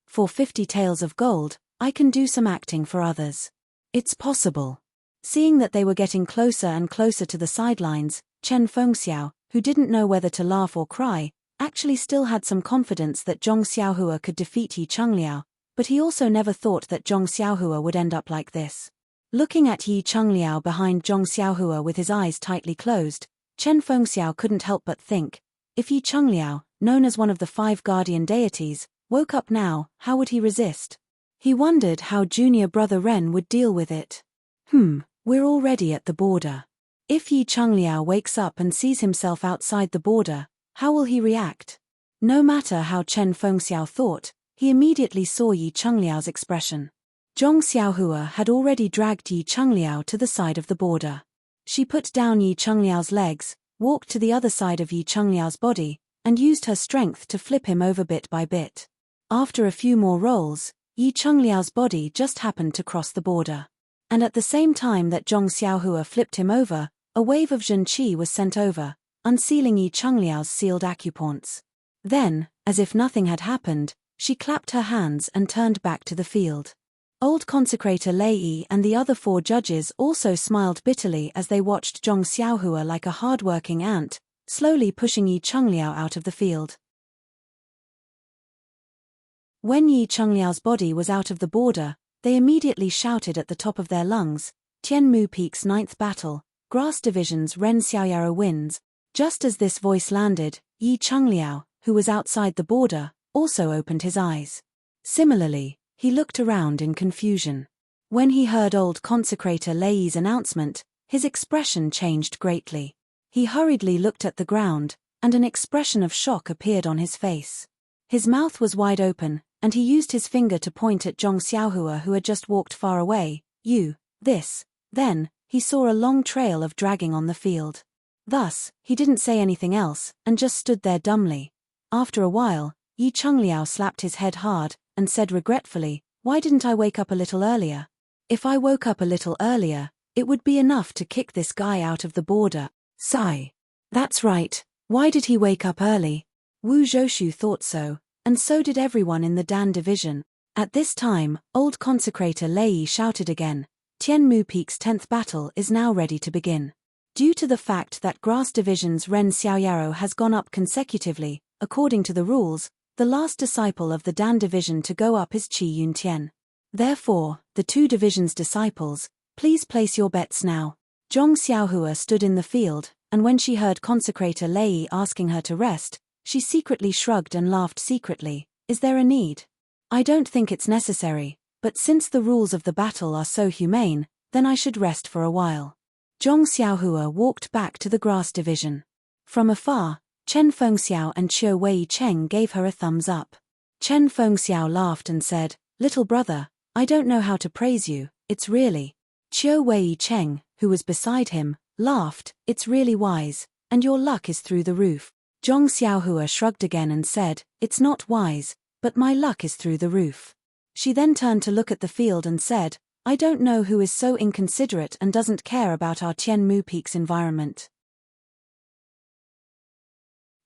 For 50 taels of gold, I can do some acting for others. It's possible. Seeing that they were getting closer and closer to the sidelines, Chen Fengxiao, who didn't know whether to laugh or cry, actually still had some confidence that Zhong Xiaohua could defeat Yi Changliao, but he also never thought that Zhong Xiaohua would end up like this. Looking at Yi Changliao behind Zhong Xiaohua with his eyes tightly closed, Chen Fengxiao couldn't help but think, if Yi Changliao, known as one of the 5 guardian deities, woke up now, how would he resist? He wondered how junior brother Ren would deal with it. We're already at the border. If Yi Changliao wakes up and sees himself outside the border, how will he react? No matter how Chen Fengxiao thought, he immediately saw Yi Changliao's expression. Zhong Xiaohua had already dragged Yi Changliao to the side of the border. She put down Yi Changliao's legs, walked to the other side of Yi Changliao's body, and used her strength to flip him over bit by bit. After a few more rolls, Yi Chengliao's body just happened to cross the border. And at the same time that Zhong Xiaohua flipped him over, a wave of Zhen Qi was sent over, unsealing Yi Chengliao's sealed acupoints. Then, as if nothing had happened, she clapped her hands and turned back to the field. Old consecrator Lei Yi and the other 4 judges also smiled bitterly as they watched Zhong Xiaohua like a hard-working ant, slowly pushing Yi Chengliao out of the field. When Yi Chengliao's body was out of the border, they immediately shouted at the top of their lungs, "Tianmu Peak's 9th battle, Grass Division's Ren Xiaoyaro wins." Just as this voice landed, Yi Chengliao, who was outside the border, also opened his eyes. Similarly, he looked around in confusion. When he heard old consecrator Lei Yi's announcement, his expression changed greatly. He hurriedly looked at the ground, and an expression of shock appeared on his face. His mouth was wide open, and he used his finger to point at Zhong Xiaohua who had just walked far away. "You, this." Then, he saw a long trail of dragging on the field. Thus, he didn't say anything else, and just stood there dumbly. After a while, Yi Chengliao slapped his head hard, and said regretfully, "Why didn't I wake up a little earlier? If I woke up a little earlier, it would be enough to kick this guy out of the border." Sigh. That's right, why did he wake up early? Wu Zhoushu thought so, and so did everyone in the Dan division. At this time, old consecrator Lei Yi shouted again, "Tianmu Peak's 10th battle is now ready to begin." Due to the fact that Grass Division's Ren Xiaoyaro has gone up consecutively, according to the rules, the last disciple of the Dan division to go up is Qi Yuntian. Therefore, the 2 divisions' disciples, please place your bets now. Zhong Xiaohua stood in the field, and when she heard consecrator Lei Yi asking her to rest, she secretly shrugged and laughed secretly. "Is there a need? I don't think it's necessary, but since the rules of the battle are so humane, then I should rest for a while." Zhong Xiaohua walked back to the Grass Division. From afar, Chen Fengxiao and Qiu Weicheng gave her a thumbs up. Chen Fengxiao laughed and said, "Little brother, I don't know how to praise you, it's really." Qiu Weicheng, who was beside him, laughed, "It's really wise, and your luck is through the roof." Zhong Xiaohua shrugged again and said, "It's not wise, but my luck is through the roof." She then turned to look at the field and said, "I don't know who is so inconsiderate and doesn't care about our Tianmu Peak's environment.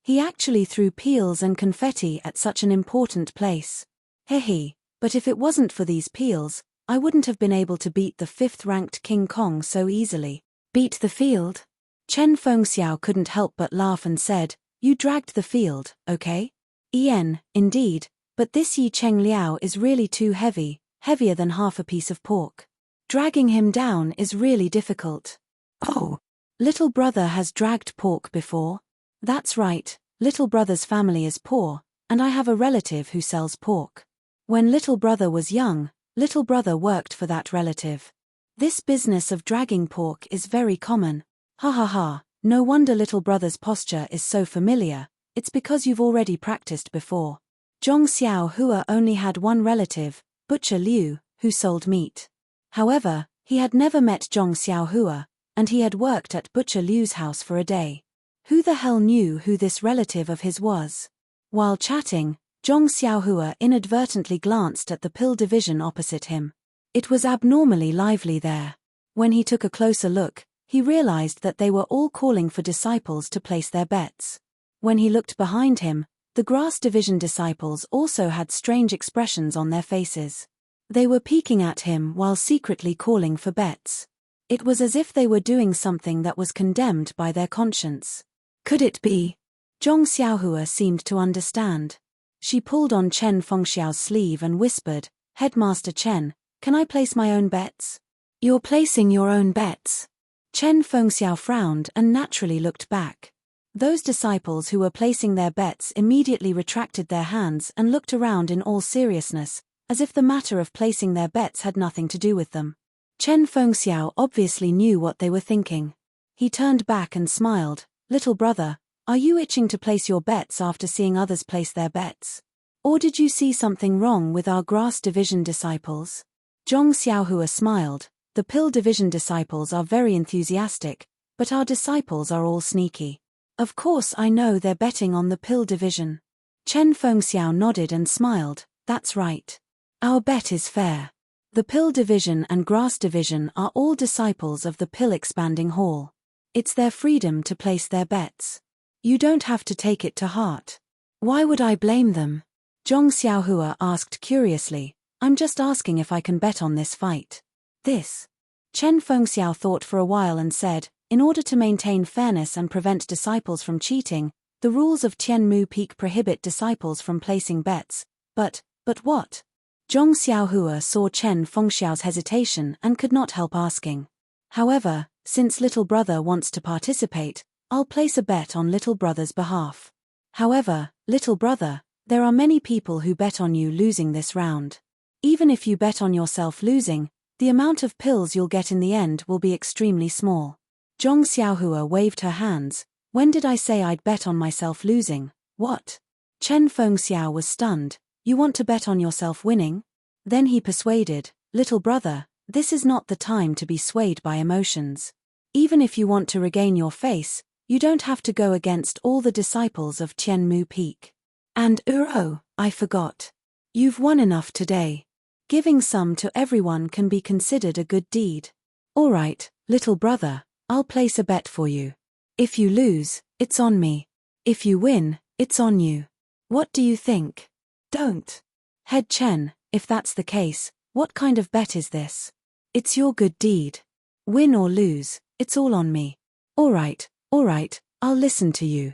He actually threw peels and confetti at such an important place. Hehe, but if it wasn't for these peels, I wouldn't have been able to beat the 5th-ranked King Kong so easily." Beat the field? Chen Fengxiao couldn't help but laugh and said, "You dragged the field, okay? Indeed, but this Yi Chengliao is really too heavy, heavier than half a piece of pork. Dragging him down is really difficult." "Oh, little brother has dragged pork before?" "That's right, little brother's family is poor, and I have a relative who sells pork. When little brother was young, little brother worked for that relative. This business of dragging pork is very common. Ha ha ha, no wonder little brother's posture is so familiar, it's because you've already practiced before." Zhong Xiaohua only had one relative, Butcher Liu, who sold meat. However, he had never met Zhong Xiaohua, and he had worked at Butcher Liu's house for a day. Who the hell knew who this relative of his was? While chatting, Zhong Xiaohua inadvertently glanced at the pill division opposite him. It was abnormally lively there. When he took a closer look, he realized that they were all calling for disciples to place their bets. When he looked behind him, the Grass Division disciples also had strange expressions on their faces. They were peeking at him while secretly calling for bets. It was as if they were doing something that was condemned by their conscience. Could it be? Zhong Xiaohua seemed to understand. She pulled on Chen Fengxiao's sleeve and whispered, "Headmaster Chen, can I place my own bets?" "You're placing your own bets?" Chen Fengxiao frowned and naturally looked back. Those disciples who were placing their bets immediately retracted their hands and looked around in all seriousness, as if the matter of placing their bets had nothing to do with them. Chen Fengxiao obviously knew what they were thinking. He turned back and smiled, "Little brother, are you itching to place your bets after seeing others place their bets? Or did you see something wrong with our Grass Division disciples?" Zhong Xiaohua smiled, "The Pill Division disciples are very enthusiastic, but our disciples are all sneaky. Of course I know they're betting on the Pill Division." Chen Fengxiao nodded and smiled, "That's right. Our bet is fair. The Pill Division and Grass Division are all disciples of the Pill Expanding Hall. It's their freedom to place their bets. You don't have to take it to heart. Why would I blame them? Zhong Xiaohua asked curiously. I'm just asking if I can bet on this fight. This. Chen Fengxiao thought for a while and said, in order to maintain fairness and prevent disciples from cheating, the rules of Tianmu Peak prohibit disciples from placing bets. But what? Zhong Xiaohua saw Chen Fengxiao's hesitation and could not help asking. However, since little brother wants to participate, I'll place a bet on little brother's behalf. However, little brother, there are many people who bet on you losing this round. Even if you bet on yourself losing, the amount of pills you'll get in the end will be extremely small. Zhong Xiaohua waved her hands. When did I say I'd bet on myself losing? What? Chen Fengxiao was stunned. You want to bet on yourself winning? Then he persuaded, little brother, this is not the time to be swayed by emotions. Even if you want to regain your face, you don't have to go against all the disciples of Tianmu Peak. And oh, I forgot. You've won enough today. Giving some to everyone can be considered a good deed. All right, little brother, I'll place a bet for you. If you lose, it's on me. If you win, it's on you. What do you think? Don't. Head Chen, if that's the case, what kind of bet is this? It's your good deed. Win or lose, it's all on me. All right, I'll listen to you.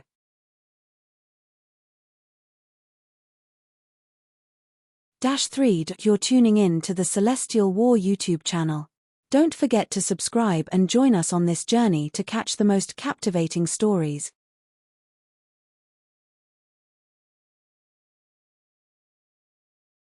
-3. You're tuning in to the Celestial War YouTube channel. Don't forget to subscribe and join us on this journey to catch the most captivating stories.